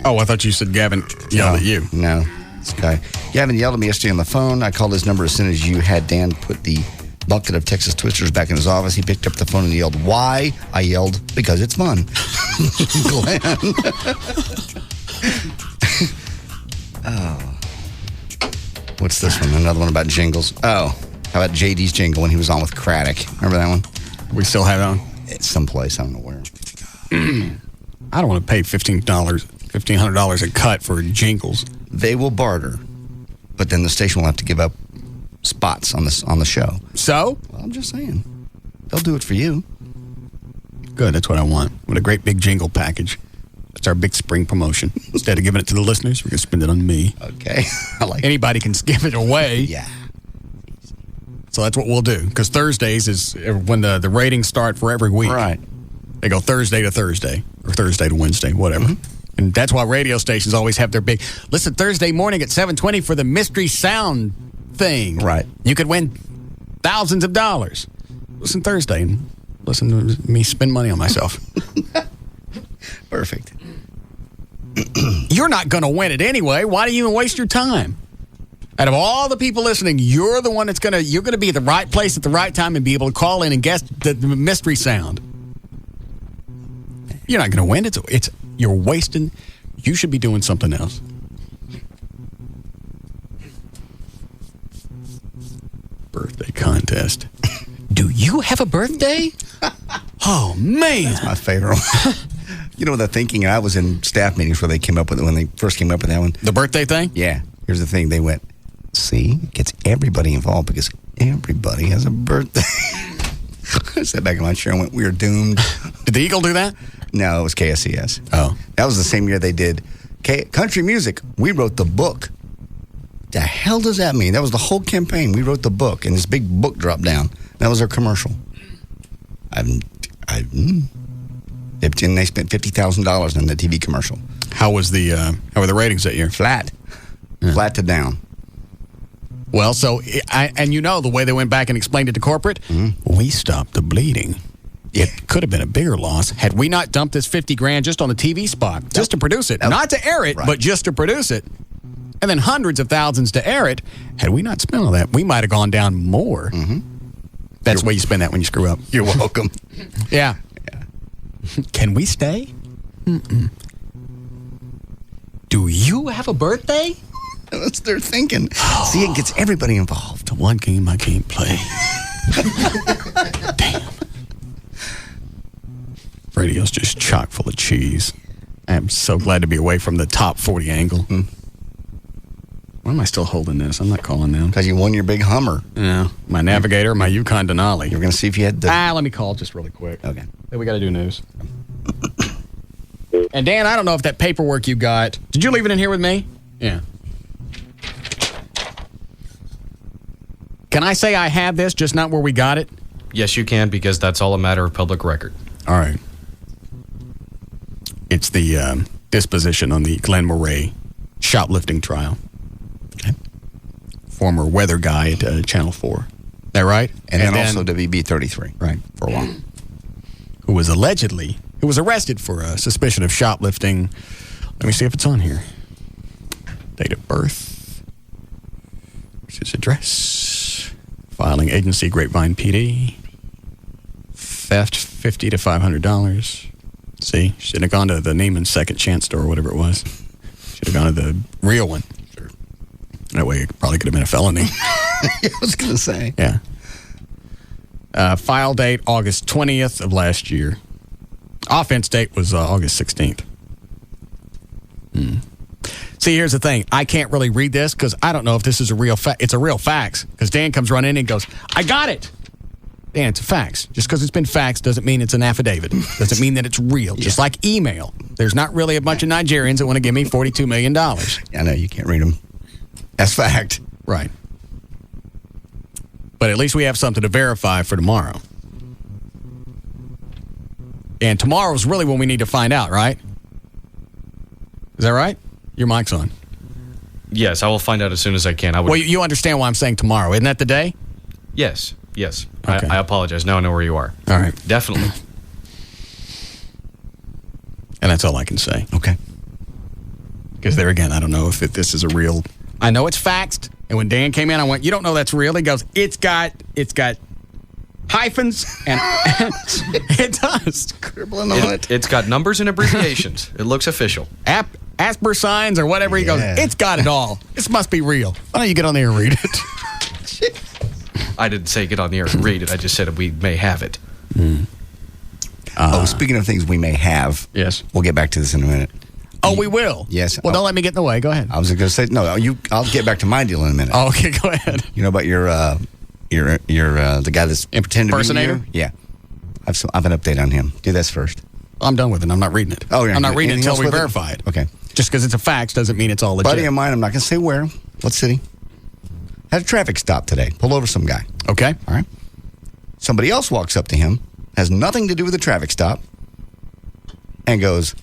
S6: Oh, I thought you said Gavin yelled at you.
S3: No, this guy. Gavin yelled at me yesterday on the phone. I called his number as soon as you had Dan put the bucket of Texas Twisters back in his office. He picked up the phone and yelled, "Why?" I yelled, "Because it's fun." Glenn. Oh. What's this one? Another one about jingles. Oh. How about JD's jingle when he was on with Craddock? Remember that one?
S6: We still have it on?
S3: It's someplace. I don't know where.
S6: I don't want to pay $1,500 a cut for jingles.
S3: They will barter, but then the station will have to give up spots on the show.
S6: So?
S3: Well, I'm just saying. They'll do it for you.
S6: Good, that's what I want. What a great big jingle package. That's our big spring promotion. Instead of giving it to the listeners, we're going to spend it on me.
S3: Okay. I like
S6: Anybody can give it away.
S3: Yeah.
S6: So that's what we'll do. Because Thursdays is when the ratings start for every week.
S3: Right.
S6: They go Thursday to Thursday or Thursday to Wednesday, whatever. Mm-hmm. And that's why radio stations always have their big, listen, Thursday morning at 7:20 for the mystery sound thing.
S3: Right.
S6: You could win thousands of dollars. Listen Thursday and listen to me spend money on myself.
S3: Perfect.
S6: You're not going to win it anyway. Why do you even waste your time? Out of all the people listening, you're the one that's you're going to be at the right place at the right time and be able to call in and guess the mystery sound. You're not going to win. You're wasting. You should be doing something else. Birthday contest. Do you have a birthday? Oh, man.
S3: That's my favorite one. You know, the thinking, I was in staff meetings where they came up with it when they first came up with that one.
S6: The birthday thing?
S3: Yeah. Here's the thing. They went, see, it gets everybody involved because everybody has a birthday. I sat back in my chair and went, we are doomed.
S6: Did the Eagle do that?
S3: No, it was KSCS.
S6: Oh.
S3: That was the same year they did country music. We wrote the book. The hell does that mean? That was the whole campaign. We wrote the book, and this big book dropped down. That was our commercial. They spent $50,000 on the TV commercial.
S6: How were the ratings that year?
S3: Flat. Yeah. Flat to down.
S6: Well, so, the way they went back and explained it to corporate, we stopped the bleeding. Yeah. It could have been a bigger loss had we not dumped this $50,000 just on the TV spot, just to produce it. Not to air it, right, but just to produce it. And then hundreds of thousands to air it. Had we not spent all that, we might have gone down more. Mm-hmm. That's the way you spend that when you screw up.
S3: You're welcome.
S6: Yeah. Can we stay? Mm-mm. Do you have a birthday?
S3: That's what they're thinking. See, it gets everybody involved.
S6: The one game I can't play. Damn. Radio's just chock full of cheese. I'm so glad to be away from the top 40 angle. Why am I still holding this? I'm not calling them.
S3: Because you won your big Hummer.
S6: Yeah. My Navigator, my Yukon Denali.
S3: You're going to see if you had the...
S6: let me call just really quick.
S3: Okay.
S6: Then we got to do news. And Dan, I don't know if that paperwork you got... Did you leave it in here with me? Yeah. Can I say I have this, just not where we got it?
S7: Yes, you can, because that's all a matter of public record.
S6: All right. It's the disposition on the Glenn Murray shoplifting trial. Okay. Former weather guy at Channel 4. That right?
S3: And then also WB33.
S6: Right, for a while. Who was arrested for suspicion of shoplifting. Let me see if it's on here. Date of birth. Where's his address? Filing agency, Grapevine PD. Theft, $50 to $500. See, should have gone to the Neiman Second Chance store or whatever it was. Should have gone to the real one. Sure. That way it probably could have been a felony.
S3: I was going to say.
S6: Yeah. File date, August 20th of last year. Offense date was August 16th. See, here's the thing. I can't really read this because I don't know if this is a real fact. It's a real fax. Because Dan comes running in and goes, I got it. Dan, it's a fax. Just because it's been faxed doesn't mean it's an affidavit. Doesn't mean that it's real. Yeah. Just like email. There's not really a bunch of Nigerians that want to give me $42 million.
S3: I know, you can't read them. That's fact.
S6: Right. But at least we have something to verify for tomorrow. And tomorrow's really when we need to find out, right? Is that right? Your mic's on.
S7: Yes, I will find out as soon as I can.
S6: Well, you understand why I'm saying tomorrow. Isn't that the day?
S7: Yes.
S6: Okay.
S7: I apologize. Now I know where you are.
S6: All right.
S7: Definitely.
S6: And that's all I can say.
S3: Okay.
S6: Because there again, I don't know if this is a real... I know it's faxed. And when Dan came in, I went, you don't know that's real? He goes, it's got hyphens, and it does.
S3: Scribbling on it.
S7: It's got numbers and abbreviations. It looks official.
S6: Asper signs or whatever he goes. It's got it all. This must be real. Why don't you get on there and read it?
S7: I didn't say get on the air and read it. I just said we may have it.
S3: Speaking of things we may have.
S6: Yes.
S3: We'll get back to this in a minute.
S6: Oh, we will?
S3: Yes.
S6: Well, don't let me get in the way. Go ahead.
S3: I was going to say, no, I'll get back to my deal in a minute.
S6: Oh, okay, go ahead.
S3: You know about your the guy that's pretending to be
S6: Impersonator?
S3: you? Yeah. I've an update on him. Do this first.
S6: I'm done with it. I'm not reading it.
S3: Oh, yeah.
S6: I'm not reading it
S3: Anything
S6: until
S3: else
S6: we
S3: with it?
S6: verify it.
S3: Okay.
S6: Just because it's a fax doesn't mean it's all legit.
S3: Buddy of mine, I'm not going to say where, what city, had a traffic stop today. Pulled over some guy.
S6: Okay.
S3: All right. Somebody else walks up to him, has nothing to do with the traffic stop, and goes,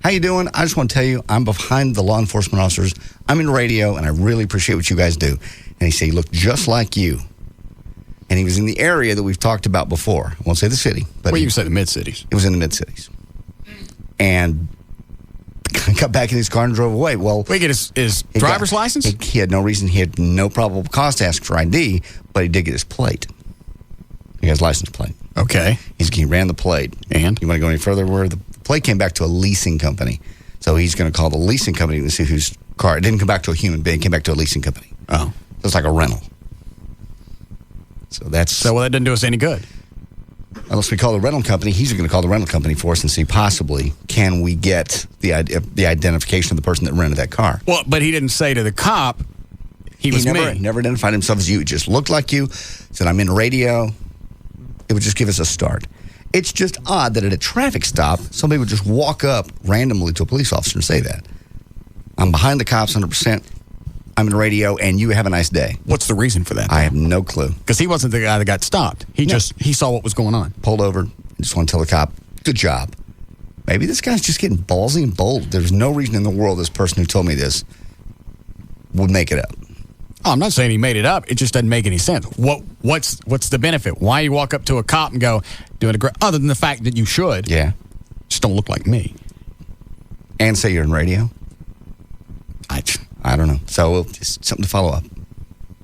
S3: "How you doing? I just want to tell you, I'm behind the law enforcement officers. I'm in radio, and I really appreciate what you guys do." And he said he looked just like you. And he was in the area that we've talked about before. I won't say the city. But
S6: you say the mid-cities.
S3: It was in the mid-cities. And the guy got back in his car and drove away. Well,
S6: we get his driver's license?
S3: He had no reason. He had no probable cause to ask for ID, but he did get his plate. He has license plate.
S6: Okay.
S3: He ran the plate.
S6: And?
S3: You want to go any further? Where the plate came back to a leasing company. So he's going to call the leasing company to see whose car. It didn't come back to a human being. It came back to a leasing company.
S6: Oh.
S3: So it's like a rental. So
S6: that didn't do us any good.
S3: Unless we call the rental company, he's going to call the rental company for us and see possibly can we get the identification of the person that rented that car.
S6: Well, but he didn't say to the cop he was me.
S3: Never identified himself as you. It just looked like you. Said, "I'm in radio." It would just give us a start. It's just odd that at a traffic stop, somebody would just walk up randomly to a police officer and say that. "I'm behind the cops 100%. I'm in radio, and you have a nice day."
S6: What's the reason for that?
S3: I have no clue.
S6: Because he wasn't the guy that got stopped. He saw what was going on.
S3: Pulled over. Just want to tell the cop, "Good job." Maybe this guy's just getting ballsy and bold. There's no reason in the world this person who told me this would make it up.
S6: Oh, I'm not saying he made it up. It just doesn't make any sense. What's the benefit? Why you walk up to a cop and go, doing a great, other than the fact that you should.
S3: Yeah.
S6: Just don't look like me.
S3: And say you're in radio? I don't know. So just something to follow up.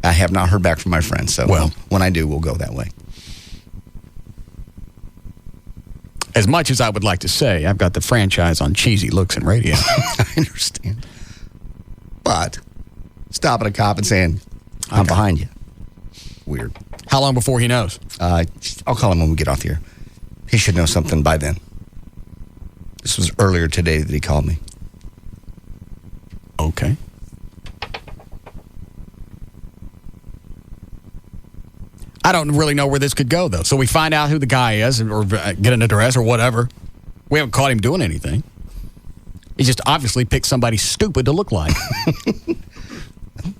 S3: I have not heard back from my friends. So when I do, we'll go that way.
S6: As much as I would like to say, I've got the franchise on cheesy looks in radio.
S3: I understand. But stopping a cop and saying, "I'm behind you." Weird.
S6: How long before he knows?
S3: I'll call him when we get off the air. He should know something by then. This was earlier today that he called me.
S6: Okay. I don't really know where this could go, though. So we find out who the guy is or get an address or whatever. We haven't caught him doing anything. He just obviously picked somebody stupid to look like.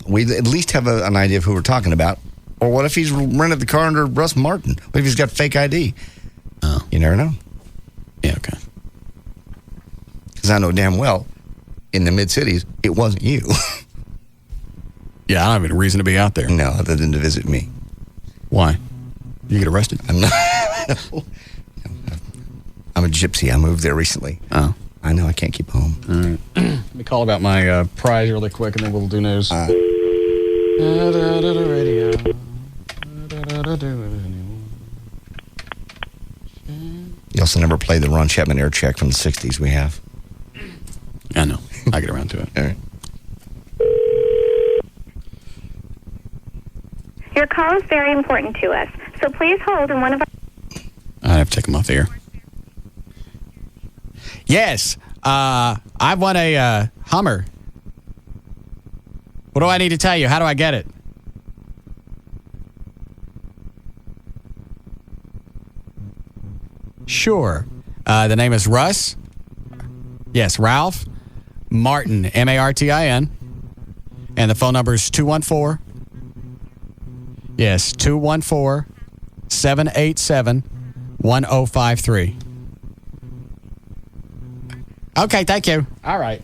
S3: We at least have an idea of who we're talking about. Or what if he's rented the car under Russ Martin? What if he's got fake ID?
S6: Oh.
S3: You never know.
S6: Yeah, okay.
S3: Because I know damn well, in the mid-cities, it wasn't you.
S6: Yeah, I don't have any reason to be out there.
S3: No, other than to visit me.
S6: Why? You get arrested?
S3: I'm not. I'm a gypsy. I moved there recently.
S6: Oh.
S3: I know. I can't keep home.
S6: All right. Let me call about my prize really quick, and then we'll do news. Radio.
S3: You also never played the Ron Chapman air check from the 60s we have.
S6: I know. I get around to it.
S3: All right.
S11: Your call is very important to us, so please hold and one of our...
S6: I have to take him off the air. Yes. I want a Hummer. What do I need to tell you? How do I get it? Sure. The name is Russ. Yes, Ralph Martin, Martin. And the phone number is 214. Yes, 214-787-1053. Okay, thank you. All right.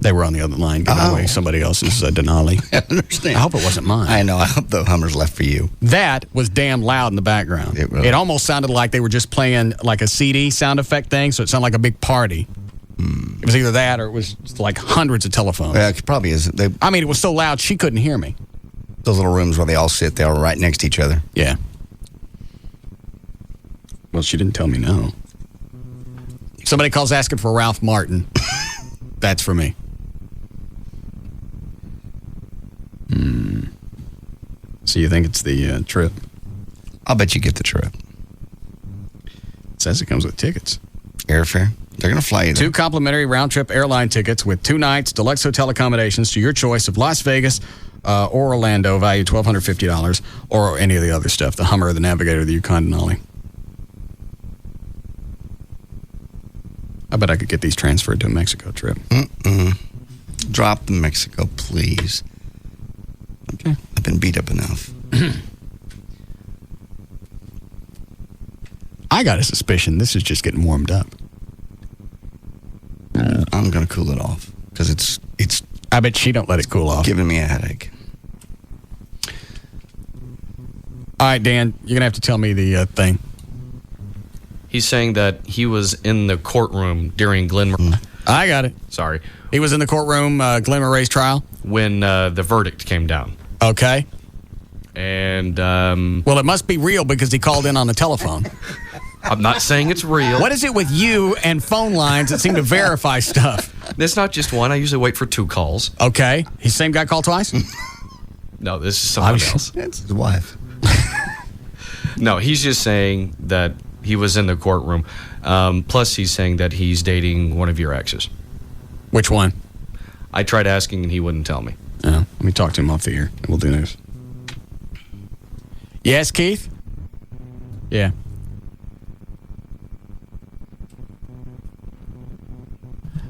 S6: They were on the other line giving away somebody else's Denali.
S3: I understand.
S6: I hope it wasn't mine.
S3: I know. I hope the Hummer's left for you.
S6: That was damn loud in the background. It almost sounded like they were just playing like a CD sound effect thing, so it sounded like a big party. It was either that or it was like hundreds of telephones.
S3: Yeah, it probably is.
S6: I mean, it was so loud she couldn't hear me.
S3: Those little rooms where they all sit, they all right next to each other.
S6: Yeah. Well, she didn't tell me no. Somebody calls asking for Ralph Martin. That's for me. So you think it's the trip?
S3: I'll bet you get the trip.
S6: It says it comes with tickets.
S3: Airfare? They're going to fly you there.
S6: 2 complimentary round-trip airline tickets with 2 nights, deluxe hotel accommodations to your choice of Las Vegas or Orlando, value $1,250, or any of the other stuff, the Hummer, the Navigator, the Yukon Denali. I bet I could get these transferred to a Mexico trip.
S3: Drop the Mexico, please.
S6: Okay.
S3: I've been beat up enough.
S6: I got a suspicion this is just getting warmed up.
S3: I'm going to cool it off because it's.
S6: I bet she don't let it cool off.
S3: Giving me a headache.
S6: All right, Dan, you're going to have to tell me the thing.
S7: He's saying that he was in the courtroom during Glenn.
S6: I got it.
S7: Sorry.
S6: He was in the courtroom, Glenn Murray's trial?
S7: When the verdict came down.
S6: Okay.
S7: And,
S6: well, it must be real because he called in on the telephone.
S7: I'm not saying it's real.
S6: What is it with you and phone lines that seem to verify stuff?
S7: There's not just one. I usually wait for 2 calls.
S6: Okay. He's same guy called twice?
S7: No, this is someone else.
S3: It's his wife.
S7: No, he's just saying that he was in the courtroom. Plus, he's saying that he's dating one of your exes.
S6: Which one?
S7: I tried asking and he wouldn't tell me.
S6: Let me talk to him off the air and we'll do this. Yes, Keith? Yeah.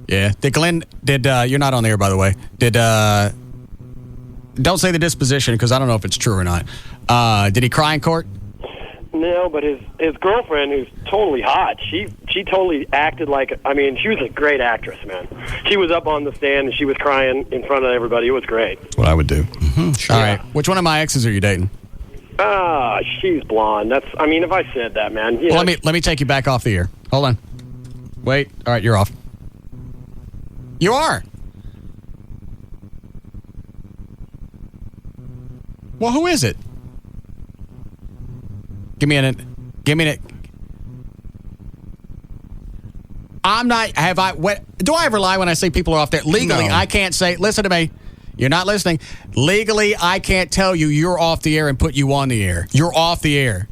S6: Yeah. You're not on the air, by the way. Don't say the disposition because I don't know if it's true or not. Did he cry in court?
S12: No, but his girlfriend, who's totally hot, she totally acted like, she was a great actress, man. She was up on the stand and she was crying in front of everybody. It was great.
S6: That's what I would do. Sure. All right. Which one of my exes are you dating?
S12: She's blonde. If I said that, man.
S6: Well, let me take you back off the air. Hold on. Wait. All right, you're off. You are. Well, who is it? Give me a minute. I'm not. Do I ever lie when I say people are off there? Legally,
S3: No.
S6: I can't say. Listen to me. You're not listening. Legally, I can't tell you you're off the air and put you on the air. You're off the air.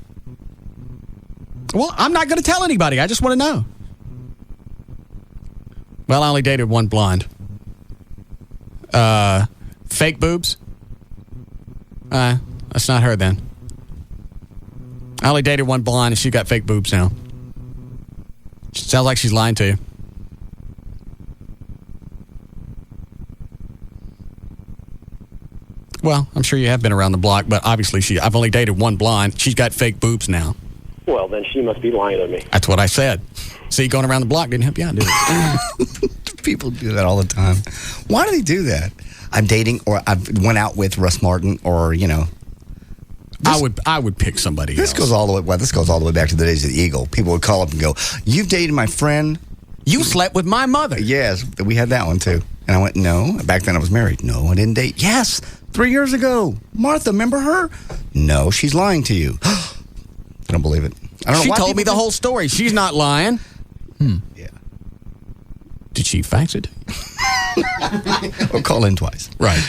S6: Well, I'm not going to tell anybody. I just want to know. Well, I only dated one blonde. Fake boobs? That's not her then. I only dated one blonde and she got fake boobs now. Sounds like she's lying to you. Well, I'm sure you have been around the block, but obviously I've only dated one blonde. She's got fake boobs now.
S12: Well, then she must be lying to me.
S6: That's what I said. See, going around the block didn't help you out, did it?
S3: People do that all the time. Why do they do that? I'm dating, or I went out with Russ Martin, or
S6: I would pick somebody else.
S3: This goes all the way back to the days of the Eagle. People would call up and go, "You've dated my friend.
S6: You slept with my mother."
S3: Yes, we had that one too. And I went, "No." Back then I was married. No, I didn't date. Yes, 3 years ago. Martha, remember her? No, she's lying to you. I don't believe it. I don't know
S6: she
S3: why
S6: told me
S3: people
S6: the whole story. She's not lying.
S3: Yeah.
S6: Did she fax it?
S3: Or call in twice.
S6: Right.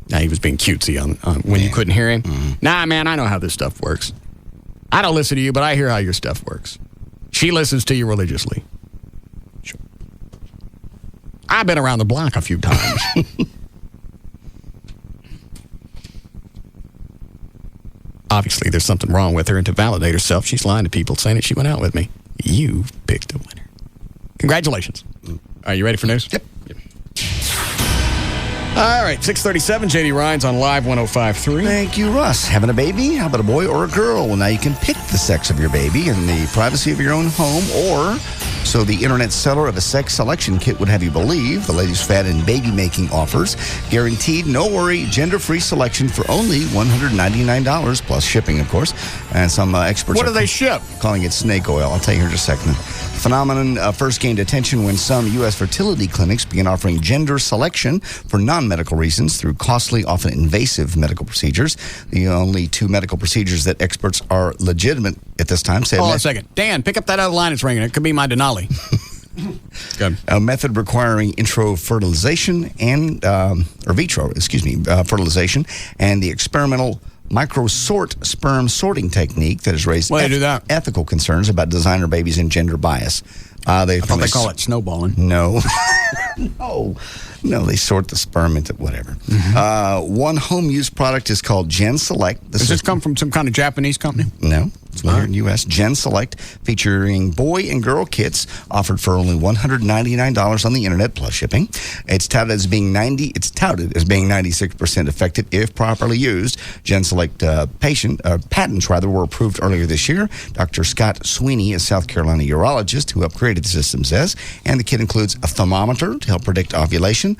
S6: Now he was being cutesy on when you couldn't hear him. Nah, man, I know how this stuff works. I don't listen to you, but I hear how your stuff works. She listens to you religiously. Sure. I've been around the block a few times. Obviously, there's something wrong with her, and to validate herself, she's lying to people, saying that she went out with me. You picked a winner. Congratulations. Are you ready for news?
S3: Yep.
S6: All right, 6:37, J.D. Ryan's on Live 105.3.
S3: Thank you, Russ. Having a baby? How about a boy or a girl? Well, now you can pick the sex of your baby in the privacy of your own home, or so the internet seller of a sex selection kit would have you believe. The latest fad in baby-making offers. Guaranteed, no worry, gender-free selection for only $199, plus shipping, of course. And some experts
S6: What do they ship?
S3: calling it snake oil. I'll tell you here in just a second. Phenomenon first gained attention when some U.S. fertility clinics began offering gender selection for non non-medical reasons through costly, often invasive medical procedures. The only two medical procedures that experts are legitimate at this time.
S6: Hold on a second. Dan, pick up that other line that's ringing. It could be my Denali. Good.
S3: A method requiring fertilization fertilization, and the experimental microsort sperm sorting technique that has raised
S6: Why do they do that?
S3: ethical concerns about designer babies and gender bias.
S6: I thought they call it snowballing.
S3: No. No, they sort the sperm into whatever. One home use product is called Gen Select.
S6: Does this come from some kind of Japanese company?
S3: No. It's here in the U.S. Gen Select, featuring boy and girl kits, offered for only $199 on the internet plus shipping. It's touted as being 96% effective if properly used. Gen Select patents were approved earlier this year. Dr. Scott Sweeney, a South Carolina urologist who helped create the system, says, and the kit includes a thermometer to help predict ovulation,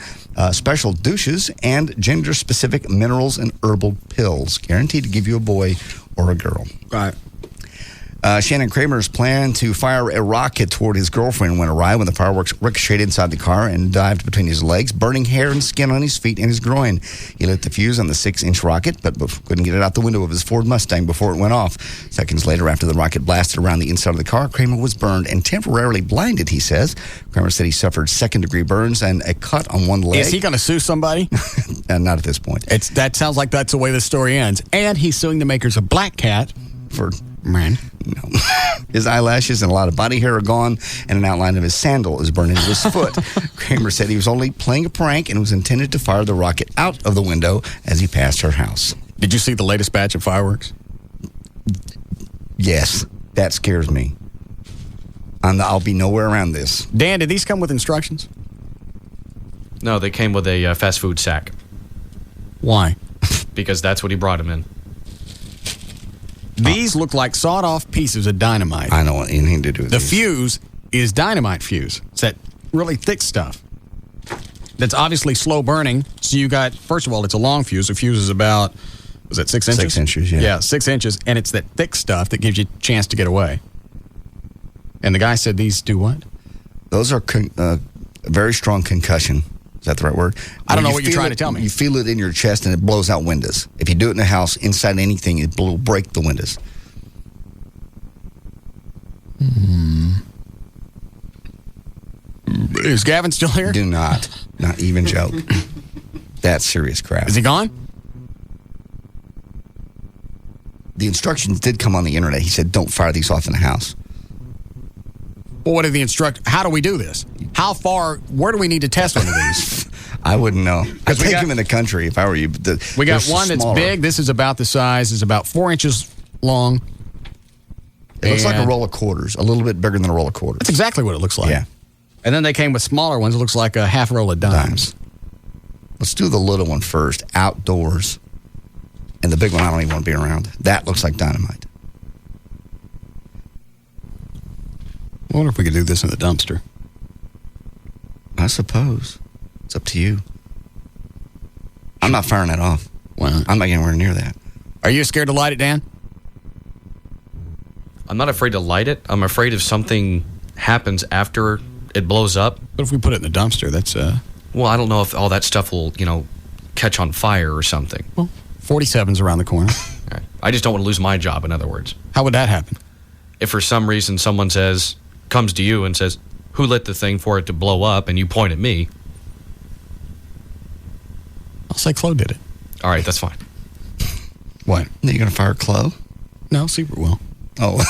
S3: special douches, and gender-specific minerals and herbal pills, guaranteed to give you a boy or a girl.
S6: Right.
S3: Shannon Kramer's plan to fire a rocket toward his girlfriend went awry when the fireworks ricocheted inside the car and dived between his legs, burning hair and skin on his feet and his groin. He lit the fuse on the 6-inch rocket, but couldn't get it out the window of his Ford Mustang before it went off. Seconds later, after the rocket blasted around the inside of the car, Kramer was burned and temporarily blinded, he says. Kramer said he suffered second-degree burns and a cut on one leg.
S6: Is he going to sue somebody?
S3: Not at this point.
S6: That sounds like that's the way the story ends. And he's suing the makers of Black Cat
S3: for...
S6: Man.
S3: No. His eyelashes and a lot of body hair are gone, and an outline of his sandal is burned into his foot. Kramer said he was only playing a prank and was intended to fire the rocket out of the window as he passed her house.
S6: Did you see the latest batch of fireworks?
S3: Yes. That scares me. I'll be nowhere around this.
S6: Dan, did these come with instructions?
S7: No, they came with a fast food sack.
S6: Why?
S7: Because that's what he brought him in.
S6: These look like sawed-off pieces of dynamite.
S3: I don't want anything to do with
S6: The
S3: these.
S6: fuse is dynamite fuse. It's that really thick stuff that's obviously slow burning. So you got, first of all, it's a long fuse. The fuse is about, was it 6 inches?
S3: 6 inches, yeah.
S6: Yeah, 6 inches. And it's that thick stuff that gives you a chance to get away. And the guy said these do what?
S3: Those are very strong concussion. Is that the right word?
S6: I don't know what you're trying to tell me.
S3: You feel it in your chest and it blows out windows. If you do it in a house, inside anything, it will break the windows.
S6: Is Gavin still here?
S3: Do not even joke. That's serious crap.
S6: Is he gone?
S3: The instructions did come on the internet. He said, don't fire these off in the house.
S6: Well, what did the how do we do this? How far, where do we need to test one of these?
S3: I wouldn't know. I'd take them in the country if I were you.
S6: We got one that's big. This is about the size. It's about 4 inches long.
S3: It looks like a roll of quarters, a little bit bigger than a roll of quarters.
S6: That's exactly what it looks like.
S3: Yeah.
S6: And then they came with smaller ones. It looks like a half roll of dimes.
S3: Let's do the little one first, outdoors. And the big one, I don't even want to be around. That looks like dynamite.
S6: I wonder if we could do this in the dumpster.
S3: I suppose. It's up to you. I'm not firing that off.
S6: Well,
S3: I'm not getting anywhere near that.
S6: Are you scared to light it, Dan?
S7: I'm not afraid to light it. I'm afraid if something happens after it blows up.
S6: But if we put it in the dumpster, that's...
S7: Well, I don't know if all that stuff will, catch on fire or something.
S6: Well, 47's around the corner.
S7: Right. I just don't want to lose my job, in other words.
S6: How would that happen?
S7: If for some reason someone comes to you and says, who lit the thing for it to blow up, and you point at me.
S6: I'll say Chloe did it.
S7: All right, that's fine.
S3: What? Are you going to fire Chloe?
S6: No, Super will.
S3: Oh.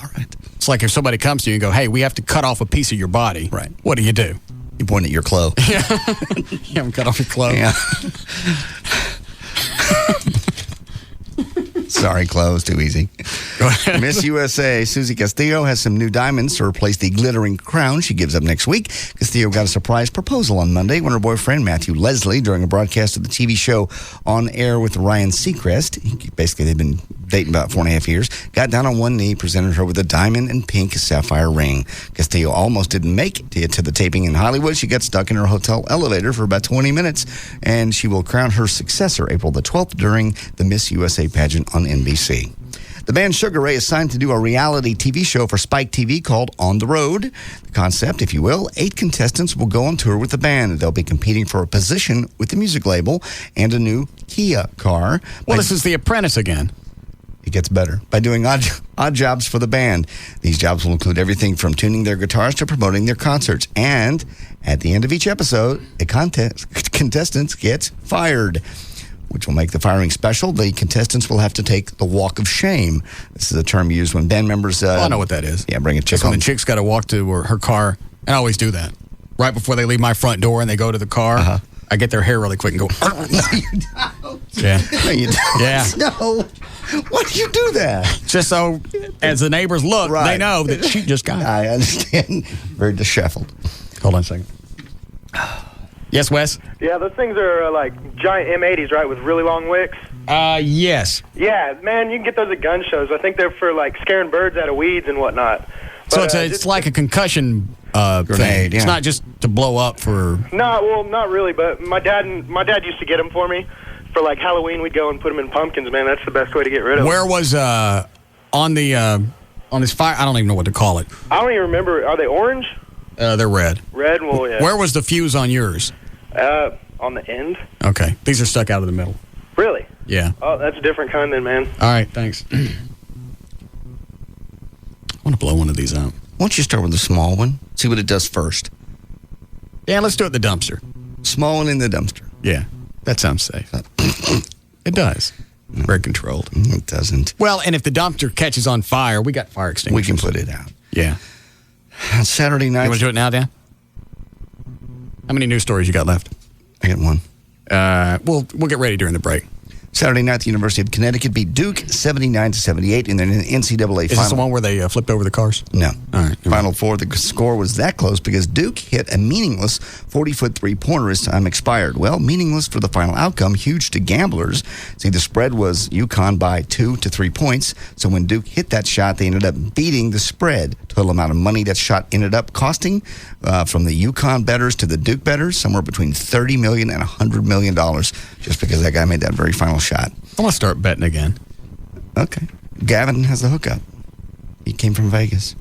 S3: All right.
S6: It's like if somebody comes to you and go, hey, we have to cut off a piece of your body.
S3: Right.
S6: What do?
S3: You point at your Chloe.
S6: Yeah. You haven't cut off your Chloe.
S3: Yeah. Sorry, Chloe, it's too easy. Miss USA Susie Castillo has some new diamonds to replace the glittering crown she gives up next week. Castillo got a surprise proposal on Monday when her boyfriend, Matthew Leslie, during a broadcast of the TV show On Air with Ryan Seacrest, basically they've been dating about 4.5 years, got down on one knee, presented her with a diamond and pink sapphire ring. Castillo almost didn't make it to the taping in Hollywood. She got stuck in her hotel elevator for about 20 minutes, and she will crown her successor April the 12th during the Miss USA pageant on NBC. The band Sugar Ray is signed to do a reality TV show for Spike TV called On the Road. The concept, if you will, 8 contestants will go on tour with the band. They'll be competing for a position with the music label and a new Kia car.
S6: Well, this is The Apprentice again.
S3: It gets better by doing odd jobs for the band. These jobs will include everything from tuning their guitars to promoting their concerts. And at the end of each episode, a contestant gets fired, which will make the firing special. The contestants will have to take the walk of shame. This is a term used when band members...
S6: I know what that is.
S3: Yeah, bring a chick
S6: That's when
S3: home.
S6: the chick's got to walk to her car, and I always do that. Right before they leave my front door and they go to the car, I get their hair really quick and go...
S3: No, you don't.
S6: Yeah.
S3: No, you don't.
S6: Yeah.
S3: No. Why do you do that?
S6: Just so, as the neighbors look, they know that she just got it.
S3: I understand. Very disheveled.
S6: Hold on a second. Yes, Wes?
S13: Yeah, those things are like giant M80s, right, with really long wicks?
S6: Yes.
S13: Yeah, man, you can get those at gun shows. I think they're for, like, scaring birds out of weeds and whatnot. But,
S6: So it's like a concussion
S3: Grenade,
S6: thing.
S3: yeah.
S6: It's not just to blow up for...
S13: No, well, not really, but my dad used to get them for me. For, like, Halloween, we'd go and put them in pumpkins, man. That's the best way to get rid of them.
S6: Where was, on this fire, I don't even know what to call it.
S13: I don't even remember. Are they orange?
S6: They're red.
S13: Red? Well, yeah.
S6: Where was the fuse on yours?
S13: On the end.
S6: Okay. These are stuck out of the middle.
S13: Really?
S6: Yeah.
S13: Oh, that's a different kind then, man.
S6: All right, thanks. I want to blow one of these out.
S3: Why don't you start with the small one? See what it does first.
S6: Yeah, let's do it in the dumpster.
S3: Small one in the dumpster.
S6: Yeah, that sounds safe. It does.
S3: No.
S6: Very controlled.
S3: It doesn't.
S6: Well, and if the dumpster catches on fire, we got fire extinguishers.
S3: We can put it out.
S6: Yeah.
S3: Saturday night.
S6: You want to do it now, Dan? How many news stories you got left?
S3: I got one.
S6: We'll get ready during the break.
S3: Saturday night, the University of Connecticut beat Duke 79-78 in the NCAA final.
S6: Is this the one where they flipped over the cars?
S3: No.
S6: All right.
S3: Final four, the score was that close because Duke hit a meaningless 40-foot three-pointer as time expired. Well, meaningless for the final outcome, huge to gamblers. See, the spread was UConn by 2 to 3 points. So when Duke hit that shot, they ended up beating the spread. Total amount of money that shot ended up costing from the UConn bettors to the Duke bettors, somewhere between $30 million and $100 million, just because that guy made that very final shot.
S6: I want to start betting again.
S3: Okay. Gavin has the hookup. He came from Vegas.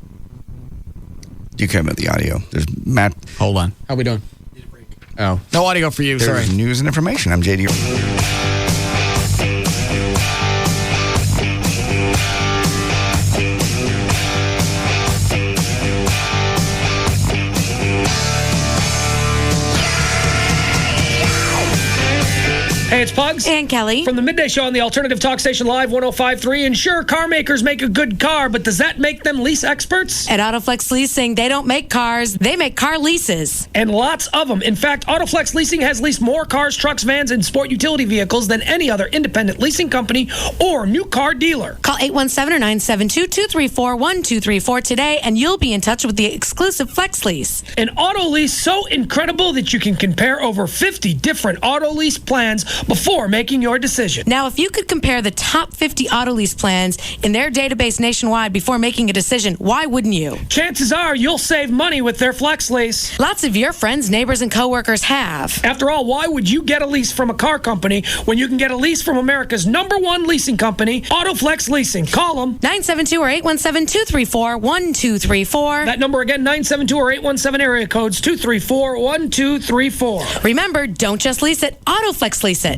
S3: Do you care about the audio? There's Matt.
S6: Hold on. How we doing? Oh, no audio for you.
S3: There's
S6: Sorry.
S3: news and information. I'm JD.
S9: Hey, it's Pugs.
S25: And Kelly.
S9: From the Midday Show on the Alternative Talk Station Live 105.3. And sure, car makers make a good car, but does that make them lease experts?
S25: At Autoflex Leasing, they don't make cars, they make car leases.
S9: And lots of them. In fact, Autoflex Leasing has leased more cars, trucks, vans, and sport utility vehicles than any other independent leasing company or new car dealer.
S25: Call 817 or 972 1234 today, and you'll be in touch with the exclusive Flex Lease.
S9: An auto lease so incredible that you can compare over 50 different auto lease plans before making your decision.
S25: Now, if you could compare the top 50 auto lease plans in their database nationwide before making a decision, why wouldn't you?
S9: Chances are you'll save money with their Flex Lease.
S25: Lots of your friends, neighbors, and coworkers have.
S9: After all, why would you get a lease from a car company when you can get a lease from America's #1 leasing company, Autoflex Leasing? Call them.
S25: 972 or 817-234-1234.
S9: That number again, 972 or 817 area codes 234-1234.
S25: Remember, don't just lease it, Autoflex Lease it.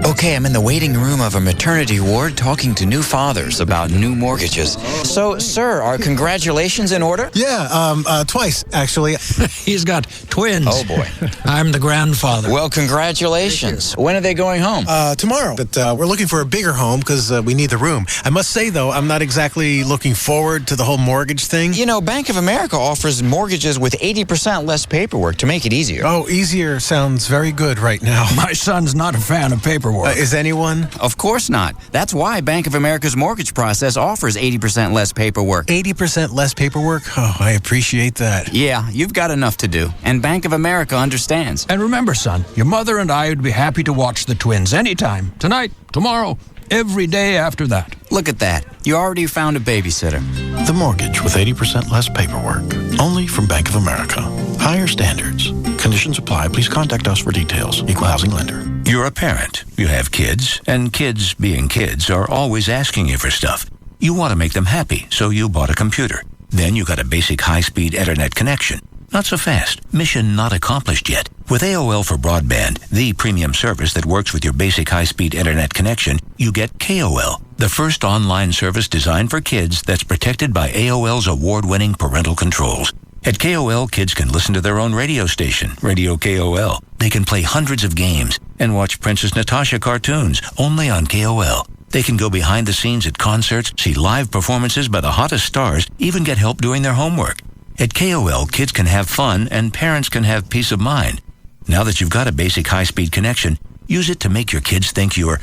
S14: Okay, I'm in the waiting room of a maternity ward talking to new fathers about new mortgages. So, sir, are congratulations in order?
S18: Yeah, twice, actually. He's got twins.
S14: Oh, boy.
S18: I'm the grandfather.
S14: Well, congratulations. When are they going home?
S18: Tomorrow. But we're looking for a bigger home because we need the room. I must say, though, I'm not exactly looking forward to the whole mortgage thing.
S14: You know, Bank of America offers mortgages with 80% less paperwork to make it easier.
S18: Oh, easier sounds very good right now.
S14: My son's not a fan of paperwork.
S18: Is anyone?
S14: Of course not. That's why Bank of America's mortgage process offers 80% less paperwork.
S18: 80% less paperwork? Oh, I appreciate that.
S14: Yeah, you've got enough to do. And Bank of America understands.
S20: And remember, son, your mother and I would be happy to watch the twins anytime. Tonight, tomorrow, every day after that.
S14: Look at that. You already found a babysitter.
S21: The mortgage with 80% less paperwork. Only from Bank of America. Higher standards. Conditions apply. Please contact us for details. Equal housing lender.
S2: You're a parent. You have kids, and kids, being kids, are always asking you for stuff. You want to make them happy, so you bought a computer. Then you got a basic high-speed internet connection. Not so fast. Mission not accomplished yet. With AOL for Broadband, the premium service that works with your basic high-speed internet connection, you get KOL, the first online service designed for kids that's protected by AOL's award-winning parental controls. At KOL, kids can listen to their own radio station, Radio KOL. They can play hundreds of games and watch Princess Natasha cartoons only on KOL. They can go behind the scenes at concerts, see live performances by the hottest stars, even get help doing their homework. At KOL, kids can have fun and parents can have peace of mind. Now that you've got a basic high-speed connection, use it to make your kids think you're,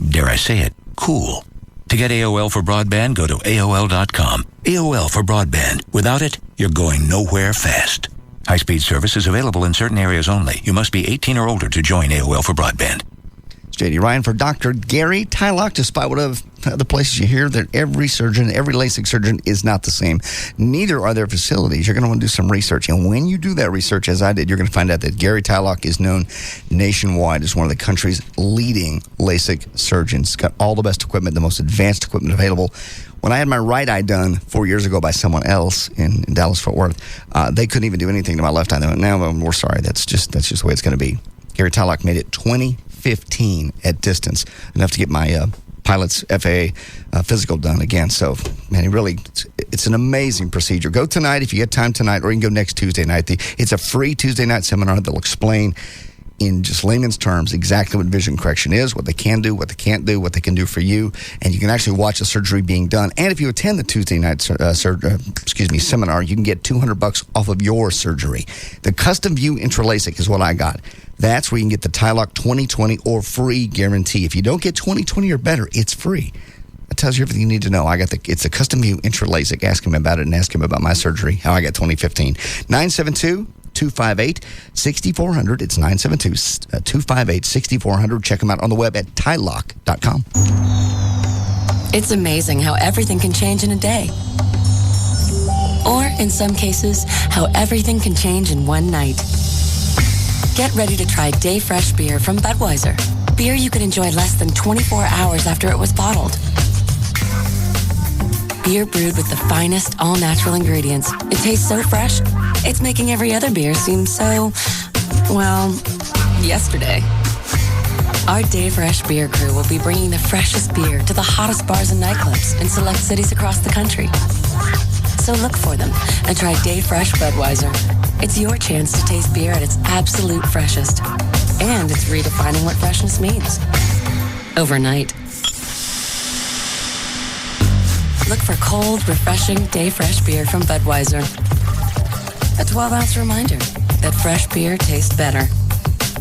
S2: dare I say it, cool. To get AOL for Broadband, go to AOL.com. AOL for Broadband. Without it, you're going nowhere fast. High-speed service is available in certain areas only. You must be 18 or older to join AOL for Broadband.
S3: It's J.D. Ryan for Dr. Gary Tylock. Despite what other places you hear, that every surgeon, every LASIK surgeon is not the same. Neither are their facilities. You're going to want to do some research. And when you do that research, as I did, you're going to find out that Gary Tylock is known nationwide as one of the country's leading LASIK surgeons. Got all the best equipment, the most advanced equipment available. When I had my right eye done 4 years ago by someone else in Dallas-Fort Worth, they couldn't even do anything to my left eye. They went, no, we're sorry. That's just the way it's going to be. Gary Tylock made it 2015 at distance, enough to get my pilot's FAA physical done again. So, man, it's an amazing procedure. Go tonight if you get time tonight, or you can go next Tuesday night. It's a free Tuesday night seminar that'll explain in just layman's terms exactly what vision correction is, what they can do, what they can't do, what they can do for you, and you can actually watch the surgery being done. And if you attend the Tuesday night seminar, you can get $200 off of your surgery. The Custom View Intralasik is what I got. That's where you can get the Tylock 2020 or free guarantee. If you don't get 2020 or better, it's free. That tells you everything you need to know. It's the Custom View Intralasik. Ask him about it and ask him about my surgery, how I got 2015. 972-258-6400. It's 972-258-6400. Check them out on the web at tylock.com.
S15: It's amazing how everything can change in a day. Or, in some cases, how everything can change in one night. Get ready to try Day Fresh beer from Budweiser. Beer you can enjoy less than 24 hours after it was bottled. Beer brewed with the finest all-natural ingredients. It tastes so fresh, it's making every other beer seem so, well, yesterday. Our Day Fresh beer crew will be bringing the freshest beer to the hottest bars and nightclubs in select cities across the country. So look for them and try Day Fresh Budweiser. It's your chance to taste beer at its absolute freshest. And it's redefining what freshness means. Overnight. Look for cold, refreshing Day Fresh beer from Budweiser. A 12-ounce reminder that fresh beer tastes better.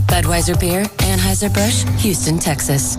S15: Budweiser Beer, Anheuser-Busch, Houston, Texas.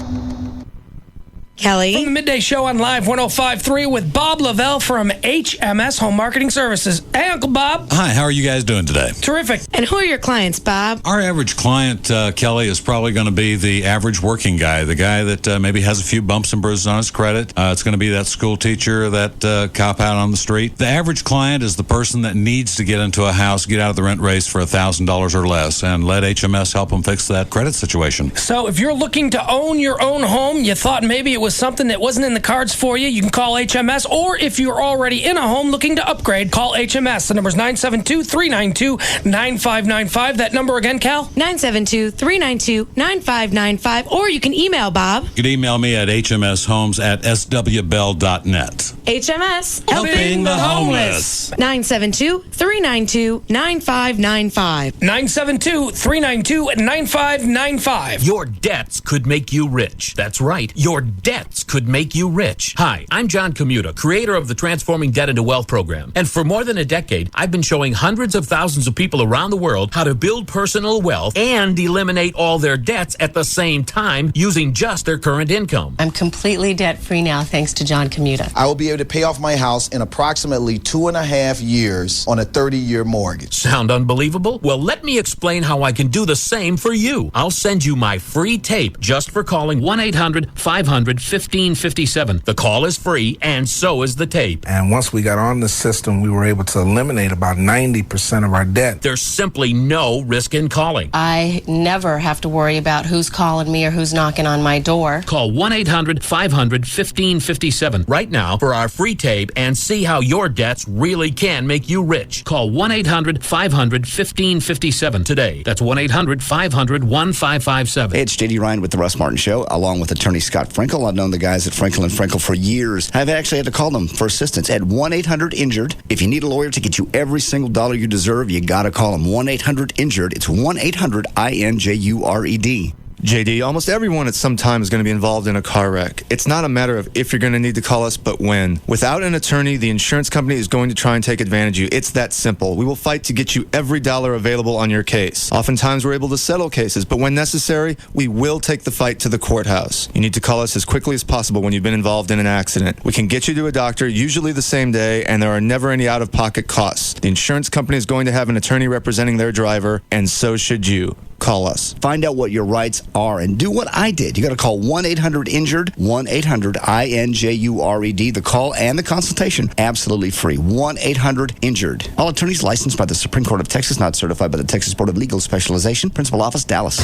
S9: Kelly. From the Midday Show on Live 105.3 with Bob Lavelle from HMS Home Marketing Services. Hey, Uncle Bob.
S16: Hi, how are you guys doing today?
S9: Terrific.
S25: And who are your clients, Bob?
S16: Our average client, Kelly, is probably going to be the average working guy, the guy that maybe has a few bumps and bruises on his credit. It's going to be that school teacher, that cop out on the street. The average client is the person that needs to get into a house, get out of the rent race for $1,000 or less, and let HMS help them fix that credit situation.
S9: So if you're looking to own your own home, you thought maybe it was something that wasn't in the cards for you, you can call HMS. Or if you're already in a home looking to upgrade, call HMS. The number's 972-392-9595. That number again, Cal?
S25: 972-392-9595. Or you can email Bob.
S16: You can email me at hmshomes@swbell.net.
S25: HMS.
S16: Helping the homeless.
S25: 972-392-9595.
S9: 972-392-9595.
S17: Your debts could make you rich. That's right. Your debts could make you rich. Hi, I'm John Commuta, creator of the Transforming Debt into Wealth program. And for more than a decade, I've been showing hundreds of thousands of people around the world how to build personal wealth and eliminate all their debts at the same time using just their current income.
S19: I'm completely debt-free now thanks to John Commuta.
S22: I will be able to pay off my house in approximately 2.5 years on a 30-year mortgage.
S17: Sound unbelievable? Well, let me explain how I can do the same for you. I'll send you my free tape just for calling 1-800-500-5000. 1557. The call is free, and so is the tape.
S1: And once we got on the system, we were able to eliminate about 90% of our debt.
S17: There's simply no risk in calling.
S19: I never have to worry about who's calling me or who's knocking on my door.
S17: Call 1-800-500-1557 right now for our free tape and see how your debts really can make you rich. Call 1-800-500-1557 today. That's 1-800-500-1557.
S3: Hey, it's J.D. Ryan with the Russ Martin Show, along with attorney Scott Frankel. I've known the guys at Frankel & Frankel for years. I've actually had to call them for assistance at 1-800-INJURED. If you need a lawyer to get you every single dollar you deserve, you got to call them. 1-800-INJURED. It's 1-800-INJURED.
S8: JD, almost everyone at some time is going to be involved in a car wreck. It's not a matter of if you're going to need to call us, but when. Without an attorney, the insurance company is going to try and take advantage of you. It's that simple. We will fight to get you every dollar available on your case. Oftentimes, we're able to settle cases, but when necessary, we will take the fight to the courthouse. You need to call us as quickly as possible when you've been involved in an accident. We can get you to a doctor, usually the same day, and there are never any out-of-pocket costs. The insurance company is going to have an attorney representing their driver, and so should you. Call us.
S3: Find out what your rights are and do what I did. You got to call 1-800-INJURED, 1-800-INJURED. The call and the consultation, absolutely free. 1-800-INJURED. All attorneys licensed by the Supreme Court of Texas, not certified by the Texas Board of Legal Specialization. Principal Office, Dallas.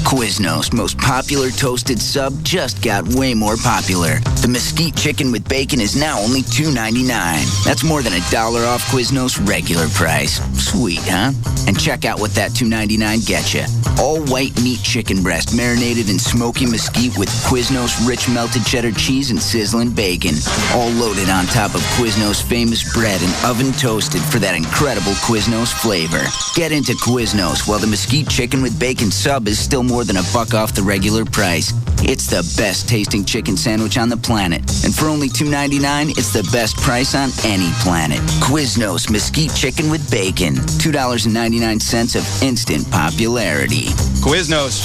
S10: Quiznos' most popular toasted sub just got way more popular. The mesquite chicken with bacon is now only $2.99. That's more than $1 off Quiznos' regular price. Sweet, huh? And check out what that $2.99 gets you. All white meat chicken breast marinated in smoky mesquite with Quiznos' rich melted cheddar cheese and sizzling bacon. All loaded on top of Quiznos' famous bread and oven toasted for that incredible Quiznos flavor. Get into Quiznos while the mesquite chicken with bacon sub is still more than $1 off the regular price. It's the best tasting chicken sandwich on the planet. And for only $2.99, it's the best price on any planet. Quiznos mesquite chicken with bacon. $2.99 of instant popularity.
S23: Quiznos.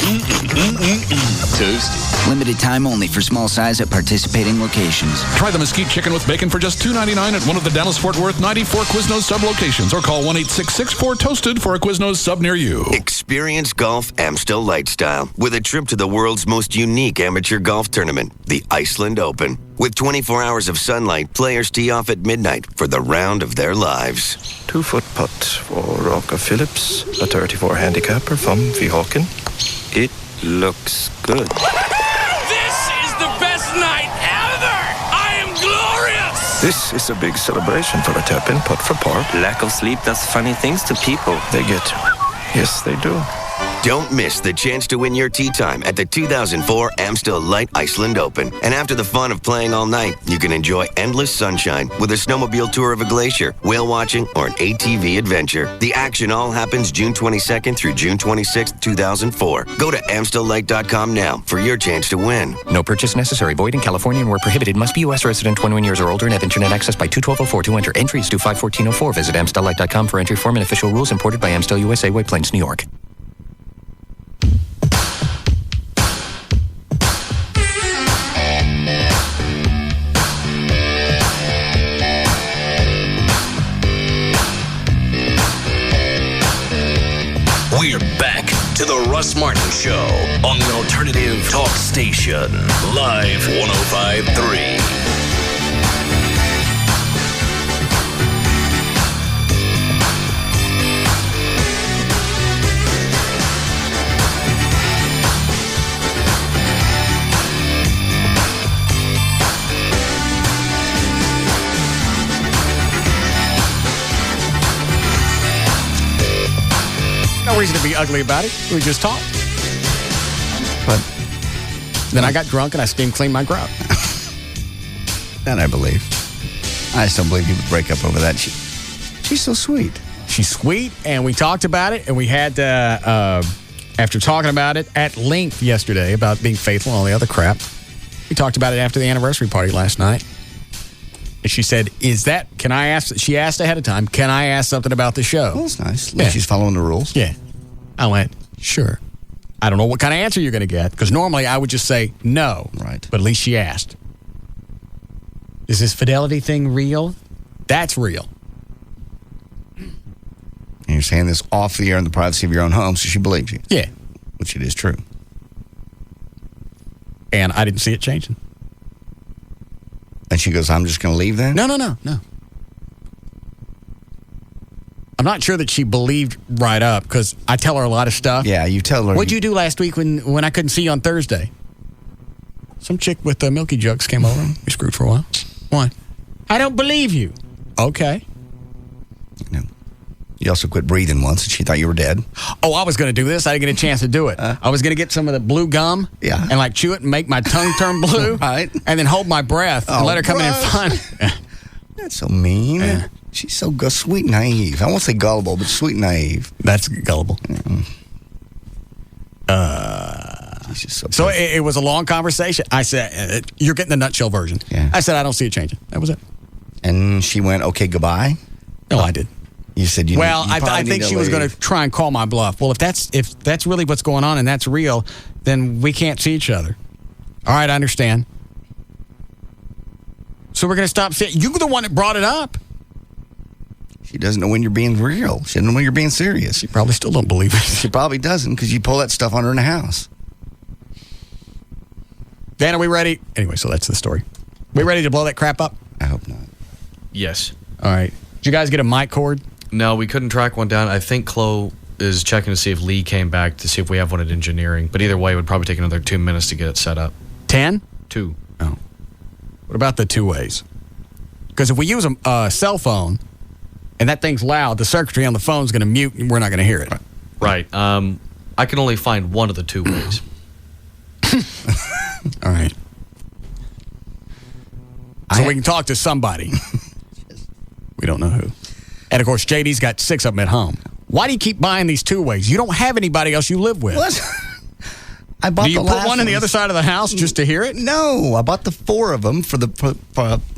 S23: Toasty.
S10: Limited time only for small size at participating locations.
S24: Try the mesquite chicken with bacon for just $2.99 at one of the Dallas-Fort Worth 94 Quiznos sub locations, or call 1-866-4TOASTED for a Quiznos sub near you.
S26: Experience golf Amstel Light style with a trip to the world's most unique amateur golf tournament, the Iceland Open. With 24 hours of sunlight, players tee off at midnight for the round of their lives.
S27: 2-foot putt for Rocker Phillips, a 34 handicapper from Weehawken. It looks good.
S28: This is the best night ever! I am glorious!
S27: This is a big celebration for a tap-in putt for par.
S23: Lack of sleep does funny things to people.
S27: They get. Yes, they do.
S26: Don't miss the chance to win your tee time at the 2004 Amstel Light Iceland Open. And after the fun of playing all night, you can enjoy endless sunshine with a snowmobile tour of a glacier, whale watching, or an ATV adventure. The action all happens June 22nd through June 26th, 2004. Go to AmstelLight.com now for your chance to win.
S29: No purchase necessary. Void in California and where prohibited. Must be U.S. resident 21 years or older and have internet access by 2/12/04 to enter. Entries due 5/14/04. Visit AmstelLight.com for entry form and official rules. Imported by Amstel USA, White Plains, New York.
S5: We're back to the Russ Martin Show on the Alternative Talk Station, Live 105.3.
S6: No reason to be ugly about it. We just talked. But then I got drunk and I steam cleaned my grout.
S3: That I believe. I just don't believe you would break up over that. She's so sweet.
S6: She's sweet, and we talked about it, and we had, after talking about it at length yesterday about being faithful and all the other crap, we talked about it after the anniversary party last night. And she said, can I ask, she asked ahead of time, can I ask something about the show?
S3: Well, that's nice. Like she's following the rules.
S6: Yeah. I went, sure. I don't know what kind of answer you're going to get, because normally I would just say no.
S3: Right.
S6: But at least she asked. Is this fidelity thing real? That's real.
S3: And you're saying this off the air in the privacy of your own home, so she believes you.
S6: Yeah.
S3: Which it is true.
S6: And I didn't see it changing.
S3: And she goes, I'm just going to leave then?
S6: No. I'm not sure that she believed right up because I tell her a lot of stuff.
S3: Yeah, you tell her.
S6: What'd you do last week when I couldn't see you on Thursday? Some chick with milky jugs came over and we screwed for a while. Why? I don't believe you. Okay.
S3: You also quit breathing once and she thought you were dead.
S6: Oh, I was going to do this. I didn't get a chance to do it. I was going to get some of the blue gum and like chew it and make my tongue turn blue.
S3: Right.
S6: And then hold my breath and let her come in and find.
S3: That's so mean. Yeah. She's so sweet and naive. I won't say gullible, but sweet and naive.
S6: That's gullible.
S3: She's just
S6: so it was a long conversation. I said, you're getting the nutshell version.
S3: Yeah.
S6: I said, I don't see it changing. That was it.
S3: And she went, okay, goodbye?
S6: No, I did.
S3: You said you
S6: Well, I think she was going to try and call my bluff. Well, if that's really what's going on and that's real, then we can't see each other. All right, I understand. So we're going to stop seeing. You're the one that brought it up.
S3: She doesn't know when you're being real. She doesn't know when you're being serious.
S6: She probably still don't believe it.
S3: She probably doesn't because you pull that stuff on her in the house.
S6: Dan, are we ready? Anyway, so that's the story. We ready to blow that crap up?
S3: I hope not.
S4: Yes.
S6: All right. Did you guys get a mic cord?
S4: No, we couldn't track one down. I think Chloe is checking to see if Lee came back to see if we have one at engineering. But either way, it would probably take another 2 minutes to get it set up.
S6: 10?
S4: 2.
S6: Oh. What about the two ways? Because if we use a cell phone and that thing's loud, the circuitry on the phone's going to mute and we're not going to hear it.
S4: Right. I can only find one of the two ways.
S6: All right. So we can talk to somebody. We don't know who. And, of course, JD's got 6 of them at home. Why do you keep buying these two-ways? You don't have anybody else you live with.
S3: What? I bought
S6: do you
S3: the
S6: put
S3: last
S6: one on the other side of the house just to hear it?
S3: No. I bought the 4 of them for the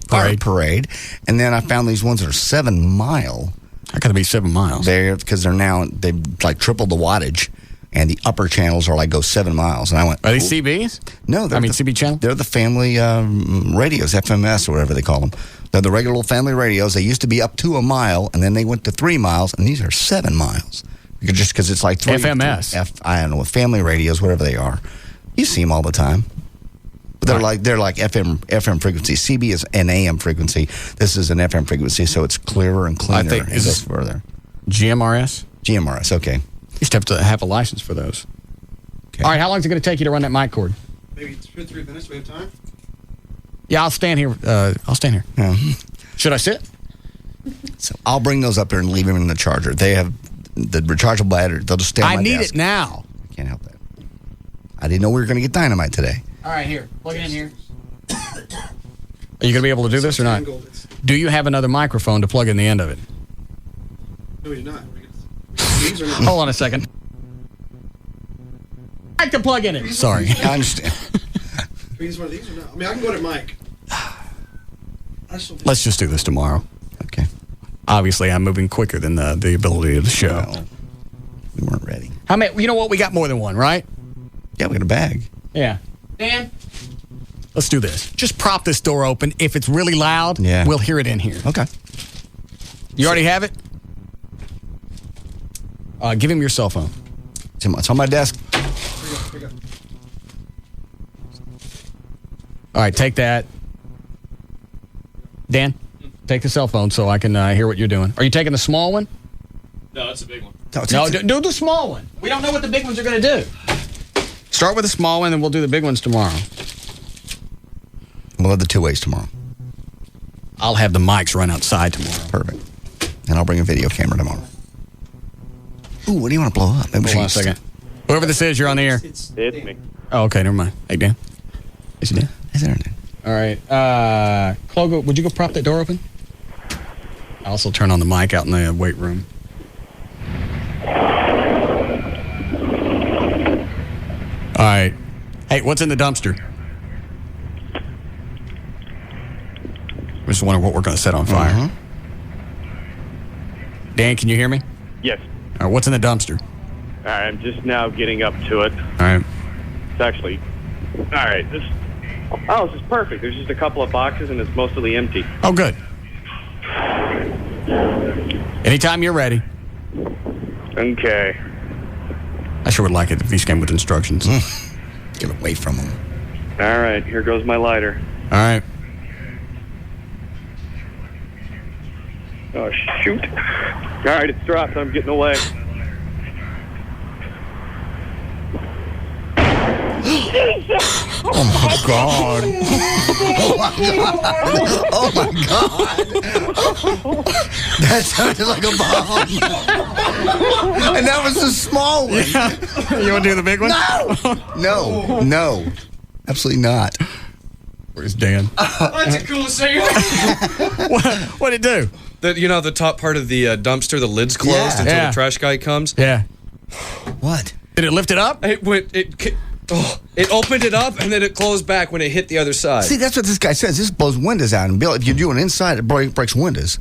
S3: parade. And then I found these ones that are 7 mile.
S6: How can it be 7 miles?
S3: Because they've like tripled the wattage. And the upper channels are go 7 miles. And I went,
S6: are these CBs?
S3: No.
S6: CB channel?
S3: They're the family radios, FMS or whatever they call them. They're the regular old family radios. They used to be up to a mile, and then they went to 3 miles, and these are 7 miles. Just because it's like 3.
S6: FMS.
S3: I don't know, family radios, whatever they are. You see them all the time. But they're like FM frequency. CB is an AM frequency. This is an FM frequency, so it's clearer and cleaner.
S6: I think
S3: it goes further.
S6: GMRS?
S3: GMRS, okay.
S6: Used to have a license for those. Okay. All right, how long is it going to take you to run that mic cord?
S7: Maybe 2 or 3 minutes. We have time?
S6: Yeah, I'll stand here.
S3: Yeah.
S6: Should I sit?
S3: So I'll bring those up here and leave them in the charger. They have the rechargeable battery. They'll just stay on my desk.
S6: I need it now.
S3: I can't help that. I didn't know we were going to get dynamite today.
S6: All right, here. Plug it in here. Are you going to be able to do this or not? Do you have another microphone to plug in the end of it?
S7: No, we do not.
S6: Hold on a second. I can plug in it. Sorry.
S3: I understand.
S7: Can we use one of these or not? I mean, I can go to Mike.
S6: Let's just do this tomorrow.
S3: Okay.
S6: Obviously, I'm moving quicker than the ability of the show.
S3: Well, we weren't ready.
S6: How many? You know what? We got more than one, right?
S3: Yeah, we got a bag.
S6: Yeah. Dan? Let's do this. Just prop this door open. If it's really loud, we'll hear it in here.
S3: Okay.
S6: You already have it? Give him your cell phone.
S3: It's on my desk.
S7: Here you go.
S6: All right, take that. Dan, take the cell phone so I can hear what you're doing. Are you taking the small one?
S4: No, it's a big one.
S6: No, do the small one. We don't know what the big ones are going to do. Start with the small one, and we'll do the big ones tomorrow.
S3: We'll have the 2 ways tomorrow.
S6: I'll have the mics run outside tomorrow.
S3: Perfect. And I'll bring a video camera tomorrow. Ooh, what do you want to blow up?
S6: Hold on a second. Whoever this is, you're on the air.
S11: It's me.
S6: Oh, okay, never mind. Hey, Dan. Is it Dan?
S3: Is there Dan?
S6: All right. Chloe, would you go prop that door open? I'll also turn on the mic out in the weight room. All right. Hey, what's in the dumpster? I just wondering what we're going to set on fire.
S3: Mm-hmm.
S6: Dan, can you hear me?
S11: Yes.
S6: All right, what's in the dumpster?
S11: All right, I'm just now getting up to it.
S6: All right.
S11: It's actually... All right, this is perfect. There's just a couple of boxes, and it's mostly empty.
S6: Oh, good. Anytime you're ready.
S11: Okay.
S6: I sure would like it if these came with instructions.
S3: Get away from them.
S11: All right, here goes my lighter.
S6: All right.
S11: Oh, shoot. All right, it's dropped. I'm getting away.
S3: Oh my God. Oh my God. That sounded like a bomb. And that was the small one.
S6: Yeah. You want to do the big one?
S3: No. Absolutely not.
S6: Where's Dan?
S4: That's the coolest thing.
S6: What'd it do?
S4: The top part of the dumpster, the lid's closed until the trash guy comes.
S6: Yeah.
S3: What?
S6: Did it lift it up?
S4: It opened it up and then it closed back when it hit the other side.
S3: See, that's what this guy says. This blows windows out. And if you do it inside, it breaks windows.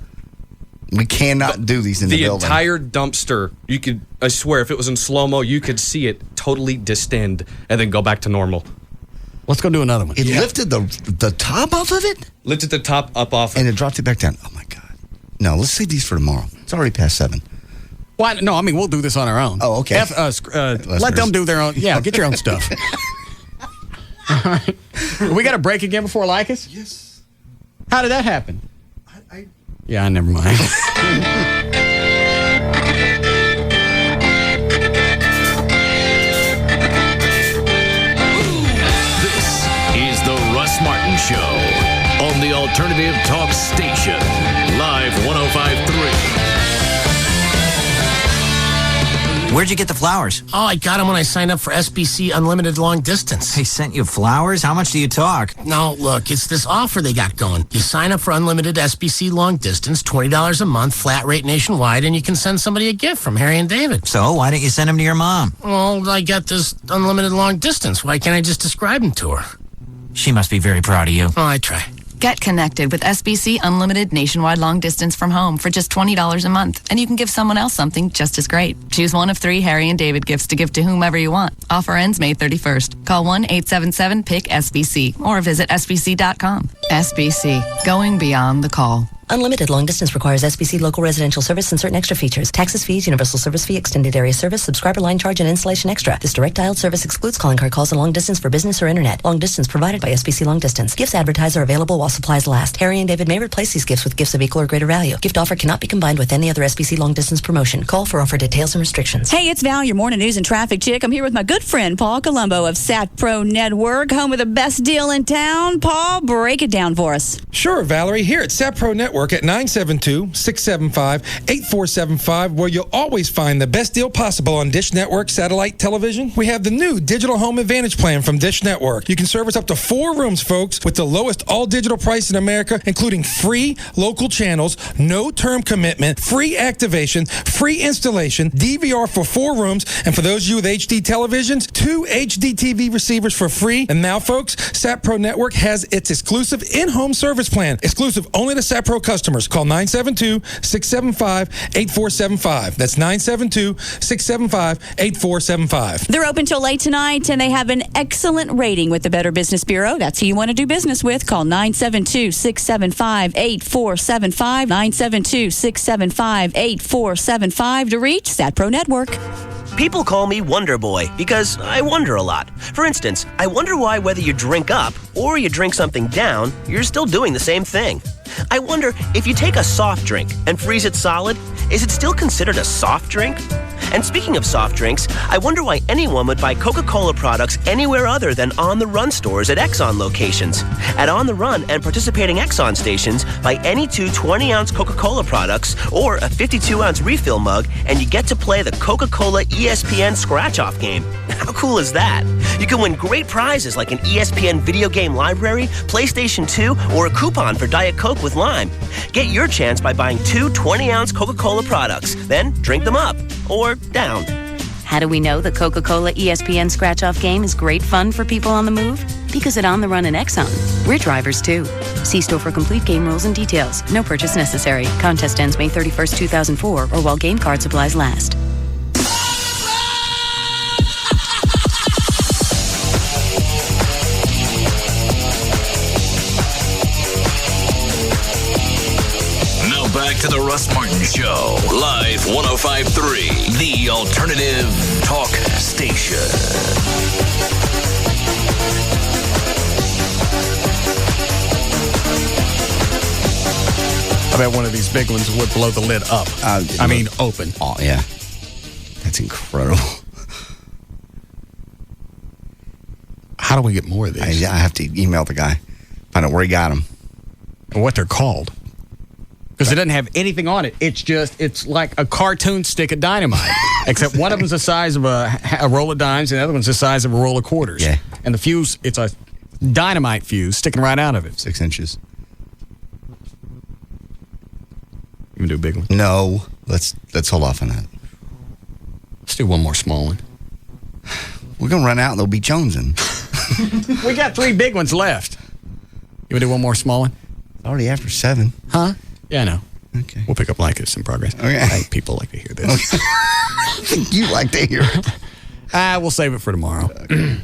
S3: We cannot do these in the building.
S4: The entire dumpster, I swear, if it was in slow-mo, you could see it totally distend and then go back to normal.
S6: Let's go do another one.
S3: It lifted the top off of it?
S4: Lifted the top up off
S3: and it dropped it back down. Oh, my God. No, let's save these for tomorrow. It's already past 7.
S6: Why? No, I mean, we'll do this on our own.
S3: Oh, okay.
S6: Let them do their own. Yeah, get your own stuff. All right. We got a break again before Lycus?
S7: Yes.
S6: How did that happen? Yeah, never mind.
S5: This is the Russ Martin Show on the Alternative Talk Station, Live 105.3.
S2: Where'd you get the flowers?
S12: Oh, I got them when I signed up for SBC Unlimited Long Distance.
S2: They sent you flowers? How much do you talk?
S12: No, look, it's this offer they got going. You sign up for Unlimited SBC Long Distance, $20 a month, flat rate nationwide, and you can send somebody a gift from Harry and David.
S2: So, why don't you send them to your mom?
S12: Well, I got this Unlimited Long Distance. Why can't I just describe them to her?
S2: She must be very proud of you.
S12: Oh, I try.
S13: Get connected with SBC Unlimited Nationwide Long Distance from home for just $20 a month, and you can give someone else something just as great. Choose one of 3 Harry and David gifts to give to whomever you want. Offer ends May 31st. Call 1-877-PIC-SBC or visit sbc.com. SBC, going beyond the call.
S14: Unlimited long distance requires SBC local residential service and certain extra features. Taxes, fees, universal service fee, extended area service, subscriber line charge, and installation extra. This direct dialed service excludes calling card calls and long distance for business or internet. Long distance provided by SBC Long Distance. Gifts advertised are available while supplies last. Harry and David may replace these gifts with gifts of equal or greater value. Gift offer cannot be combined with any other SBC long distance promotion. Call for offer details and restrictions.
S15: Hey, it's Val, your morning news and traffic chick. I'm here with my good friend Paul Colombo of Sat Pro Network, home of the best deal in town. Paul, break it down for us.
S16: Sure, Valerie. Here at Sat Pro Network at 972-675-8475, where you'll always find the best deal possible on Dish Network satellite television. We have the new Digital Home Advantage plan from Dish Network. You can service up to 4 rooms, folks, with the lowest all-digital price in America, including free local channels, no term commitment, free activation, free installation, DVR for 4 rooms, and for those of you with HD televisions, 2 HD TV receivers for free. And now, folks, Sat Pro Network has its exclusive in-home service plan, exclusive only to Sat Pro customers. Call 972-675-8475. That's 972-675-8475.
S15: They're open till late tonight, and they have an excellent rating with the Better Business Bureau. That's who you want to do business with. Call 972-675-8475. 972-675-8475 to reach Sat Pro Network.
S18: People call me Wonder Boy because I wonder a lot. For instance, I wonder why whether you drink up or you drink something down, you're still doing the same thing. I wonder if you take a soft drink and freeze it solid, is it still considered a soft drink? And speaking of soft drinks, I wonder why anyone would buy Coca-Cola products anywhere other than On the Run stores at Exxon locations. At On the Run and participating Exxon stations, buy any 2 20-ounce Coca-Cola products or a 52-ounce refill mug, and you get to play the Coca-Cola ESPN Scratch-Off game. How cool is that? You can win great prizes like an ESPN video game library, PlayStation 2, or a coupon for Diet Coke with lime. Get your chance by buying 2 20-ounce Coca-Cola products, then drink them up or down.
S20: How do we know the Coca-Cola ESPN Scratch-Off game is great fun for people on the move? Because at On the Run and Exxon, we're drivers too. See store for complete game rules and details. No purchase necessary. Contest ends May 31st, 2004, or while game card supplies last.
S5: Back to the Russ Martin Show, Live 105.3, the Alternative Talk Station.
S6: bet one of these big ones would blow the lid up. Open.
S3: Oh, yeah. That's incredible.
S6: How do we get more of these?
S3: I have to email the guy, find out where he got them.
S6: And what they're called. Because it doesn't have anything on it. It's like a cartoon stick of dynamite. Except one of them's the size of a roll of dimes, and the other one's the size of a roll of quarters.
S3: Yeah.
S6: And the fuse, it's a dynamite fuse sticking right out of it.
S3: 6 inches.
S6: You want to do a big one?
S3: No. Let's hold off on that.
S6: Let's do one more small one.
S3: We're going to run out and they'll be jonesing.
S6: We got 3 big ones left. You want to do one more small one?
S3: Already after 7.
S6: Huh? Yeah, I know.
S3: Okay.
S6: We'll pick up like it's in progress.
S3: Okay.
S6: I think people like to hear this.
S3: Okay. You like to hear it.
S6: We'll save it for tomorrow. Okay.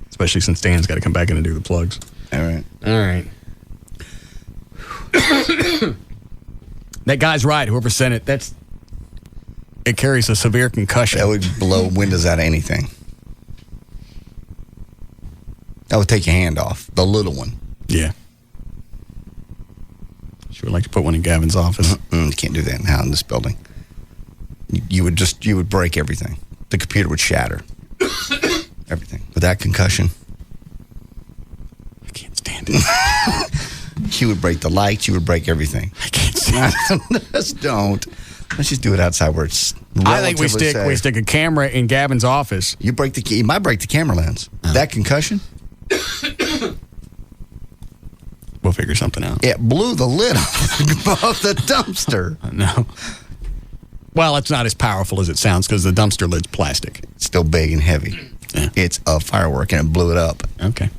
S6: Especially since Dan's got to come back in and do the plugs.
S3: All right.
S6: That guy's right. Whoever sent it, it carries a severe concussion.
S3: That would blow windows out of anything. That would take your hand off. The little one.
S6: Yeah. She would like to put one in Gavin's office.
S3: You can't do that now in this building. You would break everything. The computer would shatter. Everything. With that concussion.
S6: I can't stand it.
S3: You would break the lights. You would break everything.
S6: I can't stand it.
S3: Let's don't. Let's just do it outside where it's
S6: I think we stick a camera in Gavin's office.
S3: You might break the camera lens. That concussion?
S6: We'll figure something out.
S3: It blew the lid off the dumpster.
S6: No. Well, it's not as powerful as it sounds because the dumpster lid's plastic.
S3: It's still big and heavy. Yeah. It's a firework and it blew it up.
S6: Okay.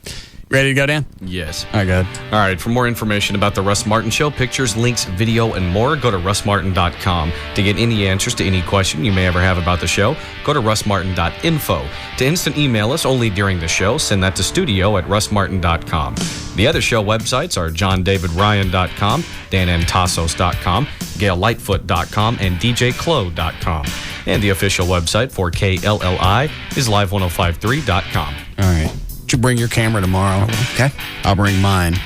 S6: Ready to go, Dan?
S4: Yes.
S6: All right, go ahead.
S4: All right, for more information about the Russ Martin Show, pictures, links, video, and more, go to russmartin.com. To get any answers to any question you may ever have about the show, go to russmartin.info. To instant email us only during the show, send that to studio@russmartin.com. The other show websites are johndavidryan.com, danantasos.com, gaillightfoot.com, and djclo.com. And the official website for KLLI is live1053.com.
S6: All right. You bring your camera tomorrow.
S3: Okay.
S6: I'll bring mine.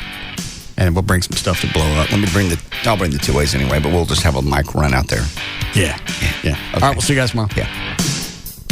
S6: And we'll bring some stuff to blow up.
S3: I'll bring the 2-ways anyway, but we'll just have a mic run out there.
S6: Yeah. Okay. All right, we'll see you guys tomorrow.
S3: Yeah.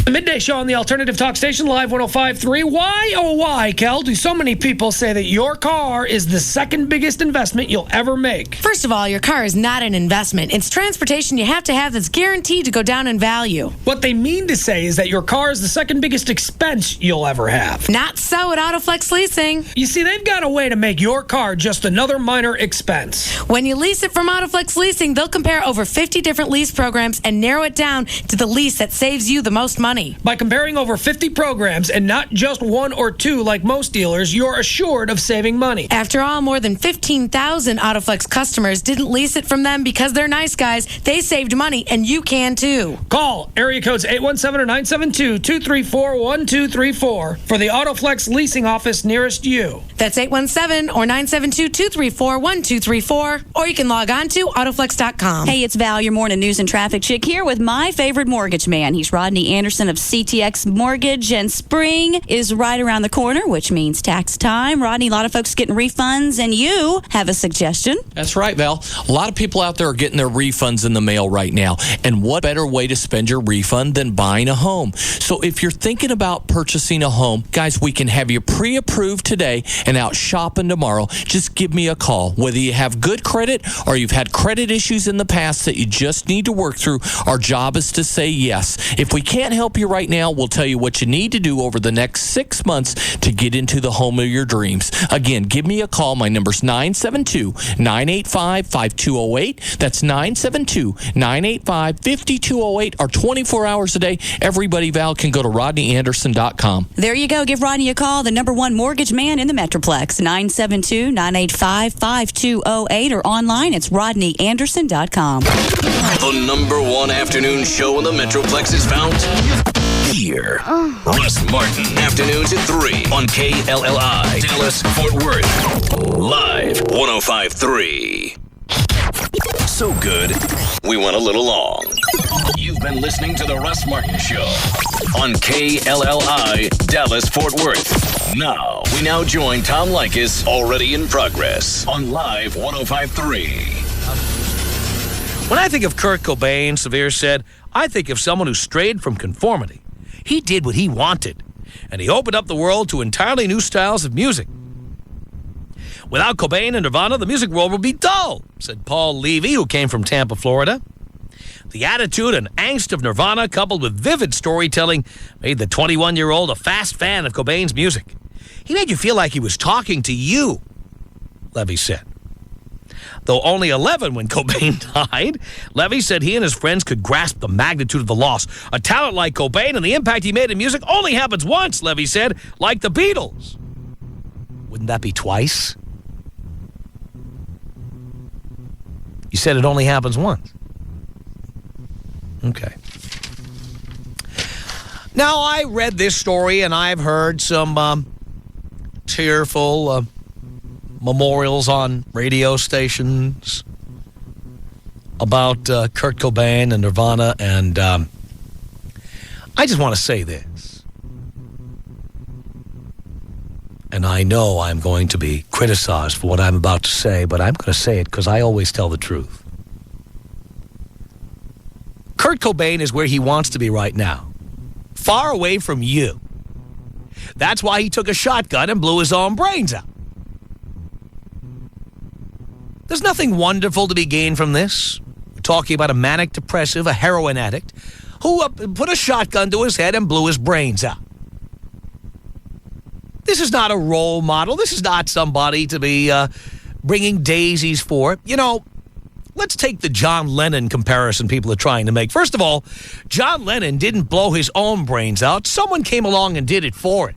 S1: The Midday Show on the Alternative Talk Station, Live 105.3. Why, oh why, Kel, do so many people say that your car is the second biggest investment you'll ever make?
S8: First of all, your car is not an investment. It's transportation you have to have that's guaranteed to go down in value.
S1: What they mean to say is that your car is the second biggest expense you'll ever have.
S8: Not so at Autoflex Leasing.
S1: You see, they've got a way to make your car just another minor expense.
S8: When you lease it from Autoflex Leasing, they'll compare over 50 different lease programs and narrow it down to the lease that saves you the most money.
S1: By comparing over 50 programs and not just 1 or 2 like most dealers, you're assured of saving money.
S8: After all, more than 15,000 Autoflex customers didn't lease it from them because they're nice guys. They saved money, and you can too.
S1: Call area codes 817 or 972-234-1234 for the Autoflex leasing office nearest you.
S8: That's 817 or 972-234-1234, or you can log on to autoflex.com.
S15: Hey, it's Val, your morning news and traffic chick here with my favorite mortgage man. He's Rodney Anderson of CTX Mortgage, and spring is right around the corner, which means tax time. Rodney, a lot of folks getting refunds, and you have a suggestion.
S28: That's right, Val. A lot of people out there are getting their refunds in the mail right now. And what better way to spend your refund than buying a home? So if you're thinking about purchasing a home, guys, we can have you pre-approved today and out shopping tomorrow. Just give me a call. Whether you have good credit or you've had credit issues in the past that you just need to work through, our job is to say yes. If we can't help you right now, we'll tell you what you need to do over the next 6 months to get into the home of your dreams. Again, give me a call. My number's 972-985-5208. That's 972-985-5208, or 24 hours a day. Everybody, Val, can go to rodneyanderson.com.
S15: There you go. Give Rodney a call, the #1 mortgage man in the Metroplex. 972-985-5208, or online, it's rodneyanderson.com.
S5: The #1 afternoon show in the Metroplex is found here. Russ Martin, afternoons at 3 on KLLI, Dallas, Fort Worth. Live 105.3. So good, we went a little long. You've been listening to The Russ Martin Show on KLLI, Dallas, Fort Worth. Now, we join Tom Likas, already in progress, on Live 105.3.
S9: When I think of Kurt Cobain, Severe said, I think of someone who strayed from conformity. He did what he wanted, and he opened up the world to entirely new styles of music. Without Cobain and Nirvana, the music world would be dull, said Paul Levy, who came from Tampa, Florida. The attitude and angst of Nirvana, coupled with vivid storytelling, made the 21-year-old a fast fan of Cobain's music. He made you feel like he was talking to you, Levy said. Though only 11 when Cobain died, Levy said he and his friends could grasp the magnitude of the loss. A talent like Cobain and the impact he made in music only happens once, Levy said, like the Beatles. Wouldn't that be twice? You said it only happens once. Okay. Now, I read this story, and I've heard some tearful memorials on radio stations about Kurt Cobain and Nirvana, and I just want to say this. And I know I'm going to be criticized for what I'm about to say, but I'm going to say it because I always tell the truth. Kurt Cobain is where he wants to be right now, far away from you. That's why he took a shotgun and blew his own brains out. There's nothing wonderful to be gained from this. We're talking about a manic depressive, a heroin addict, who put a shotgun to his head and blew his brains out. This is not a role model. This is not somebody to be bringing daisies for. You know, let's take the John Lennon comparison people are trying to make. First of all, John Lennon didn't blow his own brains out. Someone came along and did it for him.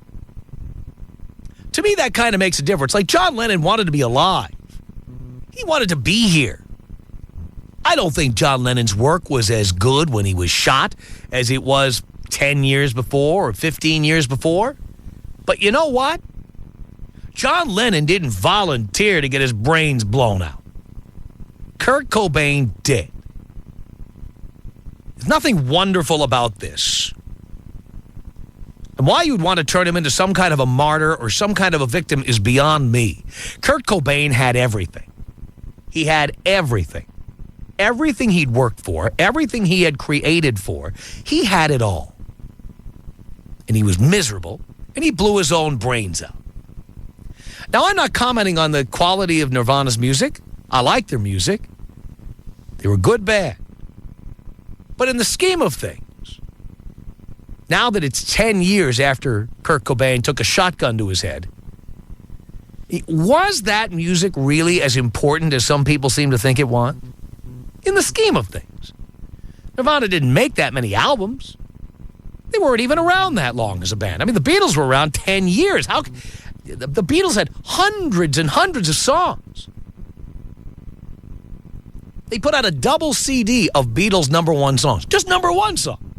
S9: To me, that kind of makes a difference. Like, John Lennon wanted to be alive. He wanted to be here. I don't think John Lennon's work was as good when he was shot as it was 10 years before or 15 years before. But you know what? John Lennon didn't volunteer to get his brains blown out. Kurt Cobain did. There's nothing wonderful about this. And why you'd want to turn him into some kind of a martyr or some kind of a victim is beyond me. Kurt Cobain had everything. He had everything. Everything he'd worked for, everything he had created for, he had it all. And he was miserable, and he blew his own brains out. Now, I'm not commenting on the quality of Nirvana's music. I like their music. They were good, bad. But in the scheme of things, now that it's 10 years after Kurt Cobain took a shotgun to his head, was that music really as important as some people seem to think it was? In the scheme of things. Nirvana didn't make that many albums. They weren't even around that long as a band. I mean, the Beatles were around 10 years. The Beatles had hundreds and hundreds of songs. They put out a double CD of Beatles #1 songs. Just #1 song.